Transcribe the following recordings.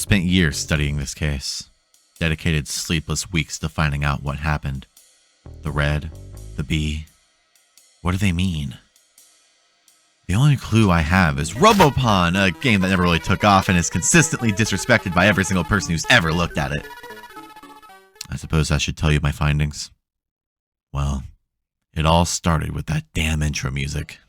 spent years studying this case, dedicated sleepless weeks to finding out what happened. The red, the B, what do they mean? The only clue I have is Robopon, a game that never really took off and is consistently disrespected by every single person who's ever looked at it. I suppose I should tell you my findings. Well, it all started with that damn intro music.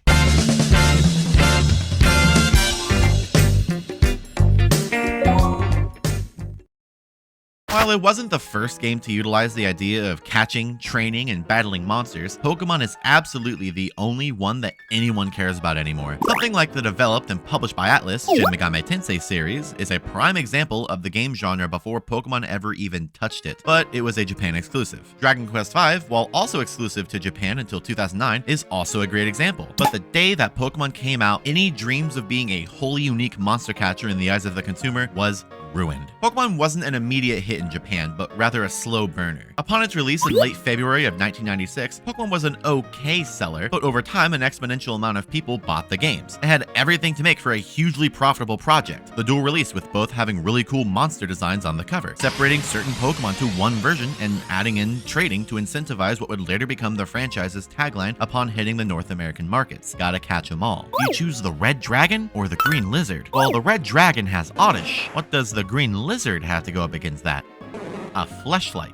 While it wasn't the first game to utilize the idea of catching, training, and battling monsters, Pokemon is absolutely the only one that anyone cares about anymore. Something like the developed and published by Atlas Shin Megami Tensei series is a prime example of the game genre before Pokemon ever even touched it, but it was a Japan exclusive. Dragon Quest V, while also exclusive to Japan until 2009, is also a great example. But the day that Pokemon came out, any dreams of being a wholly unique monster catcher in the eyes of the consumer was ruined. Pokemon wasn't an immediate hit in Japan, but rather a slow burner. Upon its release in late February of 1996, Pokemon was an okay seller, but over time an exponential amount of people bought the games. It had everything to make for a hugely profitable project. The dual release with both having really cool monster designs on the cover, separating certain Pokemon to one version and adding in trading to incentivize what would later become the franchise's tagline upon hitting the North American markets. Gotta catch 'em all. You choose the Red Dragon or the Green Lizard? Well, the Red Dragon has Oddish. What does the Green Lizard have to go up against that? A Fleshlight.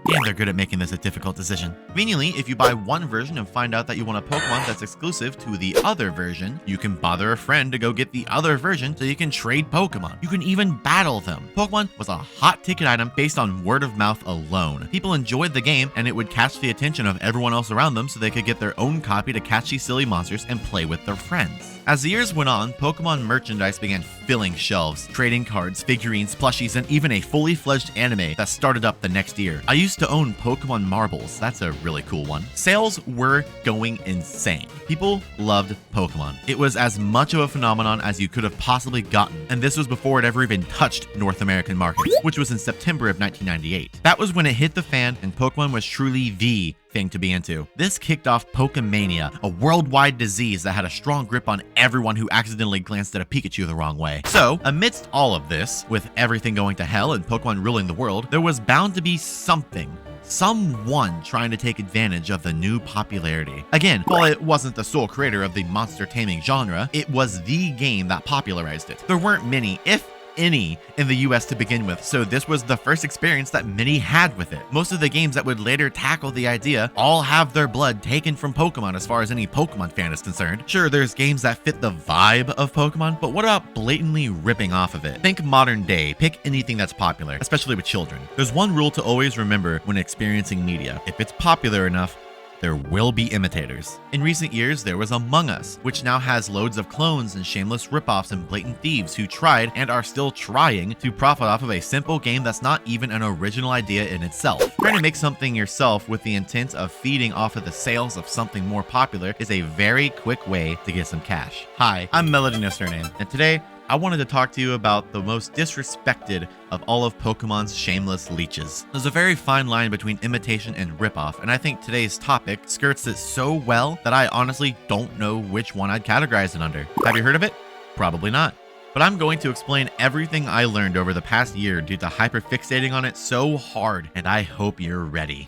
Damn, they're good at making this a difficult decision. Conveniently, if you buy one version and find out that you want a Pokemon that's exclusive to the other version, you can bother a friend to go get the other version so you can trade Pokemon. You can even battle them. Pokemon was a hot ticket item based on word of mouth alone. People enjoyed the game and it would catch the attention of everyone else around them so they could get their own copy to catch these silly monsters and play with their friends. As the years went on, Pokemon merchandise began filling shelves, trading cards, figurines, plushies, and even a fully fledged anime that started up the next year. I used to own Pokemon Marbles. That's a really cool one. Sales were going insane. People loved Pokemon. It was as much of a phenomenon as you could have possibly gotten, and this was before it ever even touched North American markets, which was in September of 1998. That was when it hit the fan and Pokemon was truly the thing to be into. This kicked off Pokemania, a worldwide disease that had a strong grip on everyone who accidentally glanced at a Pikachu the wrong way. So, amidst all of this, with everything going to hell and Pokemon ruling the world, there was bound to be someone trying to take advantage of the new popularity. Again, while it wasn't the sole creator of the monster taming genre, it was the game that popularized it. There weren't many, if any, in the US to begin with, so this was the first experience that many had with it. Most of the games that would later tackle the idea all have their blood taken from Pokemon as far as any Pokemon fan is concerned. Sure, there's games that fit the vibe of Pokemon, but what about blatantly ripping off of it? Think modern day, pick anything that's popular, especially with children. There's one rule to always remember when experiencing media. If it's popular enough, there will be imitators. In recent years, there was Among Us, which now has loads of clones and shameless ripoffs and blatant thieves who tried and are still trying to profit off of a simple game that's not even an original idea in itself. Trying to make something yourself with the intent of feeding off of the sales of something more popular is a very quick way to get some cash. Hi, I'm Melody No Surname, and today I wanted to talk to you about the most disrespected of all of Pokemon's shameless leeches. There's a very fine line between imitation and ripoff, and I think today's topic skirts it so well that I honestly don't know which one I'd categorize it under. Have you heard of it? Probably not. But I'm going to explain everything I learned over the past year due to hyperfixating on it so hard, and I hope you're ready.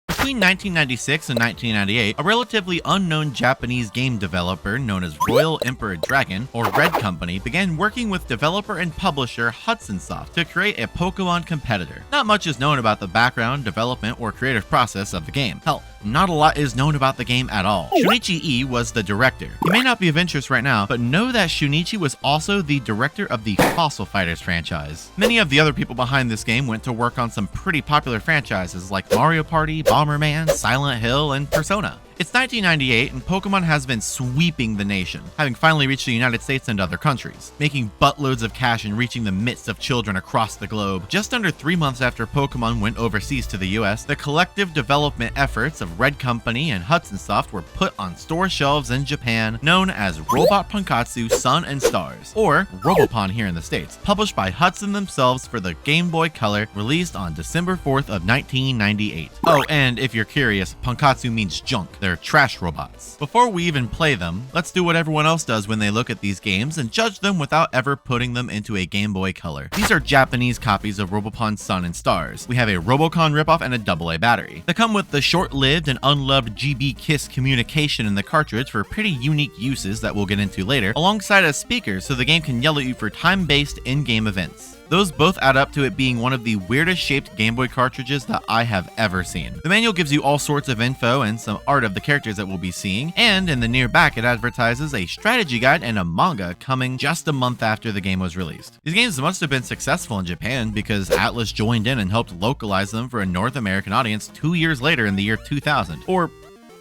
Between 1996 and 1998, a relatively unknown Japanese game developer known as Royal Emperor Dragon, or Red Company, began working with developer and publisher Hudson Soft to create a Pokemon competitor. Not much is known about the background, development, or creative process of the game. Hell, not a lot is known about the game at all. Shunichi E was the director. He may not be of interest right now, but know that Shunichi was also the director of the Fossil Fighters franchise. Many of the other people behind this game went to work on some pretty popular franchises like Mario Party, Bomberman, Silent Hill, and Persona. It's 1998 and Pokemon has been sweeping the nation, having finally reached the United States and other countries, making buttloads of cash and reaching the midst of children across the globe. Just under 3 months after Pokemon went overseas to the US, the collective development efforts of Red Company and Hudson Soft were put on store shelves in Japan, known as Robot Pankatsu Sun and Stars, or Robopon here in the States, published by Hudson themselves for the Game Boy Color, released on December 4th of 1998. Oh, and if you're curious, Pankatsu means junk. They're they're trash robots. Before we even play them, let's do what everyone else does when they look at these games and judge them without ever putting them into a Game Boy Color. These are Japanese copies of Robopon Sun and Stars. We have a Robocon ripoff and a AA battery. They come with the short-lived and unloved GB Kiss communication in the cartridge for pretty unique uses that we'll get into later, alongside a speaker so the game can yell at you for time-based in-game events. Those both add up to it being one of the weirdest shaped Game Boy cartridges that I have ever seen. The manual gives you all sorts of info and some art of the characters that we'll be seeing, and in the near back it advertises a strategy guide and a manga coming just a month after the game was released. These games must have been successful in Japan because Atlas joined in and helped localize them for a North American audience 2 years later in the year 2000. Or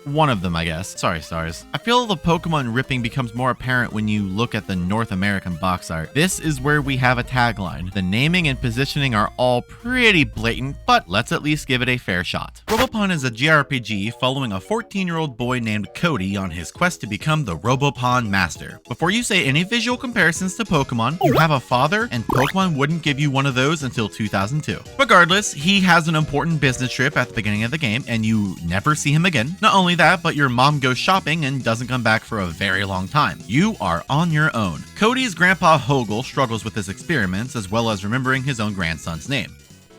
one of them, I guess. Sorry, stars. I feel the Pokemon ripping becomes more apparent when you look at the North American box art. This is where we have a tagline. The naming and positioning are all pretty blatant, but let's at least give it a fair shot. Robopon is a JRPG following a 14-year-old boy named Cody on his quest to become the Robopon Master. Before you say any visual comparisons to Pokemon, you have a father, and Pokemon wouldn't give you one of those until 2002. Regardless, he has an important business trip at the beginning of the game, and you never see him again. Not only that, but your mom goes shopping and doesn't come back for a very long time. You are on your own. Cody's grandpa Hogel struggles with his experiments as well as remembering his own grandson's name.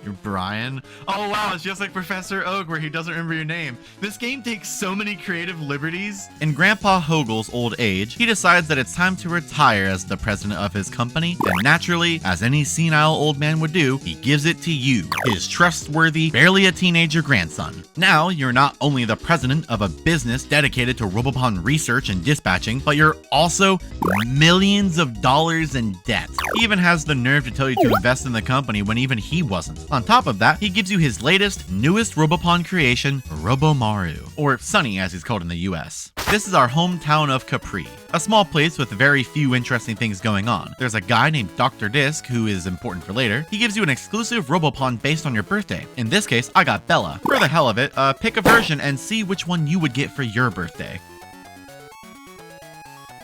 You're Brian? Oh wow, it's just like Professor Oak where he doesn't remember your name. This game takes so many creative liberties. In Grandpa Hogel's old age, he decides that it's time to retire as the president of his company, and naturally, as any senile old man would do, he gives it to you, his trustworthy, barely a teenager grandson. Now, you're not only the president of a business dedicated to Robopon research and dispatching, but you're also millions of dollars in debt. He even has the nerve to tell you to invest in the company when even he wasn't. On top of that, he gives you his latest, newest Robopon creation, Robomaru, or Sunny as he's called in the US. This is our hometown of Capri, a small place with very few interesting things going on. There's a guy named Dr. Disc who is important for later. He gives you an exclusive Robopon based on your birthday. In this case, I got Bella. For the hell of it, pick a version and see which one you would get for your birthday.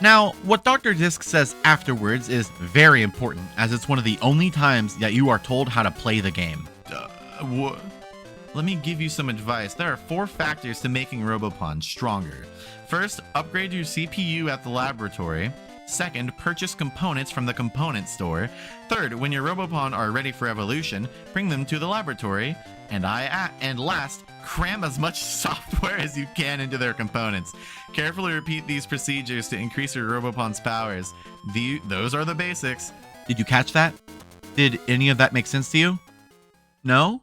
Now, what Dr. Disc says afterwards is very important, as it's one of the only times that you are told how to play the game. Let me give you some advice. There are 4 factors to making Robopon stronger. First, upgrade your CPU at the laboratory. Second, purchase components from the component store. Third, when your Robopon are ready for evolution, bring them to the laboratory. And last, cram as much software as you can into their components. Carefully repeat these procedures to increase your Robopon's powers. Those are the basics. Did you catch that? Did any of that make sense to you? No?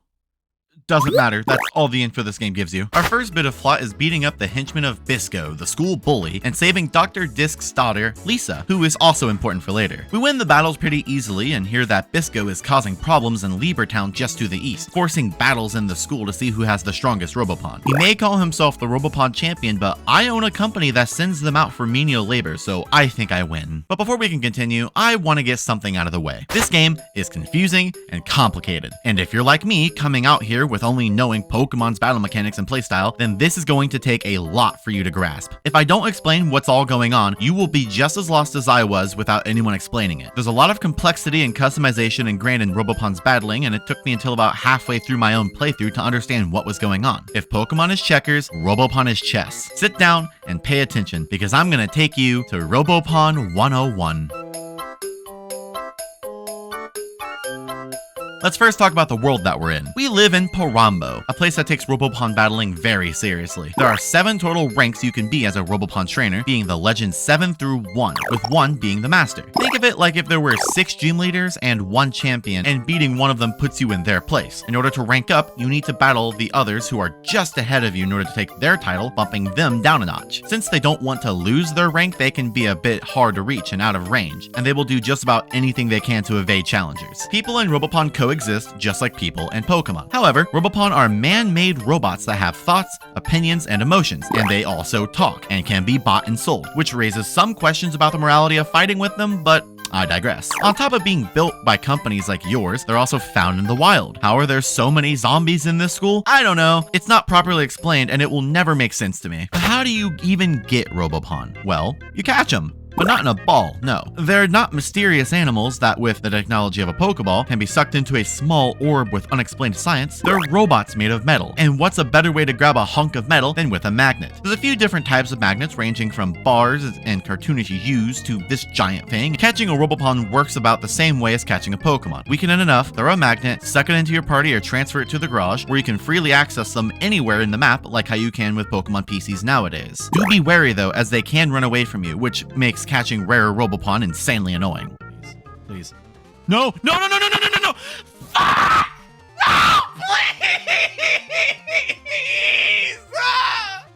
Doesn't matter, that's all the info this game gives you. Our first bit of plot is beating up the henchman of Bisco, the school bully, and saving Dr. Disc's daughter, Lisa, who is also important for later. We win the battles pretty easily and hear that Bisco is causing problems in Liebertown just to the east, forcing battles in the school to see who has the strongest Robopon. He may call himself the Robopon champion, but I own a company that sends them out for menial labor, so I think I win. But before we can continue, I want to get something out of the way. This game is confusing and complicated, and if you're like me, coming out here with only knowing Pokemon's battle mechanics and playstyle, then this is going to take a lot for you to grasp. If I don't explain what's all going on, you will be just as lost as I was without anyone explaining it. There's a lot of complexity and customization ingrained in Robopon's battling, and it took me until about halfway through my own playthrough to understand what was going on. If Pokemon is checkers, Robopon is chess. Sit down and pay attention, because I'm gonna take you to Robopon 101. Let's first talk about the world that we're in. We live in Porambo, a place that takes Robopon battling very seriously. There are 7 total ranks you can be as a Robopon trainer, being the legends 7 through 1, with 1 being the master. Think of it like if there were 6 gym leaders and 1 champion, and beating one of them puts you in their place. In order to rank up, you need to battle the others who are just ahead of you in order to take their title, bumping them down a notch. Since they don't want to lose their rank, they can be a bit hard to reach and out of range, and they will do just about anything they can to evade challengers. People in Robopon coexist just like people and Pokemon. However, Robopon are man-made robots that have thoughts, opinions, and emotions, and they also talk and can be bought and sold, which raises some questions about the morality of fighting with them, but I digress. On top of being built by companies like yours, they're also found in the wild. How are there so many zombies in this school? I don't know. It's not properly explained and it will never make sense to me. But how do you even get Robopon? Well, you catch them. But not in a ball, no. They're not mysterious animals that, with the technology of a Pokeball, can be sucked into a small orb with unexplained science. They're robots made of metal. And what's a better way to grab a hunk of metal than with a magnet? There's a few different types of magnets ranging from bars and cartoonish U's to this giant thing. Catching a Robopon works about the same way as catching a Pokemon. Weaken it enough, throw a magnet, suck it into your party or transfer it to the garage where you can freely access them anywhere in the map like how you can with Pokemon PCs nowadays. Do be wary though, as they can run away from you, which makes catching rare Robopon insanely annoying. Please. No! No, no, no, no, no, no, no, no! Ah! No! Please! Ah!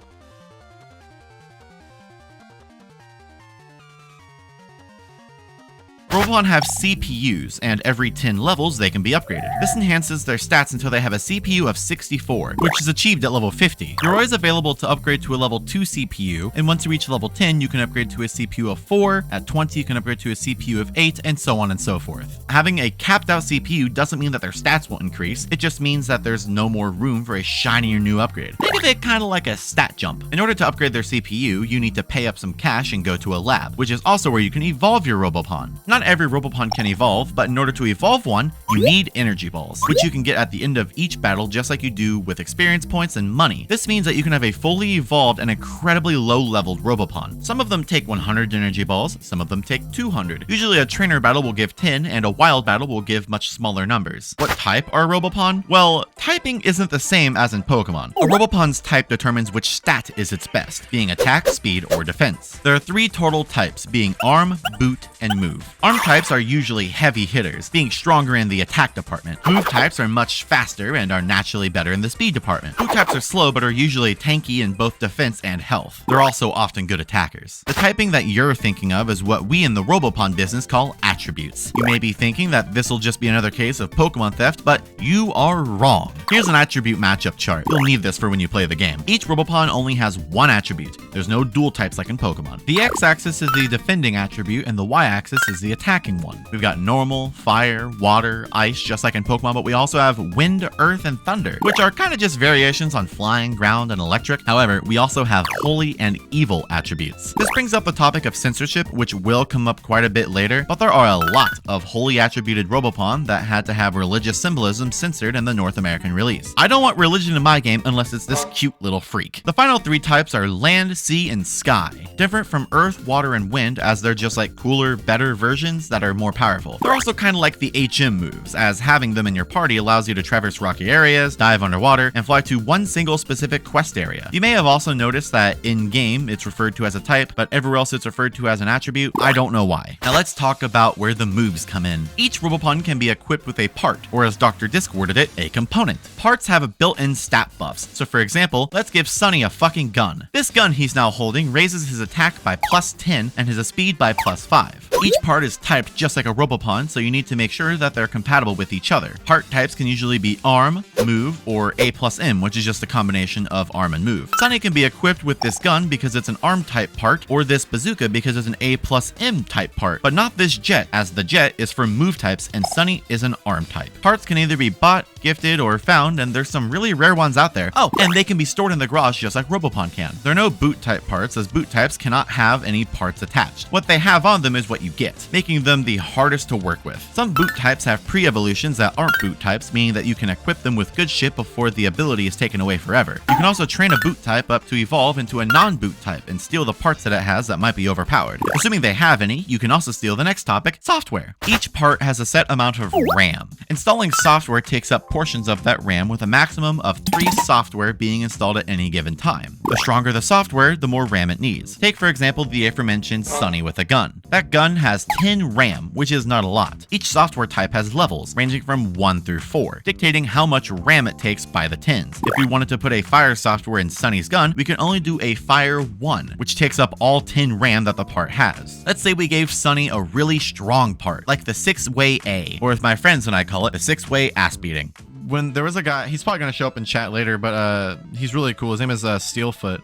Robopon have CPUs, and every 10 levels they can be upgraded. This enhances their stats until they have a CPU of 64, which is achieved at level 50. You're always available to upgrade to a level 2 CPU, and once you reach level 10, you can upgrade to a CPU of 4, at 20 you can upgrade to a CPU of 8, and so on and so forth. Having a capped out CPU doesn't mean that their stats won't increase, it just means that there's no more room for a shinier new upgrade. Think of it kind of like a stat jump. In order to upgrade their CPU, you need to pay up some cash and go to a lab, which is also where you can evolve your Robopon. Not every Robopon can evolve, but in order to evolve one, you need energy balls, which you can get at the end of each battle just like you do with experience points and money. This means that you can have a fully evolved and incredibly low-leveled Robopon. Some of them take 100 energy balls, some of them take 200. Usually a trainer battle will give 10, and a wild battle will give much smaller numbers. What type are Robopon? Well, typing isn't the same as in Pokemon. A Robopon's type determines which stat is its best, being attack, speed, or defense. There are 3 total types, being Arm, Boot, and Move. Arm types are usually heavy hitters, being stronger in the attack department. Move types are much faster and are naturally better in the speed department. Boot types are slow but are usually tanky in both defense and health. They're also often good attackers. The typing that you're thinking of is what we in the Robopon business call attributes. You may be thinking that this will just be another case of Pokemon theft, but you are wrong. Here's an attribute matchup chart. You'll need this for when you play the game. Each Robopon only has one attribute. There's no dual types like in Pokemon. The x-axis is the defending attribute and the y-axis is the attacking one. We've got normal, fire, water, ice, just like in Pokemon, but we also have wind, earth, and thunder, which are kind of just variations on flying, ground, and electric. However, we also have holy and evil attributes. This brings up the topic of censorship, which will come up quite a bit later, but there are a lot of holy attributed Robopon that had to have religious symbolism censored in the North American release. I don't want religion in my game unless it's this cute little freak. The final 3 types are land, sea, and sky. Different from earth, water, and wind, as they're just like cooler, better versions that are more powerful. They're also kind of like the HM moves, as having them in your party allows you to traverse rocky areas, dive underwater, and fly to one single specific quest area. You may have also noticed that in-game it's referred to as a type, but everywhere else it's referred to as an attribute. I don't know why. Now let's talk about where the moves come in. Each Robopon can be equipped with a part, or as Dr. Disc worded it, a component. Parts have built-in stat buffs. So for example, let's give Sunny a fucking gun. This gun he's now holding raises his attack by +10 and his speed by +5. Each part is typed just like a Robopon, so you need to make sure that they're compatible with each other. Part types can usually be Arm, Move, or A+M, which is just a combination of Arm and Move. Sunny can be equipped with this gun because it's an Arm type part, or this bazooka because it's an A+M type part, but not this jet, as the jet is for Move types and Sunny is an Arm type. Parts can either be bought, gifted, or found, and there's some really rare ones out there. Oh, and they can be stored in the garage just like Robopon can. There are no boot type parts, as boot types cannot have any parts attached. What they have on them is what you get, making them the hardest to work with. Some boot types have pre-evolutions that aren't boot types, meaning that you can equip them with good shit before the ability is taken away forever. You can also train a boot type up to evolve into a non-boot type and steal the parts that it has that might be overpowered. Assuming they have any, you can also steal the next topic, software. Each part has a set amount of RAM. Installing software takes up portions of that RAM, with a maximum of 3 software being installed at any given time. The stronger the software, the more RAM it needs. Take for example the aforementioned Sunny with a gun. That gun has 10 RAM, which is not a lot. Each software type has levels, ranging from 1 through 4, dictating how much RAM it takes by the tens. If we wanted to put a fire software in Sunny's gun, we can only do a fire 1, which takes up all 10 RAM that the part has. Let's say we gave Sunny a really strong part, like the 6-way A, or as my friends and I call it, the 6-way ass beating. When there was a guy, he's probably going to show up in chat later, but he's really cool. His name is Steelfoot.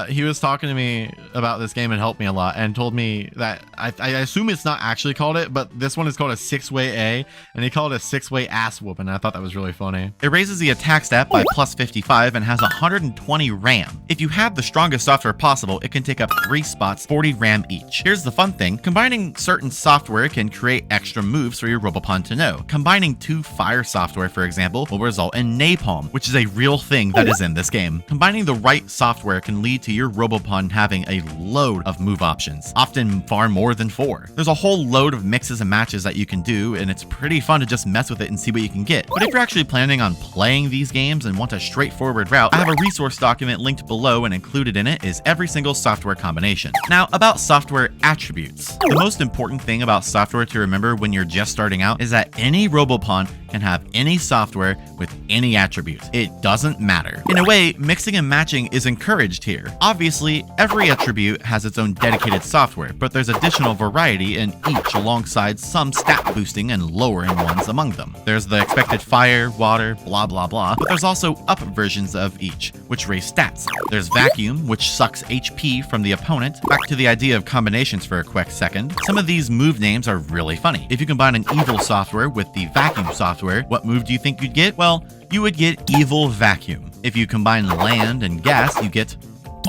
He was talking to me about this game and helped me a lot and told me that I assume it's not actually called it, but this one is called a 6-way A, and he called it a 6-way ass whooping. I thought that was really funny. It raises the attack stat by plus 55 and has 120 RAM. If you have the strongest software possible, it can take up 3 spots, 40 RAM each. Here's the fun thing. Combining certain software can create extra moves for your Robopon to know. Combining 2 fire software, for example, will result in napalm, which is a real thing that is in this game. Combining the right software can lead to your Robopon having a load of move options, often far more than 4. There's a whole load of mixes and matches that you can do, and it's pretty fun to just mess with it and see what you can get. But if you're actually planning on playing these games and want a straightforward route, I have a resource document linked below, and included in it is every single software combination. Now, about software attributes. The most important thing about software to remember when you're just starting out is that any Robopon can have any software with any attribute. It doesn't matter. In a way, mixing and matching is encouraged here. Obviously, every attribute has its own dedicated software, but there's additional variety in each alongside some stat boosting and lowering ones among them. There's the expected fire, water, blah blah blah, but there's also up versions of each, which raise stats. There's vacuum, which sucks HP from the opponent. Back to the idea of combinations for a quick second. Some of these move names are really funny. If you combine an evil software with the vacuum software, what move do you think you'd get? Well, you would get evil vacuum. If you combine land and gas, you get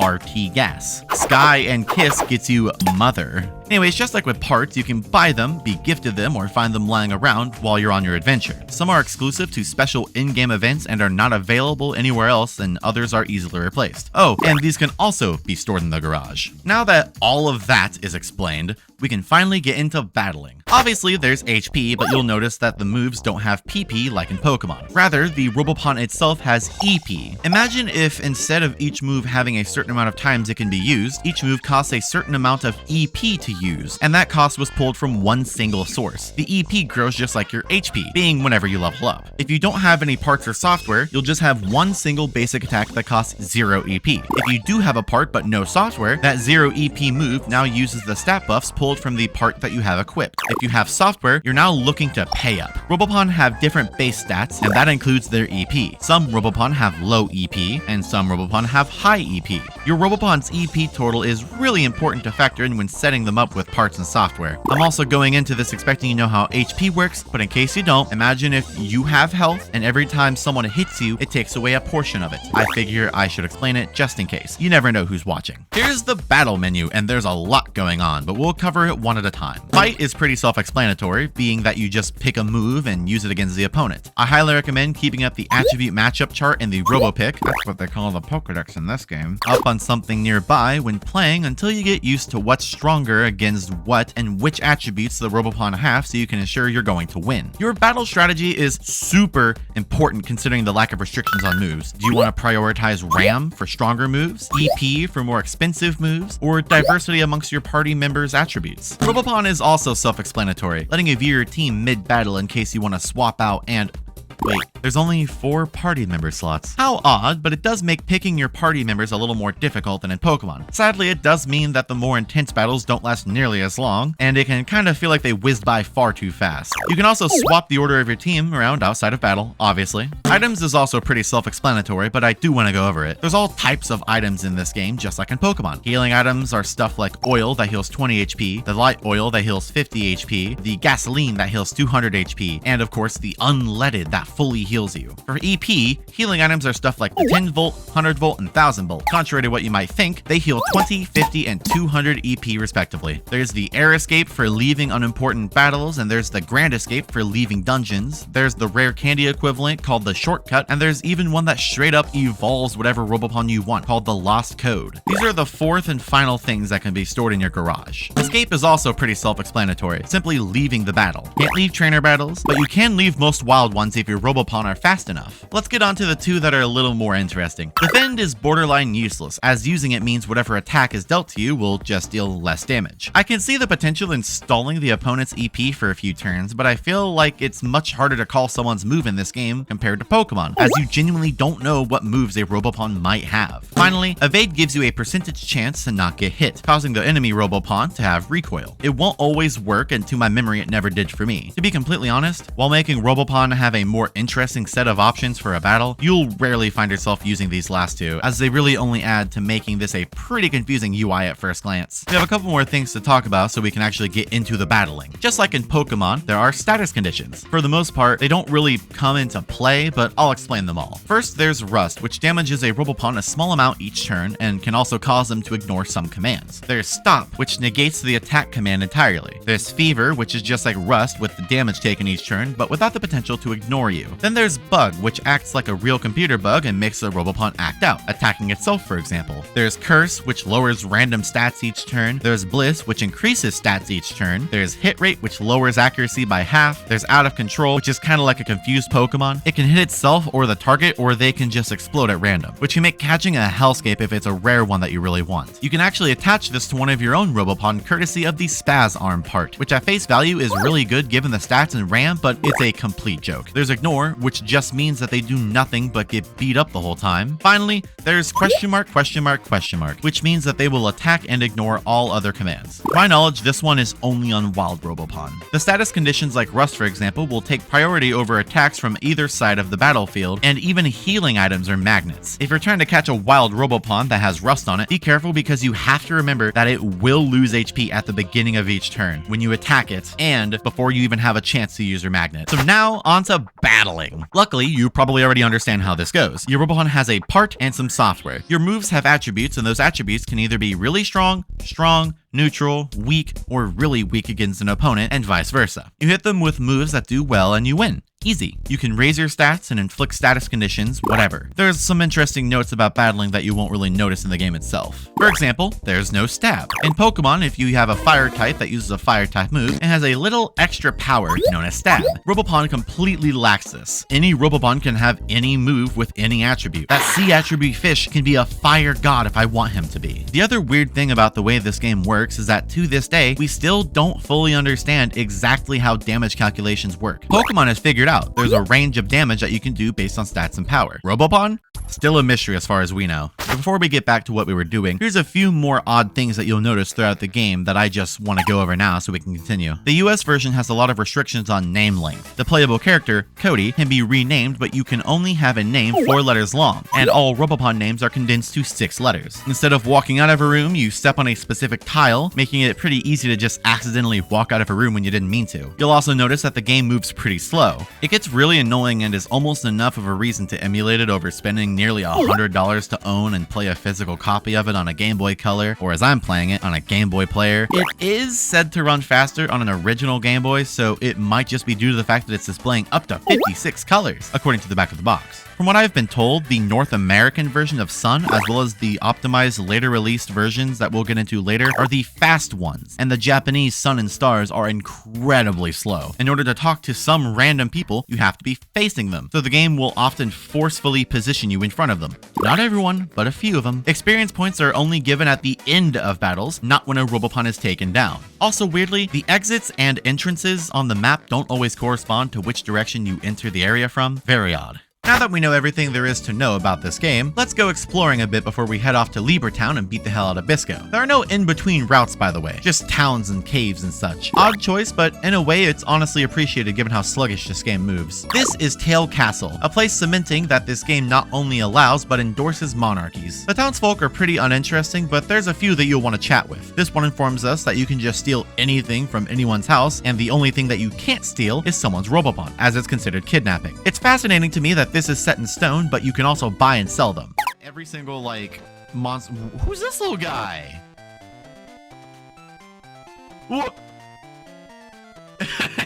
RT gas. Sky and kiss gets you mother. Anyways, just like with parts, you can buy them, be gifted them, or find them lying around while you're on your adventure. Some are exclusive to special in-game events and are not available anywhere else, and others are easily replaced. Oh, and these can also be stored in the garage. Now that all of that is explained, we can finally get into battling. Obviously, there's HP, but you'll notice that the moves don't have PP like in Pokemon. Rather, the Robopon itself has EP. Imagine if instead of each move having a certain amount of times it can be used, each move costs a certain amount of EP to use, and that cost was pulled from one single source. The EP grows just like your HP, being whenever you level up. If you don't have any parts or software, you'll just have one single basic attack that costs 0 EP. If you do have a part but no software, that 0 EP move now uses the stat buffs pulled from the part that you have equipped. If you have software, you're now looking to pay up. Robopon have different base stats, and that includes their EP. Some Robopon have low EP, and some Robopon have high EP. Your Robopon's EP total is really important to factor in when setting them up with parts and software. I'm also going into this expecting you know how HP works, but in case you don't, imagine if you have health and every time someone hits you, it takes away a portion of it. I figure I should explain it just in case. You never know who's watching. Here's the battle menu, and there's a lot going on, but we'll cover it one at a time. Fight is pretty self-explanatory, being that you just pick a move and use it against the opponent. I highly recommend keeping up the attribute matchup chart in the RoboPick, that's what they call the Pokedex in this game, up on something nearby when playing until you get used to what's stronger against what and which attributes the Robopon have so you can ensure you're going to win. Your battle strategy is super important considering the lack of restrictions on moves. Do you want to prioritize RAM for stronger moves, EP for more expensive moves, or diversity amongst your party members' attributes? Robopon is also self-explanatory, letting you view your team mid-battle in case you want to swap out and wait, there's only 4 party member slots. How odd, but it does make picking your party members a little more difficult than in Pokemon. Sadly, it does mean that the more intense battles don't last nearly as long, and it can kind of feel like they whizzed by far too fast. You can also swap the order of your team around outside of battle, obviously. Items is also pretty self-explanatory, but I do want to go over it. There's all types of items in this game, just like in Pokemon. Healing items are stuff like oil that heals 20 HP, the light oil that heals 50 HP, the gasoline that heals 200 HP, and of course the unleaded that fully heals you. For EP, healing items are stuff like the 10 volt, 100 volt, and 1000 volt. Contrary to what you might think, they heal 20, 50, and 200 EP respectively. There's the air escape for leaving unimportant battles, and there's the grand escape for leaving dungeons. There's the rare candy equivalent called the shortcut, and there's even one that straight up evolves whatever Robopon you want, called the lost code. These are the 4th and final things that can be stored in your garage. Escape is also pretty self-explanatory, simply leaving the battle. Can't leave trainer battles, but you can leave most wild ones if your Robopon are fast enough. Let's get on to the 2 that are a little more interesting. Defend is borderline useless, as using it means whatever attack is dealt to you will just deal less damage. I can see the potential in stalling the opponent's EP for a few turns, but I feel like it's much harder to call someone's move in this game compared to Pokemon, as you genuinely don't know what moves a Robopon might have. Finally, evade gives you a percentage chance to not get hit, causing the enemy Robopon to have recoil. It won't always work, and to my memory it never did for me. To be completely honest, while making Robopon have a more more interesting set of options for a battle, you'll rarely find yourself using these last two, as they really only add to making this a pretty confusing UI at first glance. We have a couple more things to talk about so we can actually get into the battling. Just like in Pokemon, there are status conditions. For the most part, they don't really come into play, but I'll explain them all. First, there's Rust, which damages a Robopon a small amount each turn and can also cause them to ignore some commands. There's Stop, which negates the attack command entirely. There's Fever, which is just like Rust with the damage taken each turn, but without the potential to ignore you. Then there's Bug, which acts like a real computer bug and makes the Robopon act out, attacking itself for example. There's Curse, which lowers random stats each turn. There's Bliss, which increases stats each turn. There's Hit Rate, which lowers accuracy by half. There's Out of Control, which is kind of like a confused Pokemon. It can hit itself or the target, or they can just explode at random, which can make catching a hellscape if it's a rare one that you really want. You can actually attach this to one of your own Robopon courtesy of the Spaz Arm part, which at face value is really good given the stats and RAM, but it's a complete joke. There's Ignore, which just means that they do nothing but get beat up the whole time. Finally, there's question mark, which means that they will attack and ignore all other commands. To my knowledge, this one is only on Wild Robopon. The status conditions like Rust, for example, will take priority over attacks from either side of the battlefield, and even healing items are magnets. If you're trying to catch a Wild Robopon that has Rust on it, be careful because you have to remember that it will lose HP at the beginning of each turn when you attack it, and before you even have a chance to use your magnet. So now, on to battling. Luckily, you probably already understand how this goes. Your Robopon has a part and some software. Your moves have attributes, and those attributes can either be really strong, neutral, weak, or really weak against an opponent, and vice versa. You hit them with moves that do well and you win. Easy. You can raise your stats and inflict status conditions, whatever. There's some interesting notes about battling that you won't really notice in the game itself. For example, there's no stab. In Pokemon, if you have a fire type that uses a fire type move, it has a little extra power known as stab. Robopon completely lacks this. Any Robopon can have any move with any attribute. That sea attribute fish can be a fire god if I want him to be. The other weird thing about the way this game works is that to this day, we still don't fully understand exactly how damage calculations work. Pokemon has figured out there's a range of damage that you can do based on stats and power. Robopon? Still a mystery as far as we know. But before we get back to what we were doing, here's a few more odd things that you'll notice throughout the game that I just want to go over now so we can continue. The US version has a lot of restrictions on name length. The playable character, Cody, can be renamed, but you can only have a name 4 letters long, and all Robopon names are condensed to 6 letters. Instead of walking out of a room, you step on a specific tile, making it pretty easy to just accidentally walk out of a room when you didn't mean to. You'll also notice that the game moves pretty slow. It gets really annoying and is almost enough of a reason to emulate it over spending nearly $100 to own and play a physical copy of it on a Game Boy Color, or as I'm playing it, on a Game Boy Player. It is said to run faster on an original Game Boy, so it might just be due to the fact that it's displaying up to 56 colors, according to the back of the box. From what I've been told, the North American version of Sun, as well as the optimized later released versions that we'll get into later, are the fast ones, and the Japanese Sun and Stars are incredibly slow. In order to talk to some random people, you have to be facing them, so the game will often forcefully position you in front of them. Not everyone, but a few of them. Experience points are only given at the end of battles, not when a Robopon is taken down. Also weirdly, the exits and entrances on the map don't always correspond to which direction you enter the area from. Very odd. Now that we know everything there is to know about this game, let's go exploring a bit before we head off to Libertown and beat the hell out of Bisco. There are no in-between routes, by the way, just towns and caves and such. Odd choice, but in a way it's honestly appreciated given how sluggish this game moves. This is Tail Castle, a place cementing that this game not only allows but endorses monarchies. The townsfolk are pretty uninteresting, but there's a few that you'll want to chat with. This one informs us that you can just steal anything from anyone's house, and the only thing that you can't steal is someone's Robopon, as it's considered kidnapping. It's fascinating to me that this is set in stone, but you can also buy and sell them. Every single, like, monster... Who's this little guy? What?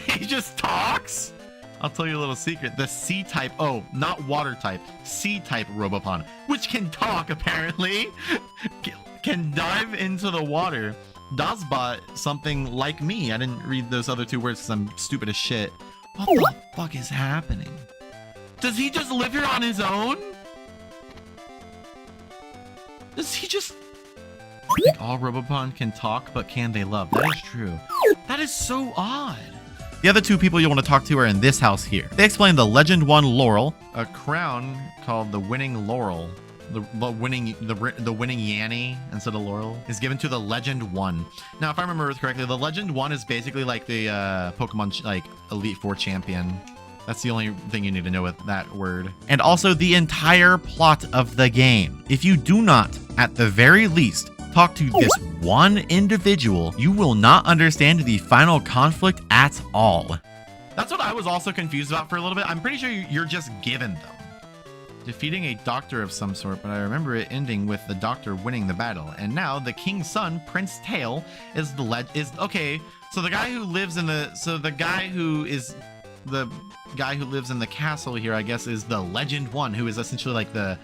He just talks? I'll tell you a little secret. The C-type... Oh, not water-type. C-type Robopon, which can talk, apparently, can dive into the water. Dazbot, something like me. I didn't read those other 2 words because I'm stupid as shit. What the fuck is happening? Does he just live here on his own? Does he just... I think all Robopon can talk, but can they love? That is true. That is so odd. The other 2 people you want to talk to are in this house here. They explain the Legend 1 Laurel, a crown called the Winning Laurel. The winning Yanny instead of Laurel is given to the Legend 1. Now, if I remember correctly, the Legend 1 is basically like the Pokemon like Elite Four champion. That's the only thing you need to know with that word. And also the entire plot of the game. If you do not, at the very least, talk to this one individual, you will not understand the final conflict at all. That's what I was also confused about for a little bit. I'm pretty sure you're just given them. Defeating a doctor of some sort, but I remember it ending with the doctor winning the battle. And now the king's son, Prince Tail, is okay. So the guy who lives in the guy who lives in the castle here, I guess, is the Legend One, who is essentially like the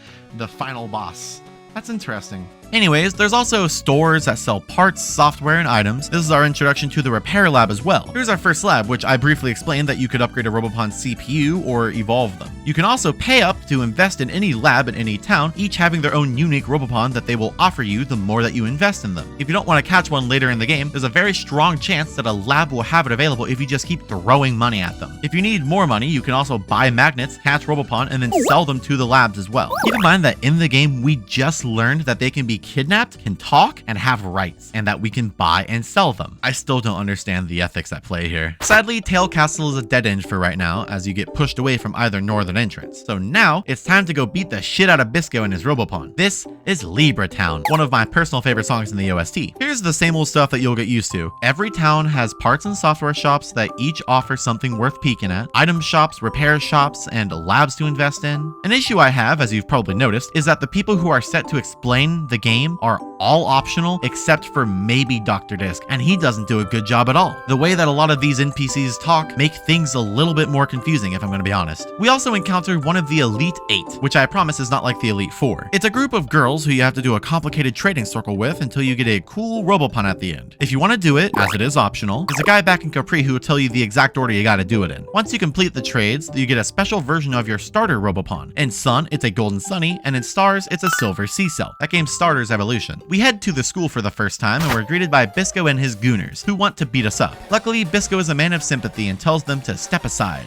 final boss. That's interesting. Anyways, there's also stores that sell parts, software, and items. This is our introduction to the repair lab as well. Here's our first lab, which I briefly explained that you could upgrade a Robopon CPU or evolve them. You can also pay up to invest in any lab in any town, each having their own unique Robopon that they will offer you the more that you invest in them. If you don't want to catch one later in the game, there's a very strong chance that a lab will have it available if you just keep throwing money at them. If you need more money, you can also buy magnets, catch Robopon, and then sell them to the labs as well. Keep in mind that in the game, we just learned that they can be kidnapped, can talk, and have rights, and that we can buy and sell them. I still don't understand the ethics at play here. Sadly, Tail Castle is a dead end for right now, as you get pushed away from either northern entrance. So now, it's time to go beat the shit out of Bisco and his Robopon. This is Libra Town, one of my personal favorite songs in the OST. Here's the same old stuff that you'll get used to. Every town has parts and software shops that each offer something worth peeking at, item shops, repair shops, and labs to invest in. An issue I have, as you've probably noticed, is that the people who are set to explain the game are all optional except for maybe Dr. Disc, and he doesn't do a good job at all. The way that a lot of these NPCs talk make things a little bit more confusing, if I'm going to be honest. We also encountered one of the Elite 8, which I promise is not like the Elite 4. It's a group of girls who you have to do a complicated trading circle with until you get a cool Robopon at the end. If you want to do it, as it is optional, there's a guy back in Capri who will tell you the exact order you got to do it in. Once you complete the trades, you get a special version of your starter Robopon. In Sun, it's a Golden Sunny, and in Stars, it's a Silver Sea Cell. That game's Starter's evolution. We head to the school for the first time and we're greeted by Bisco and his gooners, who want to beat us up. Luckily, Bisco is a man of sympathy and tells them to step aside.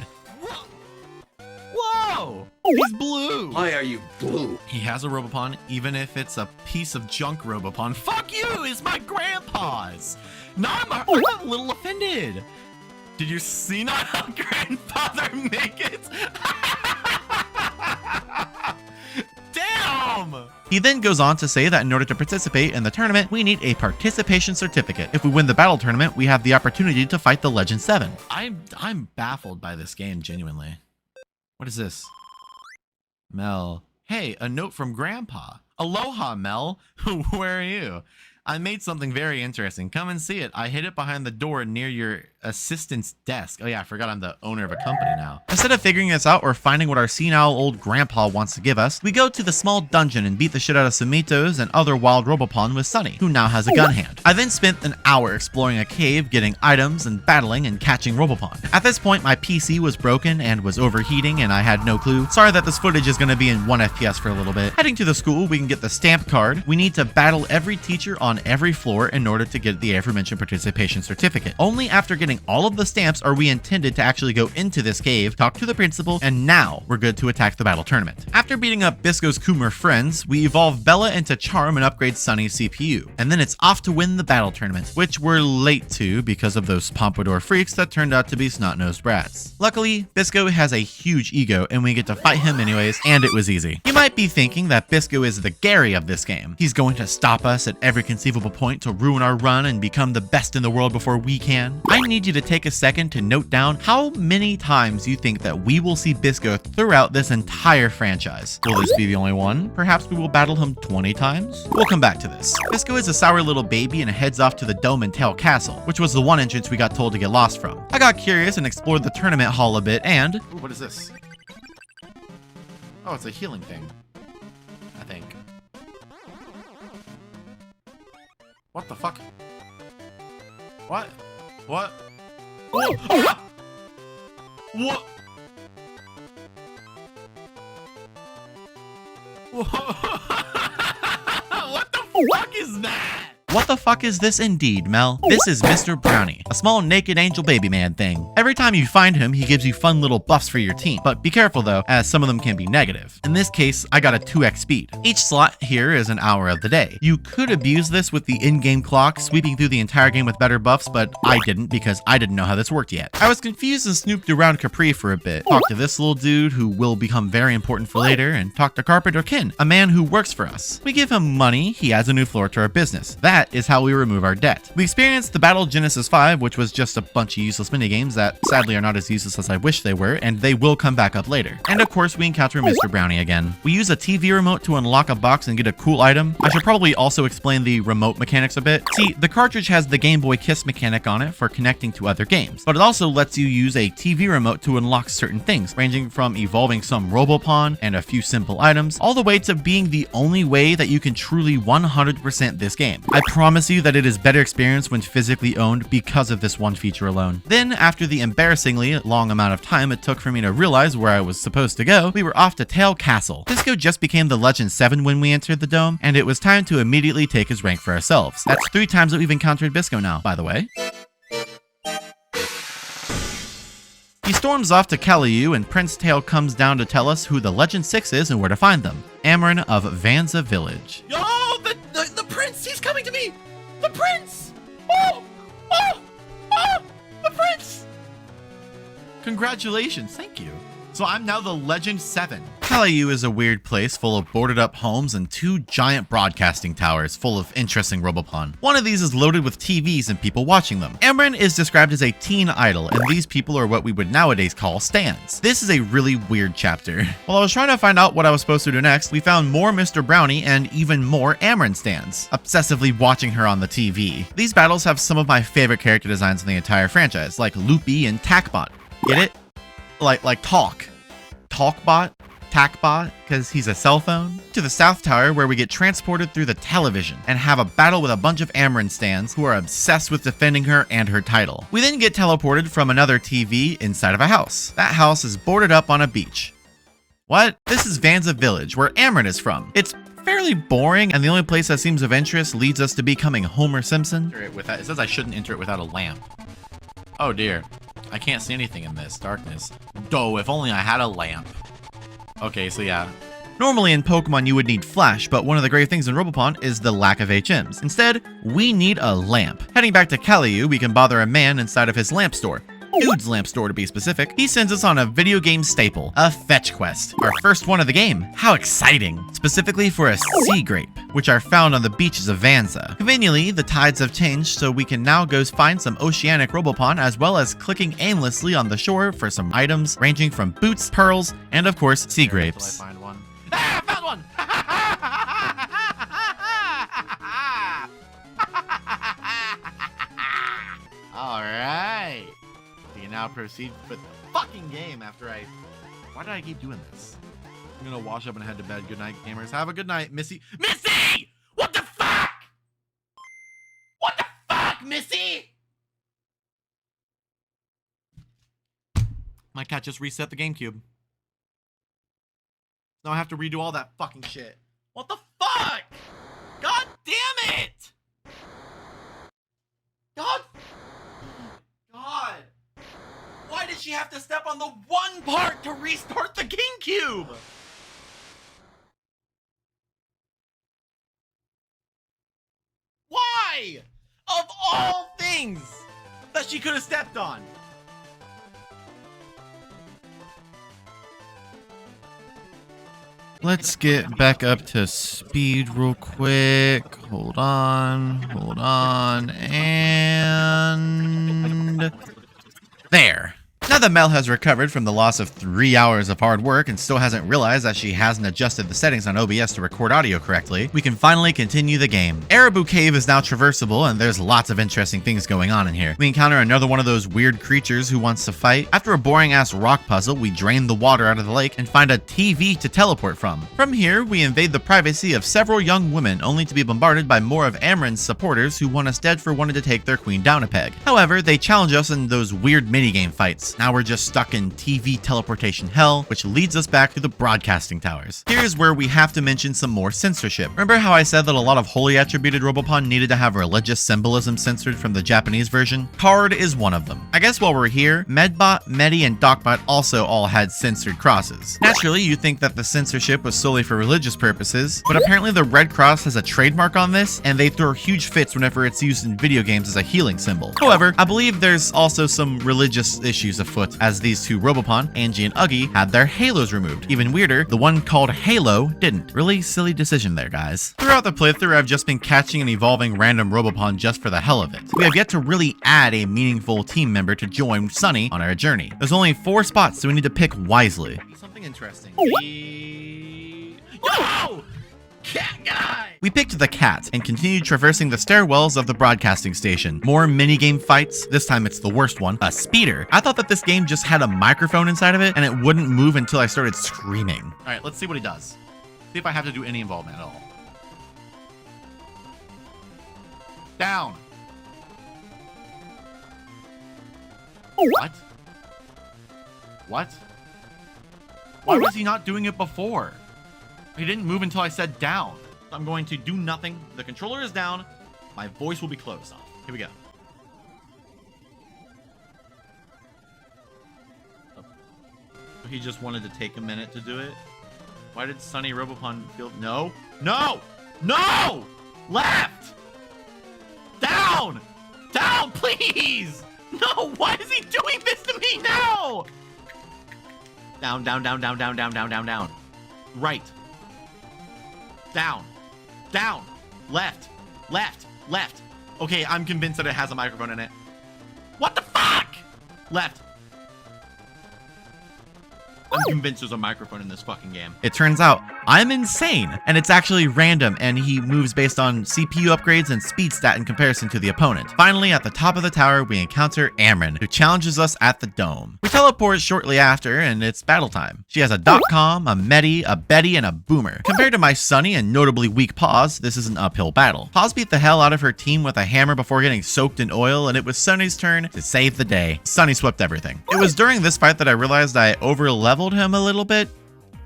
Whoa! He's blue! Why are you blue? He has a Robopon, even if it's a piece of junk Robopon. Fuck you! It's my grandpa's! Now I'm a little offended. Did you see not how grandfather make it? Damn! He then goes on to say that in order to participate in the tournament, we need a participation certificate. If we win the battle tournament, we have the opportunity to fight the Legend 7. I'm baffled by this game, genuinely. What is this? Mel. Hey, a note from Grandpa. Aloha, Mel. Where are you? I made something very interesting. Come and see it. I hid it behind the door near your assistant's desk. Oh yeah, I forgot I'm the owner of a company now. Instead of figuring this out or finding what our senile old grandpa wants to give us, we go to the small dungeon and beat the shit out of Sumitos and other wild Robopon with Sunny, who now has a gun hand. I then spent an hour exploring a cave, getting items and battling and catching Robopon. At this point, my PC was broken and was overheating and I had no clue. Sorry that this footage is going to be in 1 FPS for a little bit. Heading to the school, we can get the stamp card. We need to battle every teacher on every floor in order to get the aforementioned participation certificate. Only after getting all of the stamps are we intended to actually go into this cave, talk to the principal, and now we're good to attack the battle tournament. After beating up Bisco's Coomer friends, we evolve Bella into Charm and upgrade Sunny's CPU. And then it's off to win the battle tournament, which we're late to because of those pompadour freaks that turned out to be snot-nosed brats. Luckily, Bisco has a huge ego and we get to fight him anyways, and it was easy. You might be thinking that Bisco is the Gary of this game. He's going to stop us at every conceivable point to ruin our run and become the best in the world before we can. I need you to take a second to note down how many times you think that we will see Bisco throughout this entire franchise. Will this be the only one? Perhaps we will battle him 20 times? We'll come back to this. Bisco is a sour little baby and heads off to the Dome and Tail Castle, which was the one entrance we got told to get lost from. I got curious and explored the tournament hall a bit and... Ooh, what is this? Oh, it's a healing thing. I think. What the fuck? What? What? Whoa! Oh! What? Whoa. What the fuck is that? What the fuck is this indeed, Mel? This is Mr. Brownie, a small naked angel baby man thing. Every time you find him, he gives you fun little buffs for your team, but be careful though, as some of them can be negative. In this case, I got a 2x speed. Each slot here is an hour of the day. You could abuse this with the in-game clock, sweeping through the entire game with better buffs, but I didn't because I didn't know how this worked yet. I was confused and snooped around Capri for a bit. Talked to this little dude who will become very important for later, and talked to Carpenter Kin, a man who works for us. We give him money, he adds a new floor to our business. That is how we remove our debt. We experienced the Battle Genesis 5, which was just a bunch of useless minigames that sadly are not as useless as I wish they were, and they will come back up later. And of course, we encounter Mr. Brownie again. We use a TV remote to unlock a box and get a cool item. I should probably also explain the remote mechanics a bit. See, the cartridge has the Game Boy Kiss mechanic on it for connecting to other games, but it also lets you use a TV remote to unlock certain things, ranging from evolving some Robopon and a few simple items, all the way to being the only way that you can truly 100% this game. I promise you that it is better experience when physically owned because of this one feature alone. Then, after the embarrassingly long amount of time it took for me to realize where I was supposed to go, we were off to Tail Castle. Disco just became the Legend 7 when we entered the dome, and it was time to immediately take his rank for ourselves. That's 3 times that we've encountered Bisco now, by the way. He storms off to Kaliu, and Prince Tail comes down to tell us who the Legend 6 is and where to find them. Amarin of Vanza Village. Yo, the prince! He's coming to me! The prince! Oh! Oh! Oh! The prince! Congratulations, thank you. So I'm now the Legend 7. Kaliu is a weird place full of boarded up homes and 2 giant broadcasting towers full of interesting Robopon. One of these is loaded with TVs and people watching them. Amarin is described as a teen idol, and these people are what we would nowadays call stans. This is a really weird chapter. While I was trying to find out what I was supposed to do next, we found more Mr. Brownie and even more Amarin stans, obsessively watching her on the TV. These battles have some of my favorite character designs in the entire franchise, like Loopy and Tackbot. Get it? Like Talkbot? Tackbot, because he's a cell phone, to the South Tower where we get transported through the television and have a battle with a bunch of Amarin stans who are obsessed with defending her and her title. We then get teleported from another TV inside of a house. That house is boarded up on a beach. What? This is Vanza Village, where Amarin is from. It's fairly boring, and the only place that seems of interest leads us to becoming Homer Simpson. It says I shouldn't enter it without a lamp. Oh dear. I can't see anything in this darkness. Doh, if only I had a lamp. Okay, so yeah. Normally in Pokemon you would need flash, but one of the great things in Robopon is the lack of HMs. Instead, we need a lamp. Heading back to Kaliu, we can bother a man inside of his lamp store. Dude's lamp store to be specific. He sends us on a video game staple, a fetch quest. Our first one of the game. How exciting. Specifically for a sea grape, which are found on the beaches of Vanza. Conveniently, the tides have changed, so we can now go find some oceanic Robopon, as well as clicking aimlessly on the shore for some items ranging from boots, pearls, and of course, sea grapes. Until I find one. Ah, I found one! Alright. We can now proceed with the fucking game after I... Why did I keep doing this? I'm gonna wash up and head to bed. Good night, gamers. Have a good night, Missy. Missy! What the fuck? What the fuck, Missy? My cat just reset the GameCube. Now I have to redo all that fucking shit. What the fuck? God damn it! God. Why did she have to step on the one part to restart the GameCube? Why? Of all things that she could have stepped on. Let's get back up to speed real quick. Hold on, and... there. Now that Mel has recovered from the loss of 3 hours of hard work and still hasn't realized that she hasn't adjusted the settings on OBS to record audio correctly, we can finally continue the game. Arabu Cave is now traversable, and there's lots of interesting things going on in here. We encounter another one of those weird creatures who wants to fight. After a boring ass rock puzzle, we drain the water out of the lake and find a TV to teleport from. From here, we invade the privacy of several young women, only to be bombarded by more of Amarin's supporters who want us dead for wanting to take their queen down a peg. However, they challenge us in those weird minigame fights. Now we're just stuck in TV teleportation hell, which leads us back to the broadcasting towers. Here's where we have to mention some more censorship. Remember how I said that a lot of holy attributed Robopon needed to have religious symbolism censored from the Japanese version? Card is one of them. I guess while we're here, Medbot, Medi, and Docbot also all had censored crosses. Naturally, you'd think that the censorship was solely for religious purposes, but apparently the Red Cross has a trademark on this, and they throw huge fits whenever it's used in video games as a healing symbol. However, I believe there's also some religious issues afoot, as these two Robopon, Angie and Uggy, had their halos removed. Even weirder, the one called Halo didn't. Really silly decision there, guys. Throughout the playthrough, I've just been catching and evolving random Robopon just for the hell of it. We have yet to really add a meaningful team member to join Sunny on our journey. There's only 4 spots, so we need to pick wisely. Something interesting. Yo! Cat guy! We picked the cat and continued traversing the stairwells of the broadcasting station. More minigame fights. This time it's the worst one. A speeder. I thought that this game just had a microphone inside of it and it wouldn't move until I started screaming. All right, let's see what he does. See if I have to do any involvement at all. Down. What? What? Why was he not doing it before? He didn't move until I said down. I'm going to do nothing. The controller is down. My voice will be closed off. Here we go. He just wanted to take a minute to do it. Why did Sunny Robopon feel... No! No! No! Left! Down! Down, please! No! Why is he doing this to me now? Down, down, down, down, down, down, down, down, down. Right. Down. Down. Left. Left. Left. Okay, I'm convinced that it has a microphone in it. What the fuck? Left. I'm convinced there's a microphone in this fucking game. It turns out I'm insane, and it's actually random, and he moves based on CPU upgrades and speed stat in comparison to the opponent. Finally, at the top of the tower, we encounter Amron, who challenges us at the dome. We teleport shortly after, and it's battle time. She has a .com, a Medi, a Betty, and a Boomer. Compared to my Sunny and notably weak Paws, this is an uphill battle. Paws beat the hell out of her team with a hammer before getting soaked in oil, and it was Sunny's turn to save the day. Sunny swept everything. It was during this fight that I realized I over-leveled him a little bit.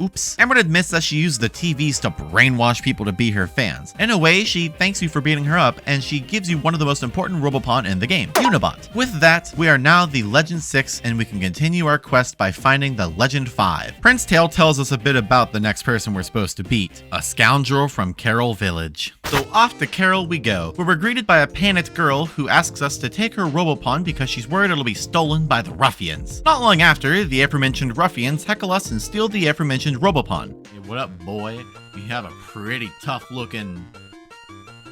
Oops. Amron admits that she used the TVs to brainwash people to be her fans. In a way, she thanks you for beating her up, and she gives you one of the most important Robopon in the game, Unibot. With that, we are now the Legend 6, and we can continue our quest by finding the Legend 5. Prince Tail tells us a bit about the next person we're supposed to beat, a scoundrel from Carol Village. So off to Carol we go, where we're greeted by a panicked girl who asks us to take her Robopon because she's worried it'll be stolen by the ruffians. Not long after, the aforementioned ruffians heckle us and steal the aforementioned Robopon. Hey, what up, boy? You have a pretty tough looking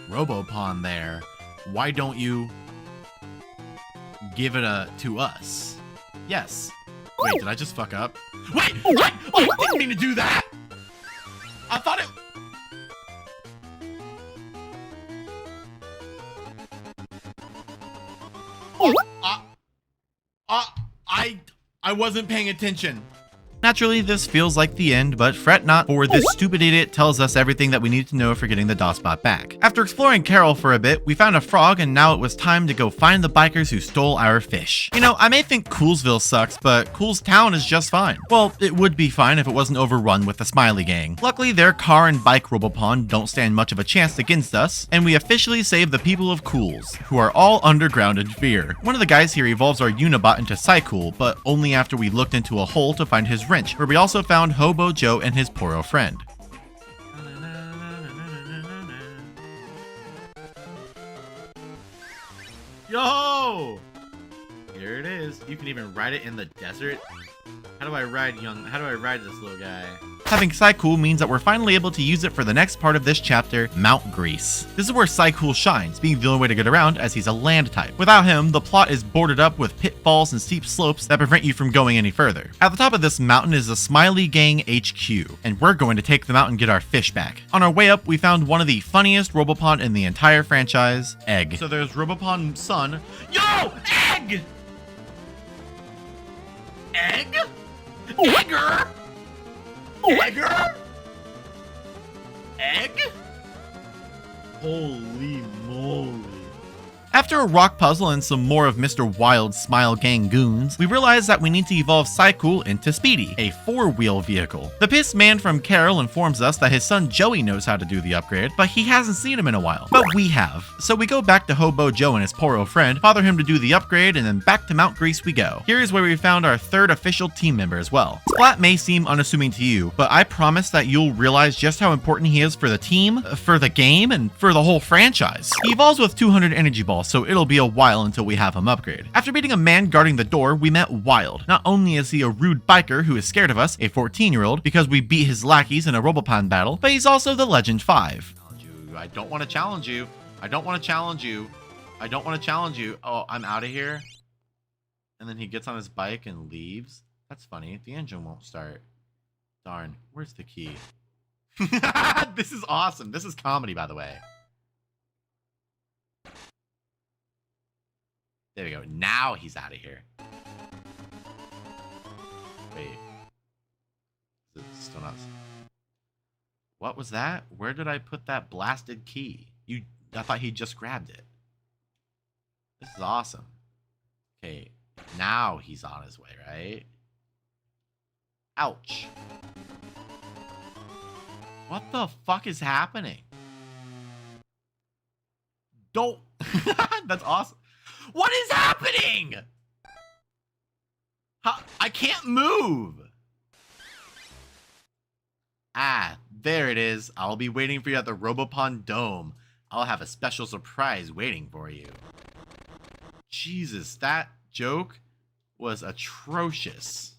Robopon there. Why don't you give it to us? Yes. Wait, did I just fuck up? Wait, what? Oh, I didn't mean to do that. I thought it... Oh, I wasn't paying attention. Naturally, this feels like the end, but fret not, for this stupid idiot tells us everything that we need to know for getting the DOSBot back. After exploring Carol for a bit, we found a frog, and now it was time to go find the bikers who stole our fish. You know, I may think Coolsville sucks, but Cool's Town is just fine. Well, it would be fine if it wasn't overrun with the Smiley Gang. Luckily, their car and bike Robopon don't stand much of a chance against us, and we officially save the people of Cools, who are all underground in fear. One of the guys here evolves our Unibot into Psycool, but only after we looked into a hole to find his wrench, where we also found Hobo Joe and his Poro friend. Yo! Here it is. You can even ride it in the desert. How do I ride this little guy? Having Psycool means that we're finally able to use it for the next part of this chapter, Mount Grease. This is where Psycool shines, being the only way to get around as he's a land type. Without him, the plot is boarded up with pitfalls and steep slopes that prevent you from going any further. At the top of this mountain is the Smiley Gang HQ, and we're going to take them out and get our fish back. On our way up, we found one of the funniest Robopon in the entire franchise, Egg. So there's Robopon Sun. Yo! Egg! Egg? Egger? Egger? Egg? Holy moly. After a rock puzzle and some more of Mr. Wild's Smile Gang goons, we realize that we need to evolve Psycool into Speedy, a 4-wheel vehicle. The pissed man from Carol informs us that his son Joey knows how to do the upgrade, but he hasn't seen him in a while. But we have. So we go back to Hobo Joe and his poro friend, father him to do the upgrade, and then back to Mount Grease we go. Here is where we found our 3rd official team member as well. Splat may seem unassuming to you, but I promise that you'll realize just how important he is for the team, for the game, and for the whole franchise. He evolves with 200 energy balls, so it'll be a while until we have him upgrade. After beating a man guarding the door, we met Wild. Not only is he a rude biker who is scared of us, a 14-year-old, because we beat his lackeys in a Robopon battle, but he's also the Legend 5. I don't want to challenge you. I don't want to challenge you. I don't want to challenge you. Oh, I'm out of here. And then he gets on his bike and leaves. That's funny. The engine won't start. Darn. Where's the key? This is awesome. This is comedy, by the way. There we go. Now he's out of here. Wait. Is it still not... What was that? Where did I put that blasted key? I thought he just grabbed it. This is awesome. Okay, now he's on his way, right? Ouch. What the fuck is happening? Don't. That's awesome. What is happening? I can't move. Ah, there it is. I'll be waiting for you at the Robopon Dome. I'll have a special surprise waiting for you. Jesus, that joke was atrocious.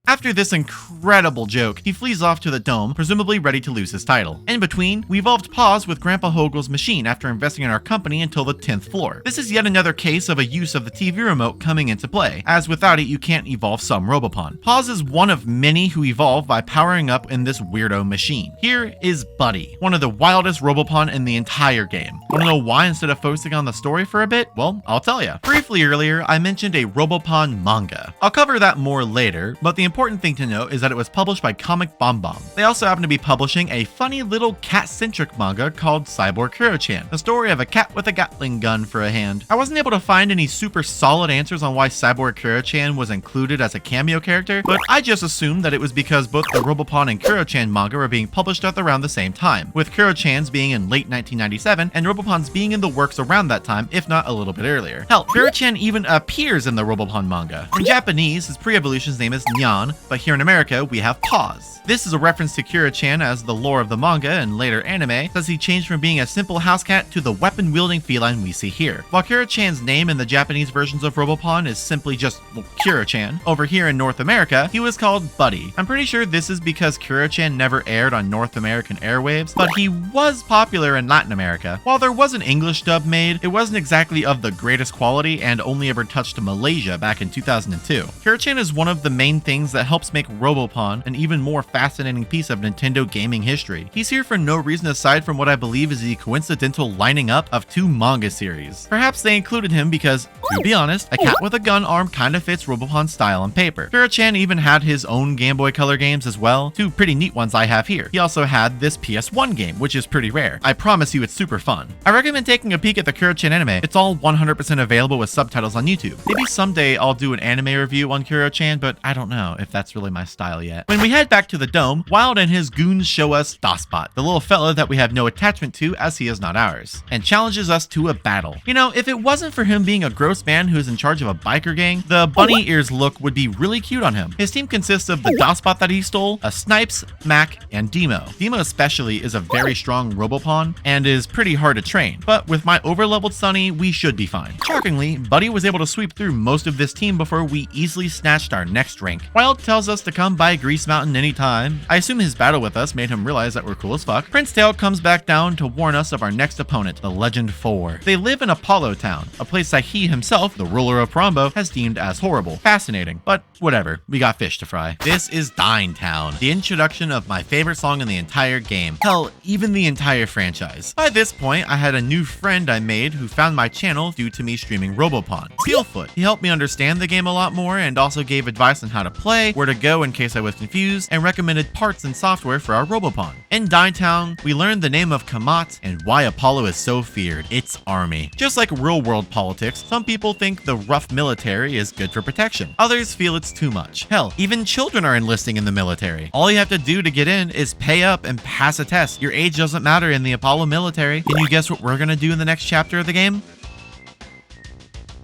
After this incredible joke, he flees off to the dome, presumably ready to lose his title. In between, we evolved Paws with Grandpa Hogel's machine after investing in our company until the 10th floor. This is yet another case of a use of the TV remote coming into play, as without it you can't evolve some Robopon. Paws is one of many who evolve by powering up in this weirdo machine. Here is Buddy, one of the wildest Robopon in the entire game. Wanna know why instead of focusing on the story for a bit? Well, I'll tell ya. Briefly earlier, I mentioned a Robopon manga. I'll cover that more later, but the important thing to note is that it was published by Comic Bomb Bomb. They also happen to be publishing a funny little cat-centric manga called Cyborg Kuro-chan, the story of a cat with a Gatling gun for a hand. I wasn't able to find any super solid answers on why Cyborg Kuro-chan was included as a cameo character, but I just assumed that it was because both the Robopon and Kuro-chan manga were being published at around the same time, with Kuro-chan's being in late 1997 and Robopon's being in the works around that time, if not a little bit earlier. Hell, Kuro-chan even appears in the Robopon manga. In Japanese, his pre-evolution's name is Nyan, but here in America, we have Paws. This is a reference to Kuro-chan, as the lore of the manga and later anime says he changed from being a simple house cat to the weapon-wielding feline we see here. While Kuro-chan's name in the Japanese versions of Robopon is simply just Kuro-chan, over here in North America, he was called Buddy. I'm pretty sure this is because Kuro-chan never aired on North American airwaves, but he was popular in Latin America. While there was an English dub made, it wasn't exactly of the greatest quality and only ever touched Malaysia back in 2002. Kuro-chan is one of the main things that helps make Robopon an even more fascinating piece of Nintendo gaming history. He's here for no reason aside from what I believe is the coincidental lining up of two manga series. Perhaps they included him because, to be honest, a cat with a gun arm kinda fits Robopon's style on paper. Kuro-chan even had his own Game Boy Color games as well, two pretty neat ones I have here. He also had this PS1 game, which is pretty rare. I promise you it's super fun. I recommend taking a peek at the Kuro-chan anime. It's all 100% available with subtitles on YouTube. Maybe someday I'll do an anime review on Kuro-chan, but I don't know if that's really my style yet. When we head back to the dome, Wild and his goons show us Dosbot, the little fella that we have no attachment to as he is not ours, and challenges us to a battle. You know, if it wasn't for him being a gross man who is in charge of a biker gang, the bunny ears look would be really cute on him. His team consists of the Dosbot that he stole, a Snipes, Mac, and Demo. Demo especially is a very strong Robopon and is pretty hard to train, but with my overleveled Sunny, we should be fine. Shockingly, Buddy was able to sweep through most of this team before we easily snatched our next rank. Wild tells us to come by Grease Mountain anytime. I assume his battle with us made him realize that we're cool as fuck. Prince Tail comes back down to warn us of our next opponent, the Legend 4. They live in Apollo Town, a place that he himself, the ruler of Prombo, has deemed as horrible. Fascinating, but whatever, we got fish to fry. This is Dine Town, the introduction of my favorite song in the entire game. Hell, even the entire franchise. By this point, I had a new friend I made who found my channel due to me streaming Robopon, Steelfoot. He helped me understand the game a lot more and also gave advice on how to play play, where to go in case I was confused, and recommended parts and software for our Robopon. In Town, we learned the name of Kamat and why Apollo is so feared. It's army. Just like real-world politics, some people think the rough military is good for protection. Others feel it's too much. Hell, even children are enlisting in the military. All you have to do to get in is pay up and pass a test. Your age doesn't matter in the Apollo military. Can you guess what we're gonna do in the next chapter of the game?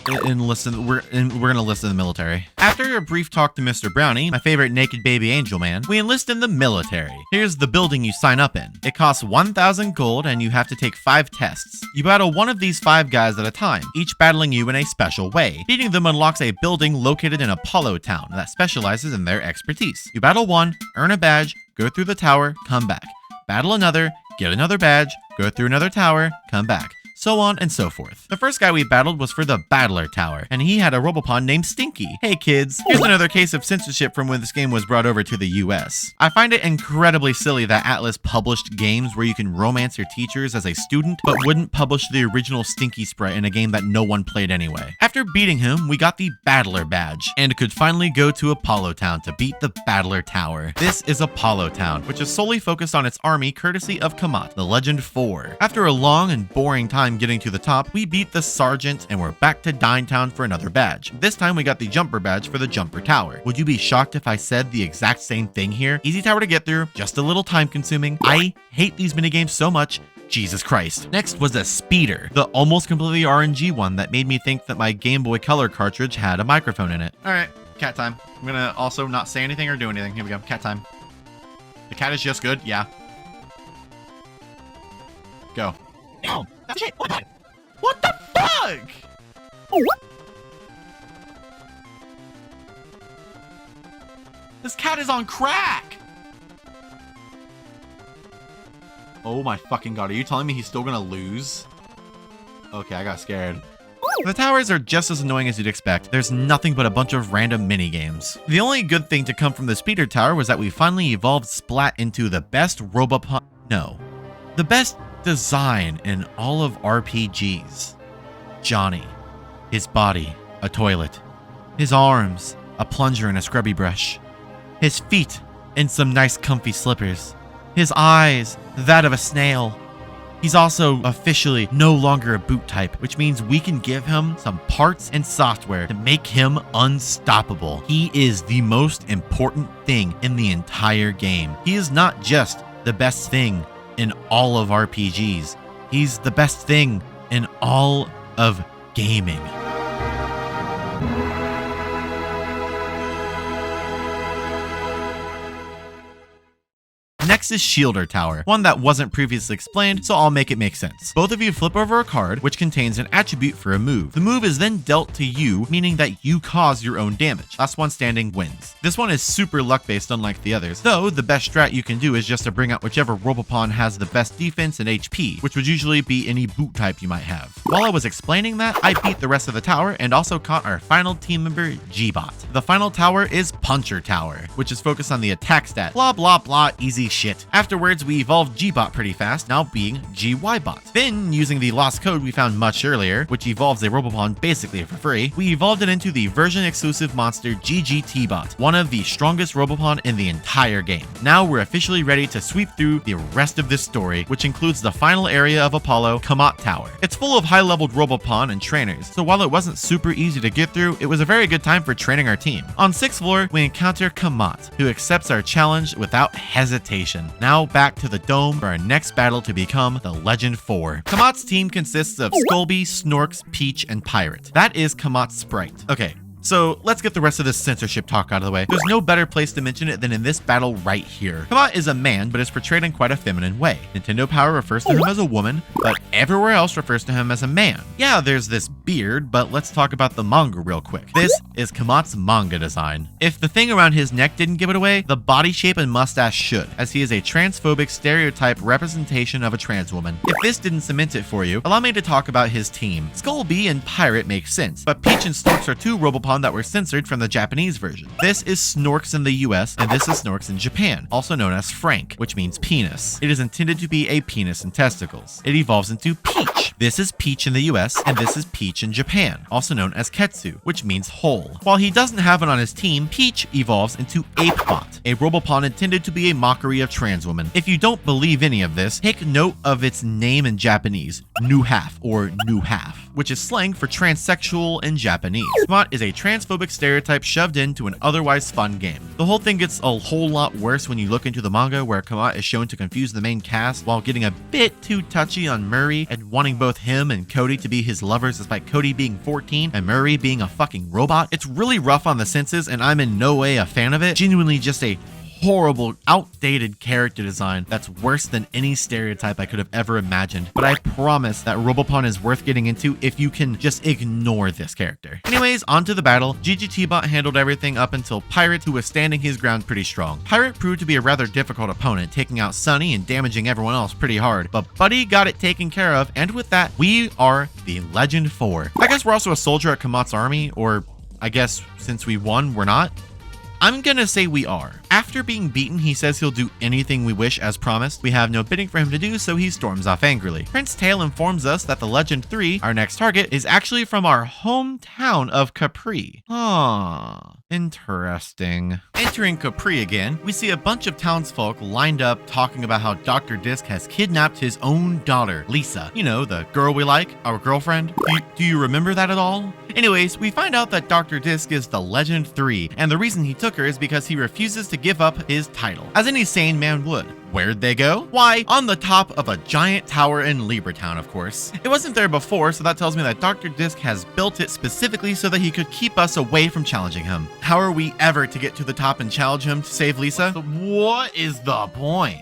We're gonna enlist in the military. After a brief talk to Mr. Brownie, my favorite naked baby angel man, we enlist in the military. Here's the building you sign up in. It costs 1,000 gold and you have to take 5 tests. You battle one of these 5 guys at a time, each battling you in a special way. Beating them unlocks a building located in Apollo Town that specializes in their expertise. You battle one, earn a badge, go through the tower, come back. Battle another, get another badge, go through another tower, come back. So on and so forth. The first guy we battled was for the Battler Tower, and he had a Robopon named Stinky. Hey kids, here's another case of censorship from when this game was brought over to the US. I find it incredibly silly that Atlas published games where you can romance your teachers as a student, but wouldn't publish the original Stinky sprite in a game that no one played anyway. After beating him, we got the Battler badge, and could finally go to Apollo Town to beat the Battler Tower. This is Apollo Town, which is solely focused on its army courtesy of Kamat, the Legend 4. After a long and boring time getting to the top, we beat the Sergeant and we're back to Town for another badge. This time we got the Jumper badge for the Jumper Tower. Would you be shocked if I said the exact same thing here? Easy tower to get through, just a little time consuming. I hate these minigames so much. Jesus Christ. Next was a Speeder, the almost completely RNG one that made me think that my Game Boy Color cartridge had a microphone in it. All right, cat time. I'm gonna also not say anything or do anything. Here we go, cat time. The cat is just good, yeah. Go. No, that's it. What the fuck? This cat is on crack. Oh my fucking god, are you telling me he's still gonna lose? Okay, I got scared. The towers are just as annoying as you'd expect. There's nothing but a bunch of random mini-games. The only good thing to come from the Speeder Tower was that we finally evolved Splat into the best Robopon... No. The best design in all of RPGs. Johnny. His body, a toilet. His arms, a plunger and a scrubby brush. His feet, in some nice comfy slippers. His eyes, that of a snail. He's also officially no longer a boot type, which means we can give him some parts and software to make him unstoppable. He is the most important thing in the entire game. He is not just the best thing in all of RPGs. He's the best thing in all of gaming. Next is Shielder Tower, one that wasn't previously explained, so I'll make it make sense. Both of you flip over a card, which contains an attribute for a move. The move is then dealt to you, meaning that you cause your own damage. Last one standing wins. This one is super luck-based, unlike the others, though the best strat you can do is just to bring out whichever Robopon has the best defense and HP, which would usually be any boot type you might have. While I was explaining that, I beat the rest of the tower and also caught our final team member, G-Bot. The final tower is Puncher Tower, which is focused on the attack stat. Blah, blah, blah, easy shit. Afterwards, we evolved G-Bot pretty fast, now being GY-Bot. Then, using the lost code we found much earlier, which evolves a Robopon basically for free, we evolved it into the version-exclusive monster GGT-Bot, one of the strongest Robopon in the entire game. Now we're officially ready to sweep through the rest of this story, which includes the final area of Apollo, Kamat Tower. It's full of high-leveled Robopon and trainers, so while it wasn't super easy to get through, it was a very good time for training our team. On 6th floor, we encounter Kamat, who accepts our challenge without hesitation. Now back to the dome for our next battle to become the Legend 4. Kamat's team consists of Skullby, Snorks, Peach, and Pirate. That is Kamat's sprite. Okay. So let's get the rest of this censorship talk out of the way. There's no better place to mention it than in this battle right here. Kamat is a man, but is portrayed in quite a feminine way. Nintendo Power refers to him as a woman, but everywhere else refers to him as a man. Yeah, there's this beard, but let's talk about the manga real quick. This is Kamat's manga design. If the thing around his neck didn't give it away, the body shape and mustache should, as he is a transphobic stereotype representation of a trans woman. If this didn't cement it for you, allow me to talk about his team. Skullby and Pirate make sense, but Peach and Snorks are two Robopon that were censored from the Japanese version. This is Snorks in the US, and this is Snorks in Japan, also known as Frank, which means penis. It is intended to be a penis and testicles. It evolves into Peach. This is Peach in the US, and this is Peach Peach in Japan, also known as Ketsu, which means hole. While he doesn't have it on his team, Peach evolves into Apebot, a Robopon intended to be a mockery of trans women. If you don't believe any of this, take note of its name in Japanese, New Half or New Half, which is slang for transsexual in Japanese. Bot is a transphobic stereotype shoved into an otherwise fun game. The whole thing gets a whole lot worse when you look into the manga, where Kamat is shown to confuse the main cast while getting a bit too touchy on Murray and wanting both him and Cody to be his lovers despite Cody being 14 and Murray being a fucking robot. It's really rough on the senses and I'm in no way a fan of it. Genuinely just a horrible, outdated character design that's worse than any stereotype I could have ever imagined. But I promise that Robopon is worth getting into if you can just ignore this character. Anyways, on to the battle. GGT-Bot handled everything up until Pirate, who was standing his ground pretty strong. Pirate proved to be a rather difficult opponent, taking out Sunny and damaging everyone else pretty hard, but Buddy got it taken care of, and with that, we are the Legend 4. I guess we're also a soldier at Kamat's army, or I guess since we won, we're not. I'm gonna say we are. After being beaten, he says he'll do anything we wish as promised. We have no bidding for him to do, so he storms off angrily. Prince Tail informs us that the Legend 3, our next target, is actually from our hometown of Capri. Interesting. Entering Capri again, we see a bunch of townsfolk lined up talking about how Dr. Disc has kidnapped his own daughter, Lisa. You know, the girl we like, our girlfriend. Do you remember that at all? Anyways, we find out that Dr. Disc is the Legend 3, and the reason he took her is because he refuses to give up his title, as any sane man would. Where'd they go? Why, on the top of a giant tower in Libretown, of course. It wasn't there before, so that tells me that Dr. Disc has built it specifically so that he could keep us away from challenging him. How are we ever to get to the top and challenge him to save Lisa? What is the point?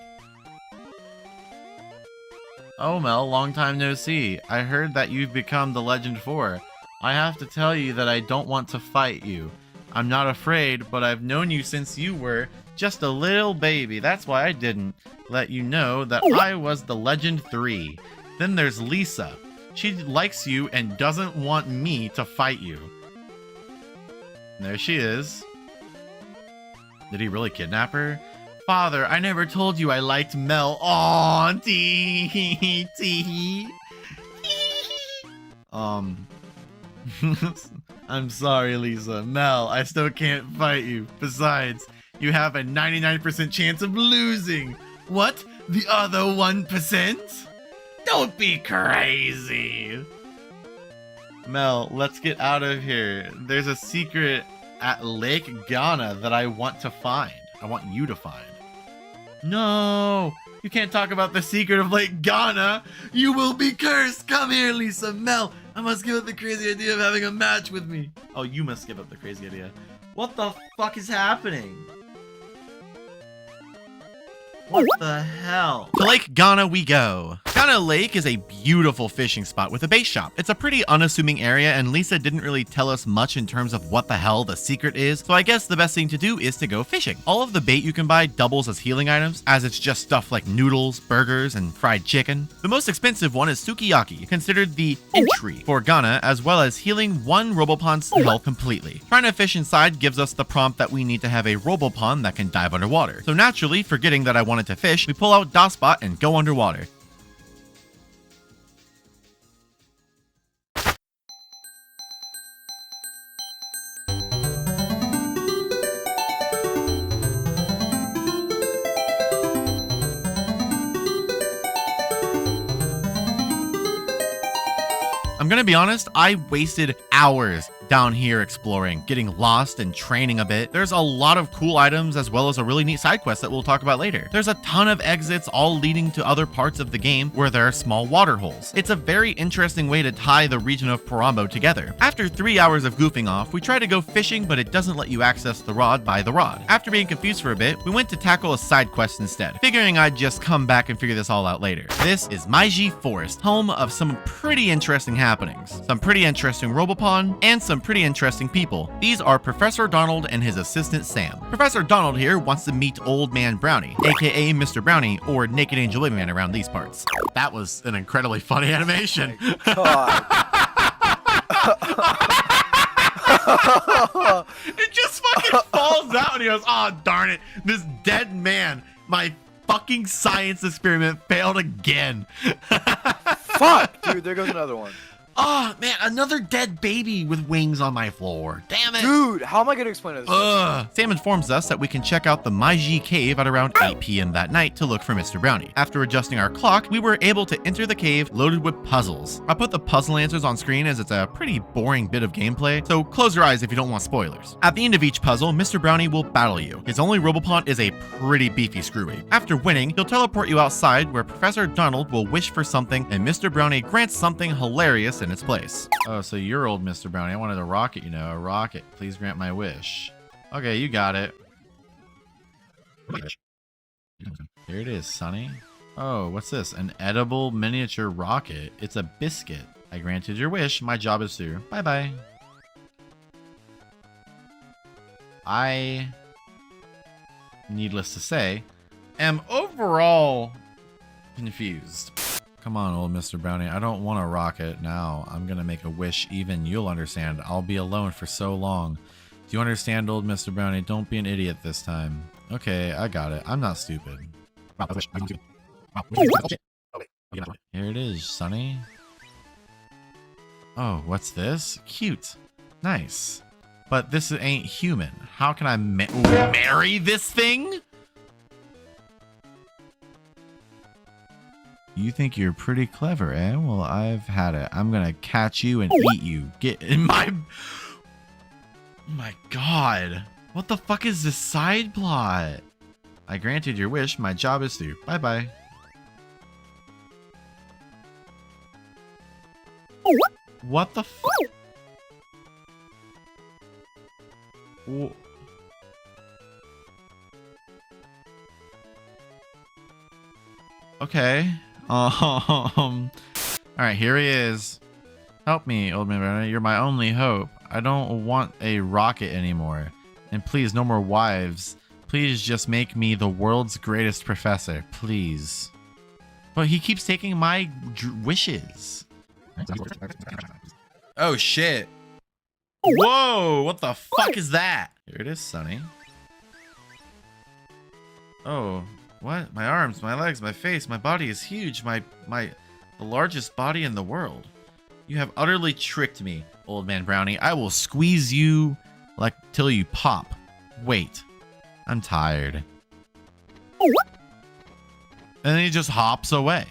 Oh, Mel, long time no see. I heard that you've become the Legend 4. I have to tell you that I don't want to fight you. I'm not afraid, but I've known you since you were just a little baby. That's why I didn't let you know that I was the Legend 3. Then there's Lisa. She likes you and doesn't want me to fight you. There she is. Did he really kidnap her? Father, I never told you I liked Mel. Aww, tee. I'm sorry, Lisa. Mel, I still can't fight you. Besides, you have a 99% chance of losing. What? The other 1%? Don't be crazy. Mel, let's get out of here. There's a secret at Lake Ghana that I want to find. I want you to find. No, you can't talk about the secret of Lake Ghana. You will be cursed. Come here, Lisa. Mel, I must give up the crazy idea of having a match with me. Oh, you must give up the crazy idea. What the fuck is happening? What the hell? To Lake Ghana we go. Ghana Lake is a beautiful fishing spot with a bait shop. It's a pretty unassuming area, and Lisa didn't really tell us much in terms of what the hell the secret is, so I guess the best thing to do is to go fishing. All of the bait you can buy doubles as healing items, as it's just stuff like noodles, burgers, and fried chicken. The most expensive one is sukiyaki, considered the entry for Ghana, as well as healing one Robopon's health completely. Trying to fish inside gives us the prompt that we need to have a Robopon that can dive underwater. So naturally, forgetting that I wanted to fish, we pull out DOSBot and go underwater. I'm gonna be honest, I wasted hours down here exploring, getting lost and training a bit. There's a lot of cool items as well as a really neat side quest that we'll talk about later. There's a ton of exits all leading to other parts of the game where there are small water holes. It's a very interesting way to tie the region of Parambo together. After 3 hours of goofing off, we try to go fishing, but it doesn't let you access the rod by the rod. After being confused for a bit, we went to tackle a side quest instead, figuring I'd just come back and figure this all out later. This is Meiji Forest, home of some pretty interesting happenings, some pretty interesting Robopon, and some pretty interesting people. These are Professor Donald and his assistant Sam. Professor Donald here wants to meet Old Man Brownie, aka Mr. Brownie, or Naked Angel Babyman around these parts. That was an incredibly funny animation. God. It just fucking falls out and he goes, "Oh, darn it, this dead man, my fucking science experiment failed again." Fuck, dude, there goes another one. Oh, man, another dead baby with wings on my floor. Damn it. Dude, how am I going to explain this? Sam informs us that we can check out the Meiji cave at around 8 p.m. that night to look for Mr. Brownie. After adjusting our clock, we were able to enter the cave loaded with puzzles. I'll put the puzzle answers on screen as it's a pretty boring bit of gameplay, so close your eyes if you don't want spoilers. At the end of each puzzle, Mr. Brownie will battle you. His only Robopon is a pretty beefy screwy. After winning, he'll teleport you outside where Professor Donald will wish for something and Mr. Brownie grants something hilarious in its place. Oh, so you're old Mr. Brownie. I wanted a rocket, you know, a rocket. Please grant my wish. Okay, you got it. Here it is, Sonny. Oh, what's this? An edible miniature rocket. It's a biscuit. I granted your wish. My job is through. Bye-bye. I, needless to say, am overall confused. Come on, old Mr. Brownie. I don't want a rocket now. I'm gonna make a wish. Even you'll understand. I'll be alone for so long. Do you understand, old Mr. Brownie? Don't be an idiot this time. Okay, I got it. I'm not stupid. Here it is, Sonny. Oh, what's this? Cute. Nice. But this ain't human. How can I marry this thing? You think you're pretty clever, eh? Well, I've had it. I'm gonna catch you and eat you. Get in my... Oh my god. What the fuck is this side plot? I granted your wish. My job is through. Bye-bye. What the fuck? Okay. All right, here he is. Help me, old man. You're my only hope. I don't want a rocket anymore. And please, no more wives. Please just make me the world's greatest professor. Please. But he keeps taking my wishes. Oh, shit. Whoa, what the fuck is that? Here it is, Sonny. Oh, what? My arms, my legs, my face, my body is huge. The largest body in the world. You have utterly tricked me, old man Brownie. I will squeeze you like till you pop. Wait, I'm tired. And then he just hops away.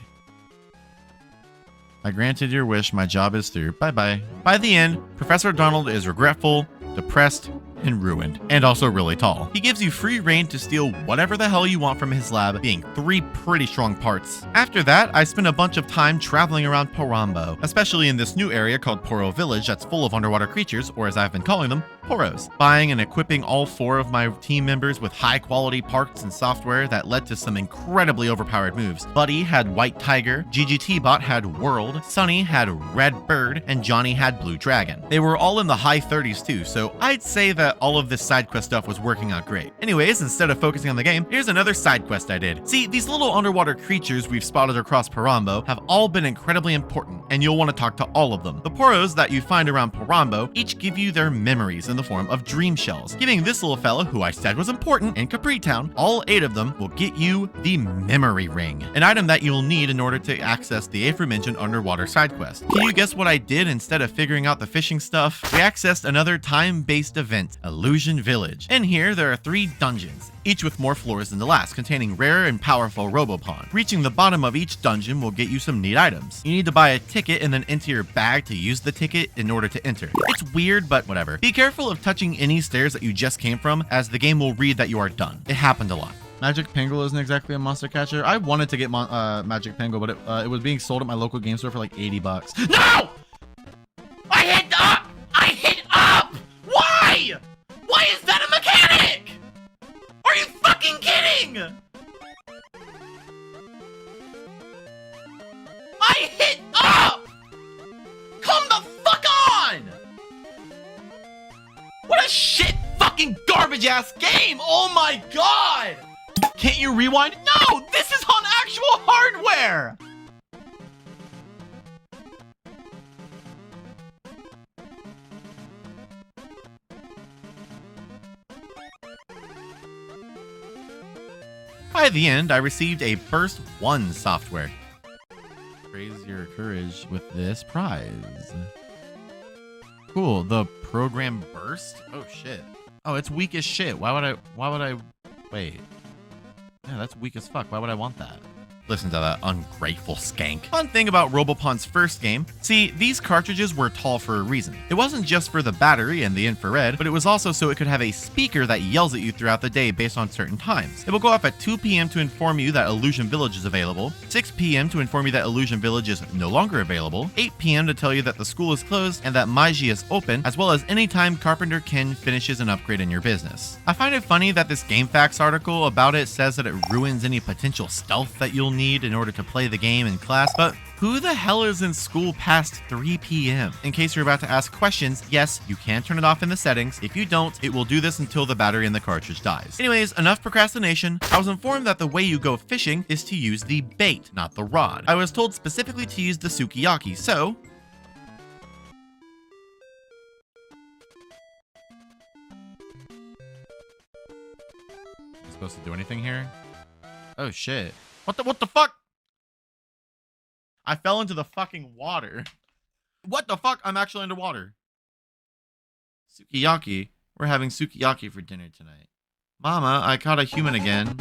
I granted your wish. My job is through. Bye-bye. By the end, Professor Donald is regretful, depressed, and ruined, and also really tall. He gives you free reign to steal whatever the hell you want from his lab, being 3 pretty strong parts. After that, I spent a bunch of time traveling around Porambo, especially in this new area called Poro Village that's full of underwater creatures, or as I've been calling them, Poros. Buying and equipping all 4 of my team members with high-quality parts and software that led to some incredibly overpowered moves. Buddy had White Tiger, GGT-Bot had World, Sunny had Red Bird, and Johnny had Blue Dragon. They were all in the high 30s too, so I'd say that all of this side quest stuff was working out great. Anyways, instead of focusing on the game, here's another side quest I did. See, these little underwater creatures we've spotted across Porambo have all been incredibly important, and you'll want to talk to all of them. The Poros that you find around Porambo each give you their memories in the form of dream shells. Giving this little fella, who I said was important, in Capri Town, all 8 of them will get you the Memory Ring, an item that you'll need in order to access the aforementioned underwater side quest. Can you guess what I did instead of figuring out the fishing stuff? We accessed another time-based event, Illusion Village. In here, there are 3 dungeons, each with more floors than the last, containing rare and powerful Robopon. Reaching the bottom of each dungeon will get you some neat items. You need to buy a ticket and then enter your bag to use the ticket in order to enter. It's weird, but whatever. Be careful of touching any stairs that you just came from, as the game will read that you are done. It happened a lot. Magic Penguin isn't exactly a monster catcher. I wanted to get Magic Penguin, but it was being sold at my local game store for like 80 bucks. No! I hit up! I hit up! Why? Why is that a mechanic? Are you fucking kidding? I hit up! Come the fuck on! What a shit fucking garbage ass game! Oh my god! Can't you rewind? No! This is on actual hardware! By the end, I received a Burst 1 software. Raise your courage with this prize. Cool. The program burst? Oh, shit. Oh, it's weak as shit. Why would I... Wait. Yeah, that's weak as fuck. Why would I want that? Listen to that ungrateful skank. Fun thing about Robopon's first game, see, these cartridges were tall for a reason. It wasn't just for the battery and the infrared, but it was also so it could have a speaker that yells at you throughout the day based on certain times. It will go off at 2 p.m. to inform you that Illusion Village is available, 6 p.m. to inform you that Illusion Village is no longer available, 8 p.m. to tell you that the school is closed and that Maiji is open, as well as any time Carpenter Ken finishes an upgrade in your business. I find it funny that this GameFAQs article about it says that it ruins any potential stealth that you'll need in order to play the game in class, but who the hell is in school past 3 p.m.? In case you're about to ask questions, yes, you can turn it off in the settings. If you don't, it will do this until the battery in the cartridge dies. Anyways, enough procrastination. I was informed that the way you go fishing is to use the bait, not the rod. I was told specifically to use the sukiyaki, so... Am I supposed to do anything here? Oh shit. What the fuck? I fell into the fucking water. What the fuck? I'm actually underwater. Sukiyaki. We're having sukiyaki for dinner tonight. Mama, I caught a human again.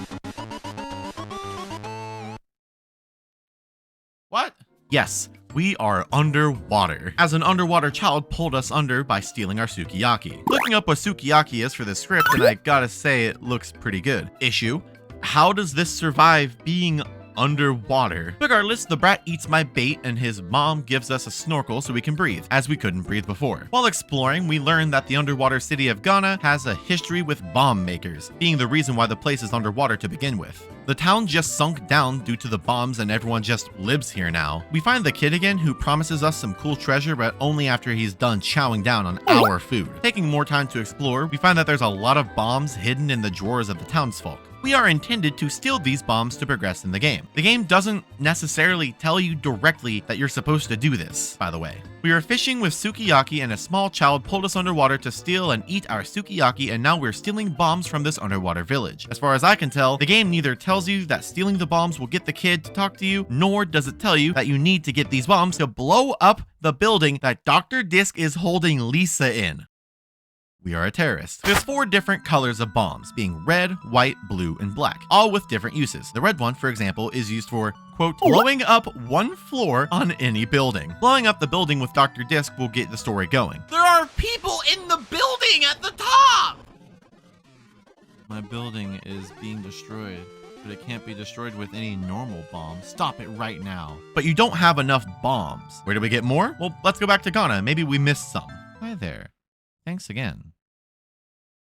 What? Yes, we are underwater, as an underwater child pulled us under by stealing our sukiyaki. Looking up what sukiyaki is for this script, and I gotta say it looks pretty good. Issue: how does this survive being underwater? Regardless, the brat eats my bait and his mom gives us a snorkel so we can breathe, as we couldn't breathe before. While exploring, we learned that the underwater city of Ghana has a history with bomb makers, being the reason why the place is underwater to begin with. The town just sunk down due to the bombs and everyone just lives here now. We find the kid again who promises us some cool treasure, but only after he's done chowing down on our food. Taking more time to explore, we find that there's a lot of bombs hidden in the drawers of the townsfolk. We are intended to steal these bombs to progress in the game. The game doesn't necessarily tell you directly that you're supposed to do this, by the way. We were fishing with sukiyaki and a small child pulled us underwater to steal and eat our sukiyaki, and now we're stealing bombs from this underwater village. As far as I can tell, the game neither tells you that stealing the bombs will get the kid to talk to you, nor does it tell you that you need to get these bombs to blow up the building that Dr. Disc is holding Lisa in. We are a terrorist. There's 4 different colors of bombs, being red, white, blue, and black, all with different uses. The red one, for example, is used for, quote, blowing up one floor on any building. Blowing up the building with Dr. Disc will get the story going. There are people in the building at the top! My building is being destroyed, but it can't be destroyed with any normal bomb. Stop it right now. But you don't have enough bombs. Where do we get more? Well, let's go back to Ghana. Maybe we missed some. Hi there. Thanks again.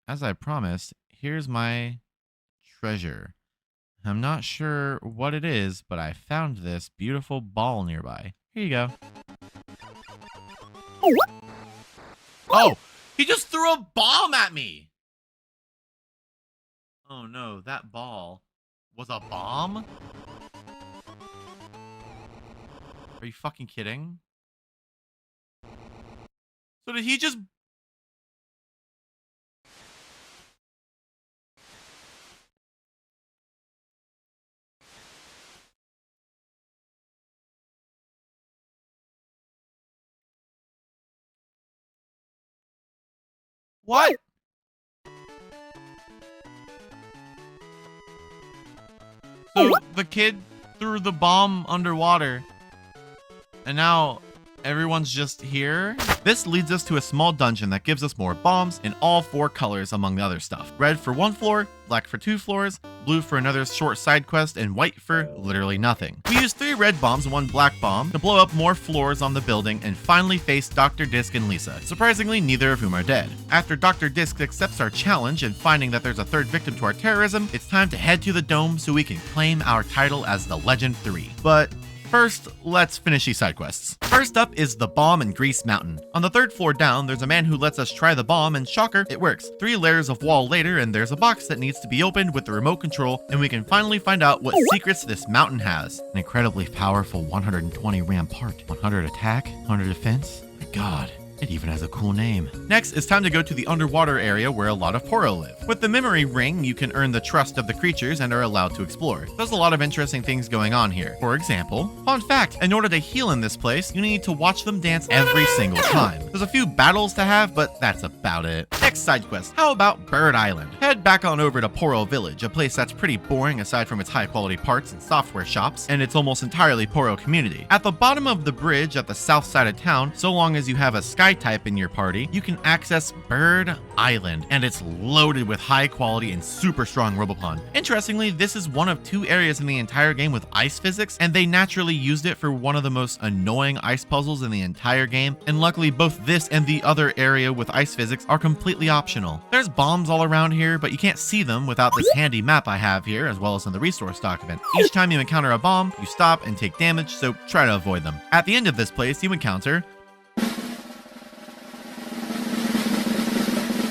As I promised, here's my treasure. I'm not sure what it is, but I found this beautiful ball nearby. Here you go. Oh, he just threw a bomb at me. Oh no, that ball was a bomb? Are you fucking kidding? So did he just... What? So the kid threw the bomb underwater, and now everyone's just here? This leads us to a small dungeon that gives us more bombs in all 4 colors among the other stuff. Red for 1 floor, black for 2 floors, blue for another short side quest, and white for literally nothing. We used 3 red bombs and 1 black bomb to blow up more floors on the building and finally face Dr. Disc and Lisa, surprisingly neither of whom are dead. After Dr. Disc accepts our challenge and finding that there's a 3rd victim to our terrorism, it's time to head to the dome so we can claim our title as the Legend 3. But first, let's finish these side quests. First up is the bomb in Grease Mountain. On the 3rd floor down, there's a man who lets us try the bomb, and shocker, it works. 3 layers of wall later, and there's a box that needs to be opened with the remote control, and we can finally find out what secrets this mountain has. An incredibly powerful 120 rampart, 100 attack, 100 defense. My god. It even has a cool name. Next, it's time to go to the underwater area where a lot of Poro live. With the memory ring, you can earn the trust of the creatures and are allowed to explore. There's a lot of interesting things going on here. For example, fun fact, in order to heal in this place, you need to watch them dance every single time. There's a few battles to have, but that's about it. Next side quest, how about Bird Island? Head back on over to Poro Village, a place that's pretty boring aside from its high quality parts and software shops, and its almost entirely Poro community. At the bottom of the bridge at the south side of town, so long as you have a sky type in your party, you can access Bird Island, and it's loaded with high quality and super strong Robopon. Interestingly, this is one of 2 areas in the entire game with ice physics, and they naturally used it for one of the most annoying ice puzzles in the entire game, and luckily both this and the other area with ice physics are completely optional. There's bombs all around here, but you can't see them without this handy map I have here, as well as in the resource document. Each time you encounter a bomb, you stop and take damage, so try to avoid them. At the end of this place, you encounter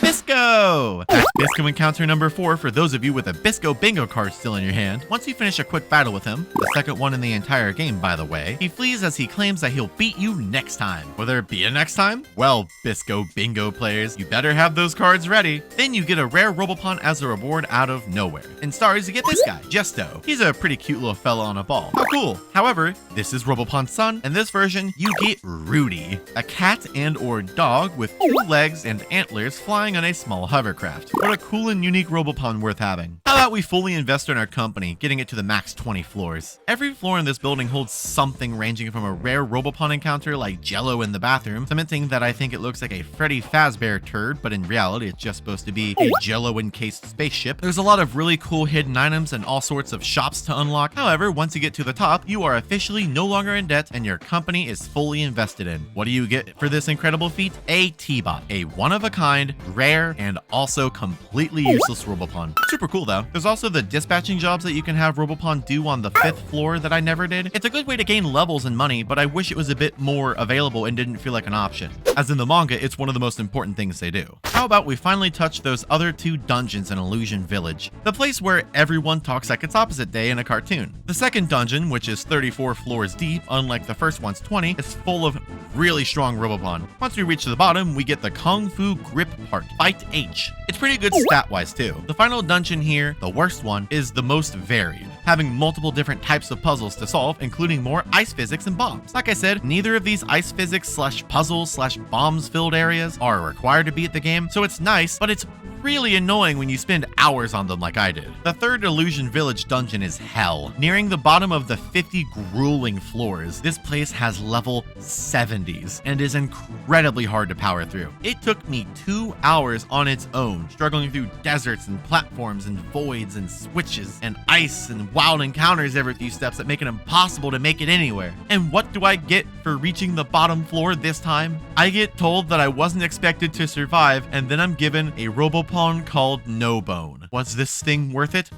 Bisco! That's Bisco encounter number 4 for those of you with a Bisco bingo card still in your hand. Once you finish a quick battle with him, the second one in the entire game by the way, he flees as he claims that he'll beat you next time. Will there be a next time? Well, Bisco bingo players, you better have those cards ready. Then you get a rare Robopon as a reward out of nowhere. In stars, you get this guy, Gesto. He's a pretty cute little fella on a ball. How cool. However, this is Robopon's son. In this version, you get Rudy, a cat and or dog with 2 legs and antlers flying on a small hovercraft. What a cool and unique Robopon worth having. How about we fully invest in our company, getting it to the max 20 floors. Every floor in this building holds something ranging from a rare Robopon encounter like Jello in the bathroom, cementing that I think it looks like a Freddy Fazbear turd, but in reality it's just supposed to be a Jello encased spaceship. There's a lot of really cool hidden items and all sorts of shops to unlock. However, once you get to the top, you are officially no longer in debt and your company is fully invested in. What do you get for this incredible feat? A T-Bot, a one-of-a-kind, rare, and also completely useless Robopon. Super cool though. There's also the dispatching jobs that you can have Robopon do on the 5th floor that I never did. It's a good way to gain levels and money, but I wish it was a bit more available and didn't feel like an option. As in the manga, it's one of the most important things they do. How about we finally touch those other 2 dungeons in Illusion Village, the place where everyone talks like it's opposite day in a cartoon. The second dungeon, which is 34 floors deep, unlike the first one's 20, is full of really strong Robopon. Once we reach the bottom, we get the Kung Fu Grip part, Fight H. It's pretty good stat-wise too. The final dungeon here, the worst one, is the most varied, having multiple different types of puzzles to solve, including more ice physics and bombs. Like I said, neither of these ice physics slash puzzles slash bombs filled areas are required to beat the game, so it's nice, but it's really annoying when you spend hours on them like I did. The third Illusion Village dungeon is hell. Nearing the bottom of the 50 grueling floors, this place has level 70s and is incredibly hard to power through. It took me 2 hours on its own, struggling through deserts and platforms and voids and switches and ice and wild encounters every few steps that make it impossible to make it anywhere. And what do I get for reaching the bottom floor this time? I get told that I wasn't expected to survive, and then I'm given a Robopon called No Bone. Was this thing worth it?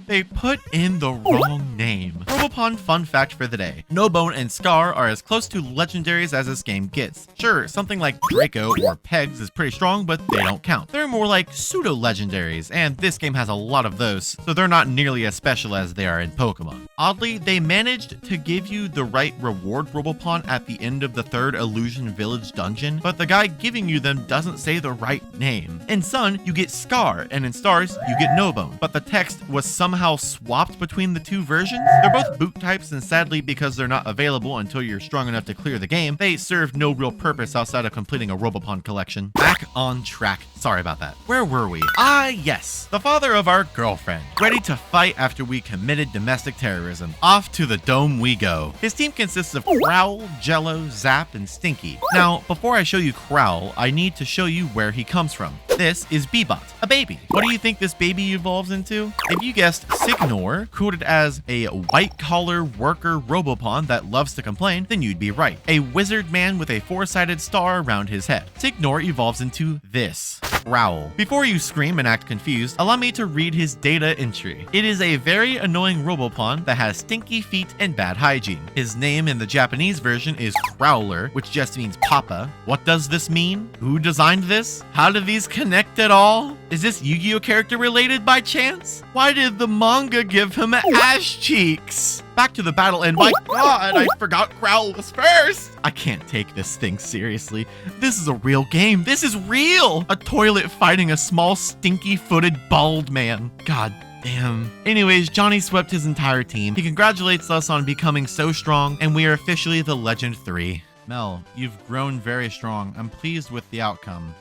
They put in the wrong name. Robopon fun fact for the day. No Bone and Scar are as close to legendaries as this game gets. Sure, something like Draco or Pegs is pretty strong, but they don't count. They're more like pseudo-legendaries, and this game has a lot of those, so they're not nearly as special as they are in Pokemon. Oddly, they managed to give you the right reward Robopon at the end of the 3rd Illusion Village dungeon, but the guy giving you them doesn't say the right name. In Sun, you get Scar, and in Stars, you get No Bone, but the text was somehow swapped between the 2 versions. They're both boot types, and sadly, because they're not available until you're strong enough to clear the game, they serve no real purpose outside of completing a Robopon collection. Back on track. Sorry about that. Where were we? Ah, yes. The father of our girlfriend. Ready to fight after we committed domestic terrorism. Off to the dome we go. His team consists of Growl, Jello, Zap, and Stinky. Now, before I show you Growl, I need to show you where he comes from. This is Bebot, a baby. What do you think this baby evolves into? If you guessed Signor, coded as a white-collar worker Robopon that loves to complain, then you'd be right. A wizard man with a 4-sided star around his head. Signor evolves into this, Growl. Before you scream and act confused, allow me to read his data entry. It is a very annoying Robopon that has stinky feet and bad hygiene. His name in the Japanese version is Crowler, which just means Papa. What does this mean? Who designed this? How do these connect at all? Is this Yu-Gi-Oh character related by chance? Why did the manga give him ash cheeks? back to the battle, and my god, I forgot Growl was first! I can't take this thing seriously. This is a real game. This is real! A toilet fighting a small, stinky-footed, bald man. God damn. Anyways, Johnny swept his entire team. He congratulates us on becoming so strong, and we are officially the Legend 3. Mel, you've grown very strong. I'm pleased with the outcome.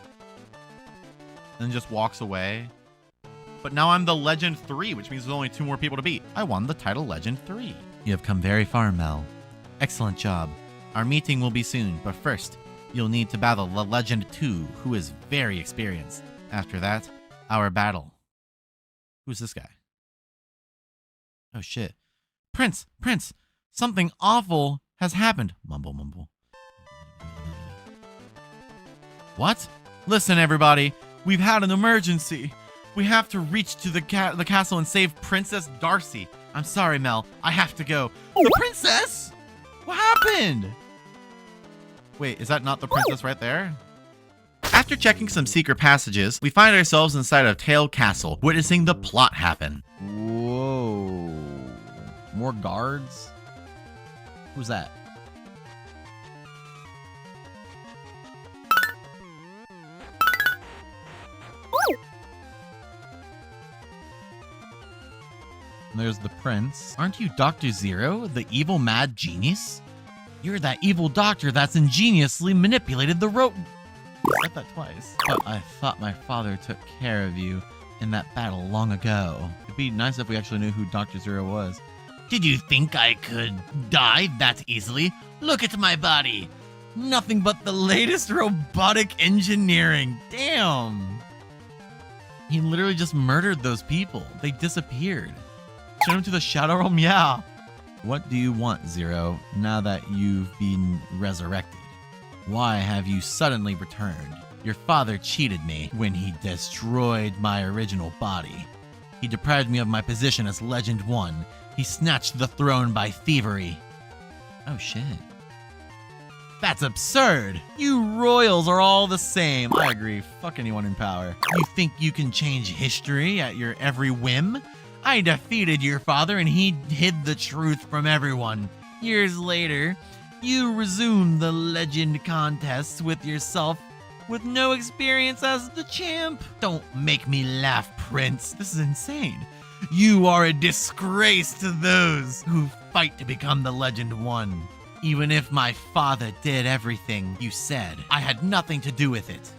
Then just walks away. But now I'm the Legend 3, which means there's only 2 more people to beat. I won the title Legend 3. You have come very far, Mel. Excellent job. Our meeting will be soon, but first, you'll need to battle the Legend 2, who is very experienced. After that, our battle. Who's this guy? Oh shit. Prince! Something awful has happened. Mumble, mumble. What? Listen, everybody. We've had an emergency. We have to reach to the castle and save Princess Darcy. I'm sorry, Mel. I have to go. The princess? What happened? Wait, is that not the princess right there? After checking some secret passages, we find ourselves inside of Tail Castle, witnessing the plot happen. Whoa. More guards? Who's that? There's the prince. Aren't you Dr. Zero, the evil mad genius? You're that evil doctor that's ingeniously manipulated the rope. I said that twice. But I thought my father took care of you in that battle long ago. It'd be nice if we actually knew who Dr. Zero was. Did you think I could die that easily? Look at my body. Nothing but the latest robotic engineering. Damn. He literally just murdered those people. They disappeared. Send him to the Shadow Realm, yeah. What do you want, Zero, now that you've been resurrected? Why have you suddenly returned? Your father cheated me when he destroyed my original body. He deprived me of my position as Legend 1. He snatched the throne by thievery. Oh shit. That's absurd! You royals are all the same. I agree, fuck anyone in power. You think you can change history at your every whim? I defeated your father and he hid the truth from everyone. Years later, you resumed the legend contests with yourself with no experience as the champ. Don't make me laugh, Prince. This is insane. You are a disgrace to those who fight to become the Legend 1. Even if my father did everything you said, I had nothing to do with it.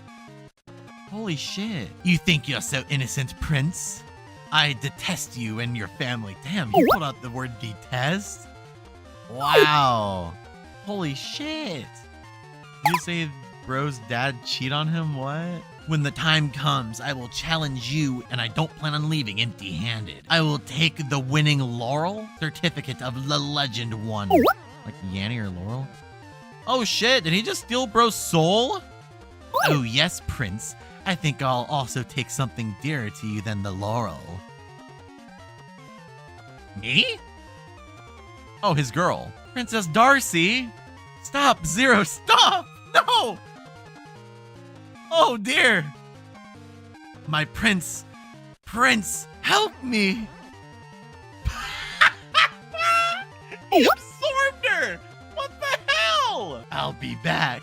Holy shit. You think you're so innocent, Prince? I detest you and your family. Damn, you pulled out the word detest? Wow. Holy shit. You say bro's dad cheat on him? What? When the time comes, I will challenge you, and I don't plan on leaving empty-handed. I will take the winning Laurel certificate of the Legend 1. Like Yanni or Laurel? Oh shit, did he just steal bro's soul? Oh yes, Prince. I think I'll also take something dearer to you than the Laurel. Me? Oh, his girl. Princess Darcy? Stop, Zero, stop! No! Oh dear! My prince! Prince, help me! He absorbed her! What the hell? I'll be back, ...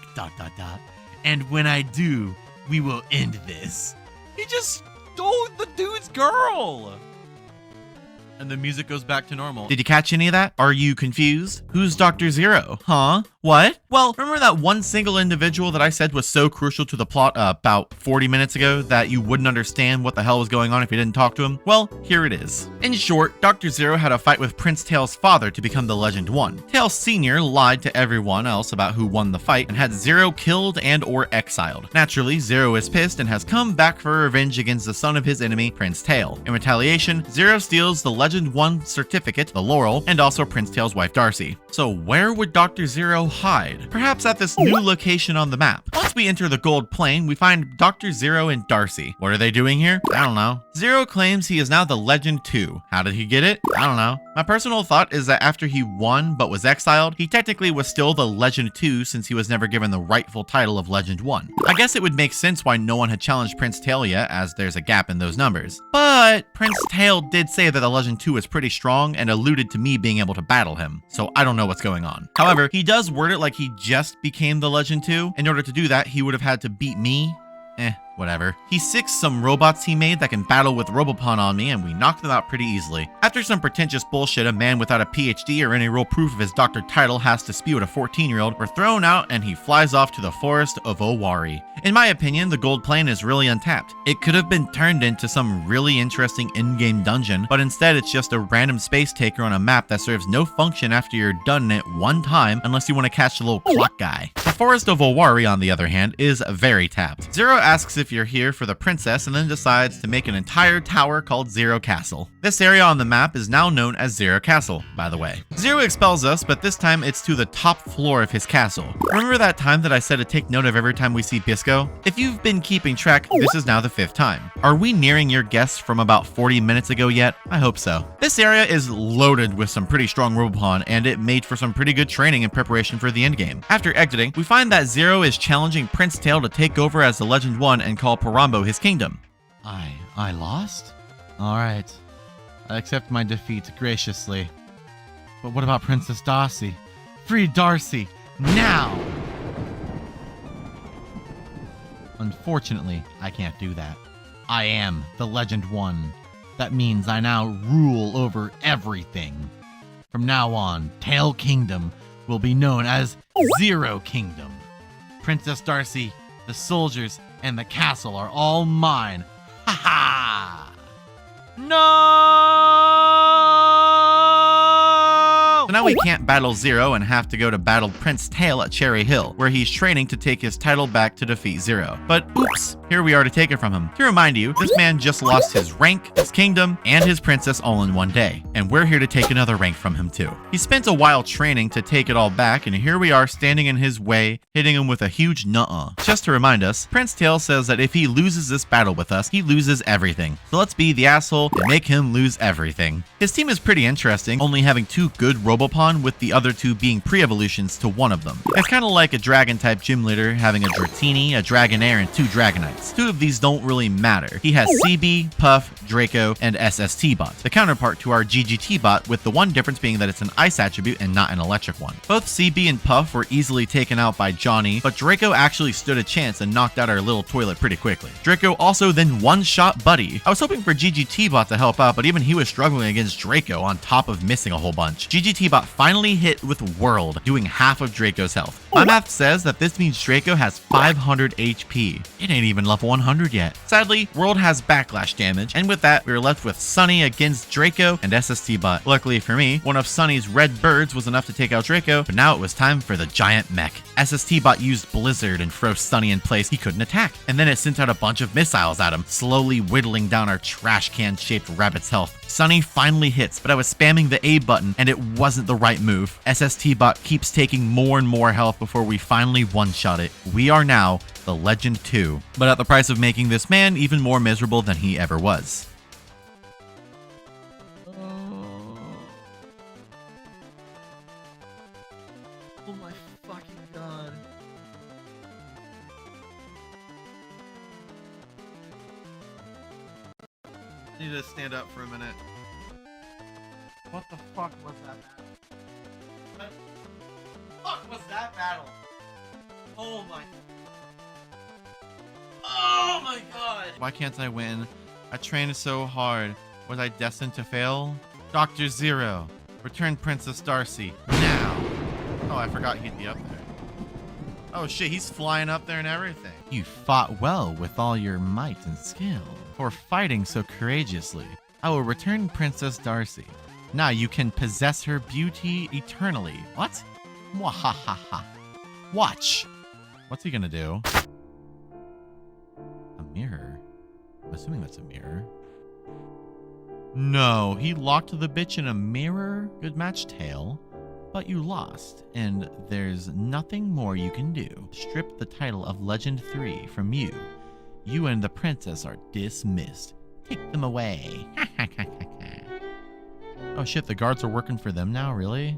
And when I do, we will end this. He just stole the dude's girl! And the music goes back to normal. Did you catch any of that? Are you confused? Who's Dr. Zero? Huh? What? Well, remember that one single individual that I said was so crucial to the plot about 40 minutes ago that you wouldn't understand what the hell was going on if you didn't talk to him? Well, here it is. In short, Dr. Zero had a fight with Prince Tail's father to become the Legend 1. Tail Sr. lied to everyone else about who won the fight and had Zero killed and or exiled. Naturally, Zero is pissed and has come back for revenge against the son of his enemy, Prince Tail. In retaliation, Zero steals the Legend 1 certificate, the Laurel, and also Prince Tail's wife Darcy. So where would Dr. Zero hide? Perhaps at this new location on the map. Once we enter the gold plane, we find Dr. Zero and Darcy. What are they doing here? I don't know. Zero claims he is now the Legend 2. How did he get it? I don't know. My personal thought is that after he won but was exiled, he technically was still the Legend 2 since he was never given the rightful title of Legend 1. I guess it would make sense why no one had challenged Prince Tail yet, as there's a gap in those numbers. But Prince Tail did say that the Legend Legend 2 is pretty strong and alluded to me being able to battle him, so I don't know what's going on. However, he does word it like he just became the Legend 2. In order to do that, he would have had to beat me. Whatever. He sicks some robots he made that can battle with Robopon on me, and we knocked them out pretty easily. After some pretentious bullshit a man without a PhD or any real proof of his doctor title has to spew at a 14-year-old, we're thrown out and he flies off to the forest of Owari. In my opinion, the gold plane is really untapped. It could have been turned into some really interesting in-game dungeon, but instead it's just a random space taker on a map that serves no function after you're done it one time unless you want to catch the little clock guy. The forest of Owari, on the other hand, is very tapped. Zero asks if you're here for the princess and then decides to make an entire tower called Zero Castle. This area on the map is now known as Zero Castle, by the way. Zero expels us, but this time it's to the top floor of his castle. Remember that time that I said to take note of every time we see Bisco? If you've been keeping track, this is now the 5th time. Are we nearing your guess from about 40 minutes ago yet? I hope so. This area is loaded with some pretty strong Robopon, and it made for some pretty good training in preparation for the endgame. After exiting, we find that Zero is challenging Prince Tail to take over as the Legend 1 and call Parambo his kingdom. I lost? Alright. I accept my defeat graciously. But what about Princess Darcy? Free Darcy! Now! Unfortunately, I can't do that. I am the Legend 1. That means I now rule over everything. From now on, Tail Kingdom will be known as Zero Kingdom. Princess Darcy, the soldiers, and the castle are all mine. Ha ha! No! So now we can't battle Zero and have to go to battle Prince Tail at Cherry Hill, where he's training to take his title back to defeat Zero. But oops, here we are to take it from him. To remind you, this man just lost his rank, his kingdom, and his princess all in one day. And we're here to take another rank from him too. He spent a while training to take it all back, and here we are standing in his way, hitting him with a huge nuh-uh. Just to remind us, Prince Tail says that if he loses this battle with us, he loses everything. So let's be the asshole and make him lose everything. His team is pretty interesting, only having 2 good Robopon, with the other 2 being pre-evolutions to one of them. It's kind of like a dragon-type gym leader having a Dratini, a Dragonair, and 2 Dragonites. 2 of these don't really matter. He has CB, Puff, Draco, and SST bot, the counterpart to our GGT bot, with the one difference being that it's an ice attribute and not an electric one. Both CB and Puff were easily taken out by Johnny, but Draco actually stood a chance and knocked out our little toilet pretty quickly. Draco also then one-shot Buddy. I was hoping for GGT bot to help out, but even he was struggling against Draco on top of missing a whole bunch. GGT bot finally hit with World, doing half of Draco's health. My math says that this means Draco has 500 HP. It ain't even level 100 yet. Sadly, World has backlash damage, and with that, we were left with Sunny against Draco and SST bot. Luckily for me, one of Sunny's red birds was enough to take out Draco, but now it was time for the giant mech. SST bot used Blizzard and froze Sunny in place he couldn't attack, and then it sent out a bunch of missiles at him, slowly whittling down our trash can-shaped rabbit's health. Sunny finally hits, but I was spamming the A button and it wasn't the right move. SST bot keeps taking more and more health before we finally one-shot it. We are now the Legend 2, but at the price of making this man even more miserable than he ever was. Oh my fucking god. I need to stand up for a minute. What the fuck was that battle? What the fuck was that battle? Oh my... Oh my god! Why can't I win? I trained so hard. Was I destined to fail? Dr. Zero, return Princess Darcy, now! Oh, I forgot he'd be up there. Oh shit, he's flying up there and everything. You fought well with all your might and skill. For fighting so courageously, I will return Princess Darcy. Now you can possess her beauty eternally. What? Mwahahaha. Watch! What's he gonna do? A mirror? I'm assuming that's a mirror. No, he locked the bitch in a mirror? Good match, Tail. But you lost, and there's nothing more you can do. Strip the title of Legend 3 from you. You and the princess are dismissed. Take them away. Oh shit, the guards are working for them now, really?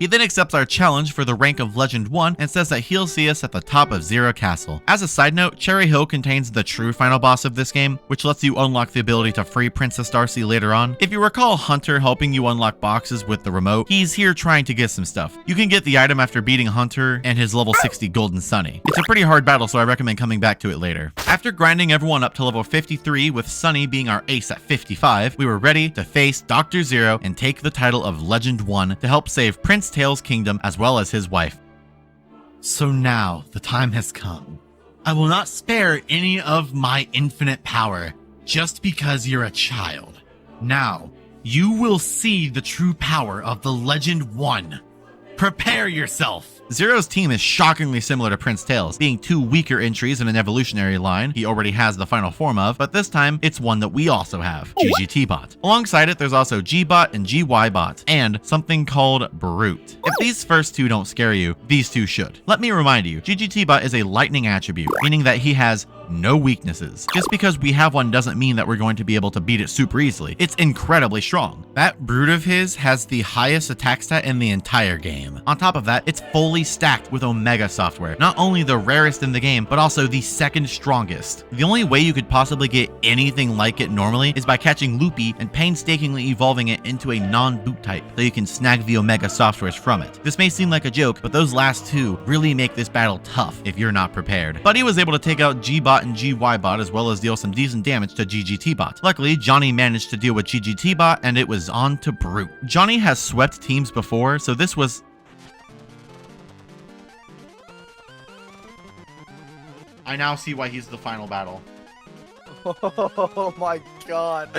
He then accepts our challenge for the rank of Legend 1 and says that he'll see us at the top of Zero Castle. As a side note, Cherry Hill contains the true final boss of this game, which lets you unlock the ability to free Princess Darcy later on. If you recall Hunter helping you unlock boxes with the remote, he's here trying to get some stuff. You can get the item after beating Hunter and his level 60 Golden Sunny. It's a pretty hard battle, so I recommend coming back to it later. After grinding everyone up to level 53 with Sunny being our ace at 55, we were ready to face Dr. Zero and take the title of Legend 1 to help save Prince Tail's kingdom as well as his wife. So now the time has come. I will not spare any of my infinite power just because you're a child. Now, you will see the true power of the Legend 1. Prepare yourself! Zero's team is shockingly similar to Prince Tail's, being two weaker entries in an evolutionary line he already has the final form of, but this time it's one that we also have, GGT-Bot. Alongside it, there's also G-Bot and GY-Bot, and something called Brute. If these first two don't scare you, these two should. Let me remind you, GGT-Bot is a lightning attribute, meaning that he has no weaknesses. Just because we have one doesn't mean that we're going to be able to beat it super easily. It's incredibly strong. That Brute of his has the highest attack stat in the entire game. On top of that, it's fully stacked with Omega software. Not only the rarest in the game, but also the second strongest. The only way you could possibly get anything like it normally is by catching Loopy and painstakingly evolving it into a non-boot type so you can snag the Omega softwares from it. This may seem like a joke, but those last two really make this battle tough if you're not prepared. But he was able to take out G-Bot and GY-Bot as well as deal some decent damage to GGT-Bot. Luckily, Johnny managed to deal with GGT-Bot and it was on to Brute. Johnny has swept teams before, so this was... I now see why he's the final battle. Oh my god.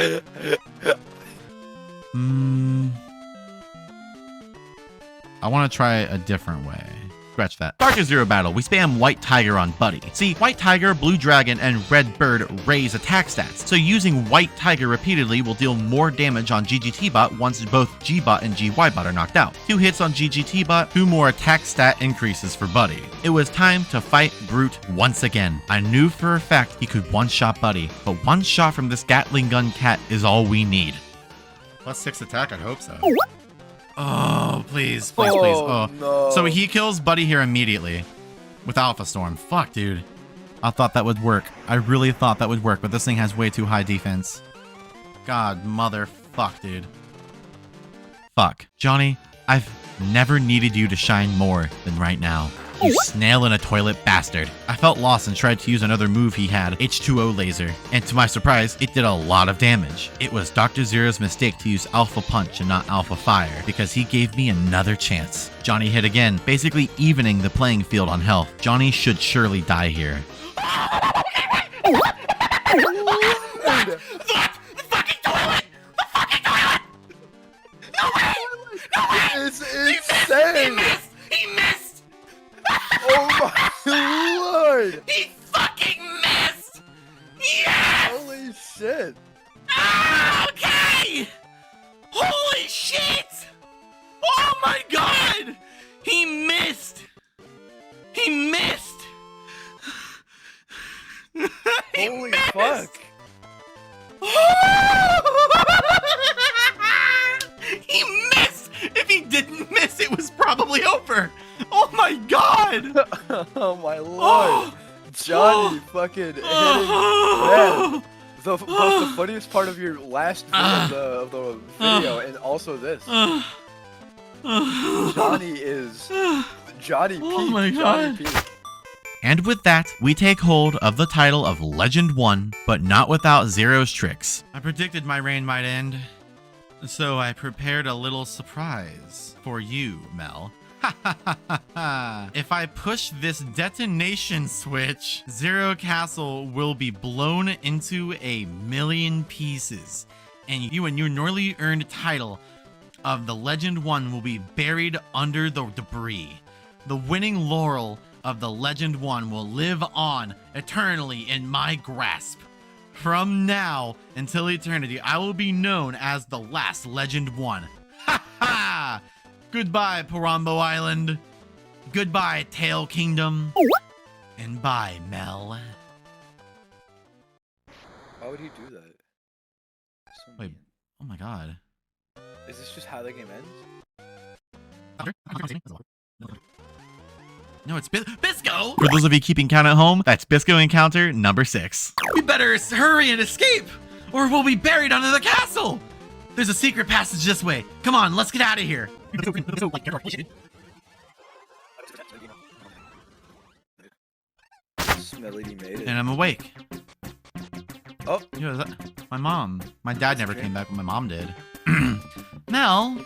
I want to try a different way. Scratch that. Darker Zero battle, we spam White Tiger on Buddy. See, White Tiger, Blue Dragon, and Red Bird raise attack stats, so using White Tiger repeatedly will deal more damage on GGT-Bot once both G-Bot and GY-Bot are knocked out. 2 hits on GGT-Bot, 2 more attack stat increases for Buddy. It was time to fight Brute once again. I knew for a fact he could one-shot Buddy, but one shot from this Gatling gun cat is all we need. +6 attack, I'd hope so. Oh, please, please, please. Oh, no. So he kills Buddy here immediately with Alpha Storm. Fuck, dude. I thought that would work. I really thought that would work, but this thing has way too high defense. God, motherfuck, dude. Fuck. Johnny, I've never needed you to shine more than right now. You snail in a toilet bastard. I felt lost and tried to use another move he had, H2O laser, and to my surprise, it did a lot of damage. It was Dr. Zero's mistake to use Alpha Punch and not Alpha Fire, because he gave me another chance. Johnny hit again, basically evening the playing field on health. Johnny should surely die here. The fucking toilet! The fucking toilet! No way! No way! It's insane! He missed! He missed! Oh my lord! He fucking missed! Yes! Holy shit! Okay! Holy shit! Oh my god! He missed! He missed! He Holy missed! fuck! He missed! If he didn't miss, it was probably over! Oh my god! Oh my lord! Johnny fucking hitting man. The funniest part of your last video of the video and also this. Johnny is Johnny P. Oh my Johnny God. P. And with that, we take hold of the title of Legend 1, but not without Zero's tricks. I predicted my reign might end, so I prepared a little surprise for you, Mel. If I push this detonation switch, Zero Castle will be blown into 1,000,000 pieces, and you and your newly earned title of the Legend 1 will be buried under the debris. The winning laurel of the Legend 1 will live on eternally in my grasp. From now until eternity, I will be known as the last Legend 1. Ha ha! Goodbye, Parambo Island. Goodbye, Tail Kingdom. And bye, Mel. Why would he do that? So Wait, mean. oh my god. Is this just how the game ends? No, it's Bisco! For those of you keeping count at home, that's Bisco encounter number 6. We better hurry and escape, or we'll be buried under the castle! There's a secret passage this way. Come on, let's get out of here. Melody made it. And I'm awake. Oh. Yeah, that my mom. My dad never came back, but my mom did. Mel,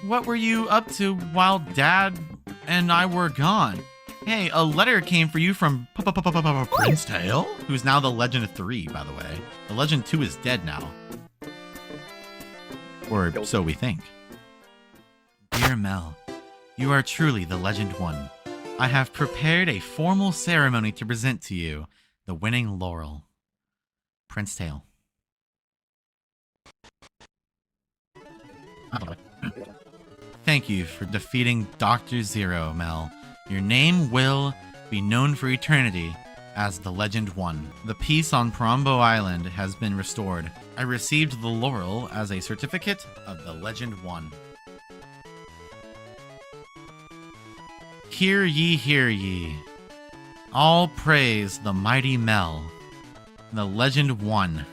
what were you up to while Dad and I were gone? Hey, a letter came for you from Prince Tail, who's now the Legend of 3, by the way. The Legend 2 is dead now. Or so we think. Dear Mel, you are truly the Legend 1. I have prepared a formal ceremony to present to you the winning laurel. Prince Tail. Thank you for defeating Dr. Zero, Mel. Your name will be known for eternity as the Legend 1. The peace on Parambo Island has been restored. I received the laurel as a certificate of the Legend 1. Hear ye. All praise the mighty Mel, the Legend 1.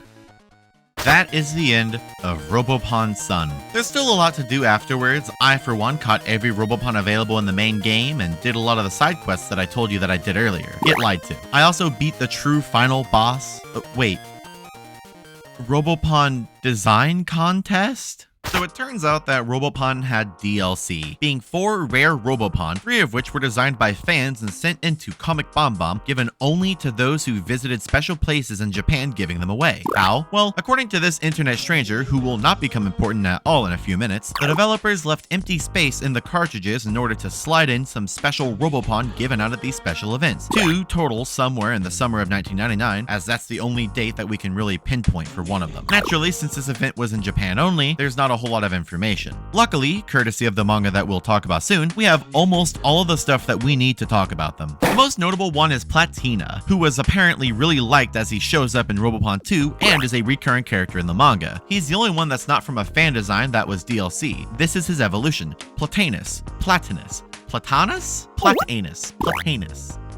That is the end of Robopon Sun. There's still a lot to do afterwards. I, for one, caught every Robopon available in the main game and did a lot of the side quests that I told you that I did earlier. Get lied to. I also beat the true final boss. Wait. Robopon Design Contest? So it turns out that Robopon had DLC, being 4 rare Robopon, 3 of which were designed by fans and sent into Comic Bombom, given only to those who visited special places in Japan, giving them away. How? Well, according to this internet stranger, who will not become important at all in a few minutes, the developers left empty space in the cartridges in order to slide in some special Robopon given out at these special events. 2 total somewhere in the summer of 1999, as that's the only date that we can really pinpoint for one of them. Naturally, since this event was in Japan only, there's not a whole lot of information. Luckily, courtesy of the manga that we'll talk about soon, we have almost all of the stuff that we need to talk about them. The most notable one is Platina, who was apparently really liked as he shows up in Robopon 2 and is a recurring character in the manga. He's the only one that's not from a fan design that was DLC. This is his evolution. Platanus.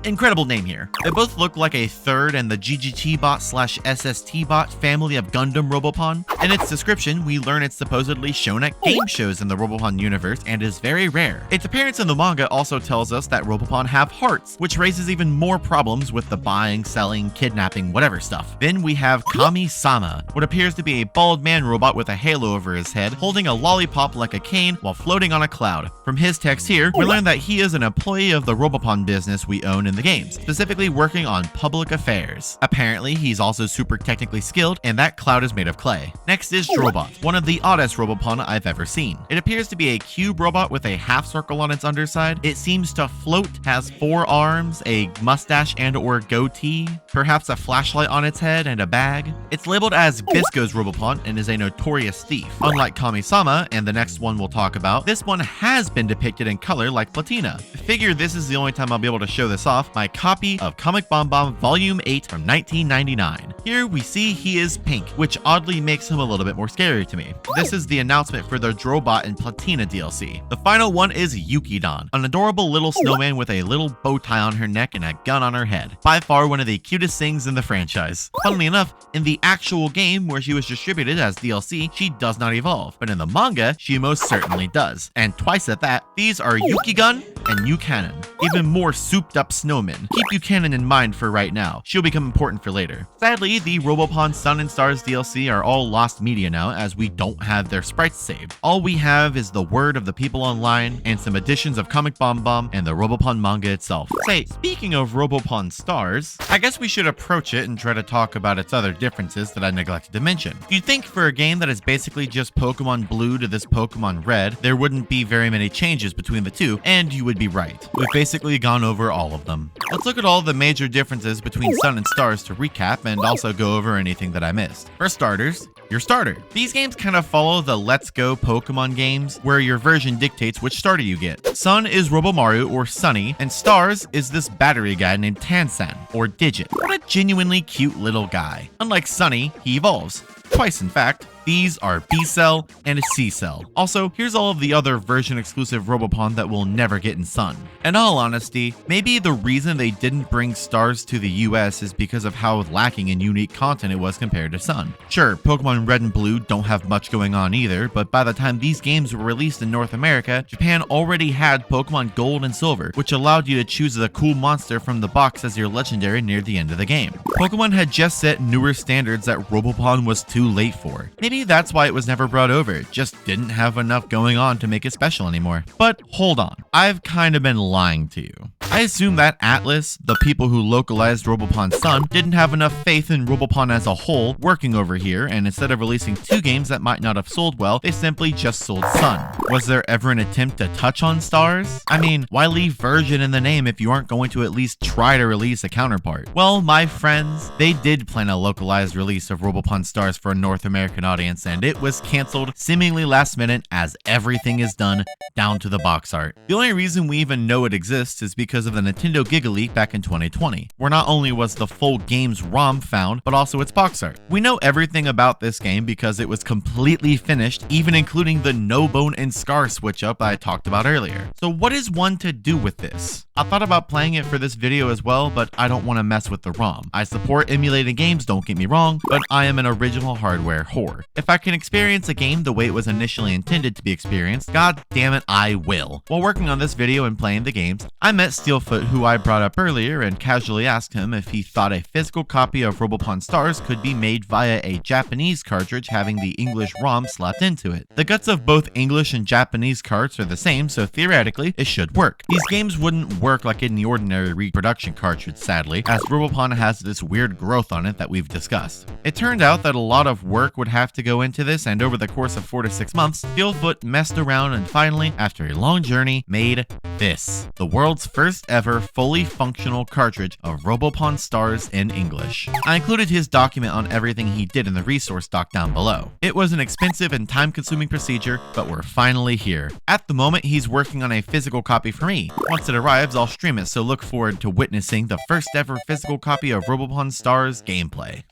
Incredible name here. They both look like a third in the GGT bot / SST bot family of Gundam Robopon. In its description, we learn it's supposedly shown at game shows in the Robopon universe and is very rare. Its appearance in the manga also tells us that Robopon have hearts, which raises even more problems with the buying, selling, kidnapping, whatever stuff. Then we have Kami-sama, what appears to be a bald man robot with a halo over his head, holding a lollipop like a cane while floating on a cloud. From his text here, we learn that he is an employee of the Robopon business we own in the games, specifically working on public affairs. Apparently, he's also super technically skilled, and that cloud is made of clay. Next is Drobot, one of the oddest Robopon I've ever seen. It appears to be a cube robot with a half circle on its underside. It seems to float, has 4 arms, a mustache and/or goatee, perhaps a flashlight on its head, and a bag. It's labeled as Bisco's Robopon and is a notorious thief. Unlike Kami-sama and the next one we'll talk about, this one has been depicted in color like Platina. I figure this is the only time I'll be able to show this off. My copy of Comic Bombom Volume 8 from 1999. Here we see he is pink, which oddly makes him a little bit more scary to me. This is the announcement for the Drobot and Platina DLC. The final one is Yukidon, an adorable little snowman with a little bow tie on her neck and a gun on her head. By far one of the cutest things in the franchise. Funnily enough, in the actual game where she was distributed as DLC, she does not evolve, but in the manga, she most certainly does. And twice at that. These are Yukigun and Yukanon, even more souped up snowmen. Keep Yukanon in mind for right now. She'll become important for later. Sadly, the Robopon Sun and Stars DLC are all lost media now, as we don't have their sprites saved. All we have is the word of the people online and some editions of Comic Bombom and the Robopon manga itself. Say, speaking of Robopon Stars, I guess we should approach it and try to talk about its other differences that I neglected to mention. You'd think for a game that is basically just Pokemon Blue to this Pokemon Red, there wouldn't be very many changes between the two, and you would be right. We've basically gone over all of them. Let's look at all the major differences between Sun and Stars to recap and also go over anything that I missed. For starters, your starter. These games kind of follow the Let's Go Pokemon games, where your version dictates which starter you get. Sun is Robomaru or Sunny, and Stars is this battery guy named Tansan, or Digit. What a genuinely cute little guy. Unlike Sunny, he evolves. Twice, in fact. These are B-Cell and C-Cell. Also, here's all of the other version exclusive Robopon that we'll never get in Sun. In all honesty, maybe the reason they didn't bring Stars to the US is because of how lacking in unique content it was compared to Sun. Sure, Pokemon Red and Blue don't have much going on either, but by the time these games were released in North America, Japan already had Pokemon Gold and Silver, which allowed you to choose the cool monster from the box as your legendary near the end of the game. Pokemon had just set newer standards that Robopon was too late for. Maybe that's why it was never brought over, it just didn't have enough going on to make it special anymore. But hold on, I've kind of been lying to you. I assume that Atlas, the people who localized Robopon Sun, didn't have enough faith in Robopon as a whole working over here, and instead of releasing two games that might not have sold well, they simply just sold Sun. Was there ever an attempt to touch on Stars? I mean, why leave version in the name if you aren't going to at least try to release a counterpart? Well, my friends, they did plan a localized release of Robopon Stars for a North American audience, and it was cancelled seemingly last minute as everything is done down to the box art. The only reason we even know it exists is because of the Nintendo Giga Leak back in 2020, where not only was the full game's ROM found, but also its box art. We know everything about this game because it was completely finished, even including the no bone and scar switch up I talked about earlier. So what is one to do with this? I thought about playing it for this video as well, but I don't want to mess with the ROM. I support emulated games, don't get me wrong, but I am an original hardware whore. If I can experience a game the way it was initially intended to be experienced, god damn it, I will. While working on this video and playing the games, I met Steelfoot, who I brought up earlier, and casually asked him if he thought a physical copy of Robopon Stars could be made via a Japanese cartridge having the English ROM slapped into it. The guts of both English and Japanese carts are the same, so theoretically, it should work. These games wouldn't work like any ordinary reproduction cartridge, sadly, as Robopon has this weird growth on it that we've discussed. It turned out that a lot of work would have to go into this, and over the course of 4 to 6 months, Steelfoot messed around and finally, after a long journey, made this, the world's first ever fully functional cartridge of Robopon Stars in English. I included his document on everything he did in the resource doc down below. It was an expensive and time-consuming procedure, but we're finally here. At the moment, he's working on a physical copy for me. Once it arrives, I'll stream it, so look forward to witnessing the first ever physical copy of Robopon Stars gameplay.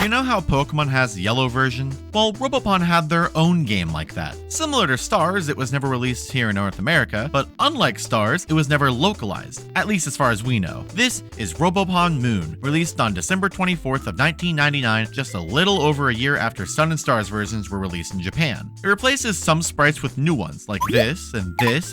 You know how Pokemon has Yellow version? Well, Robopon had their own game like that. Similar to Stars, it was never released here in North America, but unlike Stars, it was never localized, at least as far as we know. This is Robopon Moon, released on December 24th of 1999, just a little over a year after Sun and Stars versions were released in Japan. It replaces some sprites with new ones, like this,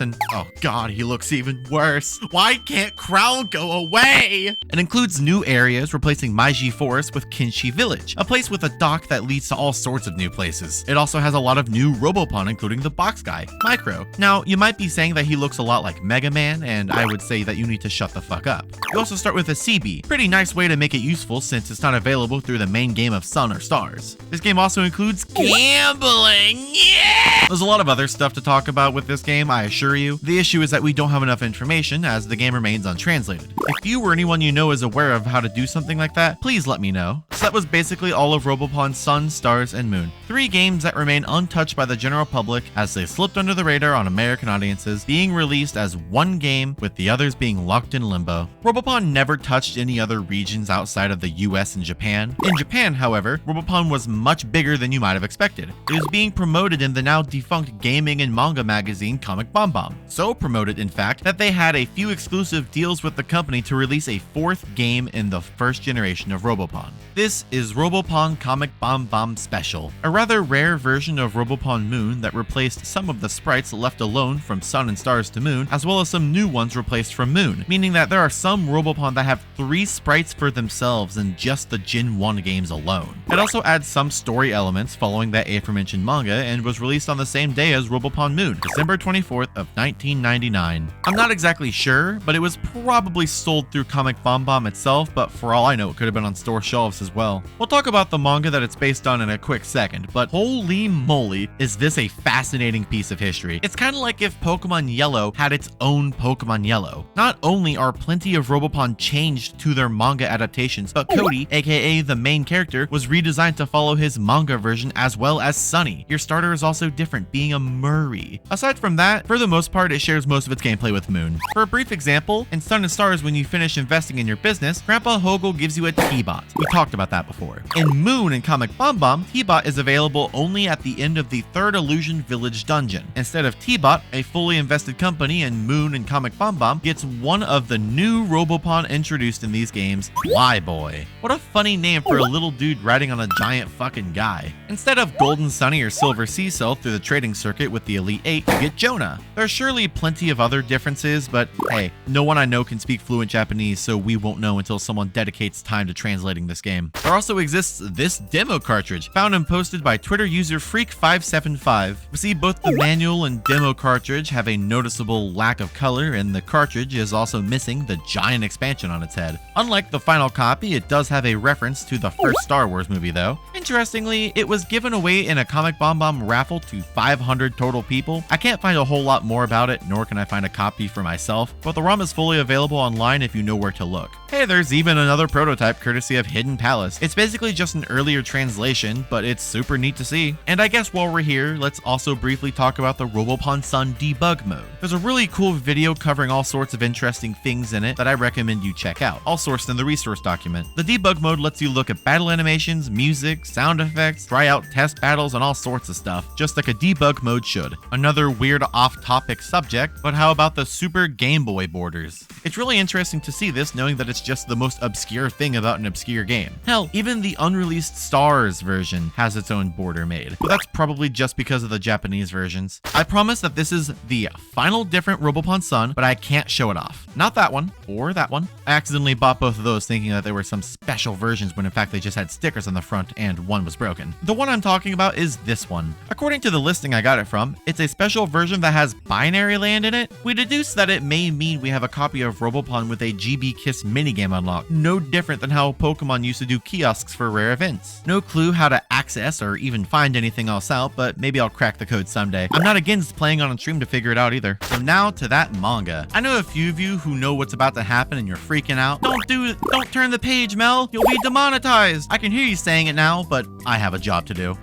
and oh god, he looks even worse. Why can't Crown go away? It includes new areas, replacing Meiji Forest with Kinshi Village, a place with a dock that leads to all sorts of new places. It also has a lot of new Robopon, including the box guy, Micro. Now, you might be saying that he looks a lot like Mega Man, and I would say that you need to shut the fuck up. You also start with a CB, pretty nice way to make it useful since it's not available through the main game of Sun or Stars. This game also includes gambling, yeah! There's a lot of other stuff to talk about with this game, I assure you. The issue is that we don't have enough information as the game remains untranslated. If you or anyone you know is aware of how to do something like that, please let me know. So that was basically all of Robopon Sun, Stars, and Moon. 3 games that remain untouched by the general public as they slipped under the radar on American audiences, being released as one game with the others being locked in limbo. Robopon never touched any other regions outside of the US and Japan. In Japan, however, Robopon was much bigger than you might have expected. It was being promoted in the now defunct gaming and manga magazine Comic Bomb. So promoted, in fact, that they had a few exclusive deals with the company to release a 4th game in the first generation of Robopon. This is Robopon Comic Bomb Special, a rather rare version of Robopon Moon that replaced some of the sprites left alone from Sun and Stars to Moon, as well as some new ones replaced from Moon, meaning that there are some Robopon that have 3 sprites for themselves in just the Gen 1 games alone. It also adds some story elements following that aforementioned manga and was released on the same day as Robopon Moon, December 24th of 1999. I'm not exactly sure, but it was probably sold through Comic Bomb itself, but for all I know, it could have been on store shelves as well. We'll talk about the manga that it's based on in a quick second, but holy moly, is this a fascinating piece of history. It's kind of like if Pokemon Yellow had its own Pokemon Yellow. Not only are plenty of Robopon changed to their manga adaptations, but Cody, aka the main character, was redesigned to follow his manga version, as well as Sunny. Your starter is also different, being a Murray. Aside from that, for the most part, it shares most of its gameplay with Moon. For a brief example, in Sun and Stars, when you finish investing in your business, Grandpa Hogel gives you a T-Bot. We talked about that before. store. In Moon and Comic Bomb, T-Bot is available only at the end of the third Illusion Village dungeon. Instead of T-Bot, a fully invested company in Moon and Comic Bomb gets one of the new Robopon introduced in these games, Flyboy. What a funny name for a little dude riding on a giant fucking guy. Instead of Golden Sunny or Silver Cecil through the trading circuit with the Elite 8, you get Jonah. There's surely plenty of other differences, but hey, no one I know can speak fluent Japanese, so we won't know until someone dedicates time to translating this game. There also exists this demo cartridge, found and posted by Twitter user Freak575. We see both the manual and demo cartridge have a noticeable lack of color, and the cartridge is also missing the giant expansion on its head. Unlike the final copy, it does have a reference to the first Star Wars movie though. Interestingly, it was given away in a Comic Bomb raffle to 500 total people. I can't find a whole lot more about it, nor can I find a copy for myself, but the ROM is fully available online if you know where to look. Hey, there's even another prototype courtesy of Hidden Palace. It's basically just an earlier translation, but it's super neat to see. And I guess while we're here, let's also briefly talk about the Robopon Sun debug mode. There's a really cool video covering all sorts of interesting things in it that I recommend you check out, all sourced in the resource document. The debug mode lets you look at battle animations, music, sound effects, try out test battles, and all sorts of stuff, just like a debug mode should. Another weird off-topic subject, but how about the Super Game Boy borders? It's really interesting to see this, knowing that it's just the most obscure thing about an obscure game. Hell, even the unreleased Stars version has its own border made, but that's probably just because of the Japanese versions. I promise that this is the final different Robopon Sun, but I can't show it off. Not that one, or that one. I accidentally bought both of those thinking that they were some special versions when in fact they just had stickers on the front and one was broken. The one I'm talking about is this one. According to the listing I got it from, it's a special version that has binary land in it. We deduce that it may mean we have a copy of Robopon with a GB Kiss minigame unlocked, no different than how Pokemon used to do kiosks for rare events. No clue how to access or even find anything else out, but maybe I'll crack the code someday. I'm not against playing on stream to figure it out either. So now to that manga. I know a few of you who know what's about to happen and you're freaking out. Don't turn the page, Mel. You'll be demonetized. I can hear you saying it now, but I have a job to do.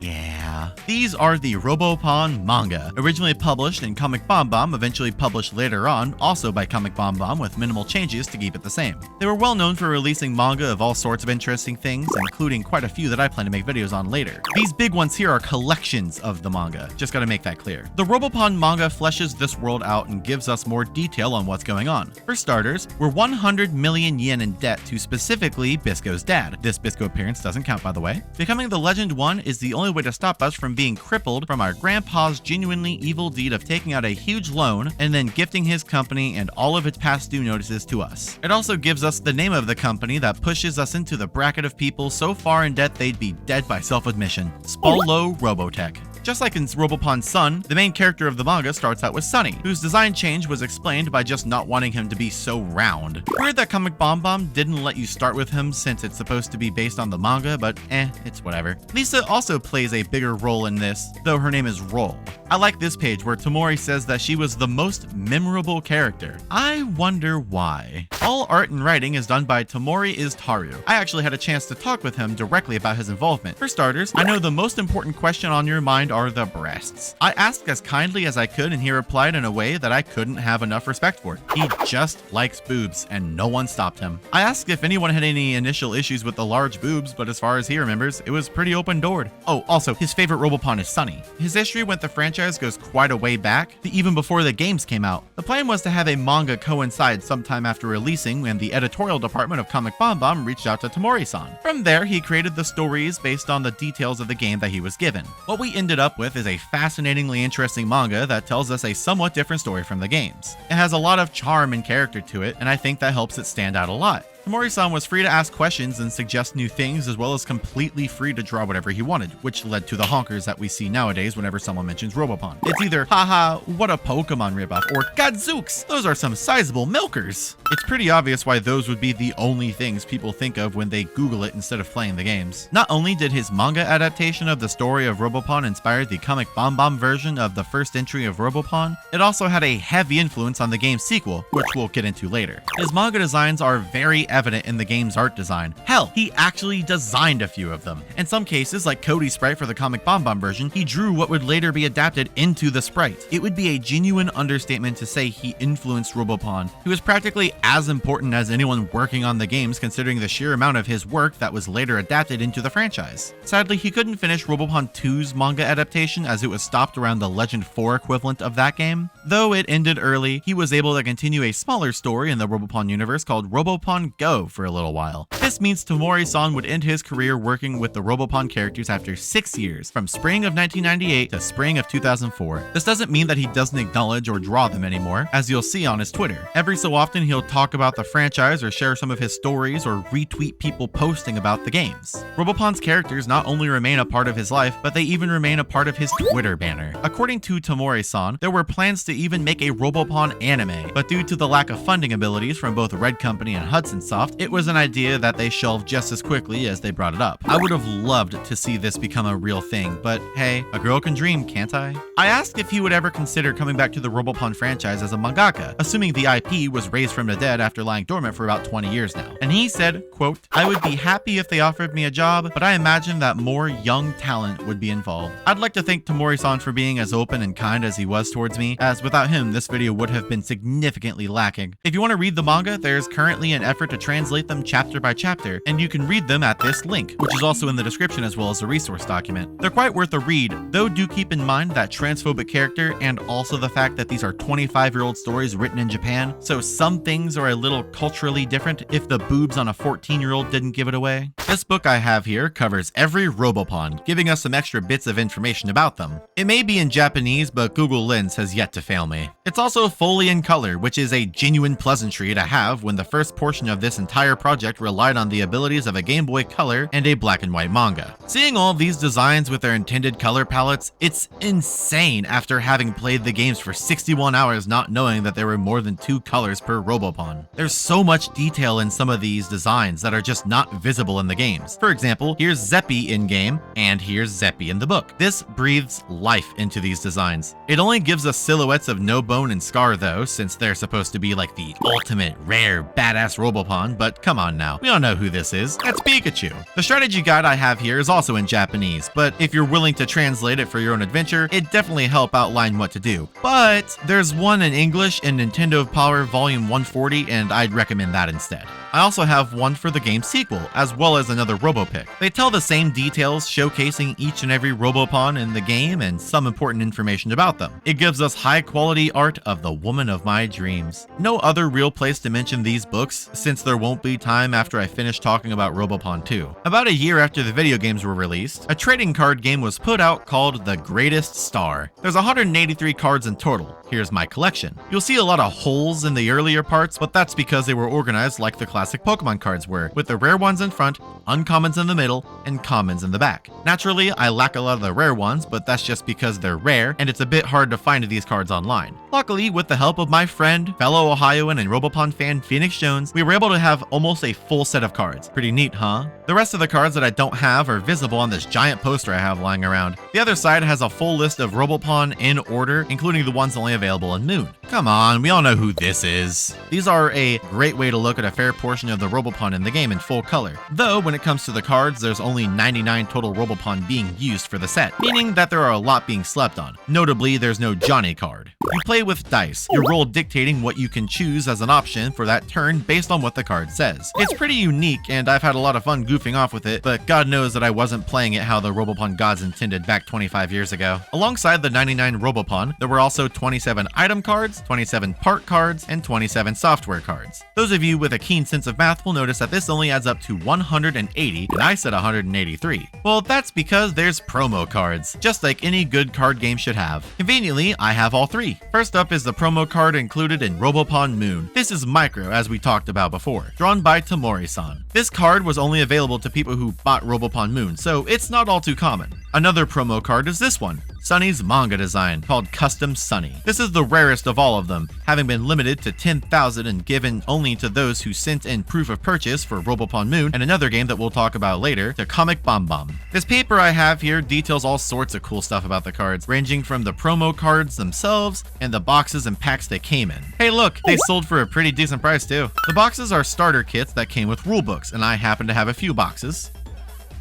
Yeah. These are the Robopon manga, originally published in Comic Bomb, eventually published later on, also by Comic Bomb with minimal changes to keep it the same. They were well known for releasing manga of all sorts of interesting things, including quite a few that I plan to make videos on later. These big ones here are collections of the manga, just gotta make that clear. The Robopon manga fleshes this world out and gives us more detail on what's going on. For starters, we're 100 million yen in debt to specifically Bisco's dad. This Bisco appearance doesn't count, by the way. Becoming the Legend 1 is the only way to stop us from being crippled from our grandpa's genuinely evil deed of taking out a huge loan and then gifting his company and all of its past due notices to us. It also gives us the name of the company that pushes us into the bracket of people so far in debt they'd be dead by self-admission. Spolo Robotech. Just like in Robopon Sun, the main character of the manga starts out with Sunny, whose design change was explained by just not wanting him to be so round. Weird that Comic Bomb didn't let you start with him since it's supposed to be based on the manga, but it's whatever. Lisa also plays a bigger role in this, though her name is Roll. I like this page where Tamori says that she was the most memorable character. I wonder why. All art and writing is done by Tamori Taru. I actually had a chance to talk with him directly about his involvement. For starters, I know the most important question on your mind are the breasts. I asked as kindly as I could and he replied in a way that I couldn't have enough respect for. He just likes boobs and no one stopped him. I asked if anyone had any initial issues with the large boobs, but as far as he remembers, it was pretty open-doored. Oh, also, his favorite Robopon is Sunny. His history with the franchise goes quite a way back, to even before the games came out. The plan was to have a manga coincide sometime after releasing, and the editorial department of Comic Bomb reached out to Tamori-san. From there, he created the stories based on the details of the game that he was given. What we ended up with is a fascinatingly interesting manga that tells us a somewhat different story from the games. It has a lot of charm and character to it, and I think that helps it stand out a lot. Tamori-san was free to ask questions and suggest new things, as well as completely free to draw whatever he wanted, which led to the honkers that we see nowadays whenever someone mentions Robopon. It's either, haha, what a Pokemon ripoff, or gadzooks, those are some sizable milkers. It's pretty obvious why those would be the only things people think of when they Google it instead of playing the games. Not only did his manga adaptation of the story of Robopon inspire the Comic Bomb version of the first entry of Robopon, it also had a heavy influence on the game's sequel, which we'll get into later. His manga designs are very evident in the game's art design. Hell, he actually designed a few of them. In some cases, like Cody's sprite for the comic Bomb version, he drew what would later be adapted into the sprite. It would be a genuine understatement to say he influenced Robopon, who is practically as important as anyone working on the games considering the sheer amount of his work that was later adapted into the franchise. Sadly, he couldn't finish Robopon 2's manga adaptation as it was stopped around the Legend 4 equivalent of that game. Though it ended early, he was able to continue a smaller story in the Robopon universe called Robopon Go for a little while. This means Tamori-san would end his career working with the Robopon characters after 6 years, from spring of 1998 to spring of 2004. This doesn't mean that he doesn't acknowledge or draw them anymore, as you'll see on his Twitter. Every so often he'll talk about the franchise or share some of his stories or retweet people posting about the games. Robopon's characters not only remain a part of his life, but they even remain a part of his Twitter banner. According to Tamori-san, there were plans to even make a Robopon anime, but due to the lack of funding abilities from both Red Company and Hudson Soft, it was an idea that they shelved just as quickly as they brought it up. I would have loved to see this become a real thing, but hey, a girl can dream, can't I? I asked if he would ever consider coming back to the Robopon franchise as a mangaka, assuming the IP was raised from the dead after lying dormant for about 20 years now. And he said, quote, "I would be happy if they offered me a job, but I imagine that more young talent would be involved." I'd like to thank Tamori-san for being as open and kind as he was towards me, as without him, this video would have been significantly lacking. If you want to read the manga, there's currently an effort to translate them chapter by chapter, and you can read them at this link, which is also in the description as well as a resource document. They're quite worth a read, though do keep in mind that transphobic character and also the fact that these are 25-year-old stories written in Japan, so some things are a little culturally different if the boobs on a 14-year-old didn't give it away. This book I have here covers every Robopon, giving us some extra bits of information about them. It may be in Japanese, but Google Lens has yet to fail me. It's also fully in color, which is a genuine pleasantry to have when the first portion of this entire project relied on the abilities of a Game Boy Color and a black and white manga. Seeing all these designs with their intended color palettes, it's insane after having played the games for 61 hours not knowing that there were more than 2 colors per Robopon. There's so much detail in some of these designs that are just not visible in the games. For example, here's Zeppy in-game, and here's Zeppy in the book. This breathes life into these designs. It only gives us silhouettes of No Bone and Scar though, since they're supposed to be like the ultimate rare badass Robopon, but come on now, we all know who this is. That's Pikachu. The strategy guide I have here is also in Japanese, but if you're willing to translate it for your own adventure, it definitely help outline what to do. But there's one in English in Nintendo Power Volume 140, and I'd recommend that instead. I also have one for the game's sequel, as well as another Robopic. They tell the same details, showcasing each and every Robopon in the game and some important information about them. It gives us high-quality art of the woman of my dreams. No other real place to mention these books, since there won't be time after I finish talking about Robopon 2. About a year after the video games were released, a trading card game was put out called The Greatest Star. There's 183 cards in total. Here's my collection. You'll see a lot of holes in the earlier parts, but that's because they were organized like the classic Pokemon cards were, with the rare ones in front, uncommons in the middle, and commons in the back. Naturally, I lack a lot of the rare ones, but that's just because they're rare, and it's a bit hard to find these cards online. Luckily, with the help of my friend, fellow Ohioan and Robopon fan Phoenix Jones, we were able to have almost a full set of cards. Pretty neat, huh? The rest of the cards that I don't have are visible on this giant poster I have lying around. The other side has a full list of Robopon in order, including the ones only available in Moon. Come on, we all know who this is. These are a great way to look at a fair portion of the Robopon in the game in full color. Though, when it comes to the cards, there's only 99 total Robopon being used for the set, meaning that there are a lot being slept on. Notably, there's no Johnny card. You play with dice, your roll dictating what you can choose as an option for that turn based on what the card says. It's pretty unique, and I've had a lot of fun goofing off with it, but God knows that I wasn't playing it how the Robopon gods intended back 25 years ago. Alongside the 99 Robopon, there were also 27 item cards, 27 part cards, and 27 software cards. Those of you with a keen sense of math will notice that this only adds up to 180, and I said 183. Well, that's because there's promo cards, just like any good card game should have. Conveniently, I have all 3. First up is the promo card included in Robopon Moon. This is Micro, as we talked about before, drawn by Tamori-san. This card was only available to people who bought Robopon Moon, so it's not all too common. Another promo card is this one, Sunny's manga design, called Custom Sunny. This is the rarest of all of them, having been limited to 10,000 and given only to those who sent in proof of purchase for Robopon Moon and another game that we'll talk about later, to Comic Bomb Bomb. This paper I have here details all sorts of cool stuff about the cards, ranging from the promo cards themselves and the boxes and packs they came in. Hey look, they sold for a pretty decent price too. The boxes are starter kits that came with rulebooks, and I happen to have a few boxes.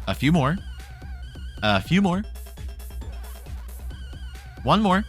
A few more. A few more. One more.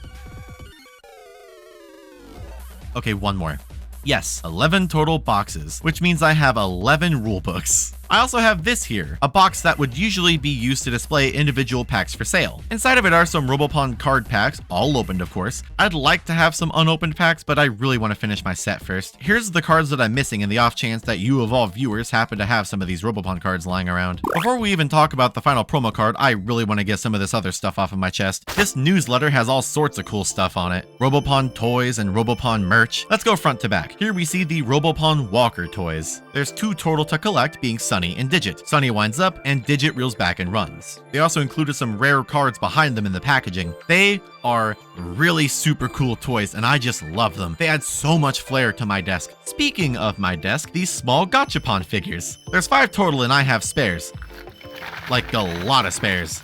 Okay, one more. Yes, 11 total boxes, which means I have 11 rule books. I also have this here, a box that would usually be used to display individual packs for sale. Inside of it are some Robopon card packs, all opened of course. I'd like to have some unopened packs, but I really want to finish my set first. Here's the cards that I'm missing in the off chance that you of all viewers happen to have some of these Robopon cards lying around. Before we even talk about the final promo card, I really want to get some of this other stuff off of my chest. This newsletter has all sorts of cool stuff on it. Robopon toys and Robopon merch. Let's go front to back. Here we see the Robopon Walker toys. There's 2 total to collect, being Sunny and Digit. Sunny winds up and Digit reels back and runs. They also included some rare cards behind them in the packaging. They are really super cool toys and I just love them. They add so much flair to my desk. Speaking of my desk, these small Gachapon figures. There's 5 total and I have spares. Like a lot of spares.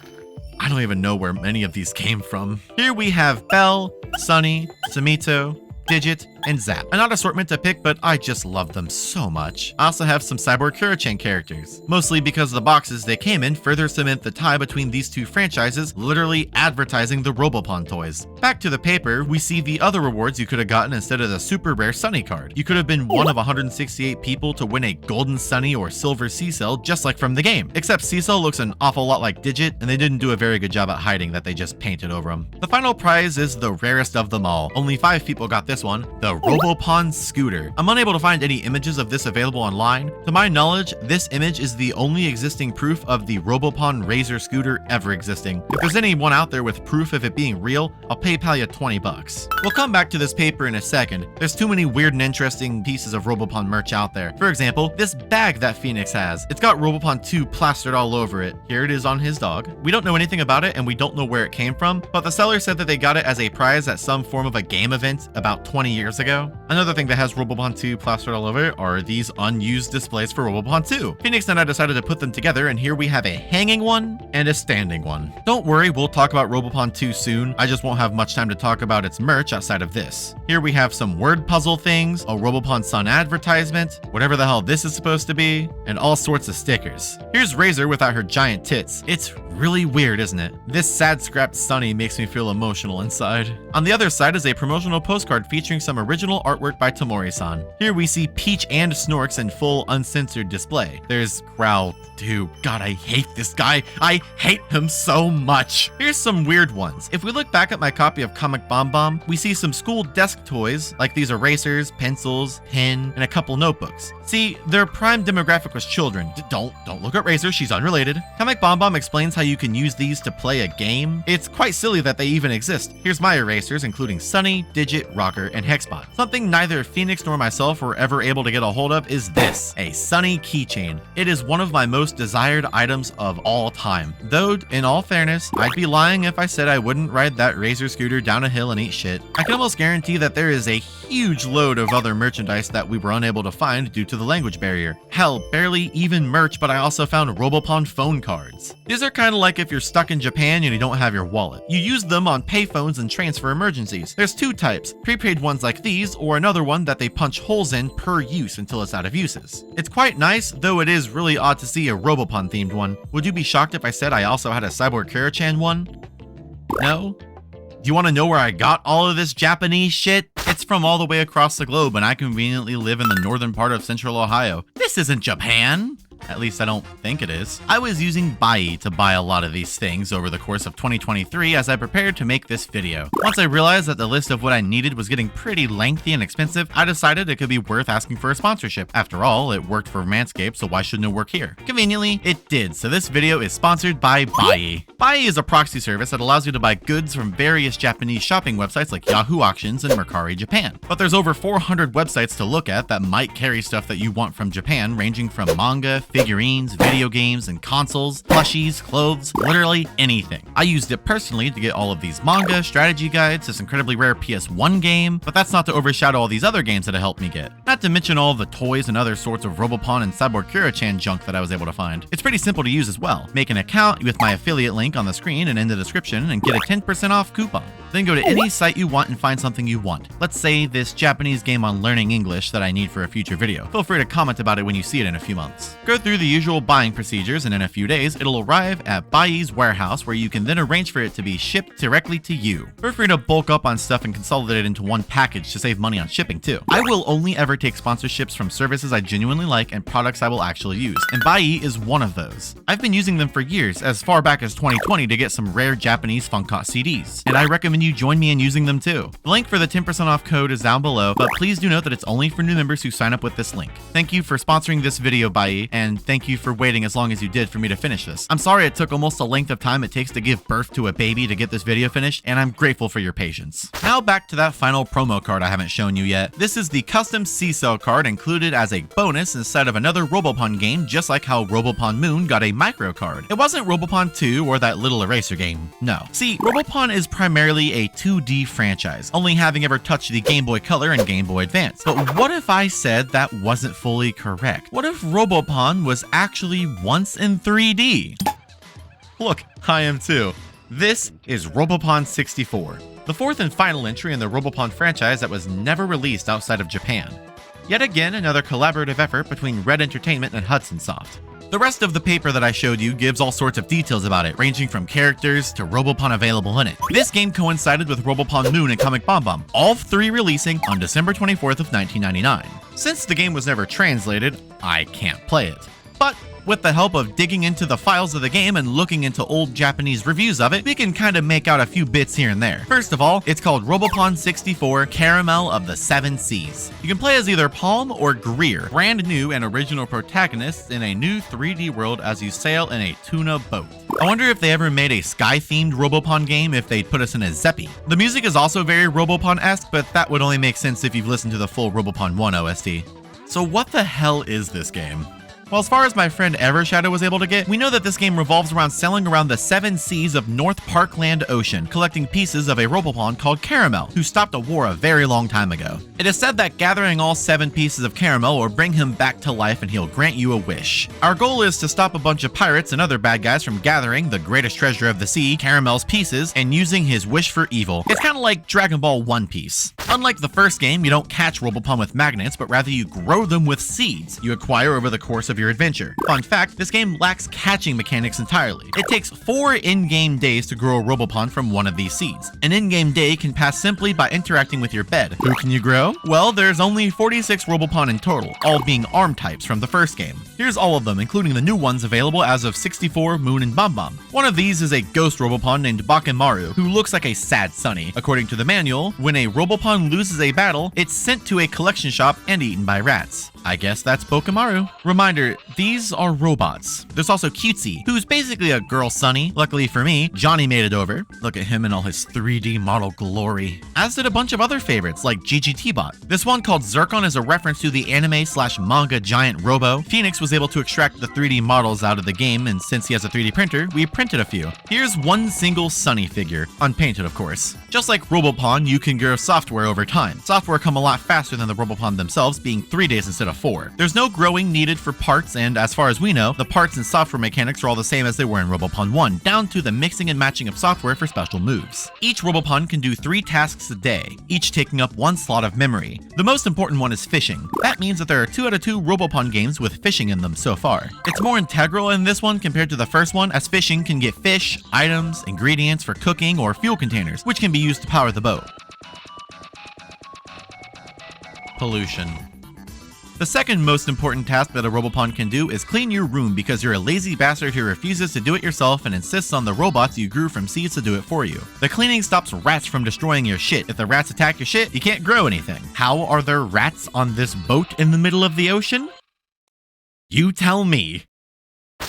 I don't even know where many of these came from. Here we have Belle, Sunny, Sumito, Digit, and Zap. An odd assortment to pick, but I just love them so much. I also have some Cyborg Kurochan characters, mostly because the boxes they came in further cement the tie between these two franchises, literally advertising the Robopon toys. Back to the paper, we see the other rewards you could have gotten instead of the super rare Sunny card. You could have been one of 168 people to win a golden Sunny or silver Cecil, just like from the game. Except Cecil looks an awful lot like Digit, and they didn't do a very good job at hiding that they just painted over him. The final prize is the rarest of them all. Only 5 people got this one, the Robopon Scooter. I'm unable to find any images of this available online. To my knowledge, this image is the only existing proof of the Robopon Razor Scooter ever existing. If there's anyone out there with proof of it being real, I'll PayPal you 20 bucks. We'll come back to this paper in a second. There's too many weird and interesting pieces of Robopon merch out there. For example, this bag that Phoenix has. It's got Robopon 2 plastered all over it. Here it is on his dog. We don't know anything about it and we don't know where it came from, but the seller said that they got it as a prize at some form of a game event about 20 years ago. Another thing that has Robopon 2 plastered all over it are these unused displays for Robopon 2. Phoenix and I decided to put them together, and here we have a hanging one and a standing one. Don't worry, we'll talk about Robopon 2 soon. I just won't have much time to talk about its merch outside of this. Here we have some word puzzle things, a Robopon Sun advertisement, whatever the hell this is supposed to be, and all sorts of stickers. Here's Razor without her giant tits. It's really weird, isn't it? This sad scrapped Sunny makes me feel emotional inside. On the other side is a promotional postcard featuring some original artwork by Tamori-san. Here we see Peach and Snorks in full uncensored display. There's Growl too. God, I hate this guy. I hate him so much. Here's some weird ones. If we look back at my copy of Comic Bomb Bomb, we see some school desk toys like these erasers, pencils, pen, and a couple notebooks. See, their prime demographic was children. Don't look at Razor, she's unrelated. Comic Bomb Bomb explains how you can use these to play a game. It's quite silly that they even exist. Here's my erasers, including Sunny, Digit, Rocker, and Hexbot. Something neither Phoenix nor myself were ever able to get a hold of is this, a Sunny keychain. It is one of my most desired items of all time. Though, in all fairness, I'd be lying if I said I wouldn't ride that Razor scooter down a hill and eat shit. I can almost guarantee that there is a huge load of other merchandise that we were unable to find due to the language barrier. Hell, barely even merch, but I also found Robopon phone cards. These are kind of like if you're stuck in Japan and you don't have your wallet. You use them on payphones and trains for emergencies. There's 2 types, prepaid ones like these, or another one that they punch holes in per use until it's out of uses. It's quite nice, though it is really odd to see a Robopon themed one. Would you be shocked if I said I also had a Cyborg Kurochan one? No? Do you want to know where I got all of this Japanese shit? It's from all the way across the globe, and I conveniently live in the northern part of central Ohio. This isn't Japan! At least I don't think it is. I was using Bai to buy a lot of these things over the course of 2023 as I prepared to make this video. Once I realized that the list of what I needed was getting pretty lengthy and expensive, I decided it could be worth asking for a sponsorship. After all, it worked for Manscaped, so why shouldn't it work here? Conveniently, it did, so this video is sponsored by Bai. Bai is a proxy service that allows you to buy goods from various Japanese shopping websites like Yahoo Auctions and Mercari Japan. But there's over 400 websites to look at that might carry stuff that you want from Japan, ranging from manga, figurines, video games, and consoles, plushies, clothes, literally anything. I used it personally to get all of these manga, strategy guides, this incredibly rare PS1 game, but that's not to overshadow all these other games that it helped me get. Not to mention all the toys and other sorts of Robopon and Cyborg Kira-chan junk that I was able to find. It's pretty simple to use as well. Make an account with my affiliate link on the screen and in the description and get a 10% off coupon. Then go to any site you want and find something you want. Let's say this Japanese game on learning English that I need for a future video. Feel free to comment about it when you see it in a few months. Go through the usual buying procedures and in a few days, it'll arrive at Bai's warehouse where you can then arrange for it to be shipped directly to you. Feel free to bulk up on stuff and consolidate it into one package to save money on shipping too. I will only ever take sponsorships from services I genuinely like and products I will actually use, and Bai is one of those. I've been using them for years, as far back as 2020 to get some rare Japanese Funkot CDs, and I recommend you join me in using them too. The link for the 10% off code is down below, but please do note that it's only for new members who sign up with this link. Thank you for sponsoring this video, Bai, and thank you for waiting as long as you did for me to finish this. I'm sorry it took almost the length of time it takes to give birth to a baby to get this video finished, and I'm grateful for your patience. Now back to that final promo card I haven't shown you yet. This is the custom C-Cell card included as a bonus instead of another Robopon game, just like how Robopon Moon got a micro card. It wasn't Robopon 2 or that little eraser game, no. See, Robopon is primarily a 2D franchise, only having ever touched the Game Boy Color and Game Boy Advance. But what if I said that wasn't fully correct? What if Robopon was actually once in 3D? Look, I am too. This is Robopon 64, the fourth and final entry in the Robopon franchise that was never released outside of Japan. Yet again, another collaborative effort between Red Entertainment and Hudson Soft. The rest of the paper that I showed you gives all sorts of details about it, ranging from characters to Robopon available in it. This game coincided with Robopon Moon and Comic Bomb Bomb, all three releasing on December 24th of 1999. Since the game was never translated, I can't play it. But with the help of digging into the files of the game and looking into old Japanese reviews of it, we can kind of make out a few bits here and there. First of all, it's called Robopon 64 Caramel of the Seven Seas. You can play as either Palm or Greer, brand new and original protagonists in a new 3D world as you sail in a tuna boat. I wonder if they ever made a sky-themed Robopon game if they'd put us in a Zeppy. The music is also very Robopon-esque, but that would only make sense if you've listened to the full Robopon 1 OST. So what the hell is this game? Well, as far as my friend Evershadow was able to get, we know that this game revolves around sailing around the seven seas of North Parkland Ocean, collecting pieces of a Robopon called Caramel, who stopped a war a very long time ago. It is said that gathering all 7 pieces of Caramel will bring him back to life and he'll grant you a wish. Our goal is to stop a bunch of pirates and other bad guys from gathering the greatest treasure of the sea, Caramel's pieces, and using his wish for evil. It's kind of like Dragon Ball One Piece. Unlike the first game, you don't catch Robopon with magnets, but rather you grow them with seeds you acquire over the course of your adventure. Fun fact, this game lacks catching mechanics entirely. It takes 4 in-game days to grow a Robopon from one of these seeds. An in-game day can pass simply by interacting with your bed. Who can you grow? Well, there's only 46 Robopon in total, all being ARM types from the first game. Here's all of them, including the new ones available as of 64, Moon, and Bomb Bomb. One of these is a ghost Robopon named Bakemaru, who looks like a sad Sunny. According to the manual, when a Robopon loses a battle, it's sent to a collection shop and eaten by rats. I guess that's Bakemaru. Reminder, these are robots. There's also Cutesy, who's basically a girl Sunny. Luckily for me, Johnny made it over. Look at him in all his 3D model glory. As did a bunch of other favorites like GGT-Bot. This one called Zircon is a reference to the anime/manga giant Robo. Phoenix was able to extract the 3D models out of the game, and since he has a 3D printer, we printed a few. Here's one single Sunny figure, unpainted of course. Just like Robopon, you can grow software over time. Software come a lot faster than the Robopon themselves, being 3 days instead of 4. There's no growing needed for parts, and as far as we know, the parts and software mechanics are all the same as they were in Robopon 1, down to the mixing and matching of software for special moves. Each Robopon can do 3 tasks a day, each taking up 1 slot of memory. The most important one is fishing. That means that there are 2 out of 2 Robopon games with fishing in them so far. It's more integral in this one compared to the first one, as fishing can get fish, items, ingredients for cooking, or fuel containers, which can be used to power the boat. Pollution. The second most important task that a Robopon can do is clean your room because you're a lazy bastard who refuses to do it yourself and insists on the robots you grew from seeds to do it for you. The cleaning stops rats from destroying your shit. If the rats attack your shit, you can't grow anything. How are there rats on this boat in the middle of the ocean? You tell me.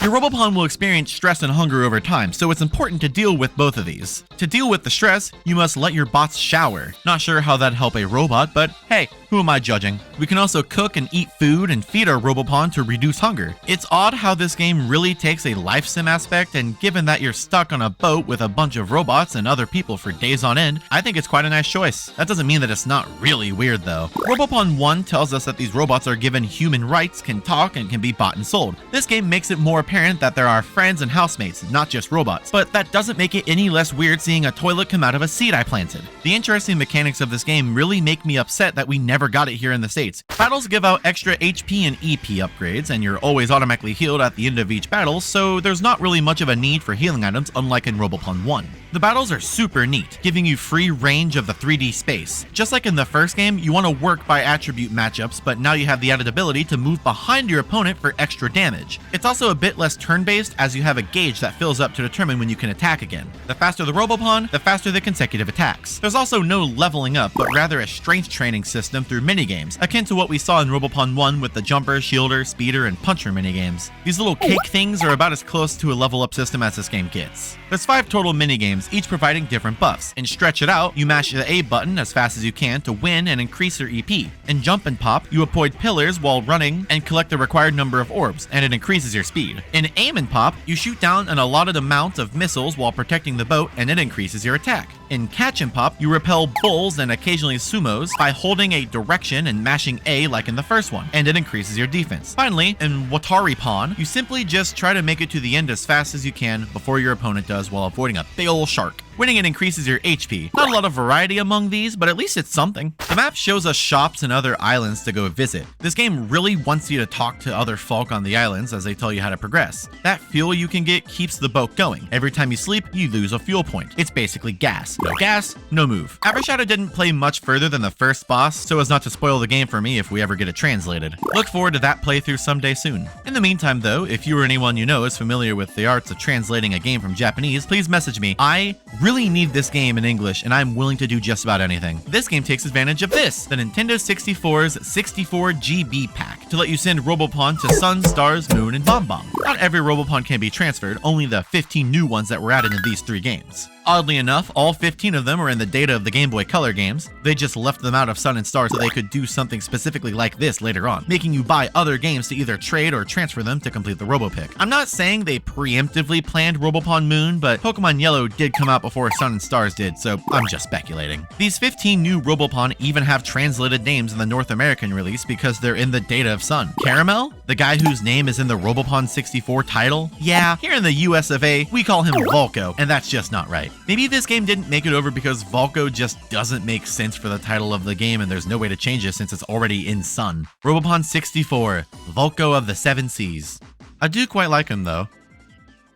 Your Robopon will experience stress and hunger over time, so it's important to deal with both of these. To deal with the stress, you must let your bots shower. Not sure how that'd help a robot, but hey, who am I judging? We can also cook and eat food and feed our Robopon to reduce hunger. It's odd how this game really takes a life sim aspect, and given that you're stuck on a boat with a bunch of robots and other people for days on end, I think it's quite a nice choice. That doesn't mean that it's not really weird though. Robopon 1 tells us that these robots are given human rights, can talk, and can be bought and sold. This game makes it more apparent that there are friends and housemates, not just robots. But that doesn't make it any less weird seeing a toilet come out of a seed I planted. The interesting mechanics of this game really make me upset that we never got it here in the States. Battles give out extra HP and EP upgrades, and you're always automatically healed at the end of each battle, so there's not really much of a need for healing items unlike in Robopon 1. The battles are super neat, giving you free range of the 3D space. Just like in the first game, you want to work by attribute matchups, but now you have the added ability to move behind your opponent for extra damage. It's also a bit less turn-based, as you have a gauge that fills up to determine when you can attack again. The faster the Robopon, the faster the consecutive attacks. There's also no leveling up, but rather a strength training system through minigames, akin to what we saw in Robopon 1 with the jumper, shielder, speeder, and puncher minigames. These little cake things are about as close to a level up system as this game gets. There's 5 total minigames, each providing different buffs. In Stretch It Out, you mash the A button as fast as you can to win and increase your EP. In Jump and Pop, you avoid pillars while running and collect the required number of orbs, and it increases your speed. In Aim and Pop, you shoot down an allotted amount of missiles while protecting the boat, and it increases your attack. In Catch and Pop, you repel bulls and occasionally sumos by holding a direction and mashing A like in the first one, and it increases your defense. Finally, in Wataripon, you simply just try to make it to the end as fast as you can before your opponent does while avoiding a big ol' shark. Winning it increases your HP. Not a lot of variety among these, but at least it's something. The map shows us shops and other islands to go visit. This game really wants you to talk to other folk on the islands as they tell you how to progress. That fuel you can get keeps the boat going. Every time you sleep, you lose a fuel point. It's basically gas. No gas, no move. Evershadow didn't play much further than the first boss, so as not to spoil the game for me if we ever get it translated. Look forward to that playthrough someday soon. In the meantime though, if you or anyone you know is familiar with the arts of translating a game from Japanese, please message me. I really need this game in English, and I'm willing to do just about anything. This game takes advantage of this, the Nintendo 64's 64 GB pack, to let you send Robopon to Sun, Stars, Moon, and Bomb Bomb. Not every Robopon can be transferred, only the 15 new ones that were added in these 3 games. Oddly enough, all 15 of them are in the data of the Game Boy Color games. They just left them out of Sun and Stars so they could do something specifically like this later on, making you buy other games to either trade or transfer them to complete the RoboPick. I'm not saying they preemptively planned Robopon Moon, but Pokemon Yellow did come out before Sun and Stars did, so I'm just speculating. These 15 new Robopon even have translated names in the North American release because they're in the data of Sun. Caramel? The guy whose name is in the Robopon 64 title? Yeah, here in the US of A, we call him Volko, and that's just not right. Maybe this game didn't make it over because Volko just doesn't make sense for the title of the game and there's no way to change it since it's already in Sun. Robopon 64, Volko of the 7 Seas. I do quite like him though.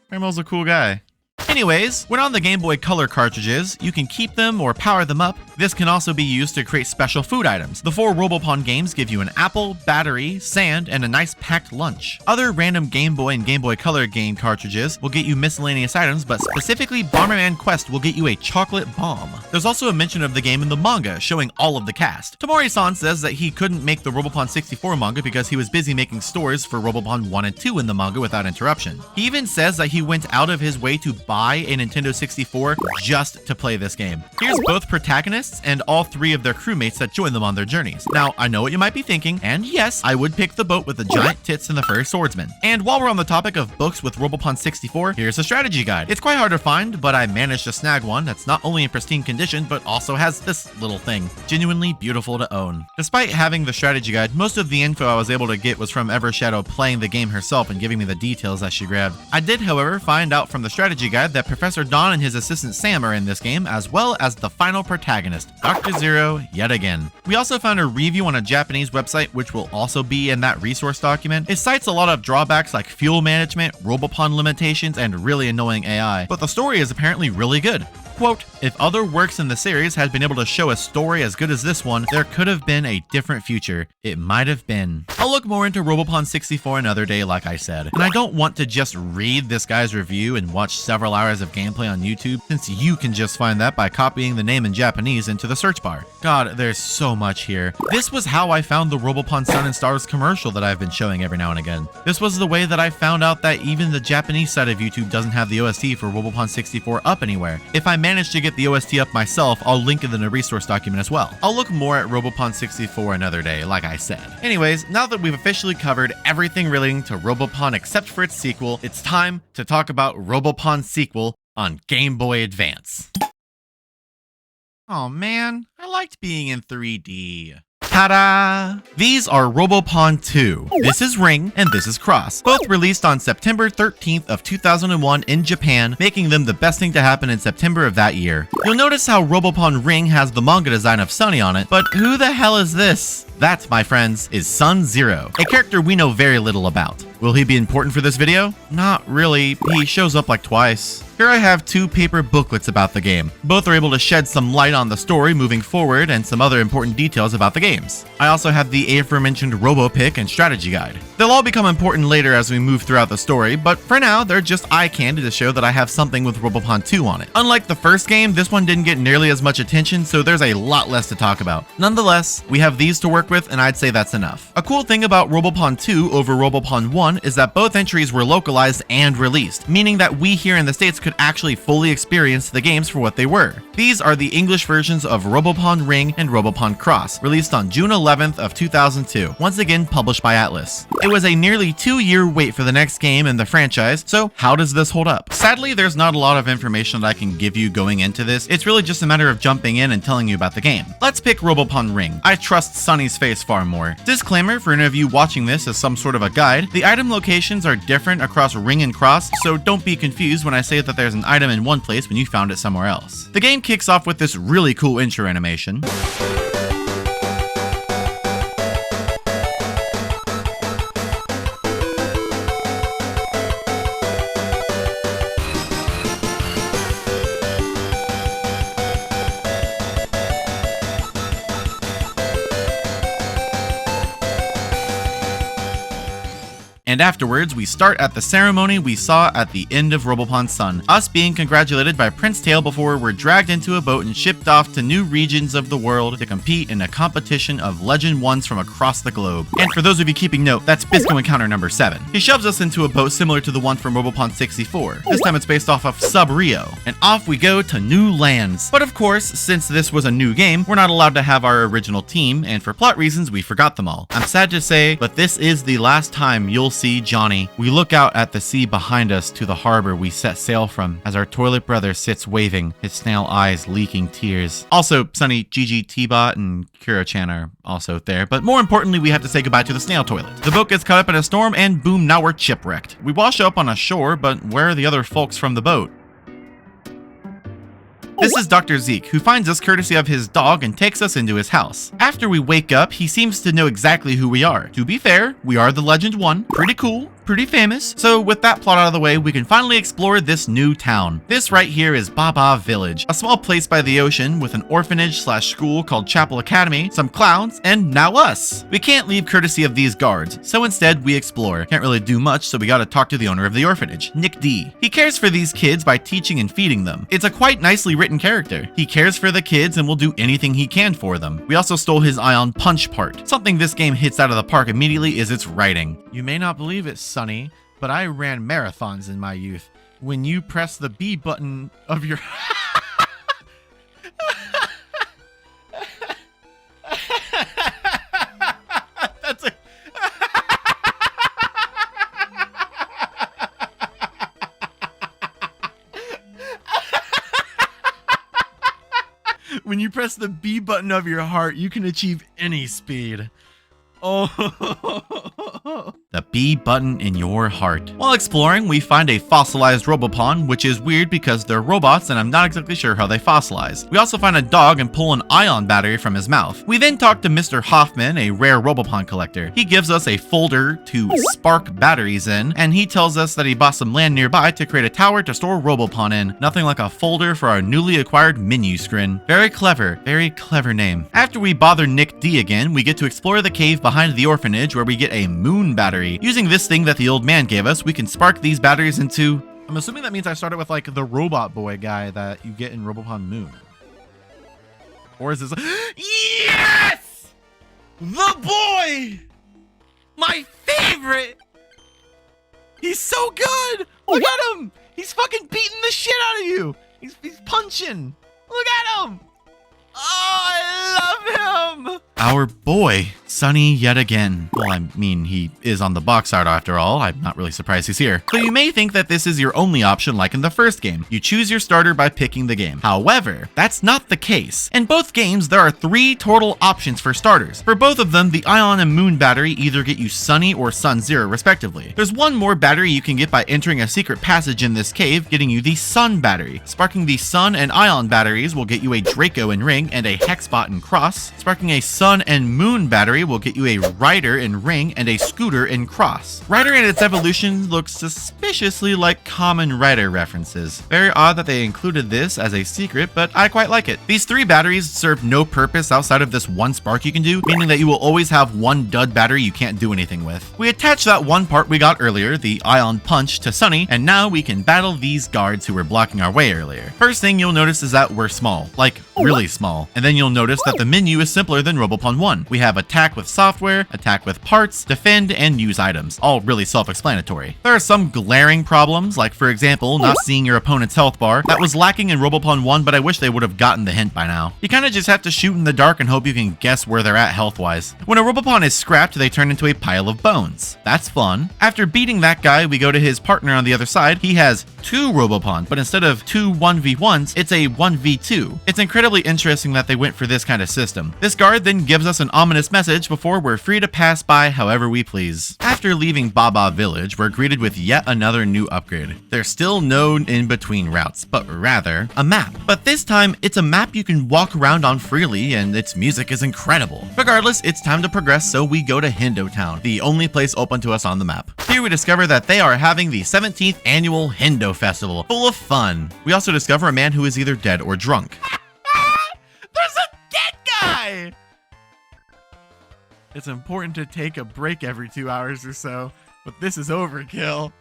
Caramel's a cool guy. Anyways, when on the Game Boy Color cartridges, you can keep them or power them up. This can also be used to create special food items. The 4 Robopon games give you an apple, battery, sand, and a nice packed lunch. Other random Game Boy and Game Boy Color game cartridges will get you miscellaneous items, but specifically Bomberman Quest will get you a chocolate bomb. There's also a mention of the game in the manga, showing all of the cast. Tamori-san says that he couldn't make the Robopon 64 manga because he was busy making stories for Robopon 1 and 2 in the manga without interruption. He even says that he went out of his way to buy a Nintendo 64 just to play this game. Here's both protagonists and all 3 of their crewmates that join them on their journeys. Now, I know what you might be thinking, and yes, I would pick the boat with the giant tits and the furry swordsman. And while we're on the topic of books with Robopon 64, here's a strategy guide. It's quite hard to find, but I managed to snag one that's not only in pristine condition, but also has this little thing. Genuinely beautiful to own. Despite having the strategy guide, most of the info I was able to get was from Evershadow playing the game herself and giving me the details that she grabbed. I did, however, find out from the strategy guide that Professor Don and his assistant Sam are in this game, as well as the final protagonist, Dr. Zero, yet again. We also found a review on a Japanese website, which will also be in that resource document. It cites a lot of drawbacks like fuel management, Robopon limitations, and really annoying AI, but the story is apparently really good. Quote, if other works in the series had been able to show a story as good as this one, there could have been a different future. It might have been. I'll look more into Robopon 64 another day, like I said. And I don't want to just read this guy's review and watch several hours of gameplay on YouTube, since you can just find that by copying the name in Japanese into the search bar. God, there's so much here. This was how I found the Robopon Sun and Stars commercial that I've been showing every now and again. This was the way that I found out that even the Japanese side of YouTube doesn't have the OST for Robopon 64 up anywhere. If I manage to get the OST up myself, I'll link it in the resource document as well. I'll look more at Robopon 64 another day, like I said. Anyways, now that we've officially covered everything relating to Robopon except for its sequel, it's time to talk about Robopon's sequel on Game Boy Advance. Oh man, I liked being in 3D. Ta-da! These are Robopon 2. This is Ring and this is Cross, both released on September 13th of 2001 in Japan, making them the best thing to happen in September of that year. You'll notice how Robopon Ring has the manga design of Sunny on it, but who the hell is this? That, my friends, is Sun Zero, a character we know very little about. Will he be important for this video? Not really. He shows up like twice. Here I have two paper booklets about the game. Both are able to shed some light on the story moving forward and some other important details about the games. I also have the aforementioned RoboPick and strategy guide. They'll all become important later as we move throughout the story, but for now, they're just eye candy to show that I have something with Robopon 2 on it. Unlike the first game, this one didn't get nearly as much attention, so there's a lot less to talk about. Nonetheless, we have these to work with, and I'd say that's enough. A cool thing about Robopon 2 over Robopon 1 is that both entries were localized and released, meaning that we here in the States could actually fully experience the games for what they were. These are the English versions of Robopon Ring and Robopon Cross, released on June 11th of 2002, once again published by Atlas. It was a nearly 2-year wait for the next game in the franchise, so how does this hold up? Sadly, there's not a lot of information that I can give you going into this. It's really just a matter of jumping in and telling you about the game. Let's pick Robopon Ring. I trust Sunny's face far more. Disclaimer for any of you watching this as some sort of a guide, the item locations are different across Ring and Cross, so don't be confused when I say that there's an item in one place when you found it somewhere else. The game kicks off with this really cool intro animation. And afterwards, we start at the ceremony we saw at the end of Robopon Sun, us being congratulated by Prince Tail before we're dragged into a boat and shipped off to new regions of the world to compete in a competition of Legend 1s from across the globe. And for those of you keeping note, that's Bisco Encounter number 7. He shoves us into a boat similar to the one from Robopon 64. This time it's based off of Sub Rio. And off we go to new lands. But of course, since this was a new game, we're not allowed to have our original team, and for plot reasons, we forgot them all. I'm sad to say, but this is the last time you'll see Johnny. We look out at the sea behind us to the harbor we set sail from as our toilet brother sits waving, his snail eyes leaking tears. Also, Sunny, Gigi, T-Bot, and Kuro-chan are also there, but more importantly, we have to say goodbye to the snail toilet. The boat gets caught up in a storm and boom, now we're shipwrecked. We wash up on a shore, but where are the other folks from the boat? This is Dr. Zeke, who finds us courtesy of his dog and takes us into his house. After we wake up, he seems to know exactly who we are. To be fair, we are the Legend 1. Pretty cool. Pretty famous. So with that plot out of the way, we can finally explore this new town. This right here is Baba Village, a small place by the ocean with an orphanage/school called Chapel Academy, some clowns, and now us. We can't leave courtesy of these guards, so instead we explore. Can't really do much, so we gotta talk to the owner of the orphanage, Nick D. He cares for these kids by teaching and feeding them. It's a quite nicely written character. He cares for the kids and will do anything he can for them. We also stole his Ion Punch part. Something this game hits out of the park immediately is its writing. You may not believe it, Sonny, but I ran marathons in my youth. When you press the B button of your... That's a... When you press the B button of your heart, you can achieve any speed. Oh... The B button in your heart. While exploring, we find a fossilized Robopon, which is weird because they're robots and I'm not exactly sure how they fossilize. We also find a dog and pull an ion battery from his mouth. We then talk to Mr. Hoffman, a rare Robopon collector. He gives us a folder to spark batteries in, and he tells us that he bought some land nearby to create a tower to store Robopon in. Nothing like a folder for our newly acquired menu screen. Very clever name. After we bother Nick D again, we get to explore the cave behind the orphanage where we get a moon battery. Using this thing that the old man gave us, we can spark these batteries into... I'm assuming that means I started with like the robot boy guy that you get in Robopon Moon. Or is this... Yes! The boy! My favorite! He's so good! Look at him! He's fucking beating the shit out of you! He's punching! Look at him! Oh, I love him! Our boy, Sunny yet again. Well, I mean, he is on the box art after all. I'm not really surprised he's here. So you may think that this is your only option like in the first game. You choose your starter by picking the game. However, that's not the case. In both games, there are 3 total options for starters. For both of them, the Ion and Moon battery either get you Sunny or Sun Zero respectively. There's one more battery you can get by entering a secret passage in this cave, getting you the Sun battery. Sparking the Sun and Ion batteries will get you a Draco in Ring and a Hexbot in Cross. Sparking a Sun and Moon battery will get you a Rider in Ring and a Scooter in Cross. Rider and its evolution looks suspiciously like common Rider references. Very odd that they included this as a secret, but I quite like it. These 3 batteries serve no purpose outside of this one spark you can do, meaning that you will always have one dud battery you can't do anything with. We attach that one part we got earlier, the Ion Punch, to Sunny, and now we can battle these guards who were blocking our way earlier. First thing you'll notice is that we're small, like really small. And then you'll notice that the menu is simpler than Robopon 1. We have attack with software, attack with parts, defend, and use items. All really self-explanatory. There are some glaring problems, like for example, not seeing your opponent's health bar. That was lacking in Robopon 1, but I wish they would have gotten the hint by now. You kinda just have to shoot in the dark and hope you can guess where they're at health-wise. When a Robopon is scrapped, they turn into a pile of bones. That's fun. After beating that guy, we go to his partner on the other side. He has 2 Robopon, but instead of 2 1v1s, it's a 1v2. It's incredibly interesting that they went for this kind of system. This guard then gives us an ominous message before we're free to pass by however we please. After leaving Baba Village, we're greeted with yet another new upgrade. There's still no in-between routes, but rather a map. But this time, it's a map you can walk around on freely and its music is incredible. Regardless, it's time to progress, so we go to Hendo Town, the only place open to us on the map. Here we discover that they are having the 17th annual Hendo Festival, full of fun. We also discover a man who is either dead or drunk. There's a dead guy! It's important to take a break every 2 hours or so, but this is overkill.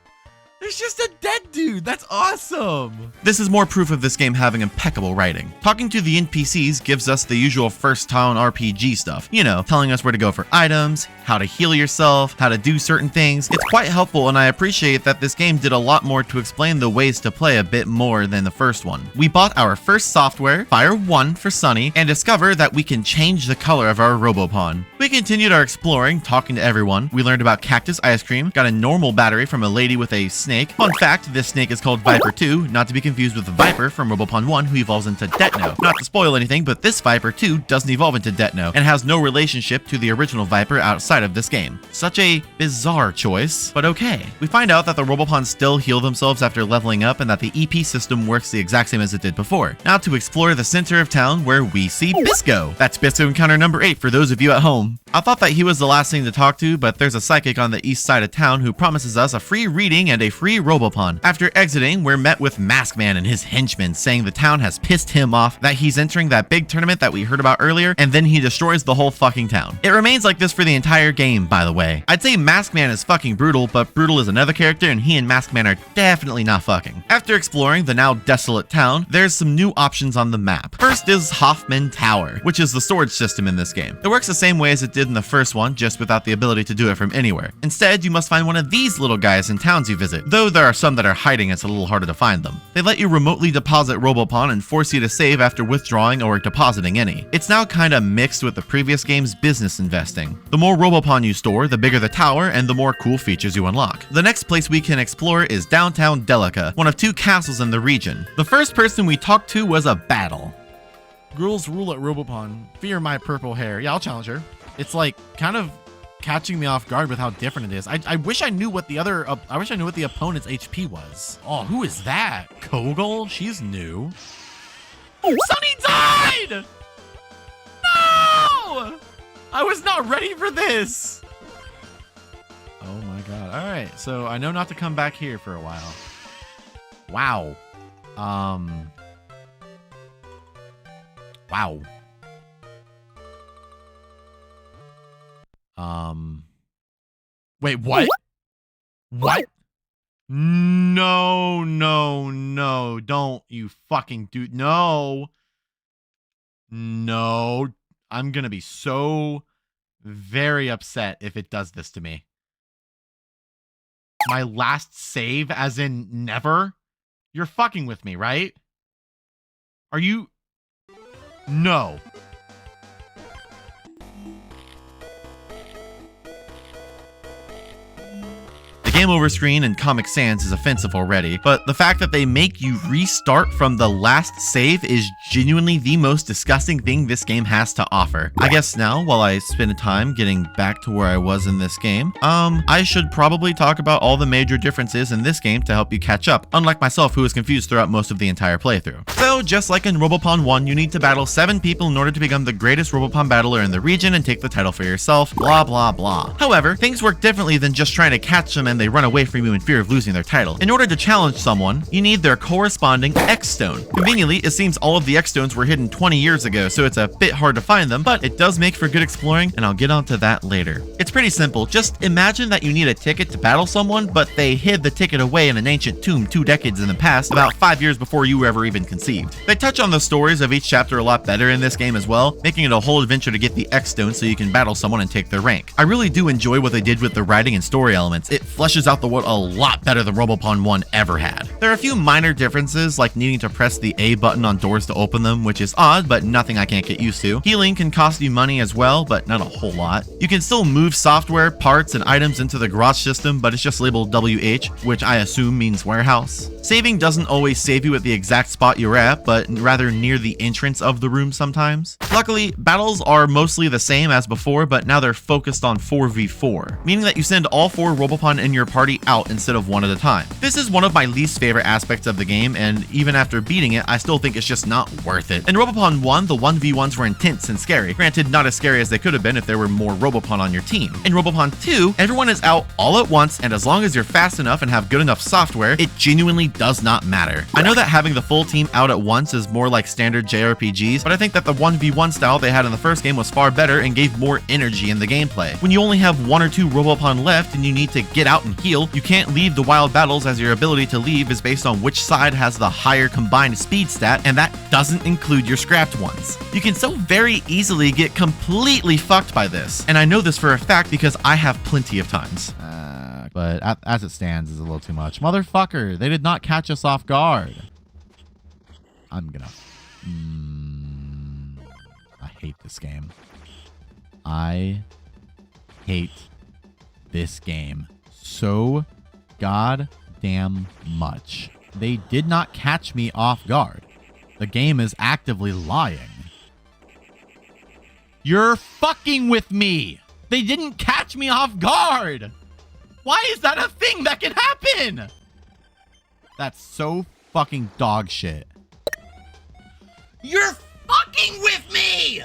There's just a dead dude. That's awesome. This is more proof of this game having impeccable writing. Talking to the NPCs gives us the usual first town RPG stuff. You know, telling us where to go for items, how to heal yourself, how to do certain things. It's quite helpful, and I appreciate that this game did a lot more to explain the ways to play a bit more than the first one. We bought our first software, Fire 1 for Sunny, and discover that we can change the color of our Robopon. We continued our exploring, talking to everyone. We learned about cactus ice cream, got a normal battery from a lady with a snake. Fun fact, this snake is called Viper 2, not to be confused with Viper from Robopon 1, who evolves into Detno. Not to spoil anything, but this Viper 2 doesn't evolve into Detno, and has no relationship to the original Viper outside of this game. Such a bizarre choice, but okay. We find out that the Robopons still heal themselves after leveling up, and that the EP system works the exact same as it did before. Now to explore the center of town, where we see Bisco. That's Bisco encounter number 8 for those of you at home. I thought that he was the last thing to talk to, but there's a psychic on the east side of town who promises us a free reading and a free Robopon. After exiting, we're met with Maskman and his henchmen saying the town has pissed him off, that he's entering that big tournament that we heard about earlier, and then he destroys the whole fucking town. It remains like this for the entire game, by the way. I'd say Maskman is fucking brutal, but Brutal is another character, and he and Maskman are definitely not fucking. After exploring the now desolate town, there's some new options on the map. First is Hoffman Tower, which is the storage system in this game. It works the same way as it did in the first one, just without the ability to do it from anywhere. Instead, you must find one of these little guys in towns you visit, though there are some that are hiding, it's a little harder to find them. They let you remotely deposit Robopon and force you to save after withdrawing or depositing any. It's now kinda mixed with the previous game's business investing. The more Robopon you store, the bigger the tower and the more cool features you unlock. The next place we can explore is downtown Delica, one of 2 castles in the region. The first person we talked to was a battle. Girls rule at Robopon. Fear my purple hair. Yeah, I'll challenge her. It's like kind of catching me off guard with how different it is. I wish I knew what the other, I wish I knew what the opponent's HP was. Oh, who is that? Kogel? She's new. Oh, Sunny died! No! I was not ready for this. Oh my God. All right. So I know not to come back here for a while. Wow. Wow. Wait, what? What? No, no, no. Don't you fucking do. No. No. I'm gonna be so very upset if it does this to me. My last save, as in never? You're fucking with me, right? Are you? No. Game over screen in Comic Sans is offensive already, but the fact that they make you restart from the last save is genuinely the most disgusting thing this game has to offer. I guess now, while I spend time getting back to where I was in this game, I should probably talk about all the major differences in this game to help you catch up, unlike myself who was confused throughout most of the entire playthrough. So, just like in Robopon 1, you need to battle 7 people in order to become the greatest Robopon battler in the region and take the title for yourself, blah blah blah. However, things work differently than just trying to catch them and they run away from you in fear of losing their title. In order to challenge someone, you need their corresponding X-Stone. Conveniently, it seems all of the X-Stones were hidden 20 years ago, so it's a bit hard to find them, but it does make for good exploring, and I'll get onto that later. It's pretty simple. Just imagine that you need a ticket to battle someone, but they hid the ticket away in an ancient tomb 2 decades in the past, about 5 years before you were ever even conceived. They touch on the stories of each chapter a lot better in this game as well, making it a whole adventure to get the X-Stone so you can battle someone and take their rank. I really do enjoy what they did with the writing and story elements. It fleshes out the world a lot better than Robopon 1 ever had. There are a few minor differences, like needing to press the A button on doors to open them, which is odd, but nothing I can't get used to. Healing can cost you money as well, but not a whole lot. You can still move software, parts, and items into the garage system, but it's just labeled WH, which I assume means warehouse. Saving doesn't always save you at the exact spot you're at, but rather near the entrance of the room sometimes. Luckily, battles are mostly the same as before, but now they're focused on 4v4, meaning that you send all 4 Robopon in your party out instead of one at a time. This is one of my least favorite aspects of the game, and even after beating it, I still think it's just not worth it. In Robopon 1, the 1v1s were intense and scary. Granted, not as scary as they could have been if there were more Robopon on your team. In Robopon 2, everyone is out all at once, and as long as you're fast enough and have good enough software, it genuinely does not matter. I know that having the full team out at once is more like standard JRPGs, but I think that the 1v1 style they had in the first game was far better and gave more energy in the gameplay. When you only have 1 or 2 Robopon left and you need to get out and heal, you can't leave the wild battles, as your ability to leave is based on which side has the higher combined speed stat, and that doesn't include your scrapped ones. You can so very easily get completely fucked by this, and I know this for a fact because I have plenty of times. But as it stands is a little too much. Motherfucker, they did not catch us off guard. I'm gonna... I hate this game. I hate this game so goddamn much. They did not catch me off guard. The game is actively lying. You're fucking with me. They didn't catch me off guard. Why is that a thing that can happen? That's so fucking dog shit. You're fucking with me.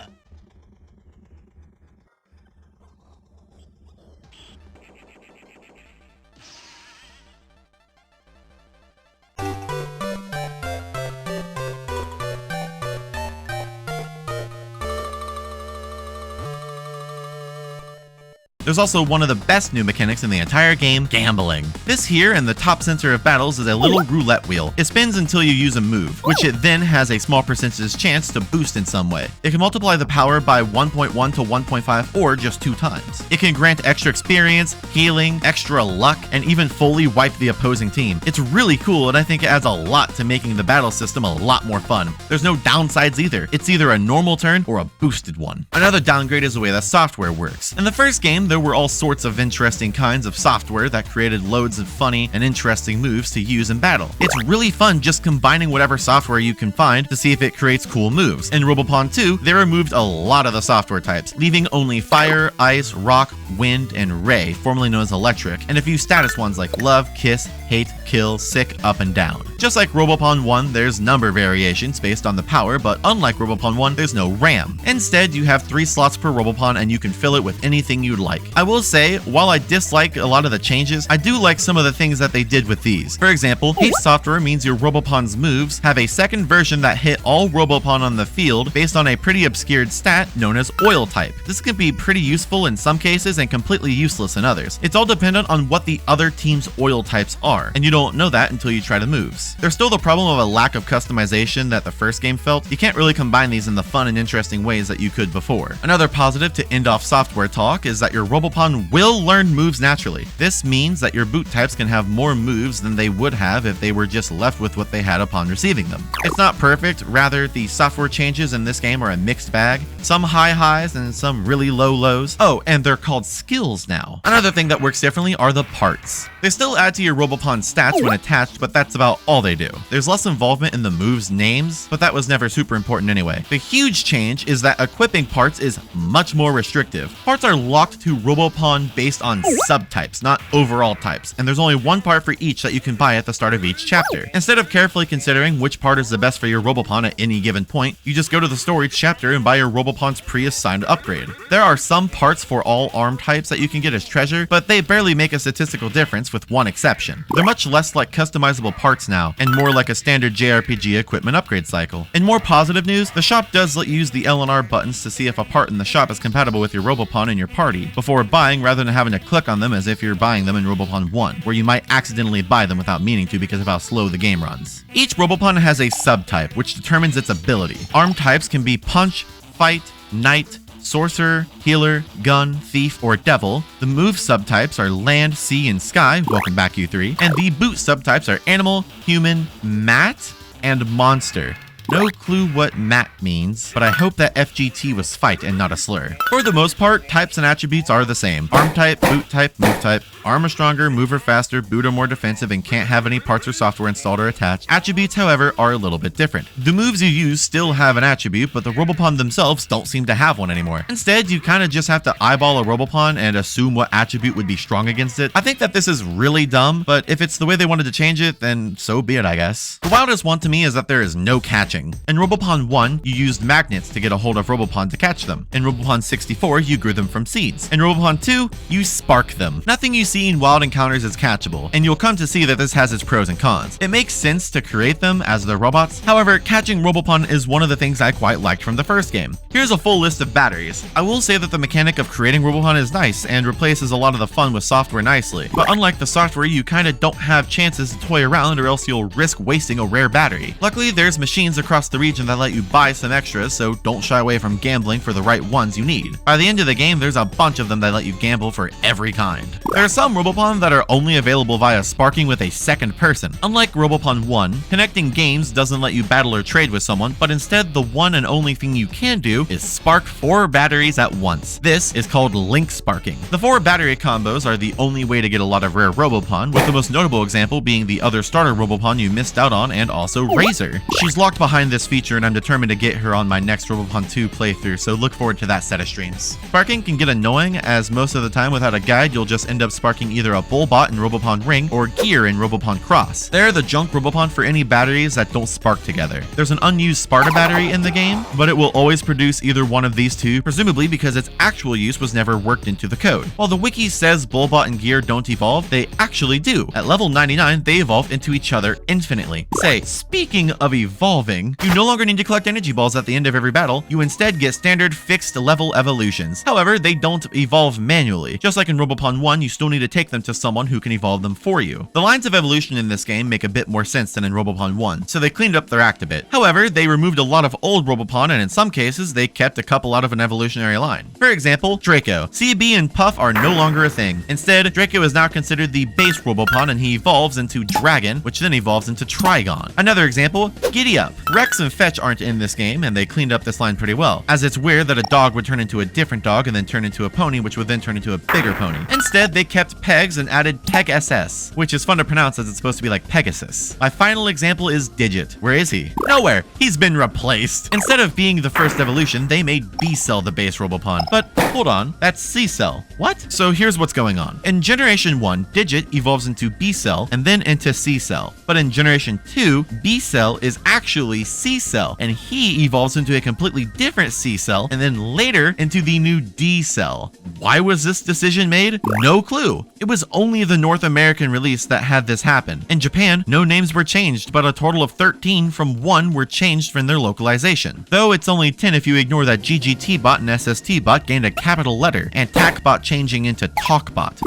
There's also one of the best new mechanics in the entire game, gambling. This here in the top center of battles is a little roulette wheel. It spins until you use a move, which it then has a small percentage chance to boost in some way. It can multiply the power by 1.1 to 1.5 or just 2 times. It can grant extra experience, healing, extra luck, and even fully wipe the opposing team. It's really cool, and I think it adds a lot to making the battle system a lot more fun. There's no downsides either. It's either a normal turn or a boosted one. Another downgrade is the way that software works. In the first game, there there were all sorts of interesting kinds of software that created loads of funny and interesting moves to use in battle. It's really fun just combining whatever software you can find to see if it creates cool moves. In Robopon 2, they removed a lot of the software types, leaving only fire, ice, rock, wind, and ray, formerly known as electric, and a few status ones like love, kiss, hate, kill, sick, up, and down. Just like Robopon 1, there's number variations based on the power, but unlike Robopon 1, there's no RAM. Instead, you have 3 slots per Robopon and you can fill it with anything you'd like. I will say, while I dislike a lot of the changes, I do like some of the things that they did with these. For example, hate software means your Robopon's moves have a second version that hit all Robopon on the field based on a pretty obscured stat known as oil type. This can be pretty useful in some cases and completely useless in others. It's all dependent on what the other team's oil types are, and you don't know that until you try the moves. There's still the problem of a lack of customization that the first game felt. You can't really combine these in the fun and interesting ways that you could before. Another positive to end off software talk is that your Robopon will learn moves naturally. This means that your boot types can have more moves than they would have if they were just left with what they had upon receiving them. It's not perfect, rather the software changes in this game are a mixed bag. Some high highs and some really low lows. Oh, and they're called skills now. Another thing that works differently are the parts. They still add to your Robopon stats when attached, but that's about all they do. There's less involvement in the moves' names, but that was never super important anyway. The huge change is that equipping parts is much more restrictive. Parts are locked to Robopon based on subtypes, not overall types, and there's only one part for each that you can buy at the start of each chapter. Instead of carefully considering which part is the best for your Robopon at any given point, you just go to the store each chapter and buy your Robopon's pre-assigned upgrade. There are some parts for all arm types that you can get as treasure, but they barely make a statistical difference with one exception. They're much less like customizable parts now, and more like a standard JRPG equipment upgrade cycle. In more positive news, the shop does let you use the L and R buttons to see if a part in the shop is compatible with your Robopon in your party before buying, rather than having to click on them as if you're buying them in Robopon 1, where you might accidentally buy them without meaning to because of how slow the game runs. Each Robopon has a subtype, which determines its ability. Arm types can be punch, fight, knight, sorcerer, healer, gun, thief, or devil. The move subtypes are land, sea, and sky. Welcome back, U3. And the boot subtypes are animal, human, mat, and monster. No clue what mat means, but I hope that FGT was fight and not a slur. For the most part, types and attributes are the same. Arm type, boot type, move type. Arm are stronger, move are faster, boot are more defensive, and can't have any parts or software installed or attached. Attributes, however, are a little bit different. The moves you use still have an attribute, but the Robopon themselves don't seem to have one anymore. Instead, you kind of just have to eyeball a Robopon and assume what attribute would be strong against it. I think that this is really dumb, but if it's the way they wanted to change it, then so be it, I guess. The wildest one to me is that there is no catching. In Robopon 1, you used magnets to get a hold of Robopon to catch them. In Robopon 64, you grew them from seeds. In Robopon 2, you spark them. Nothing you see in Wild Encounters is catchable, and you'll come to see that this has its pros and cons. It makes sense to create them as they're robots. However, catching Robopon is one of the things I quite liked from the first game. Here's a full list of batteries. I will say that the mechanic of creating Robopon is nice and replaces a lot of the fun with software nicely, but unlike the software, you kinda don't have chances to toy around or else you'll risk wasting a rare battery. Luckily, there's machines across the region that let you buy some extras, so don't shy away from gambling for the right ones you need. By the end of the game, there's a bunch of them that let you gamble for every kind. There are some Robopon that are only available via sparking with a second person. Unlike Robopon 1, connecting games doesn't let you battle or trade with someone, but instead the one and only thing you can do is spark 4 batteries at once. This is called link sparking. The 4 battery combos are the only way to get a lot of rare Robopon, with the most notable example being the other starter Robopon you missed out on, and also Razor. She's locked behind this feature and I'm determined to get her on my next Robopon 2 playthrough, so look forward to that set of streams. Sparking can get annoying, as most of the time without a guide you'll just end up sparking either a Bullbot in Robopon Ring or Gear in Robopon Cross. They're the junk Robopon for any batteries that don't spark together. There's an unused Sparta battery in the game, but it will always produce either one of these two, presumably because its actual use was never worked into the code. While the wiki says Bullbot and Gear don't evolve, they actually do. At level 99, they evolve into each other infinitely. Say, speaking of evolving, you no longer need to collect energy balls at the end of every battle. You instead get standard fixed level evolutions. However, they don't evolve manually. Just like in Robopon 1, you still need only to take them to someone who can evolve them for you. The lines of evolution in this game make a bit more sense than in Robopon 1, so they cleaned up their act a bit. However, they removed a lot of old Robopon, and in some cases, they kept a couple out of an evolutionary line. For example, Draco. CB and Puff are no longer a thing. Instead, Draco is now considered the base Robopon, and he evolves into Dragon, which then evolves into Trigon. Another example, Giddy Up. Rex and Fetch aren't in this game, and they cleaned up this line pretty well, as it's weird that a dog would turn into a different dog and then turn into a pony, which would then turn into a bigger pony. Instead, they kept Pegs and added Peg SS, which is fun to pronounce as it's supposed to be like Pegasus. My final example is Digit. Where is he? Nowhere. He's been replaced. Instead of being the first evolution, they made B-Cell the base Robopon. But hold on, that's C-Cell. What? So here's what's going on. In Generation 1, Digit evolves into B-Cell and then into C-Cell. But in Generation 2, B-Cell is actually C-Cell, and he evolves into a completely different C-Cell and then later into the new D-Cell. Why was this decision made? No clue. It was only the North American release that had this happen. In Japan, no names were changed, but a total of 13 from 1 were changed from their localization. Though it's only 10 if you ignore that GGT-Bot and SST-Bot gained a capital letter, and TAC-Bot changing into TalkBot.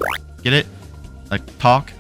Get it? Like talk?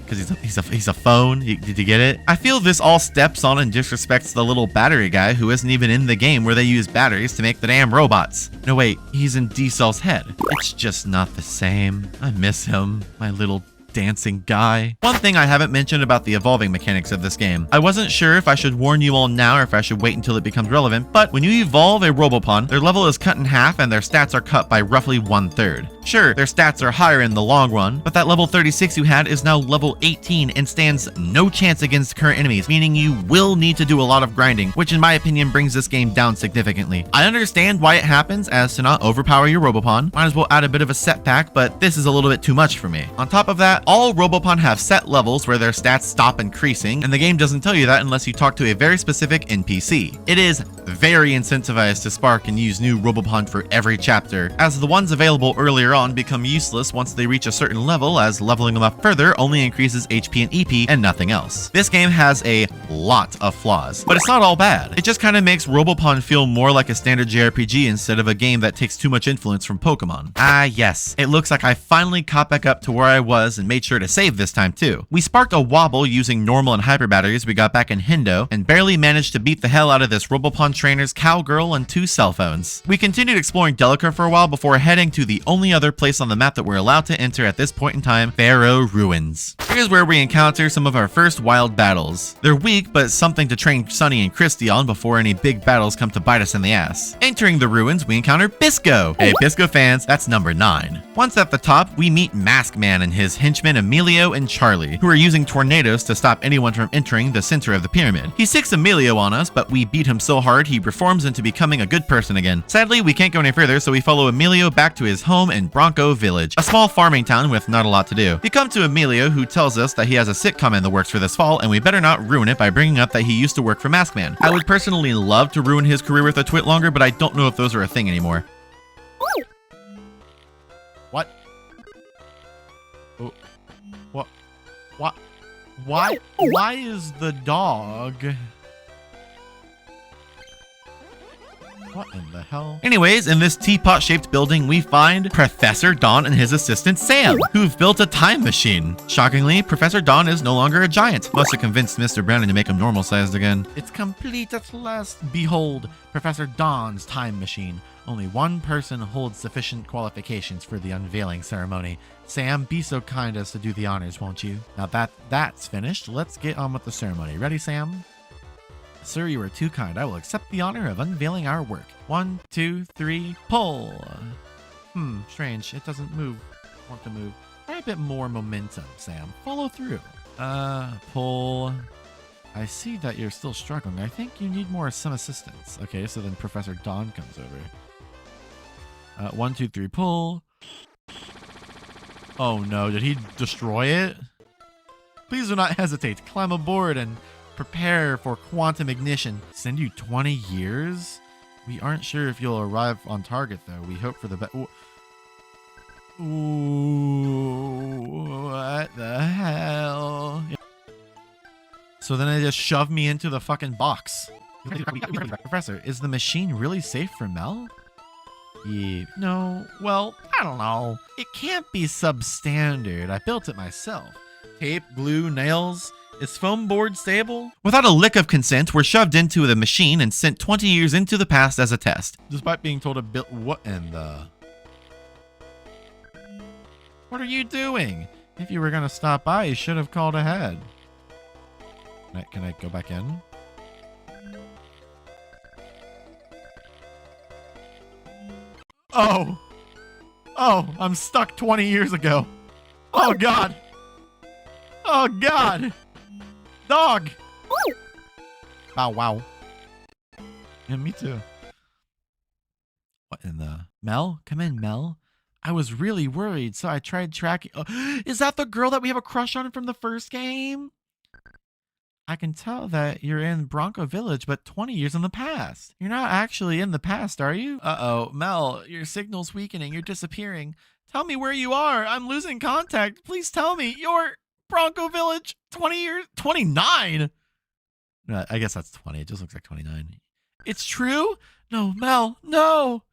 Because he's a phone. Did you get it? I feel this all steps on and disrespects the little battery guy who isn't even in the game where they use batteries to make the damn robots. No wait, he's in D-Cell's head. It's just not the same. I miss him, my little dancing guy. One thing I haven't mentioned about the evolving mechanics of this game. I wasn't sure if I should warn you all now or if I should wait until it becomes relevant, but when you evolve a Robopon, their level is cut in half and their stats are cut by roughly 1/3. Sure, their stats are higher in the long run, but that level 36 you had is now level 18 and stands no chance against current enemies, meaning you will need to do a lot of grinding, which in my opinion brings this game down significantly. I understand why it happens, as to not overpower your Robopon. Might as well add a bit of a setback, but this is a little bit too much for me. On top of that, all Robopon have set levels where their stats stop increasing, and the game doesn't tell you that unless you talk to a very specific NPC. It is very incentivized to spark and use new Robopon for every chapter, as the ones available earlier on become useless once they reach a certain level, as leveling them up further only increases HP and EP and nothing else. This game has a lot of flaws, but it's not all bad. It just kind of makes Robopon feel more like a standard JRPG instead of a game that takes too much influence from Pokemon. Ah yes, it looks like I finally caught back up to where I was and made sure to save this time too. We sparked a wobble using normal and hyper batteries we got back in Hendo and barely managed to beat the hell out of this Robopon trainer's cowgirl and 2 cell phones. We continued exploring Delica for a while before heading to the only other place on the map that we're allowed to enter at this point in time, Pharaoh Ruins. Here's where we encounter some of our first wild battles. They're weak, but something to train Sunny and Christy on before any big battles come to bite us in the ass. Entering the ruins, we encounter Bisco. Hey Bisco fans, that's number 9. Once at the top, we meet Mask Man and his henchmen Emilio and Charlie, who are using tornadoes to stop anyone from entering the center of the pyramid. He sicks Emilio on us, but we beat him so hard he reforms into becoming a good person again. Sadly, we can't go any further, so we follow Emilio back to his home in Bronco Village, a small farming town with not a lot to do. We come to Emilio, who tells us that he has a sitcom in the works for this fall, and we better not ruin it by bringing up that he used to work for Mask Man. I would personally love to ruin his career with a twit longer, but I don't know if those are a thing anymore. What? Oh, what? What? Why is the dog? What in the hell? Anyways, in this teapot-shaped building, we find Professor Don and his assistant Sam, who've built a time machine. Shockingly, Professor Don is no longer a giant. Must have convinced Mr. Brandon to make him normal-sized again. It's complete at last. Behold, Professor Don's time machine. Only one person holds sufficient qualifications for the unveiling ceremony. Sam, be so kind as to do the honors, won't you? Now that's finished, let's get on with the ceremony. Ready, Sam? Sir, you are too kind. I will accept the honor of unveiling our work. 1, 2, 3, pull. Strange. It doesn't move. Want to move. Try a bit more momentum, Sam. Follow through. Pull. I see that you're still struggling. I think you need some assistance. Okay, so then Professor Don comes over. 1, 2, 3, pull. Oh no, did he destroy it? Please do not hesitate. Climb aboard and prepare for quantum ignition. Send you 20 years? We aren't sure if you'll arrive on target, though. We hope for the best. Ooh, what the hell? So then they just shoved me into the fucking box. Professor, is the machine really safe for Mel? No, well, I don't know. It can't be substandard. I built it myself. Tape, glue, nails. Is foam board stable? Without a lick of consent, we're shoved into the machine and sent 20 years into the past as a test. Despite being told to build what in the... What are you doing? If you were gonna stop by, you should have called ahead. Can I go back in? Oh, I'm stuck 20 years ago. Oh God. Oh God. Dog. Bow wow. Yeah, me too. What in the... Mel? Come in, Mel. I was really worried, so I tried tracking... Oh, is that the girl that we have a crush on from the first game? I can tell that you're in Bronco Village, but 20 years in the past. You're not actually in the past, are you? Uh-oh. Mel, your signal's weakening. You're disappearing. Tell me where you are. I'm losing contact. Please tell me. You're Bronco Village. 20 years... 29? I guess that's 20. It just looks like 29. It's true? No, Mel, no.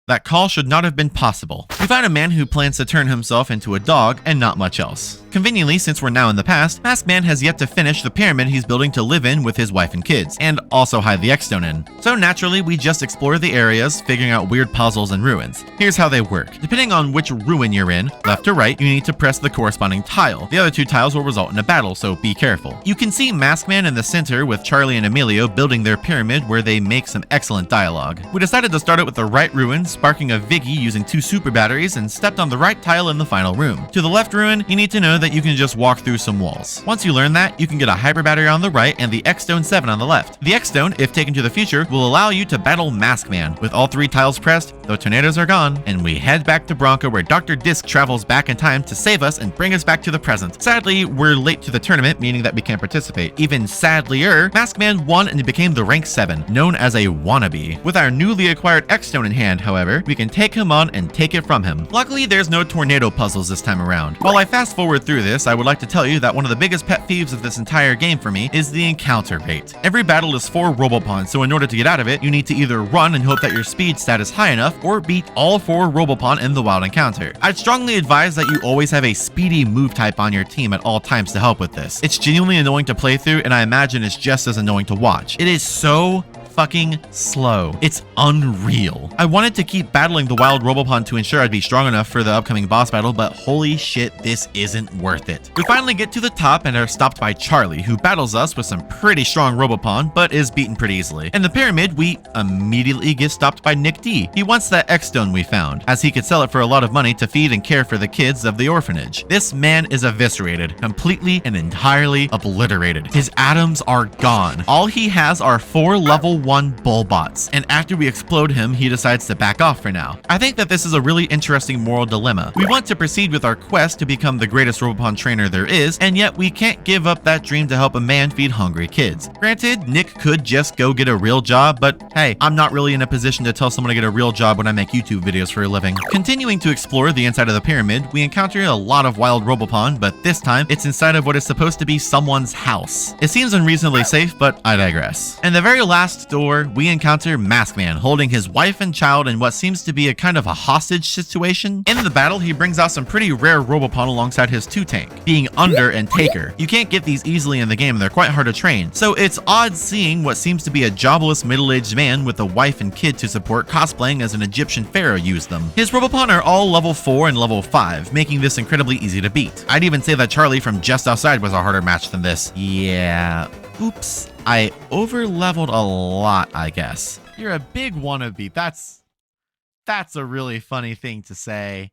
That call should not have been possible. We find a man who plans to turn himself into a dog and not much else. Conveniently, since we're now in the past, Masked Man has yet to finish the pyramid he's building to live in with his wife and kids, and also hide the X-Stone in. So naturally, we just explore the areas, figuring out weird puzzles and ruins. Here's how they work. Depending on which ruin you're in, left or right, you need to press the corresponding tile. The other two tiles will result in a battle, so be careful. You can see Masked Man in the center with Charlie and Emilio building their pyramid where they make some excellent dialogue. We decided to start it with the right ruin, sparking a Viggy using 2 super batteries, and stepped on the right tile in the final room. To the left ruin, you need to know that you can just walk through some walls. Once you learn that, you can get a hyper battery on the right and the X-Stone 7 on the left. The X-Stone, if taken to the future, will allow you to battle Masked Man. With all 3 tiles pressed, the tornadoes are gone, and we head back to Bronco where Dr. Disc travels back in time to save us and bring us back to the present. Sadly, we're late to the tournament, meaning that we can't participate. Even sadlier, Masked Man won and became the rank 7, known as a wannabe. With our newly acquired X-Stone in hand, however, we can take him on and take it from him. Luckily, there's no tornado puzzles this time around. While I fast forward through this, I would like to tell you that one of the biggest pet peeves of this entire game for me is the encounter rate. Every battle is 4 Robopon, so in order to get out of it, you need to either run and hope that your speed stat is high enough, or beat all 4 Robopon in the wild encounter. I'd strongly advise that you always have a speedy move type on your team at all times to help with this. It's genuinely annoying to play through, and I imagine it's just as annoying to watch. It is so fucking slow. It's unreal. I wanted to keep battling the wild Robopon to ensure I'd be strong enough for the upcoming boss battle, but holy shit, this isn't worth it. We finally get to the top and are stopped by Charlie, who battles us with some pretty strong Robopon, but is beaten pretty easily. In the pyramid, we immediately get stopped by Nick D. He wants that X-Stone we found, as he could sell it for a lot of money to feed and care for the kids of the orphanage. This man is eviscerated, completely and entirely obliterated. His atoms are gone. All he has are 4 level 1 Bullbots, and after we explode him, he decides to back off for now. I think that this is a really interesting moral dilemma. We want to proceed with our quest to become the greatest Robopon trainer there is, and yet we can't give up that dream to help a man feed hungry kids. Granted, Nick could just go get a real job, but hey, I'm not really in a position to tell someone to get a real job when I make YouTube videos for a living. Continuing to explore the inside of the pyramid, we encounter a lot of wild Robopon, but this time, it's inside of what is supposed to be someone's house. It seems unreasonably safe, but I digress. In the very last door, we encounter Masked Man holding his wife and child in what seems to be a kind of a hostage situation. In the battle, he brings out some pretty rare Robopon alongside his 2-tank, being Under and Taker. You can't get these easily in the game, and they're quite hard to train, so it's odd seeing what seems to be a jobless middle-aged man with a wife and kid to support cosplaying as an Egyptian pharaoh use them. His Robopon are all level 4 and level 5, making this incredibly easy to beat. I'd even say that Charlie from just outside was a harder match than this. Yeah, oops. I over-leveled a lot, I guess. You're a big wannabe. That's a really funny thing to say.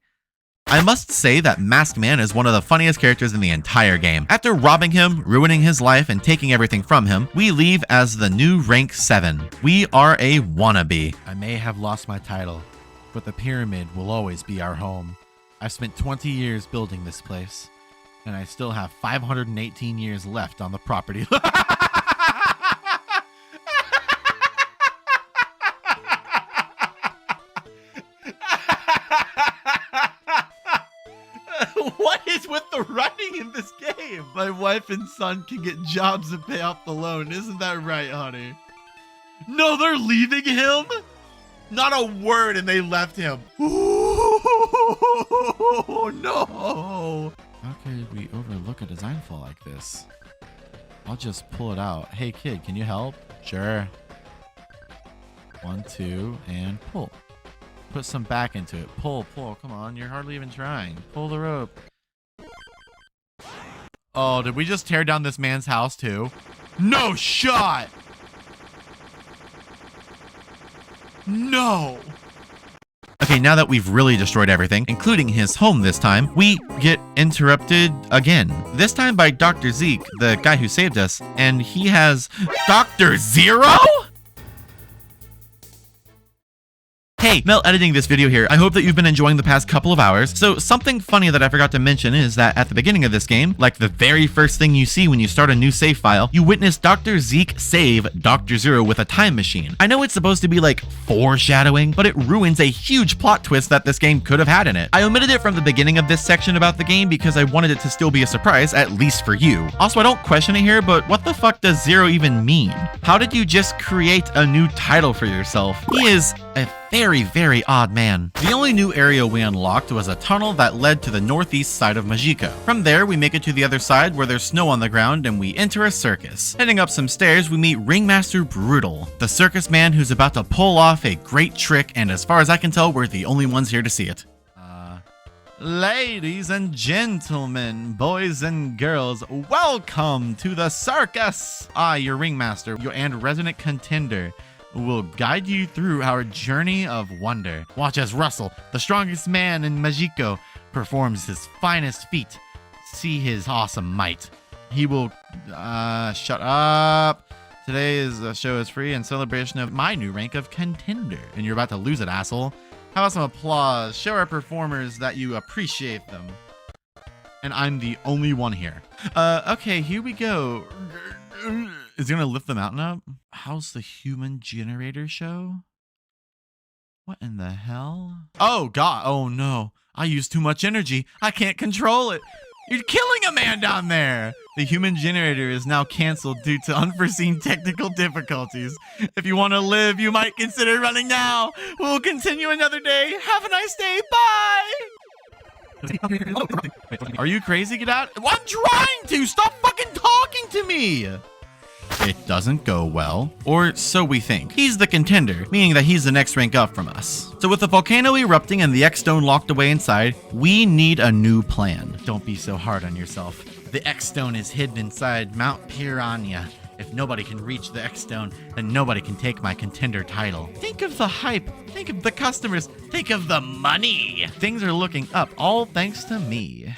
I must say that Masked Man is one of the funniest characters in the entire game. After robbing him, ruining his life, and taking everything from him, we leave as the new rank 7. We are a wannabe. I may have lost my title, but the pyramid will always be our home. I've spent 20 years building this place, and I still have 518 years left on the property. What is with the writing in this game? My wife and son can get jobs and pay off the loan. Isn't that right, honey? No, they're leaving him? Not a word, and they left him. Oh, no. How could we overlook a design flaw like this? I'll just pull it out. Hey, kid, can you help? Sure. 1, 2, and pull. Put some back into it. Pull, pull. Come on, you're hardly even trying. Pull the rope. Oh, did we just tear down this man's house too? No shot! No! Okay, now that we've really destroyed everything, including his home this time, we get interrupted again. This time by Dr. Zeke, the guy who saved us, and he has Dr. Zero? Hey, Mel editing this video here. I hope that you've been enjoying the past couple of hours. So something funny that I forgot to mention is that at the beginning of this game, like the very first thing you see when you start a new save file, you witness Dr. Zeke save Dr. Zero with a time machine. I know it's supposed to be like foreshadowing, but it ruins a huge plot twist that this game could have had in it. I omitted it from the beginning of this section about the game because I wanted it to still be a surprise, at least for you. Also, I don't question it here, but what the fuck does Zero even mean? How did you just create a new title for yourself? He is a very, very odd man. The only new area we unlocked was a tunnel that led to the northeast side of Majiko. From there, we make it to the other side where there's snow on the ground and we enter a circus. Heading up some stairs, we meet Ringmaster Brutal, the circus man who's about to pull off a great trick, and as far as I can tell, we're the only ones here to see it. Ladies and gentlemen, boys and girls, welcome to the circus! Your ringmaster, and resident contender, will guide you through our journey of wonder. Watch as Russell, the strongest man in Majiko, performs his finest feat. See his awesome might. He will, shut up. Today's show is free in celebration of my new rank of contender. And you're about to lose it, asshole. How about some applause? Show our performers that you appreciate them. And I'm the only one here. Okay, here we go. Is he gonna lift the mountain up? How's the human generator show? What in the hell? Oh god, oh no. I used too much energy. I can't control it. You're killing a man down there. The human generator is now canceled due to unforeseen technical difficulties. If you want to live, you might consider running now. We'll continue another day. Have a nice day. Bye. Are you crazy? Get out. I'm trying to. Stop fucking talking to me. It doesn't go well, or so we think. He's the contender, meaning that he's the next rank up from us. So with the volcano erupting and the X-Stone locked away inside, we need a new plan. Don't be so hard on yourself. The X-Stone is hidden inside Mount Piranha. If nobody can reach the X-Stone, then nobody can take my contender title. Think of the hype. Think of the customers. Think of the money. Things are looking up, all thanks to me.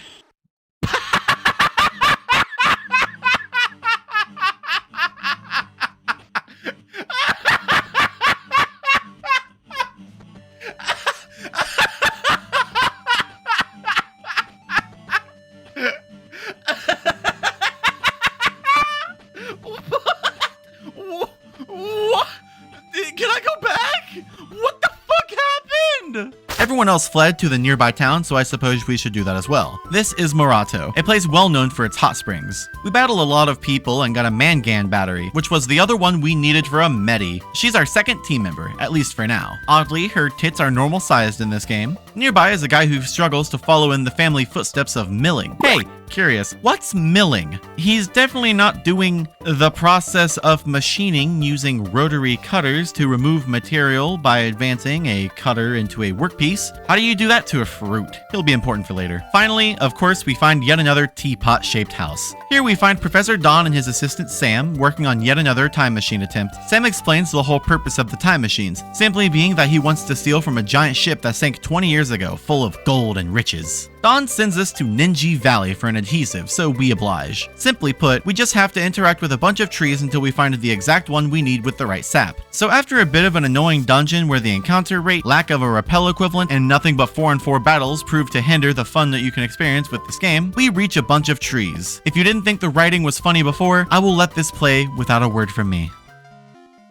Everyone else fled to the nearby town, so I suppose we should do that as well. This is Morato, a place well known for its hot springs. We battled a lot of people and got a Mangan battery, which was the other one we needed for a Medi. She's our second team member, at least for now. Oddly, her tits are normal sized in this game. Nearby is a guy who struggles to follow in the family footsteps of milling. Hey, curious, what's milling? He's definitely not doing the process of machining using rotary cutters to remove material by advancing a cutter into a workpiece. How do you do that to a fruit? It'll be important for later. Finally, of course, we find yet another teapot-shaped house. Here we find Professor Don and his assistant Sam working on yet another time machine attempt. Sam explains the whole purpose of the time machines, simply being that he wants to steal from a giant ship that sank 20 years ago, full of gold and riches. Don sends us to Ninji Valley for an adhesive, so we oblige. Simply put, we just have to interact with a bunch of trees until we find the exact one we need with the right sap. So after a bit of an annoying dungeon where the encounter rate, lack of a rappel equivalent, and nothing but 4-on-4 battles prove to hinder the fun that you can experience with this game, we reach a bunch of trees. If you didn't think the writing was funny before, I will let this play without a word from me.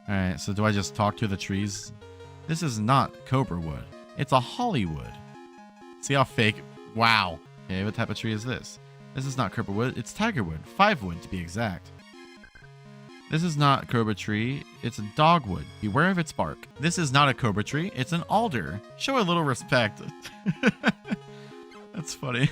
Alright, so do I just talk to the trees? This is not Cobra Wood. It's a Hollywood. See how fake? Wow. Okay, what type of tree is this? This is not Cobra Wood, it's Tiger Wood. 5 wood to be exact. This is not cobra tree, it's a dogwood. Beware of its bark. This is not a cobra tree, it's an alder. Show a little respect. That's funny.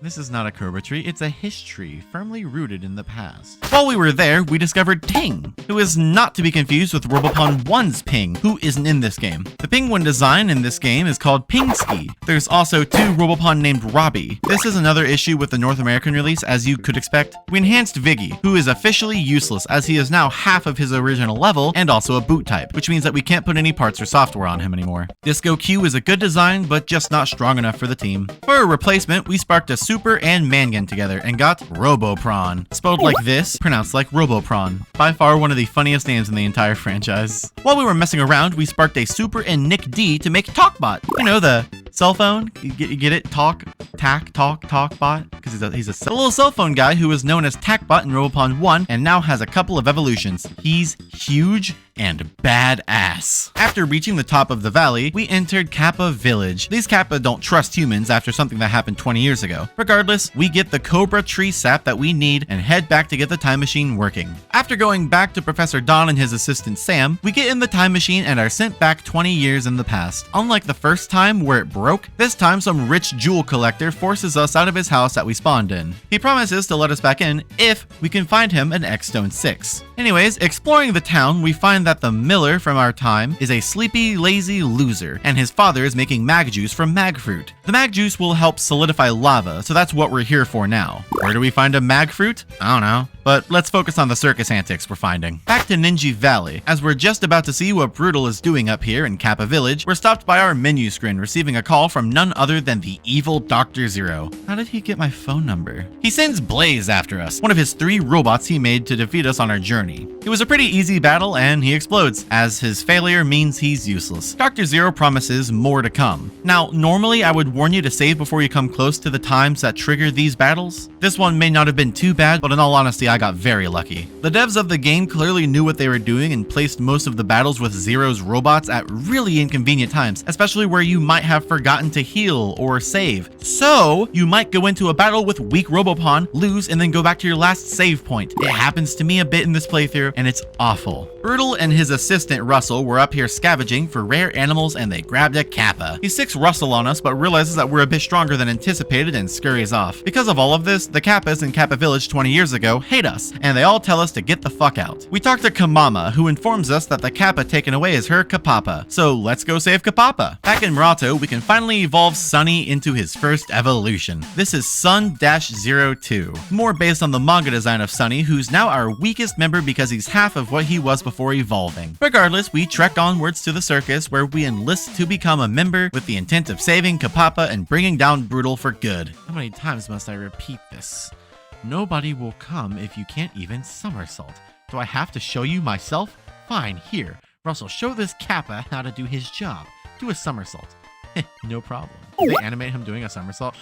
This is not a cobra tree, it's a history firmly rooted in the past. While we were there, we discovered Ping, who is not to be confused with Robopon 1's Ping, who isn't in this game. The penguin design in this game is called Pingski. There's also 2 Robopon named Robbie. This is another issue with the North American release, as you could expect. We enhanced Viggy, who is officially useless as he is now half of his original level and also a boot type, which means that we can't put any parts or software on him anymore. Disco Q is a good design, but just not strong enough for the team. For a replacement, we sparked a Super and Mangan together and got Robopron. Spelled like this, pronounced like Robopron. By far one of the funniest names in the entire franchise. While we were messing around, we sparked a Super and Nick D to make TalkBot. You know, the cell phone? You get it? TalkBot? Because he's a little cell phone guy who was known as TacBot in Robopon 1 and now has a couple of evolutions. He's huge and badass. After reaching the top of the valley, we entered Kappa Village. These Kappa don't trust humans after something that happened 20 years ago. Regardless, we get the Cobra Tree sap that we need and head back to get the time machine working. After going back to Professor Don and his assistant Sam, we get in the time machine and are sent back 20 years in the past. Unlike the first time where it broke, this time some rich jewel collector forces us out of his house that we spawned in. He promises to let us back in if we can find him an X-Stone 6. Anyways, exploring the town, we find that the miller from our time is a sleepy, lazy loser, and his father is making mag juice from mag fruit. The mag juice will help solidify lava, so that's what we're here for now. Where do we find a mag fruit? I don't know. But let's focus on the circus antics we're finding. Back to Ninja Valley. As we're just about to see what Brutal is doing up here in Kappa Village, we're stopped by our menu screen receiving a call from none other than the evil Dr. Zero. How did he get my phone number? He sends Blaze after us, one of his 3 robots he made to defeat us on our journey. It was a pretty easy battle and he explodes, as his failure means he's useless. Dr. Zero promises more to come. Now, normally I would warn you to save before you come close to the times that trigger these battles. This one may not have been too bad, but in all honesty, I got very lucky. The devs of the game clearly knew what they were doing and placed most of the battles with Zero's robots at really inconvenient times, especially where you might have forgotten to heal or save. So, you might go into a battle with weak Robopon, lose, and then go back to your last save point. It happens to me a bit in this playthrough, and it's awful. Brutal and his assistant Russell were up here scavenging for rare animals and they grabbed a Kappa. He sicks Russell on us, but realizes that we're a bit stronger than anticipated and scurries off. Because of all of this, the Kappas in Kappa Village 20 years ago hate us, and they all tell us to get the fuck out. We talk to Kamama, who informs us that the Kappa taken away is her Kapapa, so let's go save Kapapa. Back in Murato, we can finally evolve Sunny into his first evolution. This is Sun-02, more based on the manga design of Sunny, who's now our weakest member because he's half of what he was before evolving. Regardless, we trek onwards to the circus where we enlist to become a member with the intent of saving Kapapa and bringing down Brutal for good. How many times must I repeat this? Nobody will come if you can't even somersault. Do I have to show you myself? Fine, here. Russell, show this Kappa how to do his job. Do a somersault. No problem. Did they animate him doing a somersault?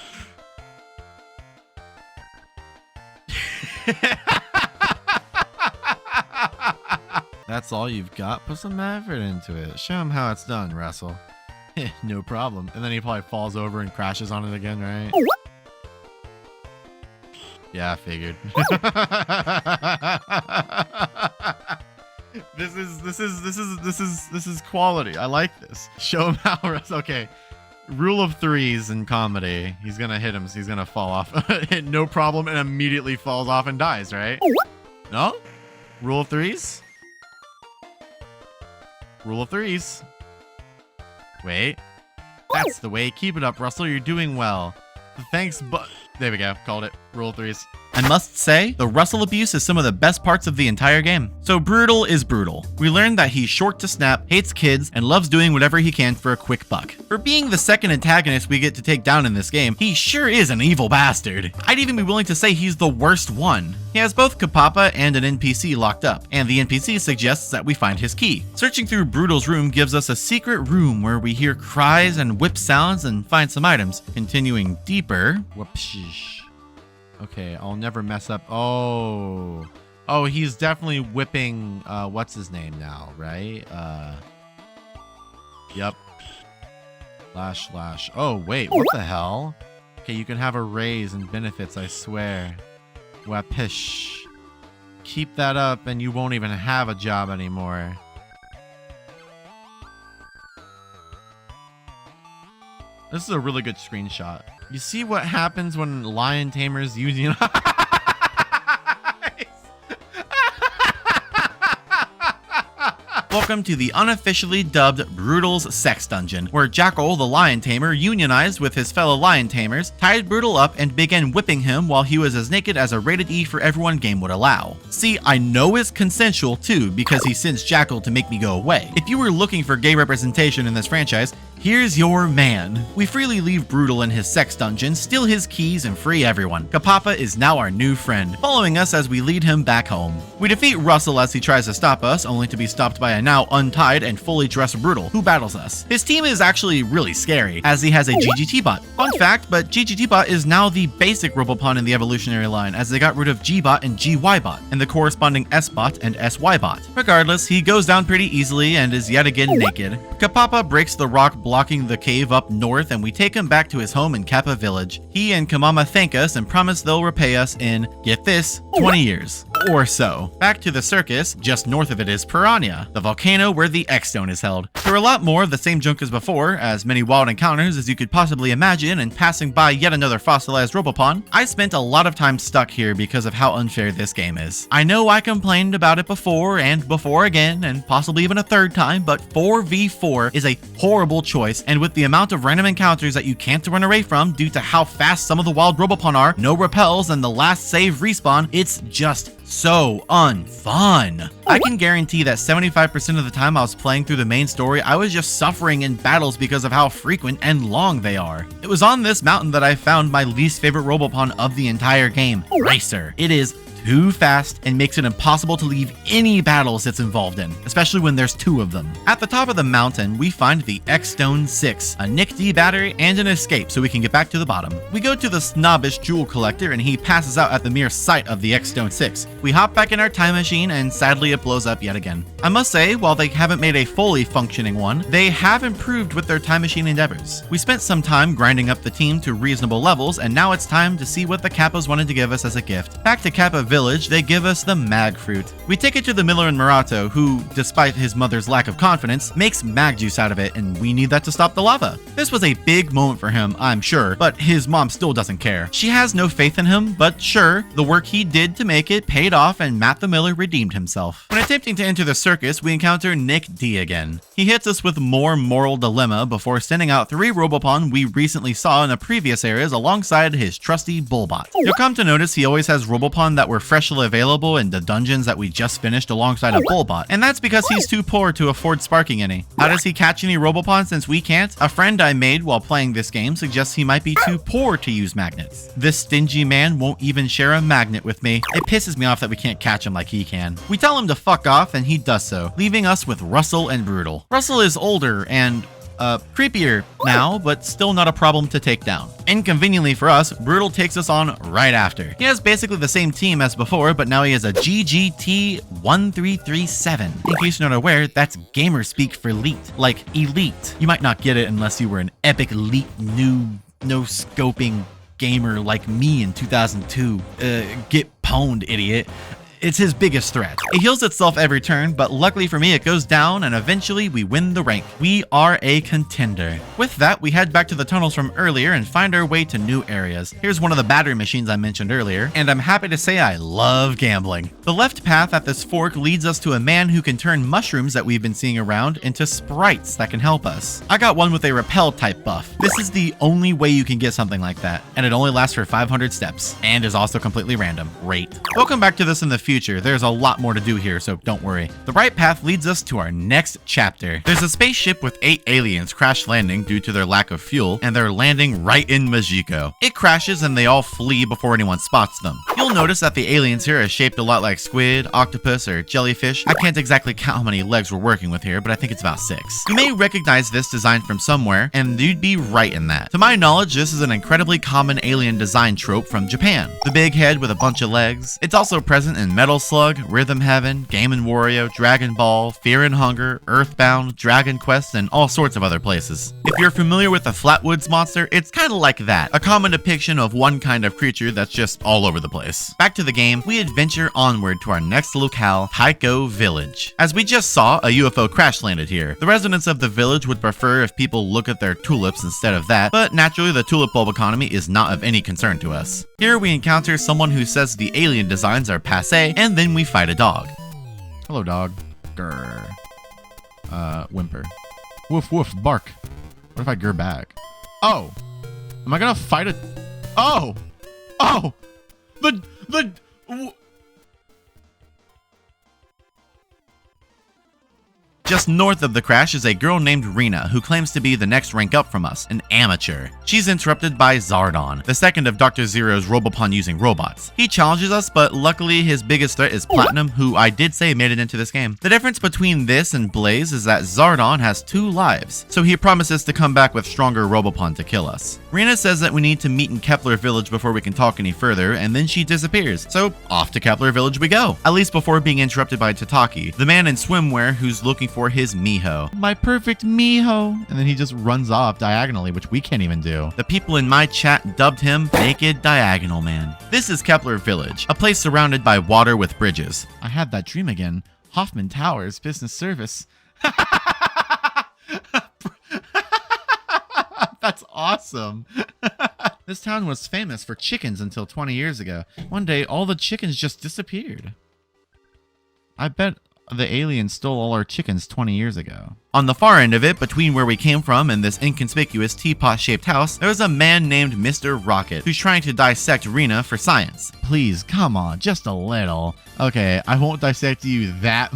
That's all you've got? Put some effort into it. Show him how it's done, Russell. No problem. And then he probably falls over and crashes on it again, right? Yeah, I figured. This is quality. I like this. Show him how. Okay, rule of 3s in comedy. He's gonna hit him. So he's gonna fall off. No problem, and immediately falls off and dies. Right? No. Rule of 3s. Rule of 3s. Wait. That's the way. Keep it up, Russell. You're doing well. Thanks, but there we go. Called it. Rule of 3s. I must say, the Russell abuse is some of the best parts of the entire game. So Brutal is brutal. We learned that he's short to snap, hates kids, and loves doing whatever he can for a quick buck. For being the second antagonist we get to take down in this game, he sure is an evil bastard. I'd even be willing to say he's the worst one. He has both Kapapa and an NPC locked up, and the NPC suggests that we find his key. Searching through Brutal's room gives us a secret room where we hear cries and whip sounds and find some items. Continuing deeper, whoopsh. Okay, I'll never mess up. Oh, he's definitely whipping, what's his name now, right? Yep. Slash. Oh, wait, what the hell? Okay, you can have a raise and benefits, I swear. Wapish. keep that up and you won't even have a job anymore. This is a really good screenshot. You see what happens when lion tamers unionize? Welcome to the unofficially dubbed Brutal's Sex Dungeon, where Jackal the Lion Tamer unionized with his fellow lion tamers, tied Brutal up, and began whipping him while he was as naked as a rated E for everyone game would allow. See, I know it's consensual too, because he sends Jackal to make me go away. If you were looking for gay representation in this franchise, here's your man. We freely leave Brutal in his sex dungeon, steal his keys, and free everyone. Kapapa is now our new friend, following us as we lead him back home. We defeat Russell as he tries to stop us, only to be stopped by a now untied and fully dressed Brutal, who battles us. His team is actually really scary, as he has a GGT bot. Fun fact, but GGT bot is now the basic Robopon in the evolutionary line, as they got rid of G bot and GY bot, and the corresponding S bot and SY bot. Regardless, he goes down pretty easily and is yet again naked. Kapapa breaks the rock blocking the cave up north, and we take him back to his home in Kappa Village. He and Kamama thank us and promise they'll repay us in, get this, 20 years. Or so. Back to the circus, just north of it is Piranha, the volcano where the X-Stone is held. There are a lot more of the same junk as before, as many wild encounters as you could possibly imagine, and passing by yet another fossilized Robopon. I spent a lot of time stuck here because of how unfair this game is. I know I complained about it before and before again, and possibly even a third time, but 4v4 is a horrible choice, and with the amount of random encounters that you can't run away from due to how fast some of the wild Robopon are, no repels, and the last save respawn, it's just so unfun. I can guarantee that 75% of the time I was playing through the main story, I was just suffering in battles because of how frequent and long they are. It was on this mountain that I found my least favorite Robopon of the entire game, Racer. It is too fast and makes it impossible to leave any battles it's involved in, especially when there's two of them. At the top of the mountain, we find the X-Stone 6, a Nick D battery, and an escape so we can get back to the bottom. We go to the snobbish jewel collector and he passes out at the mere sight of the X-Stone 6. We hop back in our time machine and sadly it blows up yet again. I must say, while they haven't made a fully functioning one, they have improved with their time machine endeavors. We spent some time grinding up the team to reasonable levels, and now it's time to see what the Kappas wanted to give us as a gift. Back to Kappa Village, they give us the mag fruit. We take it to the miller in Murato, who, despite his mother's lack of confidence, makes mag juice out of it, and we need that to stop the lava. This was a big moment for him, I'm sure, but his mom still doesn't care. She has no faith in him, but sure, the work he did to make it paid off, and Matt the Miller redeemed himself. When attempting to enter the circus, we encounter Nick D again. He hits us with more moral dilemma before sending out 3 Robopon we recently saw in the previous areas alongside his trusty Bullbot. You'll come to notice he always has Robopon that were freshly available in the dungeons that we just finished alongside a Bullbot, and that's because he's too poor to afford sparking any. How does he catch any Robopon since we can't? A friend I made while playing this game suggests he might be too poor to use magnets. This stingy man won't even share a magnet with me. It pisses me off that we can't catch him like he can. We tell him to fuck off and he does so, leaving us with Russell and Brutal. Russell is older and creepier now, but still not a problem to take down. Inconveniently for us, Brutal takes us on right after. He has basically the same team as before, but now he has a GGT 1337. In case you're not aware, that's gamer speak for elite, like elite. You might not get it unless you were an epic elite new no-scoping gamer like me in 2002. Get pwned, idiot. It's his biggest threat. It heals itself every turn, but luckily for me, it goes down and eventually we win the rank. We are a contender. With that, we head back to the tunnels from earlier and find our way to new areas. Here's one of the battery machines I mentioned earlier, and I'm happy to say I love gambling. The left path at this fork leads us to a man who can turn mushrooms that we've been seeing around into sprites that can help us. I got one with a repel type buff. This is the only way you can get something like that, and it only lasts for 500 steps, and is also completely random. Great. We'll come back to this in the future. There's a lot more to do here, so don't worry. The right path leads us to our next chapter. There's a spaceship with 8 aliens crash landing due to their lack of fuel, and they're landing right in Majiko. It crashes and they all flee before anyone spots them. You'll notice that the aliens here are shaped a lot like squid, octopus, or jellyfish. I can't exactly count how many legs we're working with here, but I think it's about 6. You may recognize this design from somewhere, and you'd be right in that. To my knowledge, this is an incredibly common alien design trope from Japan. The big head with a bunch of legs. It's also present in Metal Slug, Rhythm Heaven, Game & Wario, Dragon Ball, Fear and Hunger, Earthbound, Dragon Quest, and all sorts of other places. If you're familiar with the Flatwoods monster, it's kind of like that, a common depiction of one kind of creature that's just all over the place. Back to the game, we adventure onward to our next locale, Taiko Village. As we just saw, a UFO crash landed here. The residents of the village would prefer if people look at their tulips instead of that, but naturally the tulip bulb economy is not of any concern to us. Here we encounter someone who says the alien designs are passé, and then we fight a dog. Hello, dog. Grr. Whimper. Woof woof, bark. What if I grr back? Oh! Am I gonna fight a... Oh! Oh! Just north of the crash is a girl named Rena who claims to be the next rank up from us, an amateur. She's interrupted by Zardon, the second of Dr. Zero's Robopon using robots. He challenges us, but luckily his biggest threat is Platinum, who I did say made it into this game. The difference between this and Blaze is that Zardon has 2 lives, so he promises to come back with stronger Robopon to kill us. Rena says that we need to meet in Kepler Village before we can talk any further, and then she disappears. So off to Kepler Village we go, at least before being interrupted by Tataki, the man in swimwear who's looking for his Miho. My perfect Miho. And then he just runs off diagonally, which we can't even do. The people in my chat dubbed him Naked Diagonal Man. This is Kepler Village, a place surrounded by water with bridges. I had that dream again. Hoffman Towers, business service. That's awesome. This town was famous for chickens until 20 years ago. One day, all the chickens just disappeared. I bet the aliens stole all our chickens 20 years ago. On the far end of it, between where we came from and this inconspicuous teapot-shaped house, there was a man named Mr. Rocket, who's trying to dissect Rena for science. Please, come on, just a little. Okay, I won't dissect you that...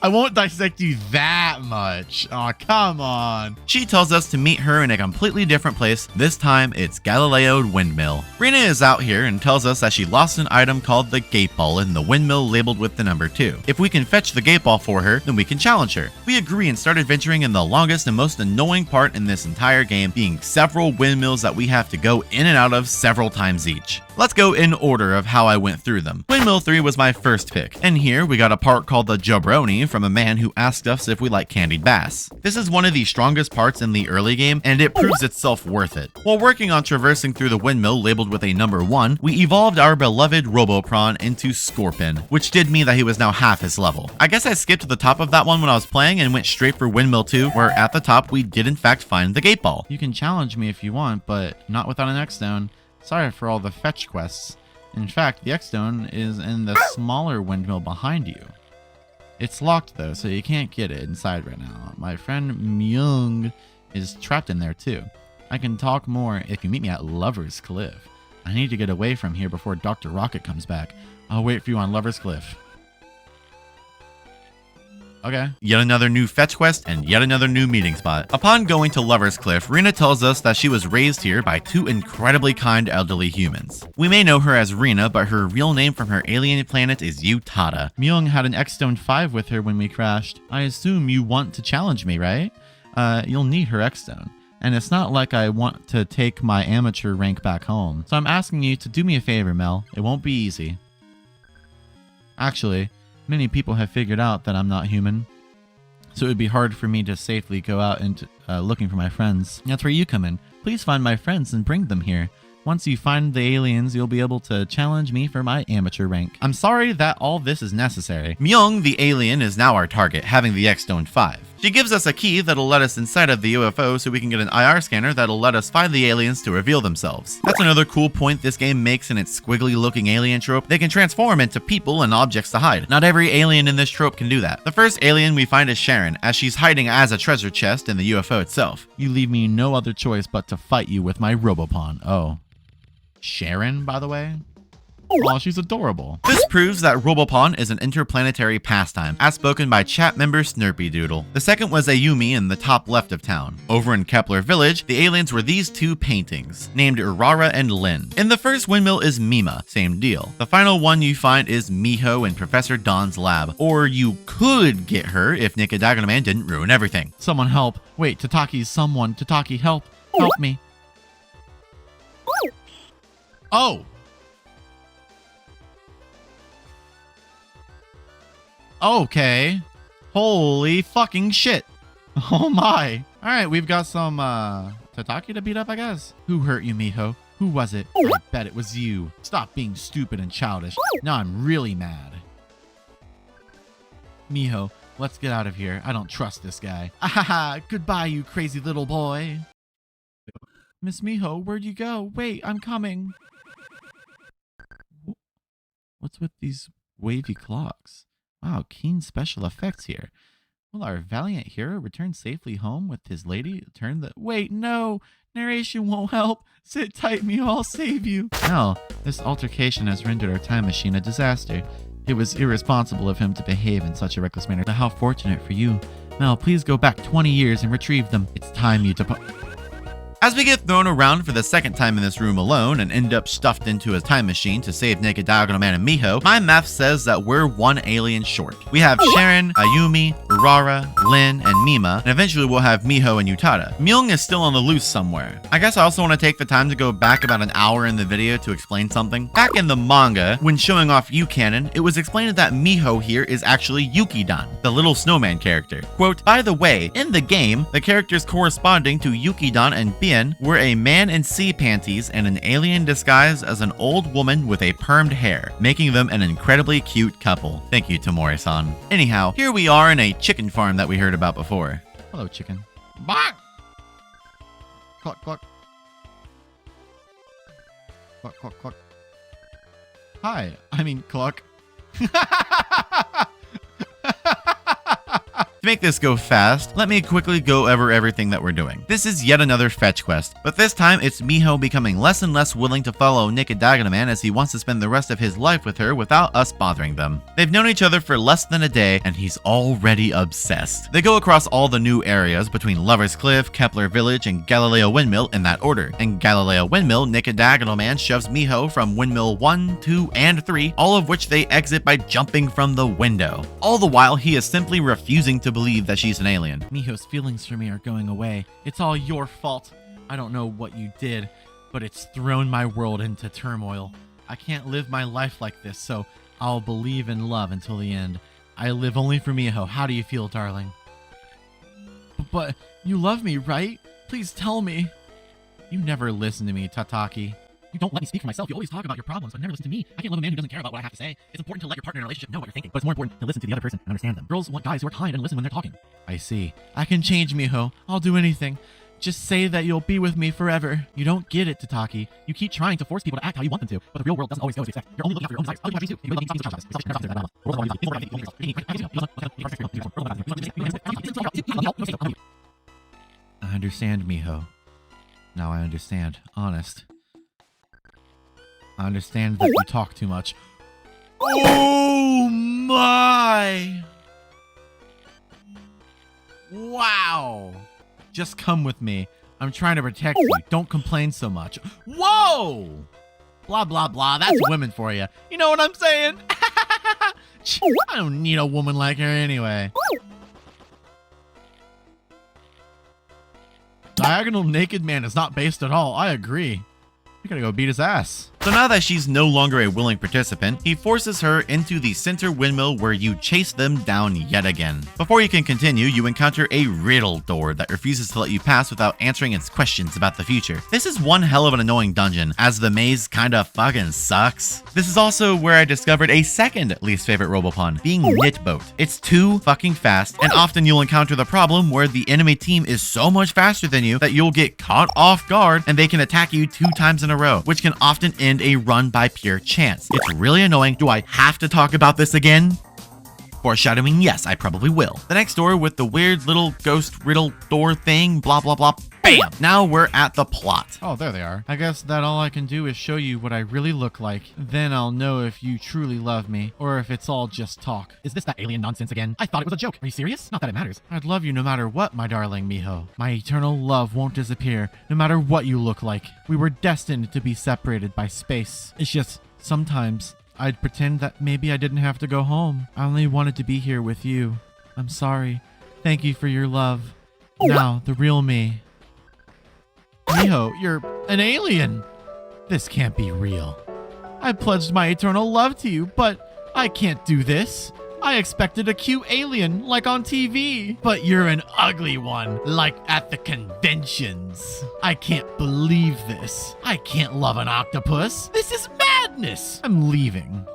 I won't dissect you that much. Aw, come on. She tells us to meet her in a completely different place. This time, it's Galileo Windmill. Rena is out here and tells us that she lost an item called the gate ball in the windmill labeled with the number 2. If we can fetch the gate ball for her, then we can challenge her. We agree and start adventuring in the longest and most annoying part in this entire game, being several windmills that we have to go in and out of several times each. Let's go in order of how I went through them. Windmill 3 was my first pick, and here we got a part called the Jabroni from a man who asked us if we like candied bass. This is one of the strongest parts in the early game, and it proves itself worth it. While working on traversing through the windmill labeled with a number 1, we evolved our beloved Robopon into Scorpion, which did mean that he was now half his level. I guess I skipped to the top of that one when I was playing and went straight for Windmill 2, where at the top we did in fact find the gate ball. You can challenge me if you want, but not without an X-Stone. Sorry for all the fetch quests. In fact, the X-Stone is in the smaller windmill behind you. It's locked though, so you can't get it inside right now. My friend Myung is trapped in there too. I can talk more if you meet me at Lover's Cliff. I need to get away from here before Dr. Rocket comes back. I'll wait for you on Lover's Cliff. Okay. Yet another new fetch quest and yet another new meeting spot. Upon going to Lover's Cliff, Rena tells us that she was raised here by 2 incredibly kind elderly humans. We may know her as Rena, but her real name from her alien planet is Utada. Myung had an X-Stone 5 with her when we crashed. I assume you want to challenge me, right? You'll need her X-Stone. And it's not like I want to take my amateur rank back home. So I'm asking you to do me a favor, Mel. It won't be easy. Actually, many people have figured out that I'm not human, so it would be hard for me to safely go out into looking for my friends. That's where you come in. Please find my friends and bring them here. Once you find the aliens, you'll be able to challenge me for my amateur rank. I'm sorry that all this is necessary. Myung, the alien, is now our target, having the X-Stone 5. She gives us a key that'll let us inside of the UFO so we can get an IR scanner that'll let us find the aliens to reveal themselves. That's another cool point this game makes in its squiggly looking alien trope. They can transform into people and objects to hide. Not every alien in this trope can do that. The first alien we find is Sharon, as she's hiding as a treasure chest in the UFO itself. You leave me no other choice but to fight you with my Robopon. Oh. Sharon, by the way? Oh, she's adorable. This proves that Robopon is an interplanetary pastime, as spoken by chat member Snurpy Doodle. The second was Ayumi in the top left of town. Over in Kepler Village, the aliens were these 2 paintings, named Urara and Lin. In the first windmill is Mima, same deal. The final one you find is Miho in Professor Don's lab, or you could get her if Niku Nakajima didn't ruin everything. Someone help. Wait, Tataki's someone. Tataki, help. Help me. Oh! Okay. Holy fucking shit. Oh my. All right, we've got some Tataki to beat up, I guess. Who hurt you, Miho? Who was it? I bet it was you. Stop being stupid and childish. Now I'm really mad. Miho, let's get out of here. I don't trust this guy. Ahaha, goodbye, you crazy little boy. Miss Miho, where'd you go? Wait, I'm coming. What's with these wavy clocks? Wow, keen special effects here. Will our valiant hero return safely home with his lady? Wait, no! Narration won't help. Sit tight, Miho, I'll save you. No, this altercation has rendered our time machine a disaster. It was irresponsible of him to behave in such a reckless manner. How fortunate for you. Mel, please go back 20 years and retrieve them. It's time you to... As we get thrown around for the second time in this room alone and end up stuffed into a time machine to save Naked Diagonal Man and Miho, my math says that we're one alien short. We have Sharon, Ayumi, Urara, Lin, and Mima, and eventually we'll have Miho and Utada. Myung is still on the loose somewhere. I guess I also want to take the time to go back about an hour in the video to explain something. Back in the manga, when showing off U-Canon, it was explained that Miho here is actually Yuki-dan, the little snowman character. Quote, by the way, in the game, the characters corresponding to Yuki-dan and Bien were a man in sea panties and an alien disguised as an old woman with a permed hair, making them an incredibly cute couple. Thank you, Tomori-san. Anyhow, here we are in a chicken farm that we heard about before. Hello, chicken. Bark! Cluck, cluck. Cluck, cluck, cluck. Hi, I mean cluck. To make this go fast, let me quickly go over everything that we're doing. This is yet another fetch quest, but this time it's Miho becoming less and less willing to follow Naked Diagonal Man as he wants to spend the rest of his life with her without us bothering them. They've known each other for less than a day and he's already obsessed. They go across all the new areas between Lover's Cliff, Kepler Village, and Galileo Windmill in that order. In Galileo Windmill, Naked Diagonal Man shoves Miho from Windmill 1, 2, and 3, all of which they exit by jumping from the window. All the while, he is simply refusing to believe that she's an alien. Miho's feelings for me are going away. It's all your fault. I don't know what you did, but it's thrown my world into turmoil. I can't live my life like this, so I'll believe in love until the end. I live only for Miho. How do you feel, darling? But you love me, right? Please tell me. You never listen to me, Tataki. You don't let me speak for myself. You always talk about your problems, but never listen to me. I can't love a man who doesn't care about what I have to say. It's important to let your partner in a relationship know what you're thinking, but it's more important to listen to the other person and understand them. Girls want guys who are kind and listen when they're talking. I see. I can change, Miho. I'll do anything. Just say that you'll be with me forever. You don't get it, Tataki. You keep trying to force people to act how you want them to, but the real world doesn't always go as you expect. You're only looking out for your own desires. Other people too. You really need to be I understand, Miho. Now I understand. Honest. I understand that you talk too much. Oh my! Wow! Just come with me. I'm trying to protect you. Don't complain so much. Whoa! Blah, blah, blah. That's women for you. You know what I'm saying? I don't need a woman like her anyway. Diagonal Naked Man is not based at all. I agree. You gotta go beat his ass. So now that she's no longer a willing participant, he forces her into the center windmill where you chase them down yet again. Before you can continue, you encounter a riddle door that refuses to let you pass without answering its questions about the future. This is one hell of an annoying dungeon, as the maze kinda fucking sucks. This is also where I discovered a second least favorite Robopon, being Medbot. It's too fucking fast, and often you'll encounter the problem where the enemy team is so much faster than you that you'll get caught off guard and they can attack you 2 times in a row, which can often end a run by pure chance. It's really annoying. Do I have to talk about this again? Foreshadowing, yes, I probably will. The next door with the weird little ghost riddle door thing, blah, blah, blah. Bam! Now we're at the plot. Oh, there they are. I guess that all I can do is show you what I really look like. Then I'll know if you truly love me, or if it's all just talk. Is this that alien nonsense again? I thought it was a joke. Are you serious? Not that it matters. I'd love you no matter what, my darling Miho. My eternal love won't disappear, no matter what you look like. We were destined to be separated by space. It's just, sometimes, I'd pretend that maybe I didn't have to go home. I only wanted to be here with you. I'm sorry. Thank you for your love. Now, the real me. Miho, you're an alien. This can't be real. I pledged my eternal love to you, but I can't do this. I expected a cute alien, like on TV. But you're an ugly one, like at the conventions. I can't believe this. I can't love an octopus. This is madness. I'm leaving.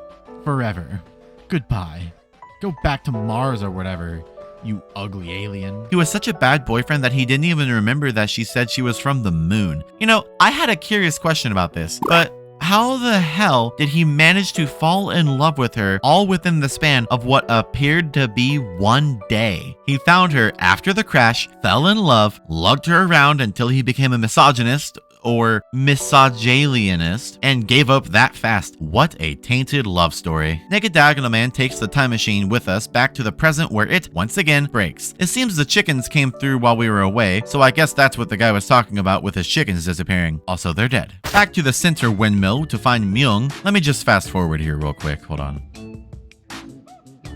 Forever. Goodbye. Go back to Mars or whatever, you ugly alien. He was such a bad boyfriend that he didn't even remember that she said she was from the moon. You know, I had a curious question about this, but how the hell did he manage to fall in love with her all within the span of what appeared to be one day? He found her after the crash, fell in love, lugged her around until he became a misogynist or misogalianist, and gave up that fast. What a tainted love story. Naked Diagonal Man takes the time machine with us back to the present where it, once again, breaks. It seems the chickens came through while we were away, so I guess that's what the guy was talking about with his chickens disappearing. Also, they're dead. Back to the center windmill to find Myung. Let me just fast forward here real quick. Hold on.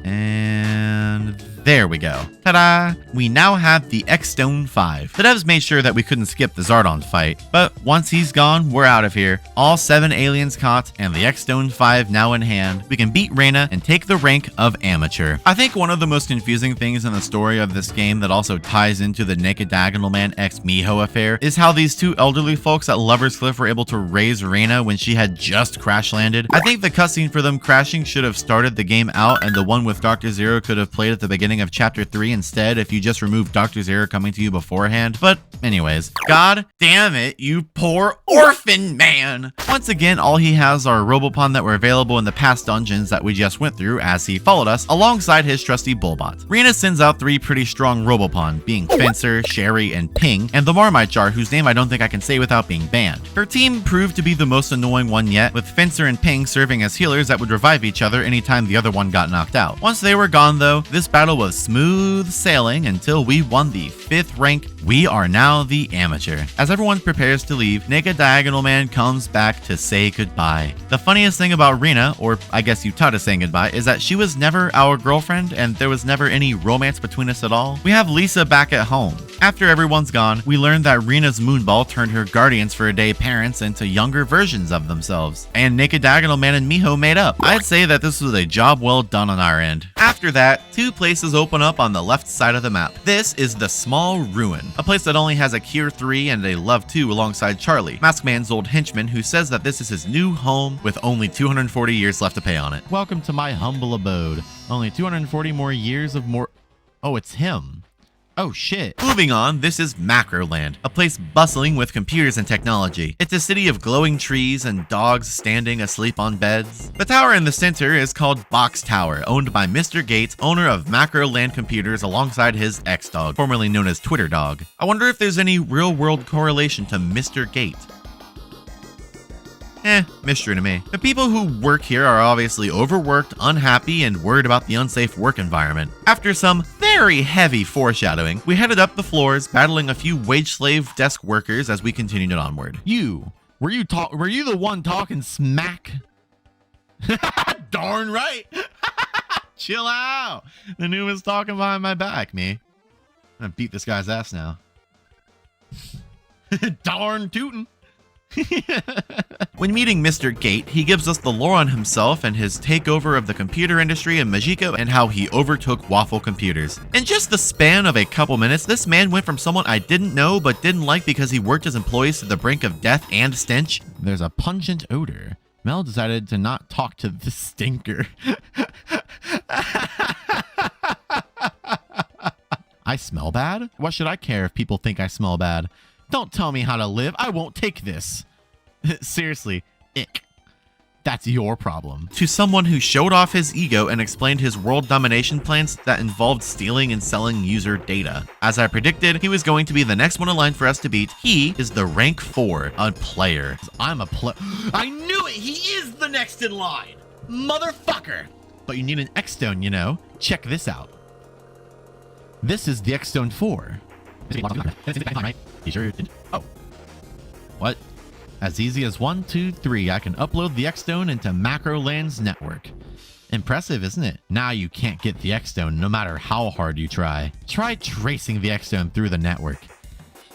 And there we go. Ta-da! We now have the X-Stone 5. The devs made sure that we couldn't skip the Zardon fight, but once he's gone, we're out of here. All 7 aliens caught, and the X-Stone 5 now in hand. We can beat Reina and take the rank of amateur. I think one of the most confusing things in the story of this game that also ties into the Naked Diagonal Man x Miho affair is how these two elderly folks at Lover's Cliff were able to raise Reina when she had just crash landed. I think the cutscene for them crashing should have started the game out, and the one with Dr. Zero could have played at the beginning of Chapter 3 instead if you just removed Dr. Zero coming to you beforehand. But anyways, god damn it, you poor orphan man! Once again, all he has are Robopon that were available in the past dungeons that we just went through as he followed us alongside his trusty Bullbot. Rena sends out 3 pretty strong Robopon, being Fencer, Sherry, and Ping, and the Marmite Jar, whose name I don't think I can say without being banned. Her team proved to be the most annoying one yet, with Fencer and Ping serving as healers that would revive each other anytime the other one got knocked out. Once they were gone though, this battle was smooth sailing until we won the 5th rank. We are now the amateur. As everyone prepares to leave, Naked Diagonal Man comes back to say goodbye. The funniest thing about Rena, or I guess Utada saying goodbye, is that she was never our girlfriend and there was never any romance between us at all. We have Lisa back at home. After everyone's gone, we learn that Rena's moonball turned her guardians for a day parents into younger versions of themselves, and Naked Diagonal Man and Miho made up. I'd say that this was a job well done on our end. After that, 2 places open up on the left side of the map. This is the Small Ruin, a place that only has a Cure 3 and a Love 2 alongside Charlie, Maskman's old henchman, who says that this is his new home with only 240 years left to pay on it. Welcome to my humble abode. Only 240 more years of more... Oh, it's him. Oh shit. Moving on, this is Macroland, a place bustling with computers and technology. It's a city of glowing trees and dogs standing asleep on beds. The tower in the center is called Box Tower, owned by Mr. Gates, owner of Macroland Computers alongside his ex-dog, formerly known as Twitter Dog. I wonder if there's any real-world correlation to Mr. Gate. Mystery to me. The people who work here are obviously overworked, unhappy, and worried about the unsafe work environment. After some very heavy foreshadowing, we headed up the floors, battling a few wage slave desk workers as we continued onward. Were you the one talking smack? Darn right. Chill out. The new was talking behind my back, me. I'm gonna beat this guy's ass now. Darn tootin'. When meeting Mr. Gate, he gives us the lore on himself and his takeover of the computer industry in Majiko and how he overtook Waffle Computers. In just the span of a couple minutes, this man went from someone I didn't know but didn't like because he worked his employees to the brink of death and stench. There's a pungent odor. Mel decided to not talk to the stinker. I smell bad? What should I care if people think I smell bad? Don't tell me how to live. I won't take this. Seriously, ick. That's your problem. To someone who showed off his ego and explained his world domination plans that involved stealing and selling user data. As I predicted, he was going to be the next one in line for us to beat. He is the rank 4, a player. I'm a I knew it! He is the next in line! Motherfucker! But you need an X-Stone, you know. Check this out. This is the X-Stone 4. You sure did? Oh. What? As easy as 1, 2, 3, I can upload the X-Stone into Macroland's network. Impressive, isn't it? Now you can't get the X-Stone no matter how hard you try. Try tracing the X-Stone through the network.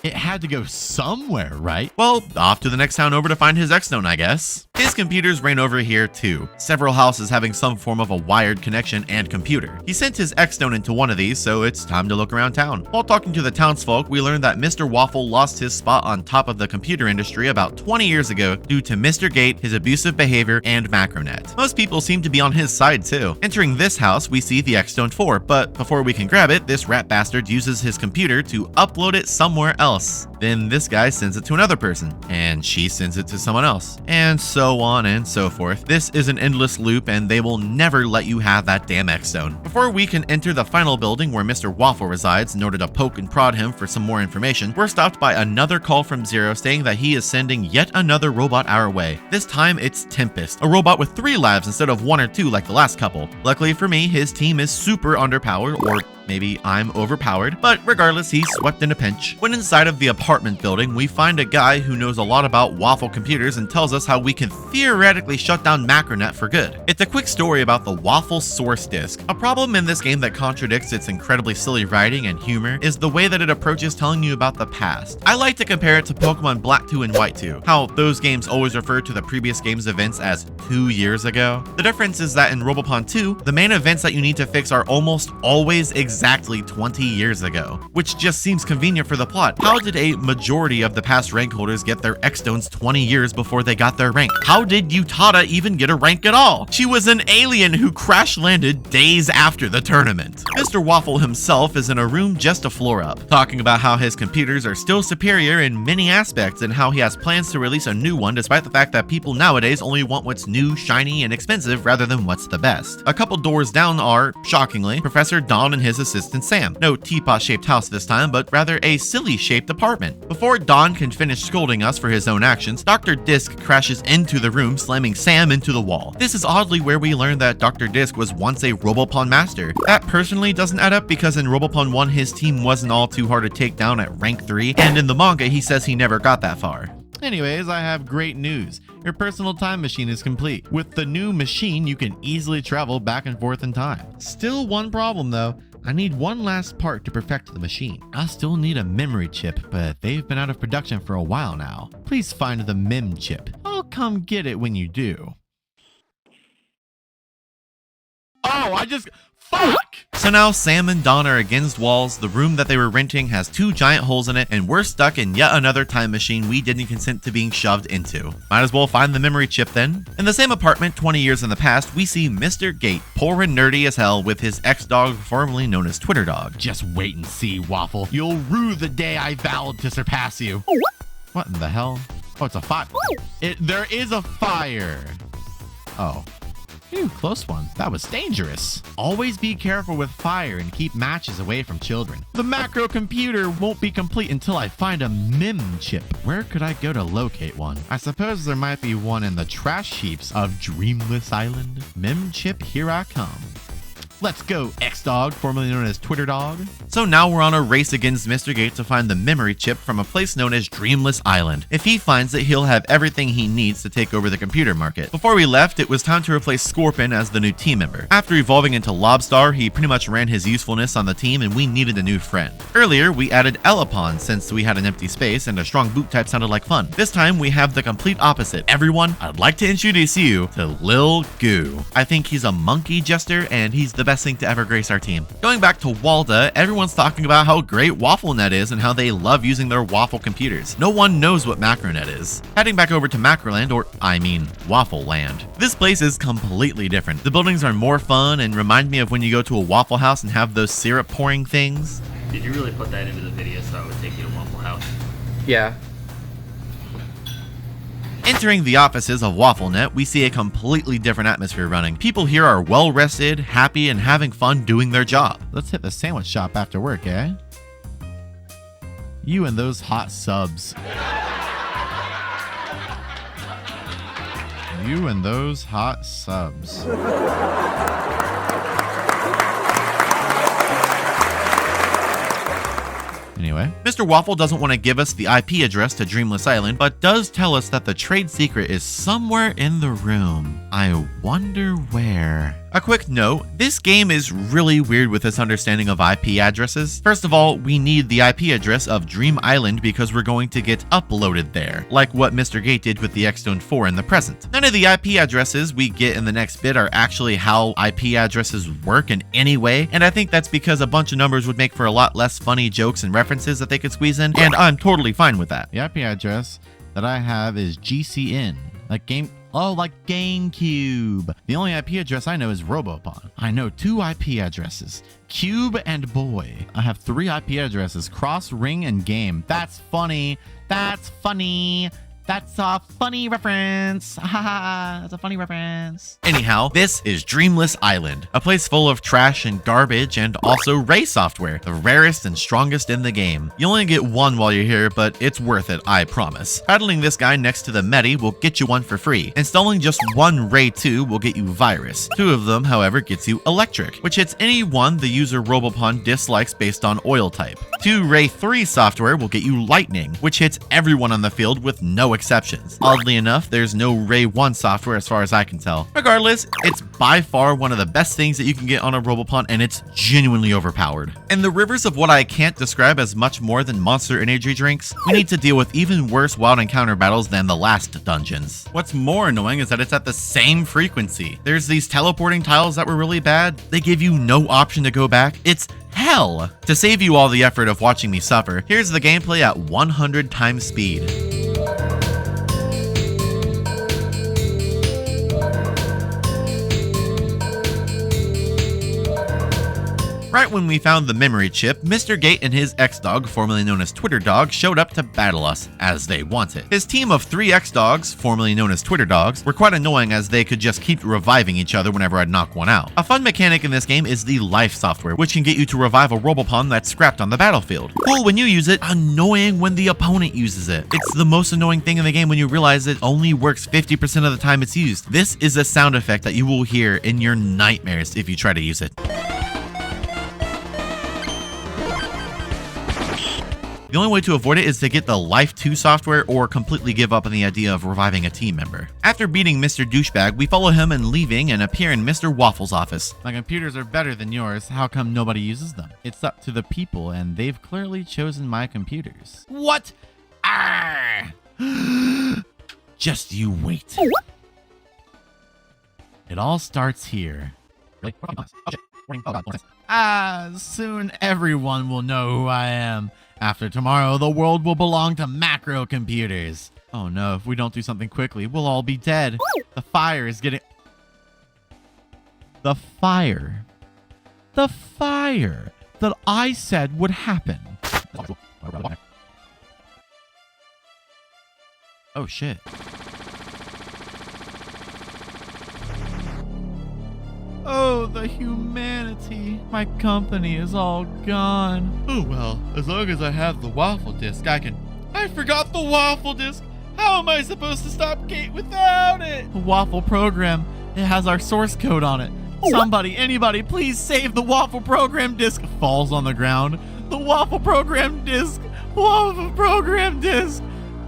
It had to go somewhere, right? Well, off to the next town over to find his X-Stone, I guess. His computers ran over here too, several houses having some form of a wired connection and computer. He sent his X-Stone into one of these, so it's time to look around town. While talking to the townsfolk, we learned that Mr. Waffle lost his spot on top of the computer industry about 20 years ago due to Mr. Gate, his abusive behavior, and Macronet. Most people seem to be on his side too. Entering this house, we see the X-Stone 4, but before we can grab it, this rat bastard uses his computer to upload it somewhere else. Then this guy sends it to another person, and she sends it to someone else, and so on and so forth. This is an endless loop, and they will never let you have that damn X-Stone. Before we can enter the final building where Mr. Waffle resides in order to poke and prod him for some more information, we're stopped by another call from Zero saying that he is sending yet another robot our way. This time it's Tempest, a robot with 3 lives instead of 1 or 2 like the last couple. Luckily for me, his team is super underpowered, or maybe I'm overpowered, but regardless, he's swept in a pinch. When inside of the apartment building, we find a guy who knows a lot about Waffle computers and tells us how we can theoretically shut down Macronet for good. It's a quick story about the Waffle source disk. A problem in this game that contradicts its incredibly silly writing and humor is the way that it approaches telling you about the past. I like to compare it to Pokemon Black 2 and White 2, how those games always refer to the previous game's events as 2 years ago. The difference is that in Robopon 2, the main events that you need to fix are almost always exactly 20 years ago, which just seems convenient for the plot. How did a majority of the past rank holders get their X-Stones 20 years before they got their rank? How did Utada even get a rank at all? She was an alien who crash landed days after the tournament. Mr. Waffle himself is in a room just a floor up, talking about how his computers are still superior in many aspects and how he has plans to release a new one despite the fact that people nowadays only want what's new, shiny, and expensive rather than what's the best. A couple doors down are, shockingly, Professor Don and his assistant Sam. No teapot-shaped house this time, but rather a silly-shaped apartment. Before Don can finish scolding us for his own actions, Dr. Disc crashes into the room, slamming Sam into the wall. This is oddly where we learn that Dr. Disc was once a Robopon master. That personally doesn't add up because in Robopon 1 his team wasn't all too hard to take down at rank 3, and in the manga he says he never got that far. Anyways, I have great news. Your personal time machine is complete. With the new machine, you can easily travel back and forth in time. Still one problem though. I need one last part to perfect the machine. I still need a memory chip, but they've been out of production for a while now. Please find the mem chip. I'll come get it when you do. Oh, fuck! So now Sam and Don are against walls, the room that they were renting has 2 giant holes in it, and we're stuck in yet another time machine we didn't consent to being shoved into. Might as well find the memory chip then. In the same apartment 20 years in the past, we see Mr. Gate, poor and nerdy as hell with his ex-dog formerly known as Twitter Dog. Just wait and see, Waffle. You'll rue the day I vowed to surpass you. What in the hell? Oh, it's a fire. There is a fire. Oh. Phew, close one. That was dangerous. Always be careful with fire and keep matches away from children. The macro computer won't be complete until I find a mem chip. Where could I go to locate one? I suppose there might be one in the trash heaps of Dreamless Island. Mem chip, here I come. Let's go, X-Dog, formerly known as Twitter Dog. So now we're on a race against Mr. Gate to find the memory chip from a place known as Dreamless Island. If he finds it, he'll have everything he needs to take over the computer market. Before we left, it was time to replace Scorpion as the new team member. After evolving into Lobstar, he pretty much ran his usefulness on the team and we needed a new friend. Earlier, we added Elapon since we had an empty space and a strong boot type sounded like fun. This time, we have the complete opposite. Everyone, I'd like to introduce you to Lil Goo. I think he's a monkey jester and he's the best thing to ever grace our team. Going back to Walda, everyone's talking about how great WaffleNet is and how they love using their Waffle computers. No one knows what Macronet is. Heading back over to Macroland, or I mean Waffle Land. This place is completely different. The buildings are more fun and remind me of when you go to a Waffle House and have those syrup pouring things. Did you really put that into the video so I would take you to Waffle House? Yeah. Entering the offices of WaffleNet, we see a completely different atmosphere running. People here are well rested, happy, and having fun doing their job. Let's hit the sandwich shop after work, eh? You and those hot subs. You and those hot subs. Anyway, Mr. Waffle doesn't want to give us the IP address to Dreamless Island, but does tell us that the trade secret is somewhere in the room. I wonder where. A quick note, this game is really weird with its understanding of IP addresses. First of all, we need the IP address of Dream Island because we're going to get uploaded there, like what Mr. Gate did with the X-Stone 4 in the present. None of the IP addresses we get in the next bit are actually how IP addresses work in any way, and I think that's because a bunch of numbers would make for a lot less funny jokes and references that they could squeeze in, and I'm totally fine with that. The IP address that I have is GCN, like GameCube. The only IP address I know is Robopon. I know 2 IP addresses, Cube and Boy. I have 3 IP addresses, Cross, Ring, and Game. That's funny. That's funny. That's a funny reference. Haha, that's a funny reference. Anyhow, this is Dreamless Island, a place full of trash and garbage and also Ray software, the rarest and strongest in the game. You only get one while you're here, but it's worth it, I promise. Battling this guy next to the Medi will get you one for free. Installing just one Ray 2 will get you Virus. 2 of them, however, gets you Electric, which hits any one the user Robopon dislikes based on oil type. 2 Ray 3 software will get you Lightning, which hits everyone on the field with no exceptions. Oddly enough, there's no Ray 1 software as far as I can tell. Regardless, it's by far one of the best things that you can get on a Robopon, and it's genuinely overpowered. In the rivers of what I can't describe as much more than monster energy drinks, we need to deal with even worse wild encounter battles than the last dungeons. What's more annoying is that it's at the same frequency. There's these teleporting tiles that were really bad. They give you no option to go back. It's hell. To save you all the effort of watching me suffer, here's the gameplay at 100 times speed. Right when we found the memory chip, Mr. Gate and his X-Dog, formerly known as Twitter Dog, showed up to battle us, as they wanted. His team of 3 X-Dogs, formerly known as Twitter Dogs, were quite annoying as they could just keep reviving each other whenever I'd knock one out. A fun mechanic in this game is the life software, which can get you to revive a Robopon that's scrapped on the battlefield. Cool when you use it, annoying when the opponent uses it. It's the most annoying thing in the game when you realize it only works 50% of the time it's used. This is a sound effect that you will hear in your nightmares if you try to use it. The only way to avoid it is to get the Life 2 software or completely give up on the idea of reviving a team member. After beating Mr. Douchebag, we follow him and leaving and appear in Mr. Waffle's office. My computers are better than yours. How come nobody uses them? It's up to the people, and they've clearly chosen my computers. What? Arrgh! Just you wait. It all starts here. Soon everyone will know who I am. After tomorrow, the world will belong to macro computers. Oh no, if we don't do something quickly, we'll all be dead. The fire is getting... The fire that I said would happen. Oh shit. Oh, the humanity. My company is all gone. Oh, well, as long as I have the waffle disc, I forgot the waffle disc. How am I supposed to stop Kate without it? The waffle program, it has our source code on it. Somebody, anybody, please save the waffle program disc. Falls on the ground. The waffle program disc. Waffle program disc.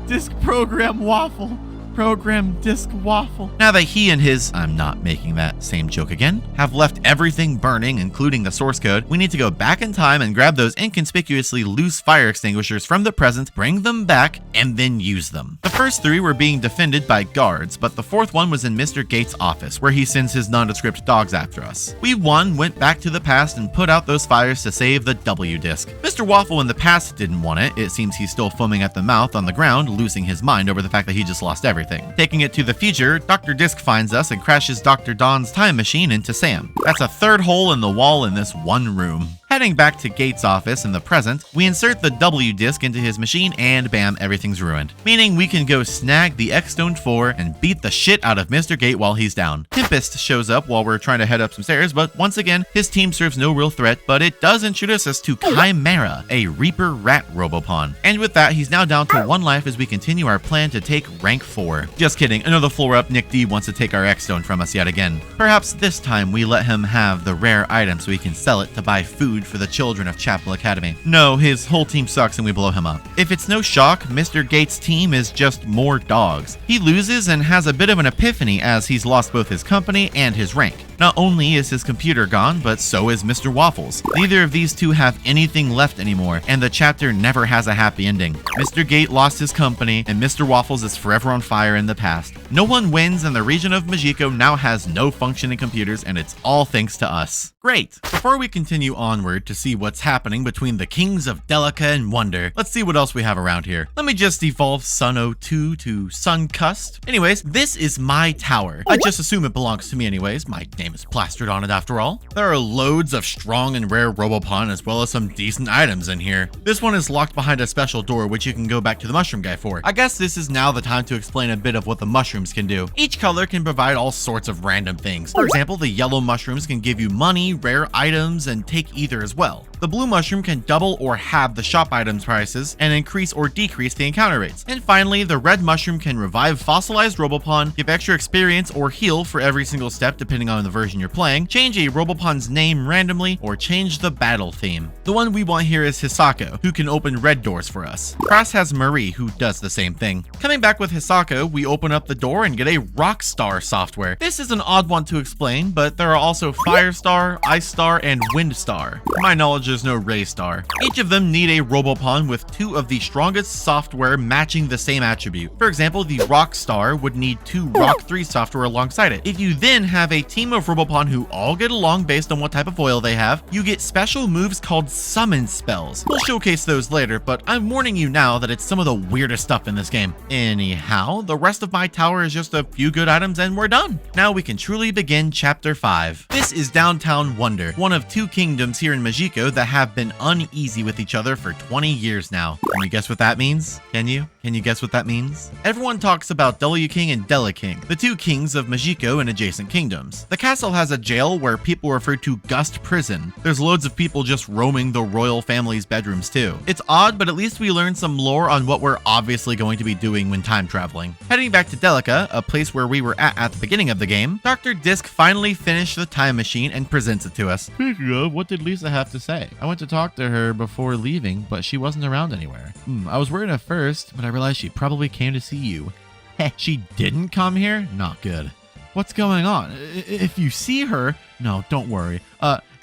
Disc program waffle. Program disc waffle. Now that he and his, I'm not making that same joke again, have left everything burning, including the source code, we need to go back in time and grab those inconspicuously loose fire extinguishers from the present, bring them back, and then use them. The first 3 were being defended by guards, but the 4th one was in Mr. Gates' office, where he sends his nondescript dogs after us. We went back to the past and put out those fires to save the W disc. Mr. Waffle in the past didn't want it. It seems he's still foaming at the mouth on the ground, losing his mind over the fact that he just lost everything. Taking it to the future, Dr. Disc finds us and crashes Dr. Don's time machine into Sam. That's a 3rd hole in the wall in this one room. Heading back to Gates' office in the present, we insert the W disc into his machine and bam, everything's ruined. Meaning we can go snag the X-Stone 4 and beat the shit out of Mr. Gate while he's down. Tempest shows up while we're trying to head up some stairs, but once again, his team serves no real threat, but it does introduce us to Chimera, a Reaper Rat Robopon. And with that, he's now down to 1 life as we continue our plan to take rank 4. Just kidding, another floor up, Nick D wants to take our X-Stone from us yet again. Perhaps this time we let him have the rare item so he can sell it to buy food food for the children of Chapel Academy. No, his whole team sucks and we blow him up. If it's no shock, Mr. Gates' team is just more dogs. He loses and has a bit of an epiphany as he's lost both his company and his rank. Not only is his computer gone, but so is Mr. Waffles. Neither of these two have anything left anymore, and the chapter never has a happy ending. Mr. Gate lost his company, and Mr. Waffles is forever on fire in the past. No one wins, and the region of Majiko now has no functioning computers, and it's all thanks to us. Great! Before we continue onward to see what's happening between the kings of Delica and Wonder, let's see what else we have around here. Let me just evolve Sun02 to Suncust. Anyways, this is my tower. I just assume it belongs to me anyways. My name is plastered on it after all. There are loads of strong and rare Robopon as well as some decent items in here. This one is locked behind a special door which you can go back to the mushroom guy for. I guess this is now the time to explain a bit of what the mushrooms can do. Each color can provide all sorts of random things. For example, the yellow mushrooms can give you money, rare items, and take either as well. The blue mushroom can double or halve the shop items prices and increase or decrease the encounter rates. And finally, the red mushroom can revive fossilized Robopon, give extra experience or heal for every single step depending on the version you're playing, change a Robopon's name randomly, or change the battle theme. The one we want here is Hisako, who can open red doors for us. Cross has Marie, who does the same thing. Coming back with Hisako, we open up the door and get a Rockstar software. This is an odd one to explain, but there are also Firestar, Ice Star, and Wind Star. To my knowledge, there's no Ray Star. Each of them need a Robopon with two of the strongest software matching the same attribute. For example, the Rock Star would need two Rock 3 software alongside it. If you then have a team of Robopon who all get along based on what type of oil they have, you get special moves called summon spells. We'll showcase those later, but I'm warning you now that it's some of the weirdest stuff in this game. Anyhow, the rest of my tower is just a few good items and we're done. Now we can truly begin Chapter 5. This is Downtown Wonder, one of two kingdoms here in Majiko that have been uneasy with each other for 20 years now. Can you guess what that means? Can you guess what that means? Everyone talks about W King and Deli King, the two kings of Majiko and adjacent kingdoms. The castle has a jail where people refer to Gust Prison. There's loads of people just roaming the royal family's bedrooms too. It's odd, but at least we learned some lore on what we're obviously going to be doing when time traveling. Heading back to Delica, a place where we were at the beginning of the game, Dr. Disc finally finished the time machine and presents it to us. Speaking of, what did Lisa have to say? I went to talk to her before leaving, but she wasn't around anywhere. I was worried at first, but I realized she probably came to see you. Heh, she didn't come here? Not good. What's going on? If you see her... No, don't worry.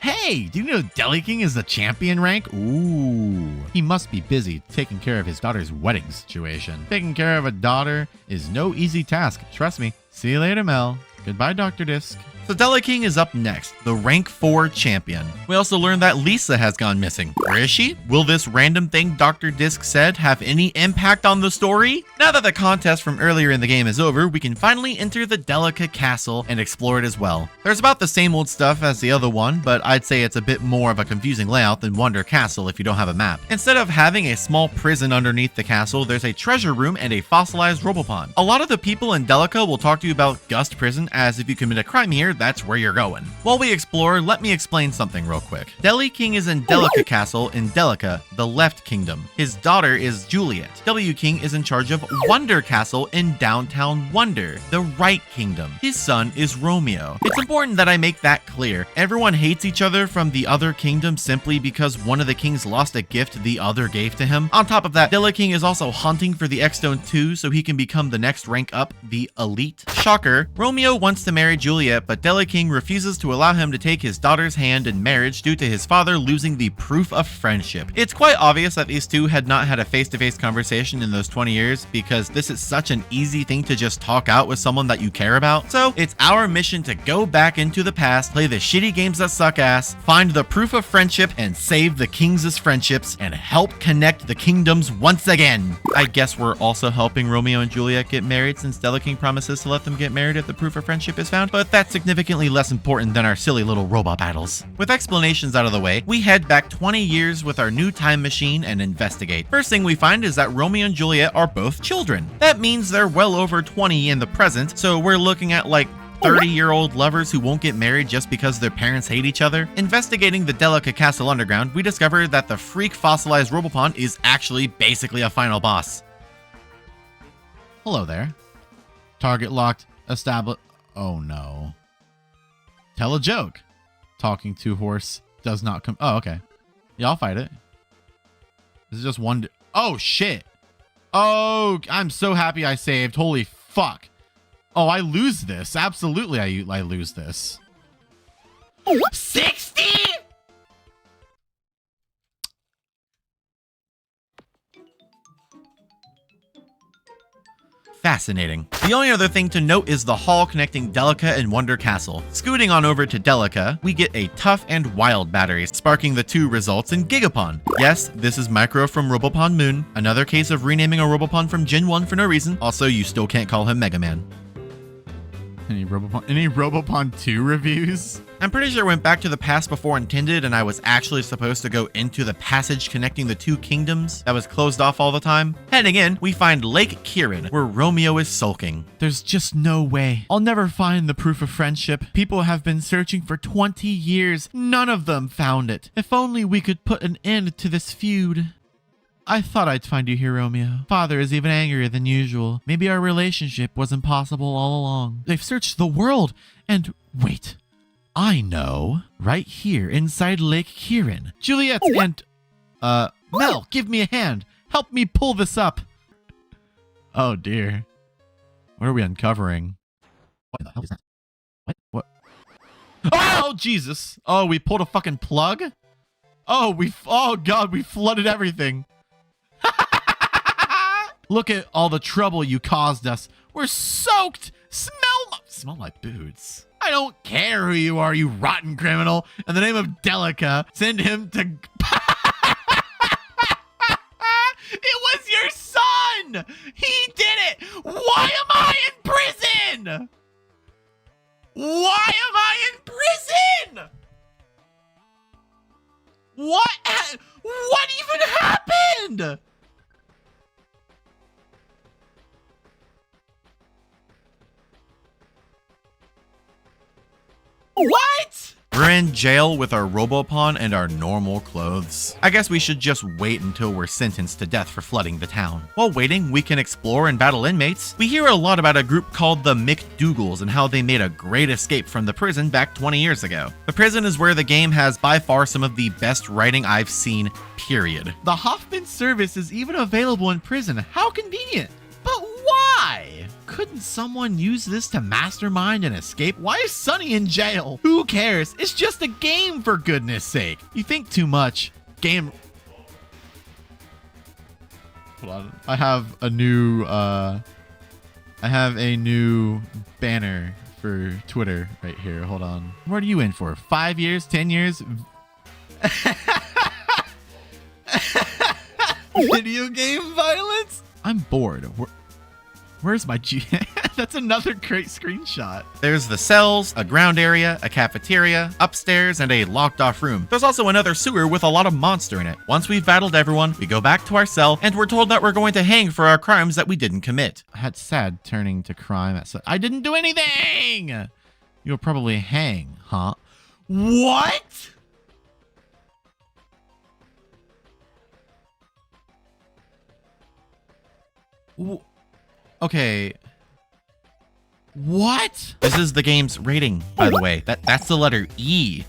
Hey, do you know Deli King is the champion rank? Ooh. He must be busy taking care of his daughter's wedding situation. Taking care of a daughter is no easy task, trust me. See you later, Mel. Goodbye, Dr. Disc. So Deli King is up next, the rank 4 champion. We also learned that Lisa has gone missing. Where is she? Will this random thing Dr. Disc said have any impact on the story? Now that the contest from earlier in the game is over, we can finally enter the Delica Castle and explore it as well. There's about the same old stuff as the other one, but I'd say it's a bit more of a confusing layout than Wonder Castle if you don't have a map. Instead of having a small prison underneath the castle, there's a treasure room and a fossilized Robopon. A lot of the people in Delica will talk to you about Gust Prison, as if you commit a crime here, that's where you're going. While we explore, let me explain something real quick. Deli King is in Delica Castle in Delica, the left kingdom. His daughter is Juliet. W King is in charge of Wonder Castle in downtown Wonder, the right kingdom. His son is Romeo. It's important that I make that clear. Everyone hates each other from the other kingdom simply because one of the kings lost a gift the other gave to him. On top of that, Deli King is also hunting for the X-Stone 2 so he can become the next rank up, the Elite. Shocker, Romeo wants to marry Juliet, but Deli King refuses to allow him to take his daughter's hand in marriage due to his father losing the proof of friendship. It's quite obvious that these two had not had a face-to-face conversation in those 20 years because this is such an easy thing to just talk out with someone that you care about. So it's our mission to go back into the past, play the shitty games that suck ass, find the proof of friendship and save the kings' friendships and help connect the kingdoms once again. I guess we're also helping Romeo and Juliet get married since Deli King promises to let them get married if the proof of friendship is found, but that's significantly less important than our silly little robot battles. With explanations out of the way, we head back 20 years with our new time machine and investigate. First thing we find is that Romeo and Juliet are both children. That means they're well over 20 in the present, so we're looking at like 30-year-old lovers who won't get married just because their parents hate each other. Investigating the Delica Castle underground, we discover that the freak fossilized Robopon is actually basically a final boss. Hello there. Target locked. Establish. Oh no. Tell a joke. Talking to horse. does not come. Oh, okay. Yeah, I'll fight it. This is just one. Oh, shit. Oh, I'm so happy I saved. Holy fuck. Oh, I lose this. Absolutely, I lose this. 60? Fascinating. The only other thing to note is the hall connecting Delica and Wonder Castle. Scooting on over to Delica, we get a Tough and Wild battery, sparking the 2 results in Gigapon. Yes, this is Micro from Robopon Moon. Another case of renaming a Robopon from Gen 1 for no reason. Also, you still can't call him Mega Man. Any Robopon 2 reviews? I'm pretty sure I went back to the past before intended and I was actually supposed to go into the passage connecting the 2 kingdoms that was closed off all the time. Heading in, we find Lake Kirin, where Romeo is sulking. There's just no way. I'll never find the proof of friendship. People have been searching for 20 years. None of them found it. If only we could put an end to this feud. I thought I'd find you here, Romeo. Father is even angrier than usual. Maybe our relationship was impossible all along. They've searched the world, and wait. I know. Right here, inside Lake Kirin. Juliet and... Mel, give me a hand. Help me pull this up. Oh, dear. What are we uncovering? What the hell is that? What? Oh, Jesus. Oh, we pulled a fucking plug? Oh, God, we flooded everything. Look at all the trouble you caused us. We're soaked. Smell my boots. I don't care who you are, you rotten criminal. In the name of Delica, send him to... It was your son! He did it! Why am I in prison? Why am I in prison? What even happened? What? We're in jail with our Robopon and our normal clothes. I guess we should just wait until we're sentenced to death for flooding the town. While waiting, we can explore and battle inmates. We hear a lot about a group called the McDougalls and how they made a great escape from the prison back 20 years ago. The prison is where the game has by far some of the best writing I've seen, period. The Hoffman service is even available in prison. How convenient. But why? Couldn't someone use this to mastermind an escape? Why is Sunny in jail? Who cares? It's just a game, for goodness sake. You think too much. Game... Hold on. I have a new banner for Twitter right here. Hold on. What are you in for? 5 years? 10 years? Video game violence? I'm bored. Where's my G? That's another great screenshot. There's the cells, a ground area, a cafeteria, upstairs, and a locked off room. There's also another sewer with a lot of monster in it. Once we've battled everyone, we go back to our cell, and we're told that we're going to hang for our crimes that we didn't commit. That's sad turning to crime. I didn't do anything! You'll probably hang, huh? What? Okay. What? This is the game's rating, by the way. That's the letter E.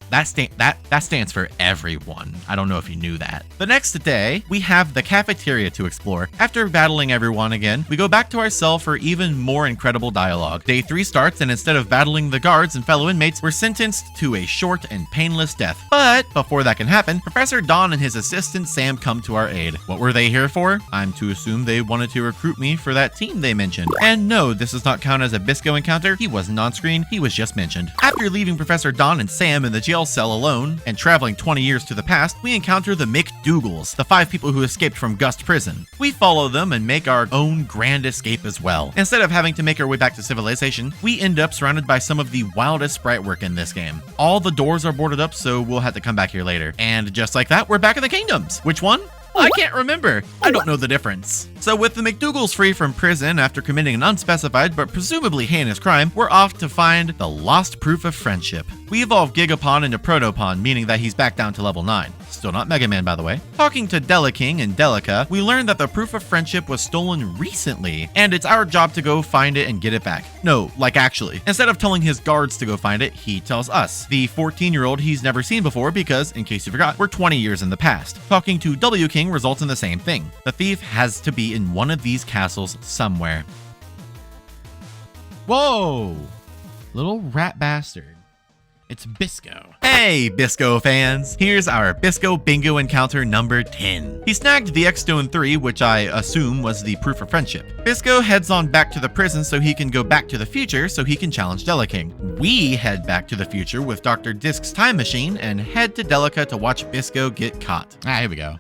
That stands for everyone. I don't know if you knew that. The next day, we have the cafeteria to explore. After battling everyone again, we go back to our cell for even more incredible dialogue. Day 3 starts, and instead of battling the guards and fellow inmates, we're sentenced to a short and painless death. But before that can happen, Professor Don and his assistant Sam come to our aid. What were they here for? I'm to assume they wanted to recruit me for that team they mentioned. And no, this does not count as a Bisco encounter. He wasn't on screen, he was just mentioned. After leaving Professor Don and Sam in the jail cell alone and traveling 20 years to the past, we encounter the McDougalls, the 5 people who escaped from Gust Prison. We follow them and make our own grand escape as well. Instead of having to make our way back to civilization, we end up surrounded by some of the wildest sprite work in this game. All the doors are boarded up, so we'll have to come back here later. And just like that, we're back in the kingdoms. Which one? I can't remember. I don't know the difference. So with the McDougalls free from prison after committing an unspecified but presumably heinous crime, we're off to find the lost proof of friendship. We evolve Gigapon into Protopon, meaning that he's back down to level 9. Still not Mega Man, by the way. Talking to Deliking and Delica, we learned that the proof of friendship was stolen recently, and it's our job to go find it and get it back. No, like actually. Instead of telling his guards to go find it, he tells us, the 14-year-old he's never seen before because, in case you forgot, we're 20 years in the past. Talking to W King results in the same thing. The thief has to be in one of these castles somewhere. Whoa! Little rat bastard. It's Bisco. Hey, Bisco fans! Here's our Bisco Bingo encounter number 10. He snagged the X-Stone 3, which I assume was the proof of friendship. Bisco heads on back to the prison so he can go back to the future so he can challenge Deliking. We head back to the future with Dr. Disc's time machine and head to Delica to watch Bisco get caught. Here we go.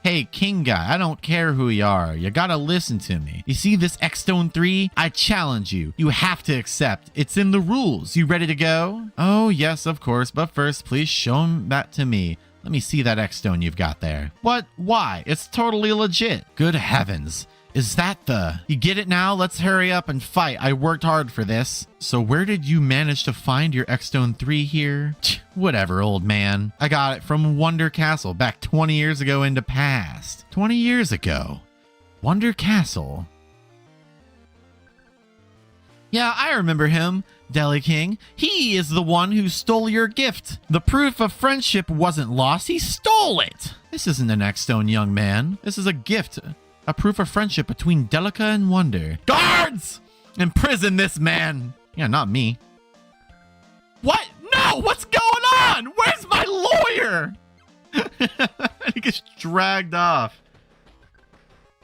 Hey, King Guy, I don't care who you are. You gotta listen to me. You see this X-Stone 3? I challenge you. You have to accept. It's in the rules. You ready to go? Oh, yes, of course. But first, please show that to me. Let me see that X-Stone you've got there. What? Why? It's totally legit. Good heavens. Is that the... You get it now? Let's hurry up and fight. I worked hard for this. So where did you manage to find your X-Stone 3 here? Whatever, old man. I got it from Wonder Castle back 20 years ago into past. 20 years ago? Wonder Castle? Yeah, I remember him. Deli King. He is the one who stole your gift. The proof of friendship wasn't lost. He stole it. This isn't an X-Stone, young man. This is a gift. A proof of friendship between Delica and Wonder. Guards! Imprison this man! Yeah, not me. What? No! What's going on? Where's my lawyer? He gets dragged off.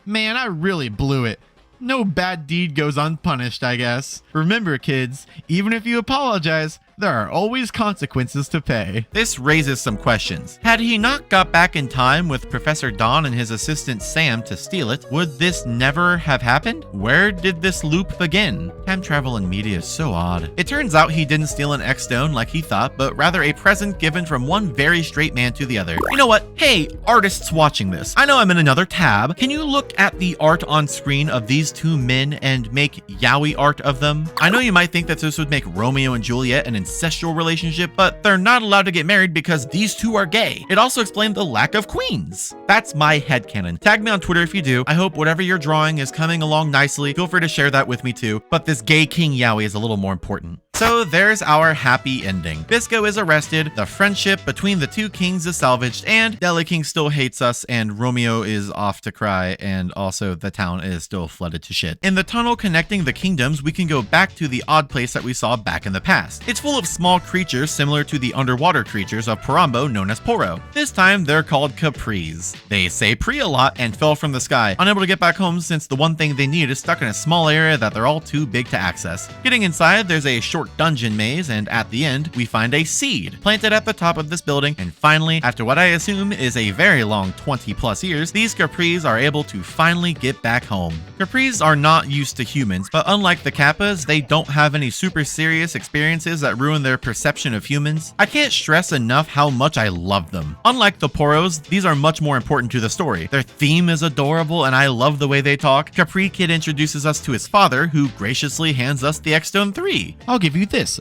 Man, I really blew it. No bad deed goes unpunished, I guess. Remember, kids, even if you apologize, there are always consequences to pay. This raises some questions. Had he not got back in time with Professor Don and his assistant Sam to steal it, would this never have happened? Where did this loop begin? Time travel in media is so odd. It turns out he didn't steal an X-Stone like he thought, but rather a present given from one very straight man to the other. You know what? Hey, artists watching this. I know I'm in another tab. Can you look at the art on screen of these two men and make yaoi art of them? I know you might think that this would make Romeo and Juliet an incestual relationship, but they're not allowed to get married because these two are gay. It also explained the lack of queens. That's my headcanon. Tag me on Twitter if you do. I hope whatever you're drawing is coming along nicely. Feel free to share that with me too, but this gay king yaoi is a little more important. So there's our happy ending. Bisco is arrested, the friendship between the two kings is salvaged, and Deli King still hates us, and Romeo is off to cry, and also the town is still flooded to shit. In the tunnel connecting the kingdoms, we can go back to the odd place that we saw back in the past. It's full of small creatures similar to the underwater creatures of Parambo known as Poro. This time, they're called Capris. They say pre a lot and fell from the sky, unable to get back home since the one thing they need is stuck in a small area that they're all too big to access. Getting inside, there's a short dungeon maze, and at the end, we find a seed planted at the top of this building, and finally, after what I assume is a very long 20 plus years, these Capris are able to finally get back home. Capris are not used to humans, but unlike the Kappas, they don't have any super serious experiences that ruin their perception of humans. I can't stress enough how much I love them. Unlike the Poros, these are much more important to the story. Their theme is adorable, and I love the way they talk. Capri Kid introduces us to his father, who graciously hands us the X-Stone 3. I'll give you this.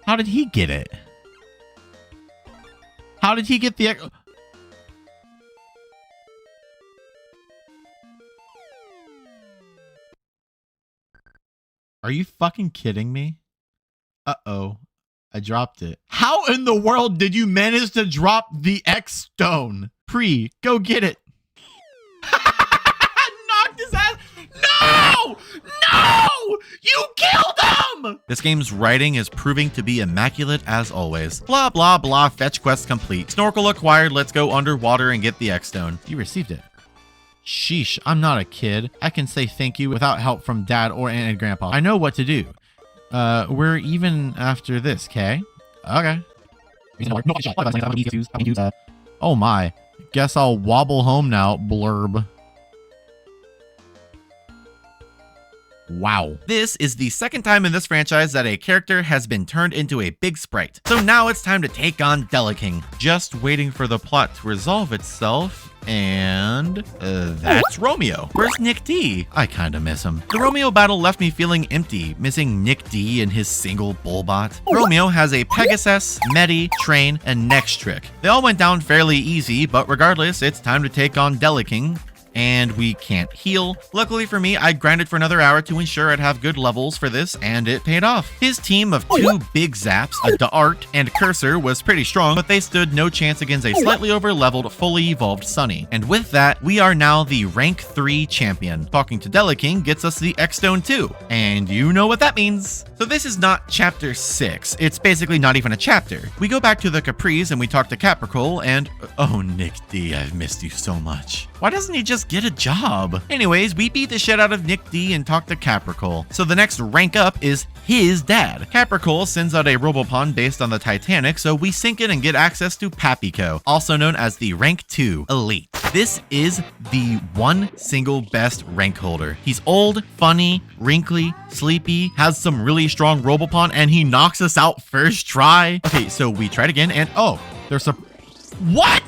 How did he get it? How did he get the X? Are you fucking kidding me? Uh-oh. I dropped it. How in the world did you manage to drop the X-Stone? Pre, go get it. Knocked his ass. No! No! You killed him! This game's writing is proving to be immaculate as always. Blah, blah, blah. Fetch quest complete. Snorkel acquired. Let's go underwater and get the X-Stone. You received it. Sheesh, I'm not a kid. I can say thank you without help from Dad or Aunt and Grandpa. I know what to do. We're even after this, okay? Okay. Oh my. Guess I'll wobble home now, blurb. Wow. This is the second time in this franchise that a character has been turned into a big sprite. So now it's time to take on Deliking. Just waiting for the plot to resolve itself. And that's Romeo. Where's Nick D? I kinda miss him. The Romeo battle left me feeling empty, missing Nick D and his single bullbot. Romeo has a Pegasus, Medi, Train, and Next Trick. They all went down fairly easy, but regardless, it's time to take on Deliking. And we can't heal. Luckily for me, I grinded for another hour to ensure I'd have good levels for this, and it paid off. His team of 2 big zaps, a Dart, and Cursor was pretty strong, but they stood no chance against a slightly over-leveled, fully evolved Sunny. And with that, we are now the rank 3 champion. Talking to Deliking gets us the X-Stone 2, and you know what that means. So this is not chapter 6. It's basically not even a chapter. We go back to the Caprice and we talk to Capricorn, and oh, Nick D, I've missed you so much. Why doesn't he just get a job? Anyways, we beat the shit out of Nick D and talk to Capricorn. So the next rank up is his dad. Capricorn sends out a Robopon based on the Titanic, so we sink it and get access to Papico, also known as the rank 2 elite. This is the one single best rank holder. He's old, funny, wrinkly, sleepy, has some really strong Robopon, and he knocks us out first try. Okay, so we tried again, and oh, there's a... What?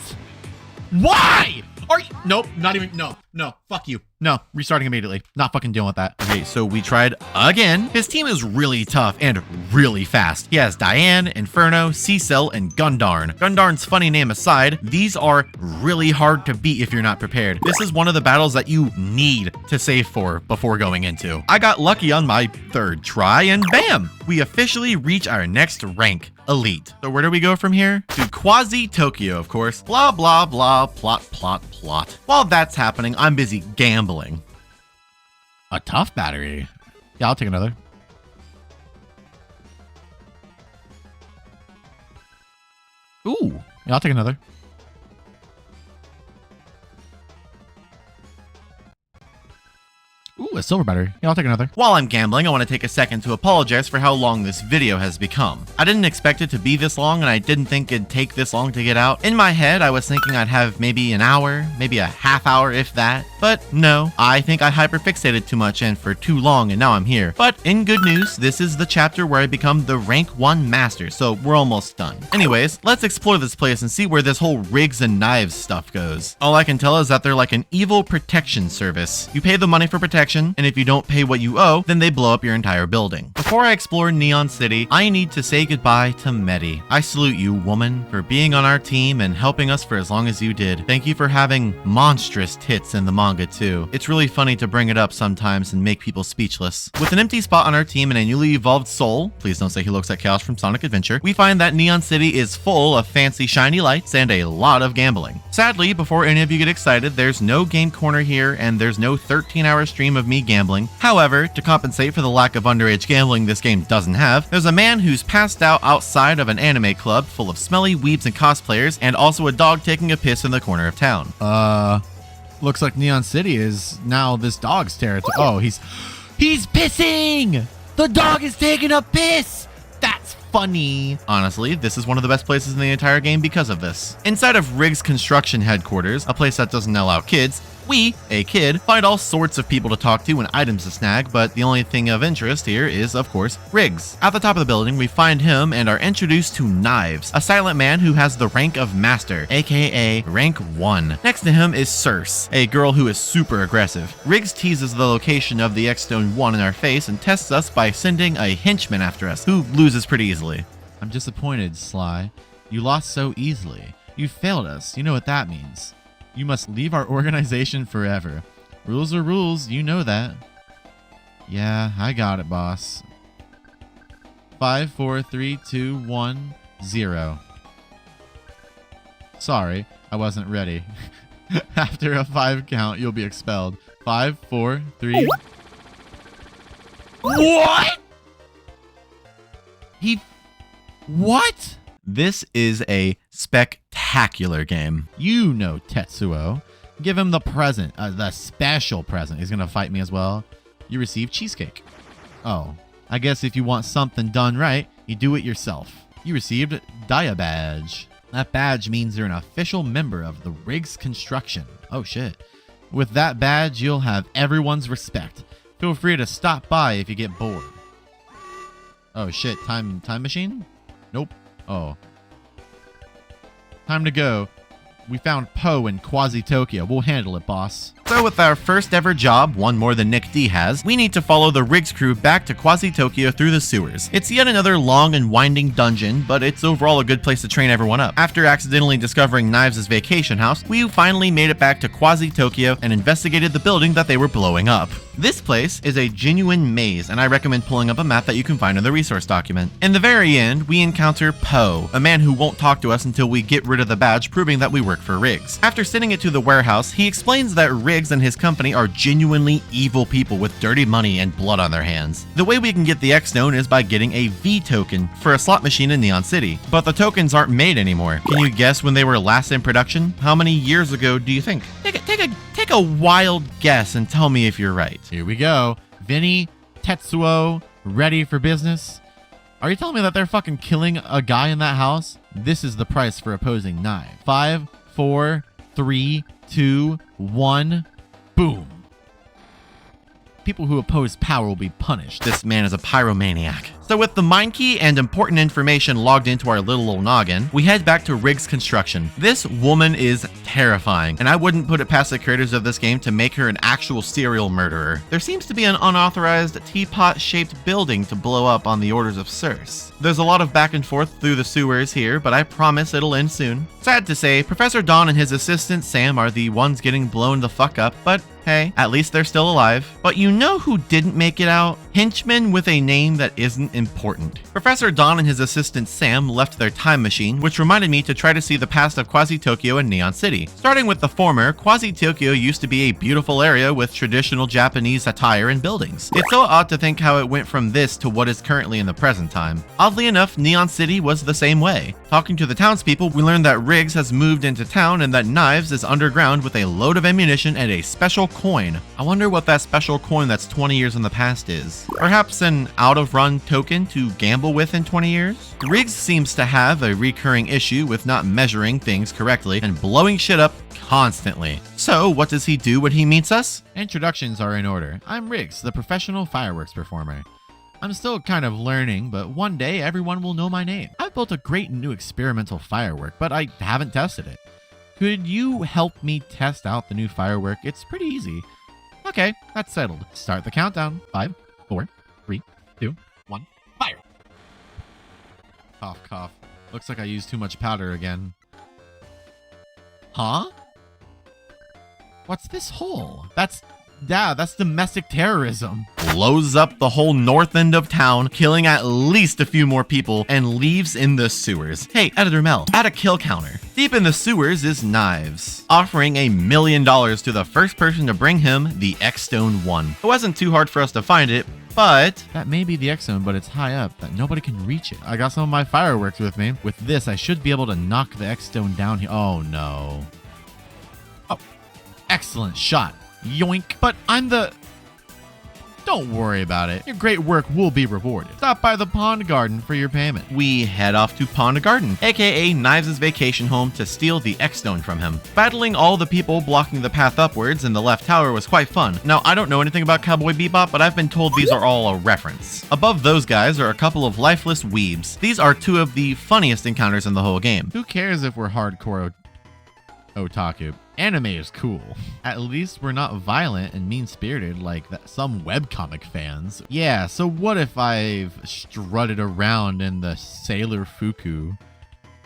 Why? Are you... Nope, not even... No, fuck you. No, restarting immediately. Not fucking dealing with that. Okay, so we tried again. His team is really tough and really fast. He has Diane, Inferno, Cecil, and Gundarn. Gundarn's funny name aside, these are really hard to beat if you're not prepared. This is one of the battles that you need to save for before going into. I got lucky on my 3rd try, and bam! We officially reach our next rank. Elite. So where do we go from here? To Quasi Tokyo, of course. Blah, blah, blah, plot, plot, plot. While that's happening, I'm busy gambling. A tough battery. Yeah, I'll take another. Ooh, yeah, I'll take another. Ooh, a silver battery. Yeah, I'll take another. While I'm gambling, I want to take a second to apologize for how long this video has become. I didn't expect it to be this long, and I didn't think it'd take this long to get out. In my head, I was thinking I'd have maybe an hour, maybe a half hour, if that. But no, I think I hyperfixated too much and for too long, and now I'm here. But in good news, this is the chapter where I become the rank 1 master, so we're almost done. Anyways, let's explore this place and see where this whole rigs and knives stuff goes. All I can tell is that they're like an evil protection service. You pay the money for protection, and if you don't pay what you owe, then they blow up your entire building. Before I explore Neon City, I need to say goodbye to Medi. I salute you, woman, for being on our team and helping us for as long as you did. Thank you for having monstrous tits in the manga too. It's really funny to bring it up sometimes and make people speechless. With an empty spot on our team and a newly evolved Soul, please don't say he looks like Chaos from Sonic Adventure, we find that Neon City is full of fancy shiny lights and a lot of gambling. Sadly, before any of you get excited, there's no game corner here and there's no 13-hour stream of me gambling. However, to compensate for the lack of underage gambling this game doesn't have, there's a man who's passed out outside of an anime club full of smelly weebs and cosplayers, and also a dog taking a piss in the corner of town. Looks like Neon City is now this dog's territory. Oh, he's pissing! The dog is taking a piss! That's funny. Honestly, this is one of the best places in the entire game because of this. Inside of Riggs Construction Headquarters, a place that doesn't allow kids, we, a kid, find all sorts of people to talk to and items to snag, but the only thing of interest here is, of course, Riggs. At the top of the building, we find him and are introduced to Knives, a silent man who has the rank of Master, aka rank 1. Next to him is Circe, a girl who is super aggressive. Riggs teases the location of the X-Stone 1 in our face and tests us by sending a henchman after us, who loses pretty easily. I'm disappointed, Sly. You lost so easily. You failed us. You know what that means. You must leave our organization forever. Rules are rules, you know that. Yeah, I got it, boss. 5, 4, 3, 2, 1, 0. Sorry, I wasn't ready. After a 5 count, you'll be expelled. 5, 4, 3... What? What? This is a spectacular game. You know Tetsuo. Give him the present, the special present. He's gonna fight me as well. You receive cheesecake. Oh, I guess if you want something done right, you do it yourself. You received Dia Badge. That badge means you're an official member of the Riggs Construction. Oh shit. With that badge, you'll have everyone's respect. Feel free to stop by if you get bored. Oh shit, time machine? Nope. Oh. Time to go. We found Poe in Quasi-Tokyo. We'll handle it, boss. So with our first ever job, one more than Nick D has, we need to follow the Riggs crew back to Quasi-Tokyo through the sewers. It's yet another long and winding dungeon, but it's overall a good place to train everyone up. After accidentally discovering Knives' vacation house, we finally made it back to Quasi-Tokyo and investigated the building that they were blowing up. This place is a genuine maze, and I recommend pulling up a map that you can find in the resource document. In the very end, we encounter Poe, a man who won't talk to us until we get rid of the badge proving that we work for Riggs. After sending it to the warehouse, he explains that Riggs and his company are genuinely evil people with dirty money and blood on their hands. The way we can get the X-Stone is by getting a V token for a slot machine in Neon City, but the tokens aren't made anymore. Can you guess when they were last in production? How many years ago do you think? Take a wild guess and tell me if you're right. Here we go. Vinny, Tetsuo, ready for business? Are you telling me that they're fucking killing a guy in that house? This is the price for opposing Knife. 5, 4, 3, 2, 1, boom. People who oppose power will be punished. This man is a pyromaniac. So with the mine key and important information logged into our little old noggin, we head back to Riggs Construction. This woman is terrifying, and I wouldn't put it past the creators of this game to make her an actual serial murderer. There seems to be an unauthorized teapot-shaped building to blow up on the orders of Circe. There's a lot of back and forth through the sewers here, but I promise it'll end soon. Sad to say, Professor Don and his assistant Sam are the ones getting blown the fuck up, but hey, at least they're still alive. But you know who didn't make it out? Henchmen with a name that isn't important. Professor Don and his assistant Sam left their time machine, which reminded me to try to see the past of Quasi-Tokyo and Neon City. Starting with the former, Quasi-Tokyo used to be a beautiful area with traditional Japanese attire and buildings. It's so odd to think how it went from this to what is currently in the present time. Oddly enough, Neon City was the same way. Talking to the townspeople, we learned that Riggs has moved into town and that Knives is underground with a load of ammunition and a special coin. I wonder what that special coin that's 20 years in the past is. Perhaps an out-of-run token to gamble with in 20 years? Riggs seems to have a recurring issue with not measuring things correctly and blowing shit up constantly. So what does he do when he meets us? Introductions are in order. I'm Riggs, the professional fireworks performer. I'm still kind of learning, but one day everyone will know my name. I've built a great new experimental firework, but I haven't tested it. Could you help me test out the new firework? It's pretty easy. Okay, that's settled. Start the countdown. 5, 4, 3, 2, 1, fire! Cough, cough. Looks like I used too much powder again. Huh? What's this hole? That's domestic terrorism. Blows up the whole north end of town, killing at least a few more people, and leaves in the sewers. Hey, Editor Mel, add a kill counter. Deep in the sewers is Knives, offering $1 million to the first person to bring him the X-Stone 1. It wasn't too hard for us to find it, but that may be the X-Stone, but it's high up that nobody can reach it. I got some of my fireworks with me. With this, I should be able to knock the X-Stone down here. Oh no. Oh, excellent shot. Yoink. But I'm the... Don't worry about it. Your great work will be rewarded. Stop by the Pond Garden for your payment. We head off to Pond Garden, aka Knives' vacation home, to steal the X-Stone from him. Battling all the people blocking the path upwards in the left tower was quite fun. Now, I don't know anything about Cowboy Bebop, but I've been told these are all a reference. Above those guys are a couple of lifeless weebs. These are two of the funniest encounters in the whole game. Who cares if we're hardcore otaku? Anime is cool. At least we're not violent and mean-spirited like some webcomic fans. Yeah, so what if I've strutted around in the Sailor Fuku?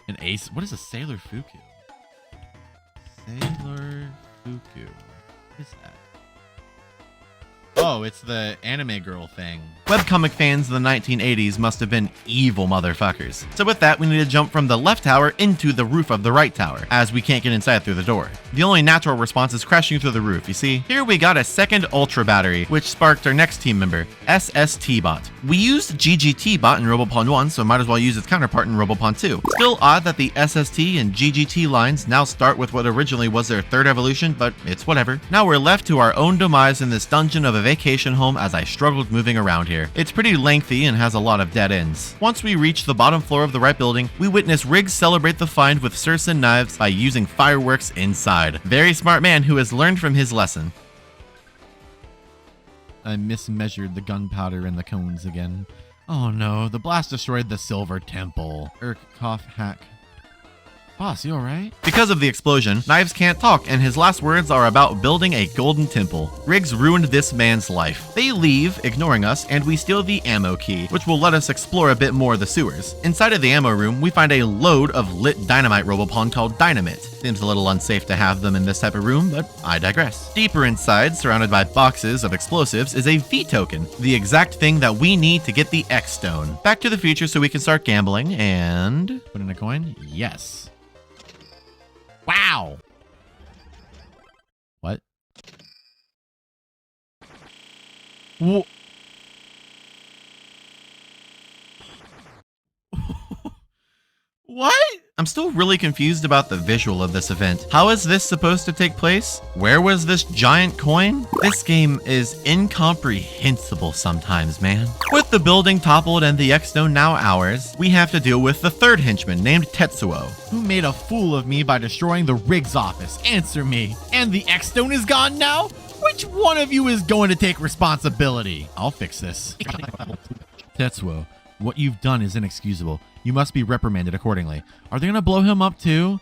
An ace? What is a Sailor Fuku? Sailor Fuku. What is that? Oh, it's the anime girl thing. Webcomic fans of the 1980s must have been evil motherfuckers. So with that, we need to jump from the left tower into the roof of the right tower, as we can't get inside through the door. The only natural response is crashing through the roof, you see? Here we got a second Ultra battery, which sparked our next team member, SST-Bot. We used GGT-Bot in Robopon 1, so might as well use its counterpart in Robopon 2. Still odd that the SST and GGT lines now start with what originally was their third evolution, but it's whatever. Now we're left to our own demise in this dungeon of a vacation home as I struggled moving around here. It's pretty lengthy and has a lot of dead ends. Once we reach the bottom floor of the right building, we witness Riggs celebrate the find with Circe and Knives by using fireworks inside. Very smart man who has learned from his lesson. I mismeasured the gunpowder in the cones again. Oh no, the blast destroyed the silver temple. Cough, hack. Boss, you alright? Because of the explosion, Knives can't talk, and his last words are about building a golden temple. Riggs ruined this man's life. They leave, ignoring us, and we steal the ammo key, which will let us explore a bit more of the sewers. Inside of the ammo room, we find a load of lit dynamite Robopon called Dynamite. Seems a little unsafe to have them in this type of room, but I digress. Deeper inside, surrounded by boxes of explosives, is a V token, the exact thing that we need to get the X stone. Back to the future so we can start gambling, and Put in a coin? Yes. Wow. What? Wha- What? I'm still really confused about the visual of this event. How is this supposed to take place? Where was this giant coin? This game is incomprehensible sometimes, man. With the building toppled and the X-Stone now ours, we have to deal with the third henchman named Tetsuo. Who made a fool of me by destroying the Riggs office? Answer me. And the X-Stone is gone now? Which one of you is going to take responsibility? I'll fix this. Tetsuo, what you've done is inexcusable. You must be reprimanded accordingly. Are they going to blow him up too?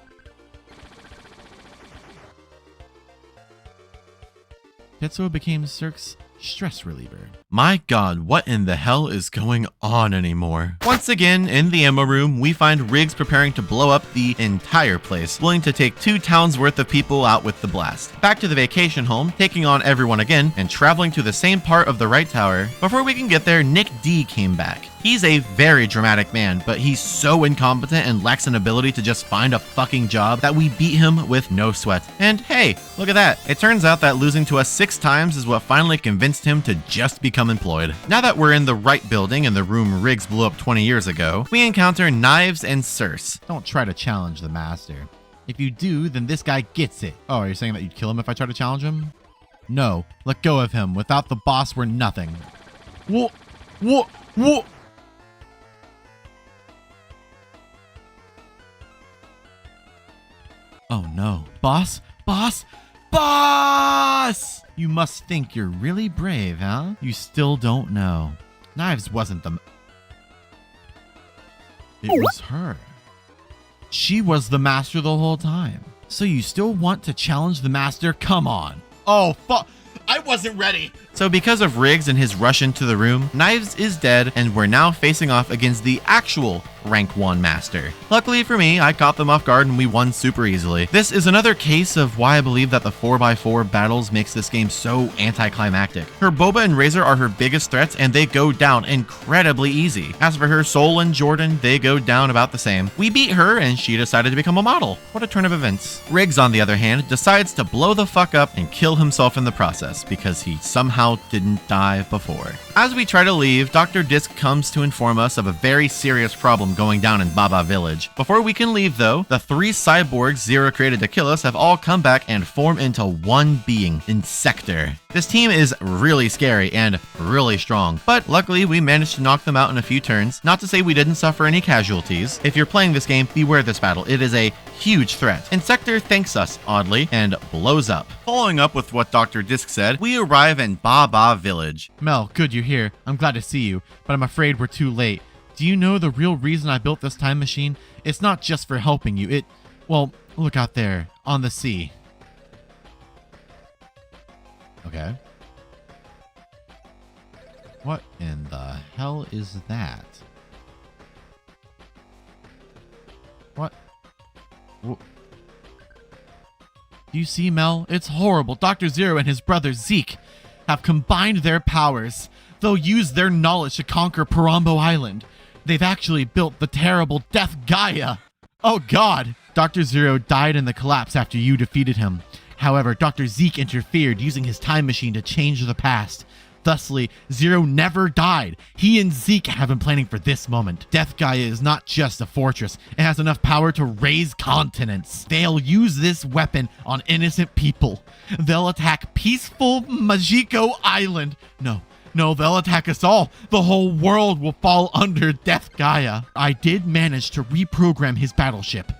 Tetsuo became Cirque's stress reliever. My god, what in the hell is going on anymore? Once again, in the ammo room, we find Riggs preparing to blow up the entire place, willing to take 2 towns worth of people out with the blast. Back to the vacation home, taking on everyone again, and traveling to the same part of the right tower. Before we can get there, Nick D came back. He's a very dramatic man, but he's so incompetent and lacks an ability to just find a fucking job that we beat him with no sweat. And hey, look at that. It turns out that losing to us 6 times is what finally convinced him to just become employed. Now that we're in the right building in the room Riggs blew up 20 years ago, we encounter Knives and Circe. Don't try to challenge the master. If you do, then this guy gets it. Oh, are you saying that you'd kill him if I try to challenge him? No, let go of him. Without the boss, we're nothing. Whoa, whoa, whoa. Oh no. Boss? Boss? Boss! You must think you're really brave, huh? You still don't know. Knives wasn't the... It was her. She was the master the whole time. So you still want to challenge the master? Come on. Oh, fuck. I wasn't ready. So because of Riggs and his rush into the room, Knives is dead and we're now facing off against the actual rank 1 master. Luckily for me, I caught them off guard and we won super easily. This is another case of why I believe that the 4x4 battles makes this game so anticlimactic. Her Boba and Razor are her biggest threats and they go down incredibly easy. As for her Soul and Jordan, they go down about the same. We beat her and she decided to become a model. What a turn of events. Riggs, on the other hand, decides to blow the fuck up and kill himself in the process because he somehow didn't die before. As we try to leave, Dr. Disc comes to inform us of a very serious problem going down in Baba Village. Before we can leave though, the 3 cyborgs Zero created to kill us have all come back and form into one being, Insector. This team is really scary and really strong, but luckily we managed to knock them out in a few turns. Not to say we didn't suffer any casualties. If you're playing this game, beware this battle. It is a huge threat. Insector thanks us, oddly, and blows up. Following up with what Dr. Disc said, we arrive in Baba Village. Mel, good you're here. I'm glad to see you, but I'm afraid we're too late. Do you know the real reason I built this time machine? It's not just for helping you. Well, look out there, on the sea. Okay. What in the hell is that? What? Do you see, Mel? It's horrible. Dr. Zero and his brother Zeke have combined their powers. They'll use their knowledge to conquer Parambo Island. They've actually built the terrible Death Gaia. Oh God! Dr. Zero died in the collapse after you defeated him. However, Dr. Zeke interfered using his time machine to change the past. Thusly, Zero never died. He and Zeke have been planning for this moment. Death Gaia is not just a fortress. It has enough power to raise continents. They'll use this weapon on innocent people. They'll attack peaceful Majiko Island. No, they'll attack us all. The whole world will fall under Death Gaia. I did manage to reprogram his battleship.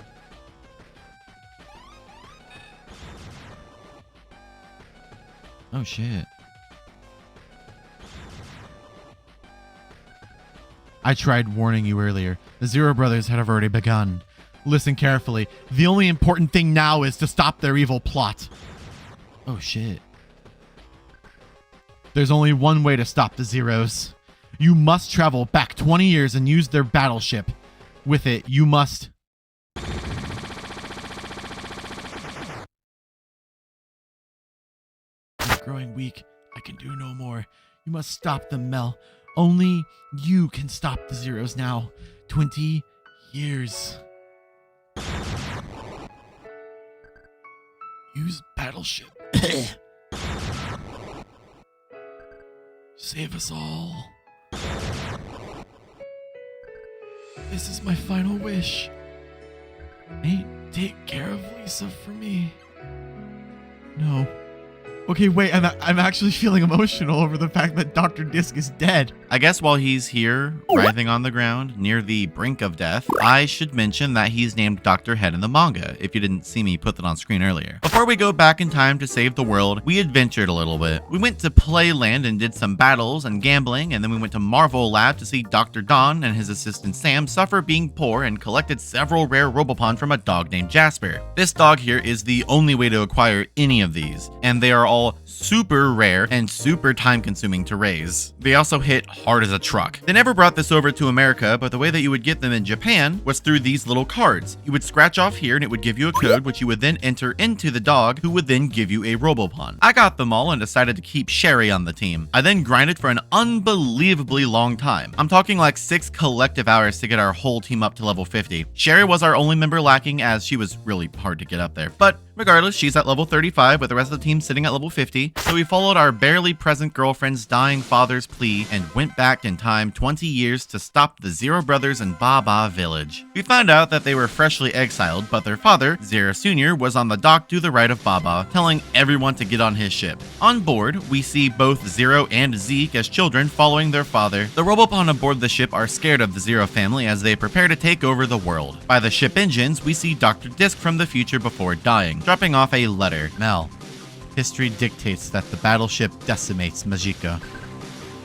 Oh shit. I tried warning you earlier. The Zero Brothers had already begun. Listen carefully. The only important thing now is to stop their evil plot. Oh shit. There's only one way to stop the Zeros. You must travel back 20 years and use their battleship. With it, you must... I'm growing weak. I can do no more. You must stop them, Mel. Only you can stop the Zeros now. 20 years. Use battleship. Save us all. This is my final wish. Nate, take care of Lisa for me. No. Okay, wait, I'm actually feeling emotional over the fact that Dr. Disc is dead. I guess while he's here, writhing on the ground, near the brink of death, I should mention that he's named Dr. Head in the manga, if you didn't see me put that on screen earlier. Before we go back in time to save the world, we adventured a little bit. We went to Playland and did some battles and gambling, and then we went to Marvel Lab to see Dr. Don and his assistant Sam suffer being poor and collected several rare Robopon from a dog named Jasper. This dog here is the only way to acquire any of these, and they are all super rare and super time consuming to raise. They also hit hard as a truck. They never brought this over to America, but the way that you would get them in Japan was through these little cards. You would scratch off here and it would give you a code, which you would then enter into the dog, who would then give you a Robopon. I got them all and decided to keep Sherry on the team. I then grinded for an unbelievably long time. I'm talking like 6 collective hours to get our whole team up to level 50. Sherry was our only member lacking, as she was really hard to get up there. But regardless, she's at level 35 with the rest of the team sitting at level 50. So we followed our barely present girlfriend's dying father's plea and went back in time 20 years to stop the Zero Brothers in Baba Village. We found out that they were freshly exiled, but their father, Zero Sr., was on the dock to the right of Baba, telling everyone to get on his ship. On board, we see both Zero and Zeke as children following their father. The Robopon aboard the ship are scared of the Zero family as they prepare to take over the world. By the ship engines, we see Dr. Disc from the future before dying, dropping off a letter. Mel, history dictates that the battleship decimates Majika.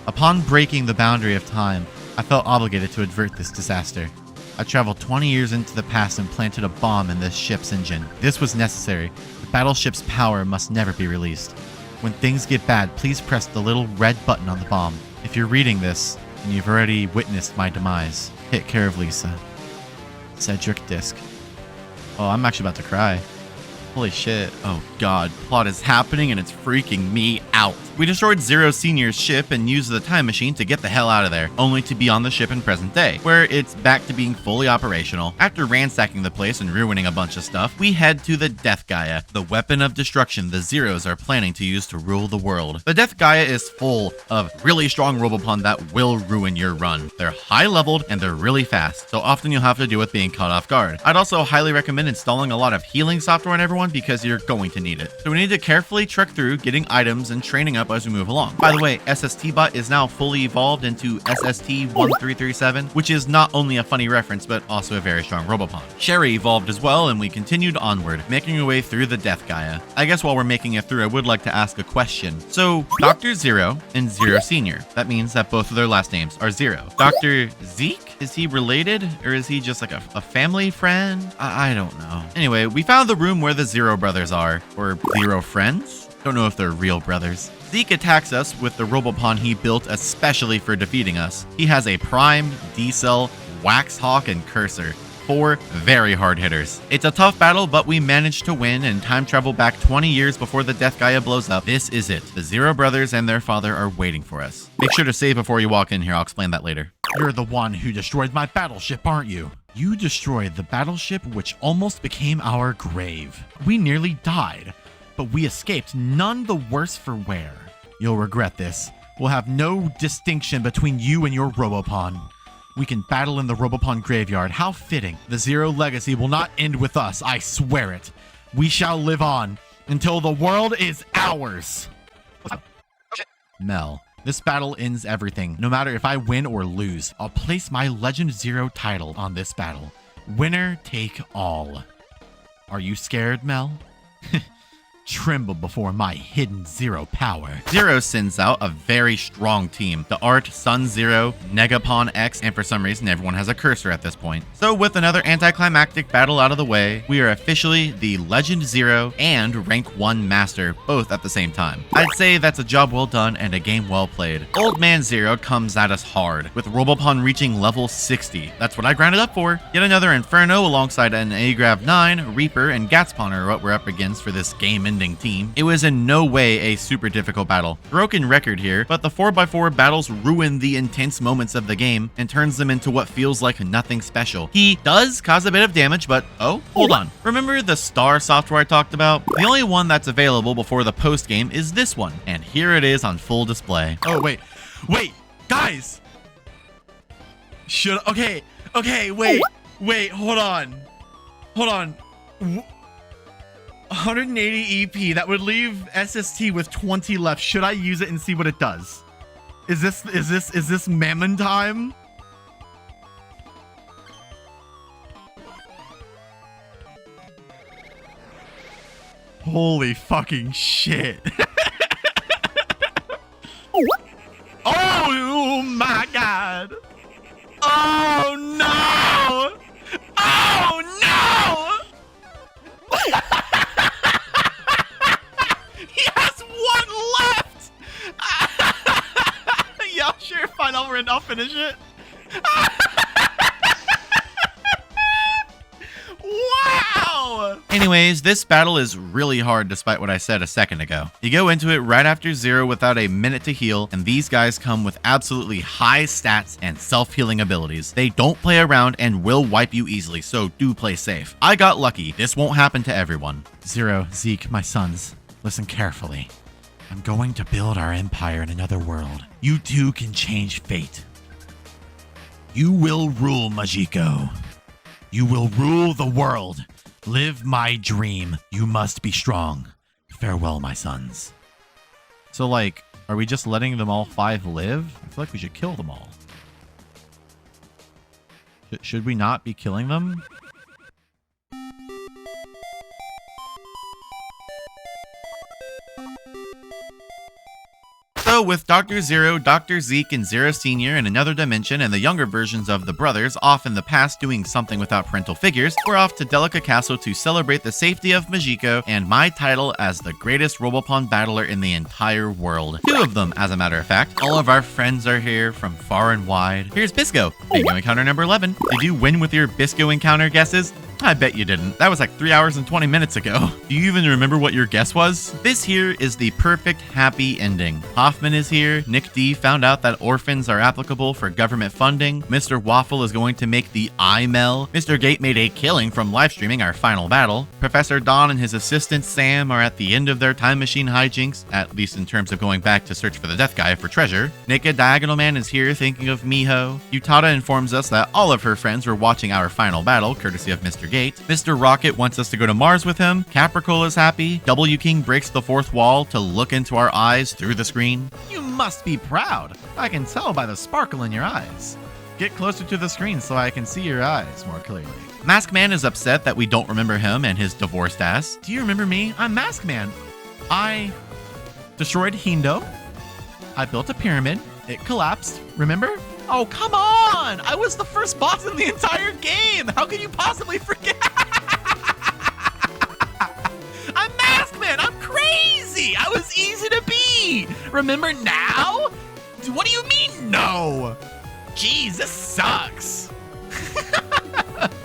Upon breaking the boundary of time, I felt obligated to avert this disaster. I traveled 20 years into the past and planted a bomb in this ship's engine. This was necessary. The battleship's power must never be released. When things get bad, please press the little red button on the bomb. If you're reading this, and you've already witnessed my demise, take care of Lisa. Cedric Disc. Oh, I'm actually about to cry. Holy shit. Oh god, plot is happening and it's freaking me out. We destroyed Zero Senior's ship and used the time machine to get the hell out of there, only to be on the ship in present day, where it's back to being fully operational. After ransacking the place and ruining a bunch of stuff, we head to the Death Gaia, the weapon of destruction the Zeros are planning to use to rule the world. The Death Gaia is full of really strong Robopon that will ruin your run. They're high leveled and they're really fast, so often you'll have to deal with being caught off guard. I'd also highly recommend installing a lot of healing software on everyone because you're going to need it. So we need to carefully trek through getting items and training up as we move along. By the way, SST Bot is now fully evolved into SST1337, which is not only a funny reference, but also a very strong Robopon. Sherry evolved as well, and we continued onward, making our way through the Death Gaia. I guess while we're making it through, I would like to ask a question. So, Dr. Zero and Zero Senior, that means that both of their last names are Zero. Dr. Zeke? Is he related, or is he just like a family friend? I don't know. Anyway, we found the room where the Zero Brothers are, or Zero Friends? Don't know if they're real brothers. Zeke attacks us with the Robopon he built especially for defeating us. He has a Prime, D-Cell, Wax Hawk, and Cursor. 4 very hard hitters. It's a tough battle, but we managed to win and time travel back 20 years before the Death Gaia blows up. This is it. The Zero Brothers and their father are waiting for us. Make sure to save before you walk in here. I'll explain that later. You're the one who destroyed my battleship, aren't you? You destroyed the battleship which almost became our grave. We nearly died, but we escaped none the worse for wear. You'll regret this. We'll have no distinction between you and your Robopon. We can battle in the Robopon graveyard. How fitting. The Zero legacy will not end with us, I swear it. We shall live on until the world is ours. Mel, this battle ends everything. No matter if I win or lose, I'll place my Legend Zero title on this battle. Winner take all. Are you scared, Mel? tremble before my hidden Zero power. Zero sends out a very strong team. The Art, Sun Zero, Negapon X, and for some reason everyone has a cursor at this point. So with another anticlimactic battle out of the way, we are officially the Legend Zero and Rank 1 Master, both at the same time. I'd say that's a job well done and a game well played. Old Man Zero comes at us hard, with Robopon reaching level 60. That's what I grinded up for. Yet another Inferno alongside an Agrav 9, Reaper, and Gatspon are what we're up against for this game-ending team. It was in no way a super difficult battle. Broken record here, but the 4x4 battles ruin the intense moments of the game and turns them into what feels like nothing special. He does cause a bit of damage, but oh, hold on. Remember the Star software I talked about? The only one that's available before the post game is this one, and here it is on full display. Oh, wait, guys! Okay, wait, hold on. 180 EP, that would leave SST with 20 left. Should I use it and see what it does? Is this Mammon time? Holy fucking shit. Oh my god. Oh no. Oh no. He has one left. Yeah, sure, fine, I'll finish it. Wow! Anyways, this battle is really hard despite what I said a second ago. You go into it right after Zero without a minute to heal, and these guys come with absolutely high stats and self-healing abilities. They don't play around and will wipe you easily, so do play safe. I got lucky. This won't happen to everyone. Zero, Zeke, my sons, listen carefully. I'm going to build our empire in another world. You too can change fate. You will rule, Majiko. You will rule the world. Live my dream. You must be strong. Farewell, my sons. So, like, are we just letting them all 5 live? I feel like we should kill them all. Should we not be killing them? So with Dr. Zero, Dr. Zeke, and Zero Sr. in another dimension and the younger versions of the brothers off in the past doing something without parental figures, we're off to Delica Castle to celebrate the safety of Majiko and my title as the greatest Robopon battler in the entire world. 2 of them, as a matter of fact. All of our friends are here from far and wide. Here's Bisco. Bingo encounter number 11. Did you win with your Bisco encounter guesses? I bet you didn't. That was like 3 hours and 20 minutes ago. Do you even remember what your guess was? This here is the perfect happy ending. Hoffman is here. Nick D found out that orphans are applicable for government funding. Mr. Waffle is going to make the IMEL. Mr. Gate made a killing from live streaming our final battle. Professor Don and his assistant Sam are at the end of their time machine hijinks, at least in terms of going back to search for the Death Guy for treasure. Naked Diagonal Man is here thinking of Miho. Utada informs us that all of her friends were watching our final battle, courtesy of Mr. Gate. Mr. Rocket wants us to go to Mars with him. Capricorn is happy. W King breaks the 4th wall to look into our eyes through the screen. You must be proud. I can tell by the sparkle in your eyes. Get closer to the screen so I can see your eyes more clearly. Mask Man is upset that we don't remember him and his divorced ass. Do you remember me? I'm Mask Man. I destroyed Hindo. I built a pyramid. It collapsed. Remember? Oh, come on! I was the first boss in the entire game! How could you possibly forget? I'm Mask Man! I'm crazy! I was easy to beat! Remember now? What do you mean, no? Jeez, this sucks!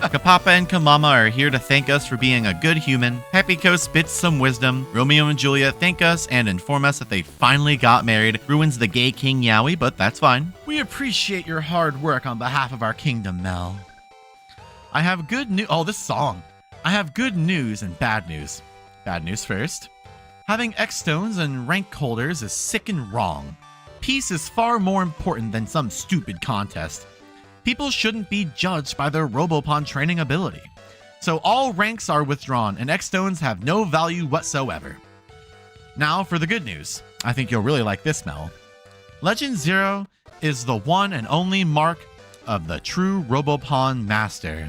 Kapapa and Kamama are here to thank us for being a good human. Happyco spits some wisdom. Romeo and Julia thank us and inform us that they finally got married. Ruins the gay King Yowie, but that's fine. We appreciate your hard work on behalf of our kingdom, Mel. I have good news. Oh, this song. I have good news and bad news. Bad news first. Having X stones and rank holders is sick and wrong. Peace is far more important than some stupid contest. People shouldn't be judged by their Robopon training ability. So all ranks are withdrawn and X stones have no value whatsoever. Now for the good news. I think you'll really like this, Mel. Legend Zero is the one and only mark of the true Robopon master.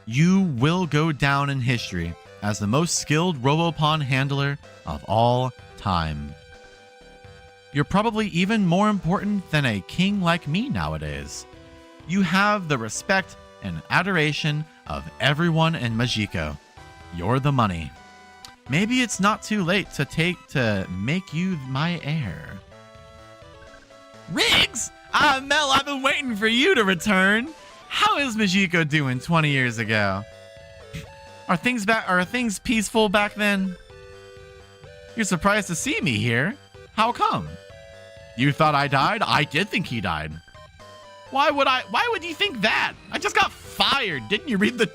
You will go down in history as the most skilled Robopon handler of all time. You're probably even more important than a king like me nowadays. You have the respect and adoration of everyone in Majiko. You're the money. Maybe it's not too late to make you my heir. Riggs! Mel, I've been waiting for you to return. How is Majiko doing 20 years ago? Are things peaceful back then? You're surprised to see me here. How come? You thought I died? I did think he died. Why would you think that? I just got fired. Didn't you read the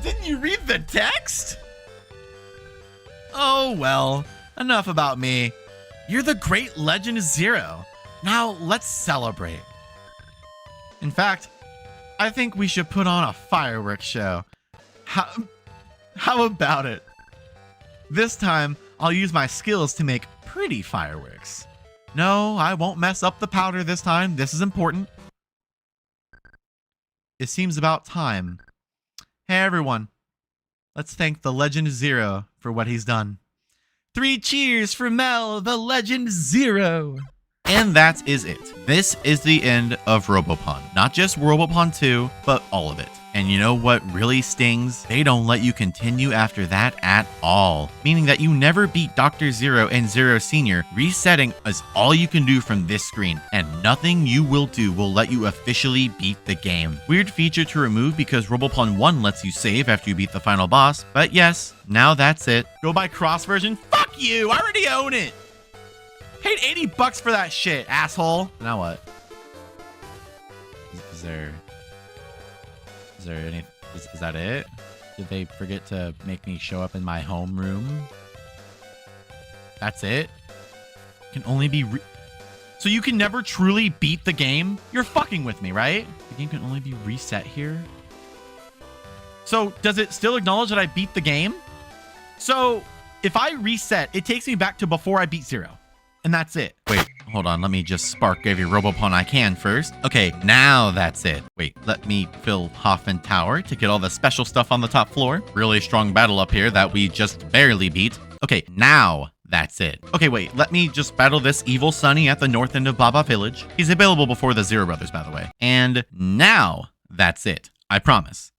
Didn't you read the text? Oh well, enough about me. You're the great Legend Zero. Now let's celebrate. In fact, I think we should put on a fireworks show. How about it? This time, I'll use my skills to make pretty fireworks. No, I won't mess up the powder this time. This is important. It seems about time. Hey everyone, let's thank the Legend Zero for what he's done. 3 cheers for Mel, the Legend Zero. And that is it. This is the end of Robopon. Not just Robopon 2, but all of it. And you know what really stings? They don't let you continue after that at all. Meaning that you never beat Dr. Zero and Zero Senior. Resetting is all you can do from this screen. And nothing you will do will let you officially beat the game. Weird feature to remove because Robopon 1 lets you save after you beat the final boss. But yes, now that's it. Go buy cross version? Fuck you! I already own it! Paid $80 for that shit, asshole. Now what? Is there any? Is that it? Did they forget to make me show up in my home room? That's it? Can only be so you can never truly beat the game? You're fucking with me, right? The game can only be reset here. So does it still acknowledge that I beat the game? So if I reset, it takes me back to before I beat Zero. And that's it. Wait, hold on. Let me just spark every Robopon I can first. Okay, now that's it. Wait, let me fill Hoffman Tower to get all the special stuff on the top floor. Really strong battle up here that we just barely beat. Okay, now that's it. Okay, wait, let me just battle this evil Sunny at the north end of Baba Village. He's available before the Zero Brothers, by the way. And now that's it. I promise.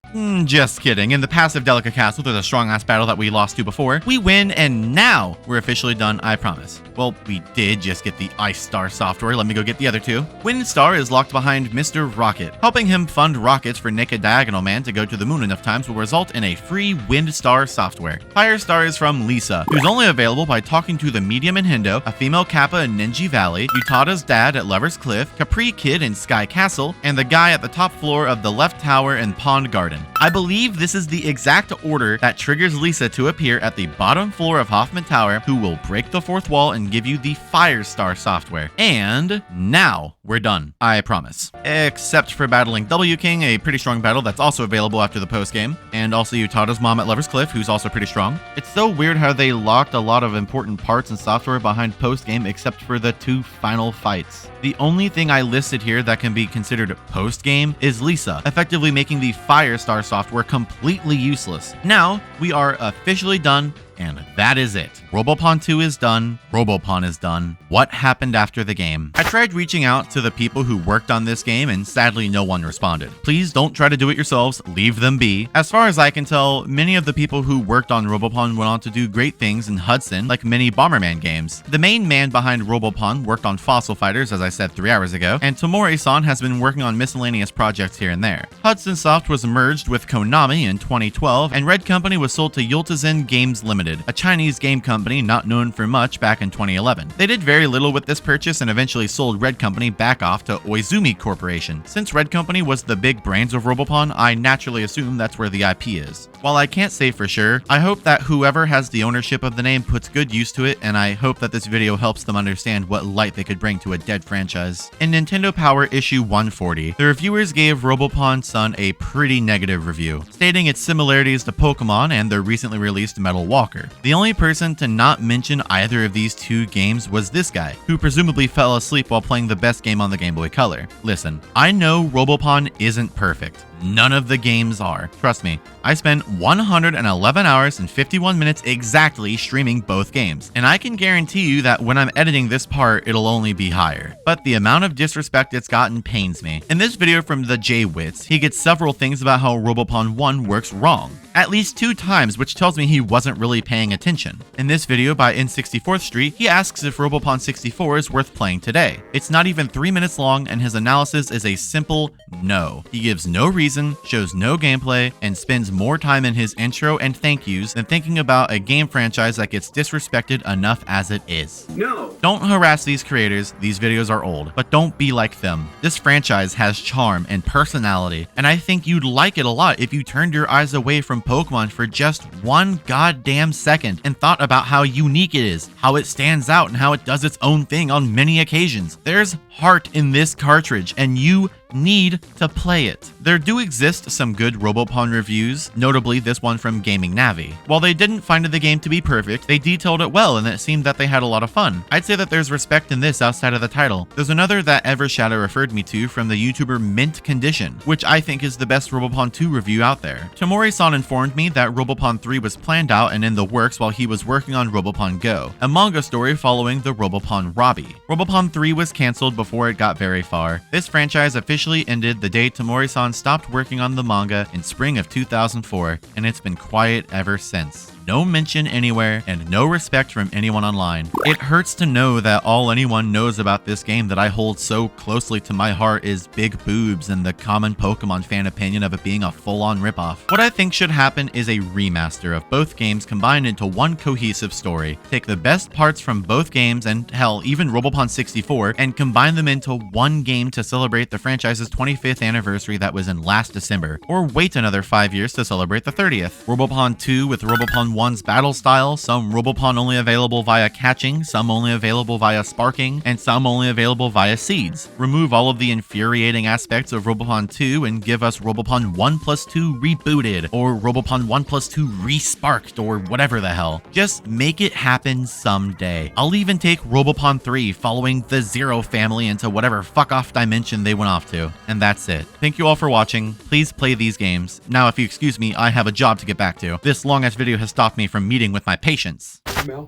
Just kidding. In the passive Delica Castle, there's a strong-ass battle that we lost to before. We win, and now we're officially done, I promise. Well, we did just get the Ice Star software. Let me go get the other two. Wind Star is locked behind Mr. Rocket. Helping him fund rockets for Naked Diagonal Man to go to the moon enough times will result in a free Wind Star software. Fire Star is from Lisa, who's only available by talking to the medium in Hendo, a female Kappa in Ninji Valley, Utada's dad at Lover's Cliff, Capri Kid in Sky Castle, and the guy at the top floor of the left tower in Pond Garden. I believe this is the exact order that triggers Lisa to appear at the bottom floor of Hoffman Tower, who will break the fourth wall and give you the Fire Star software. And now we're done, I promise. Except for battling W King, a pretty strong battle that's also available after the post game, and also Utada's mom at Lover's Cliff, who's also pretty strong. It's so weird how they locked a lot of important parts and software behind post game except for the 2 final fights. The only thing I listed here that can be considered post game is Lisa, effectively making the Fire Star software completely useless. Now we are officially done, and that is it. Robopon 2 is done. Robopon is done. What happened after the game? I tried reaching out to the people who worked on this game, and sadly no one responded. Please don't try to do it yourselves. Leave them be. As far as I can tell, many of the people who worked on Robopon went on to do great things in Hudson, like many Bomberman games. The main man behind Robopon worked on Fossil Fighters, as I said 3 hours ago, and Tomori-san has been working on miscellaneous projects here and there. Hudson Soft was merged with Konami in 2012, and Red Company was sold to Yultizen Games Limited, a Chinese game company not known for much back in 2011. They did very little with this purchase and eventually sold Red Company back off to Oizumi Corporation. Since Red Company was the big brains of Robopon, I naturally assume that's where the IP is. While I can't say for sure, I hope that whoever has the ownership of the name puts good use to it, and I hope that this video helps them understand what light they could bring to a dead franchise. In Nintendo Power issue 140, the reviewers gave Robopon Sun a pretty negative review, stating its similarities to Pokemon and their recently released Metal Walker. The only person to not mention either of these 2 games was this guy, who presumably fell asleep while playing the best game on the Game Boy Color. Listen, I know Robopon isn't perfect. None of the games are. Trust me, I spent 111 hours and 51 minutes exactly streaming both games, and I can guarantee you that when I'm editing this part, it'll only be higher. But the amount of disrespect it's gotten pains me. In this video from the J-Wits, he gets several things about how Robopon 1 works wrong. At least 2 times, which tells me he wasn't really paying attention. In this video by N64th Street, he asks if Robopon 64 is worth playing today. It's not even 3 minutes long, and his analysis is a simple no. He gives no reason, shows no gameplay, and spends more time in his intro and thank yous than thinking about a game franchise that gets disrespected enough as it is. No. Don't harass these creators, these videos are old, but don't be like them. This franchise has charm and personality, and I think you'd like it a lot if you turned your eyes away from Pokemon for just 1 goddamn second and thought about how unique it is, how it stands out, and how it does its own thing on many occasions. There's heart in this cartridge, and you need to play it. There do exist some good Robopon reviews, notably this one from Gaming Navi. While they didn't find the game to be perfect, they detailed it well and it seemed that they had a lot of fun. I'd say that there's respect in this outside of the title. There's another that Evershadow referred me to from the YouTuber Mint Condition, which I think is the best Robopon 2 review out there. Tomori-san informed me that Robopon 3 was planned out and in the works while he was working on Robopon Go, a manga story following the Robopon Robbie. Robopon 3 was cancelled before it got very far. This franchise officially ended the day Tomori-san stopped working on the manga in spring of 2004, and it's been quiet ever since. No mention anywhere, and no respect from anyone online. It hurts to know that all anyone knows about this game that I hold so closely to my heart is big boobs and the common Pokemon fan opinion of it being a full-on ripoff. What I think should happen is a remaster of both games combined into one cohesive story. Take the best parts from both games, and hell, even Robopon 64, and combine them into one game to celebrate the franchise's 25th anniversary that was in last December, or wait another 5 years to celebrate the 30th. Robopon 2 with Robopon 1's battle style, some Robopon only available via catching, some only available via sparking, and some only available via seeds. Remove all of the infuriating aspects of Robopon 2 and give us Robopon 1+2 rebooted, or Robopon 1+2 re-sparked, or whatever the hell. Just make it happen someday. I'll even take Robopon 3 following the Zero family into whatever fuck-off dimension they went off to. And that's it. Thank you all for watching. Please play these games. Now, if you excuse me, I have a job to get back to. This long-ass video has stopped me from meeting with my patients. Mel,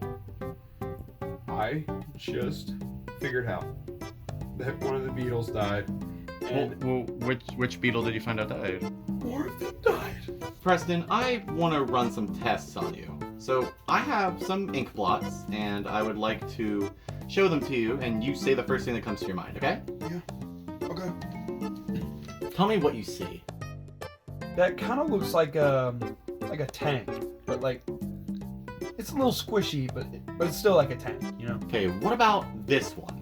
I just figured out that one of the beetles died. And Well, which beetle did you find out died? more of them died. Preston, I want to run some tests on you. So I have some ink blots, and I would like to show them to you, and you say the first thing that comes to your mind, okay? Yeah. Okay. Tell me what you see. That kind of looks like a tank, but like it's a little squishy, but it's still like a tank, you know. Okay, what about this one?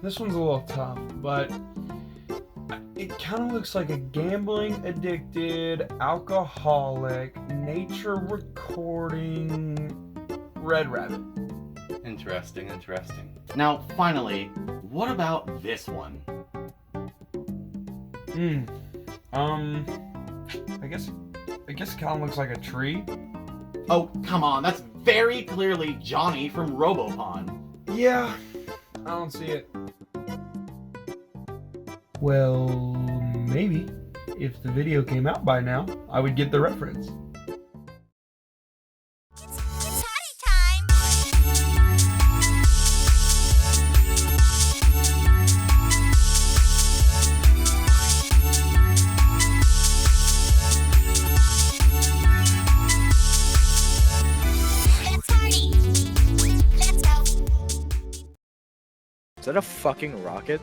This one's a little tough, but it kind of looks like a gambling addicted, alcoholic, nature recording red rabbit. Interesting. Now, finally, what about this one? I guess it kind of looks like a tree. Oh, come on, that's very clearly Johnny from Robopon. Yeah, I don't see it. Well, maybe. If the video came out by now, I would get the reference. It's party time! Let's party! Let's go! Is that a fucking rocket?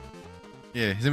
Yeah, he's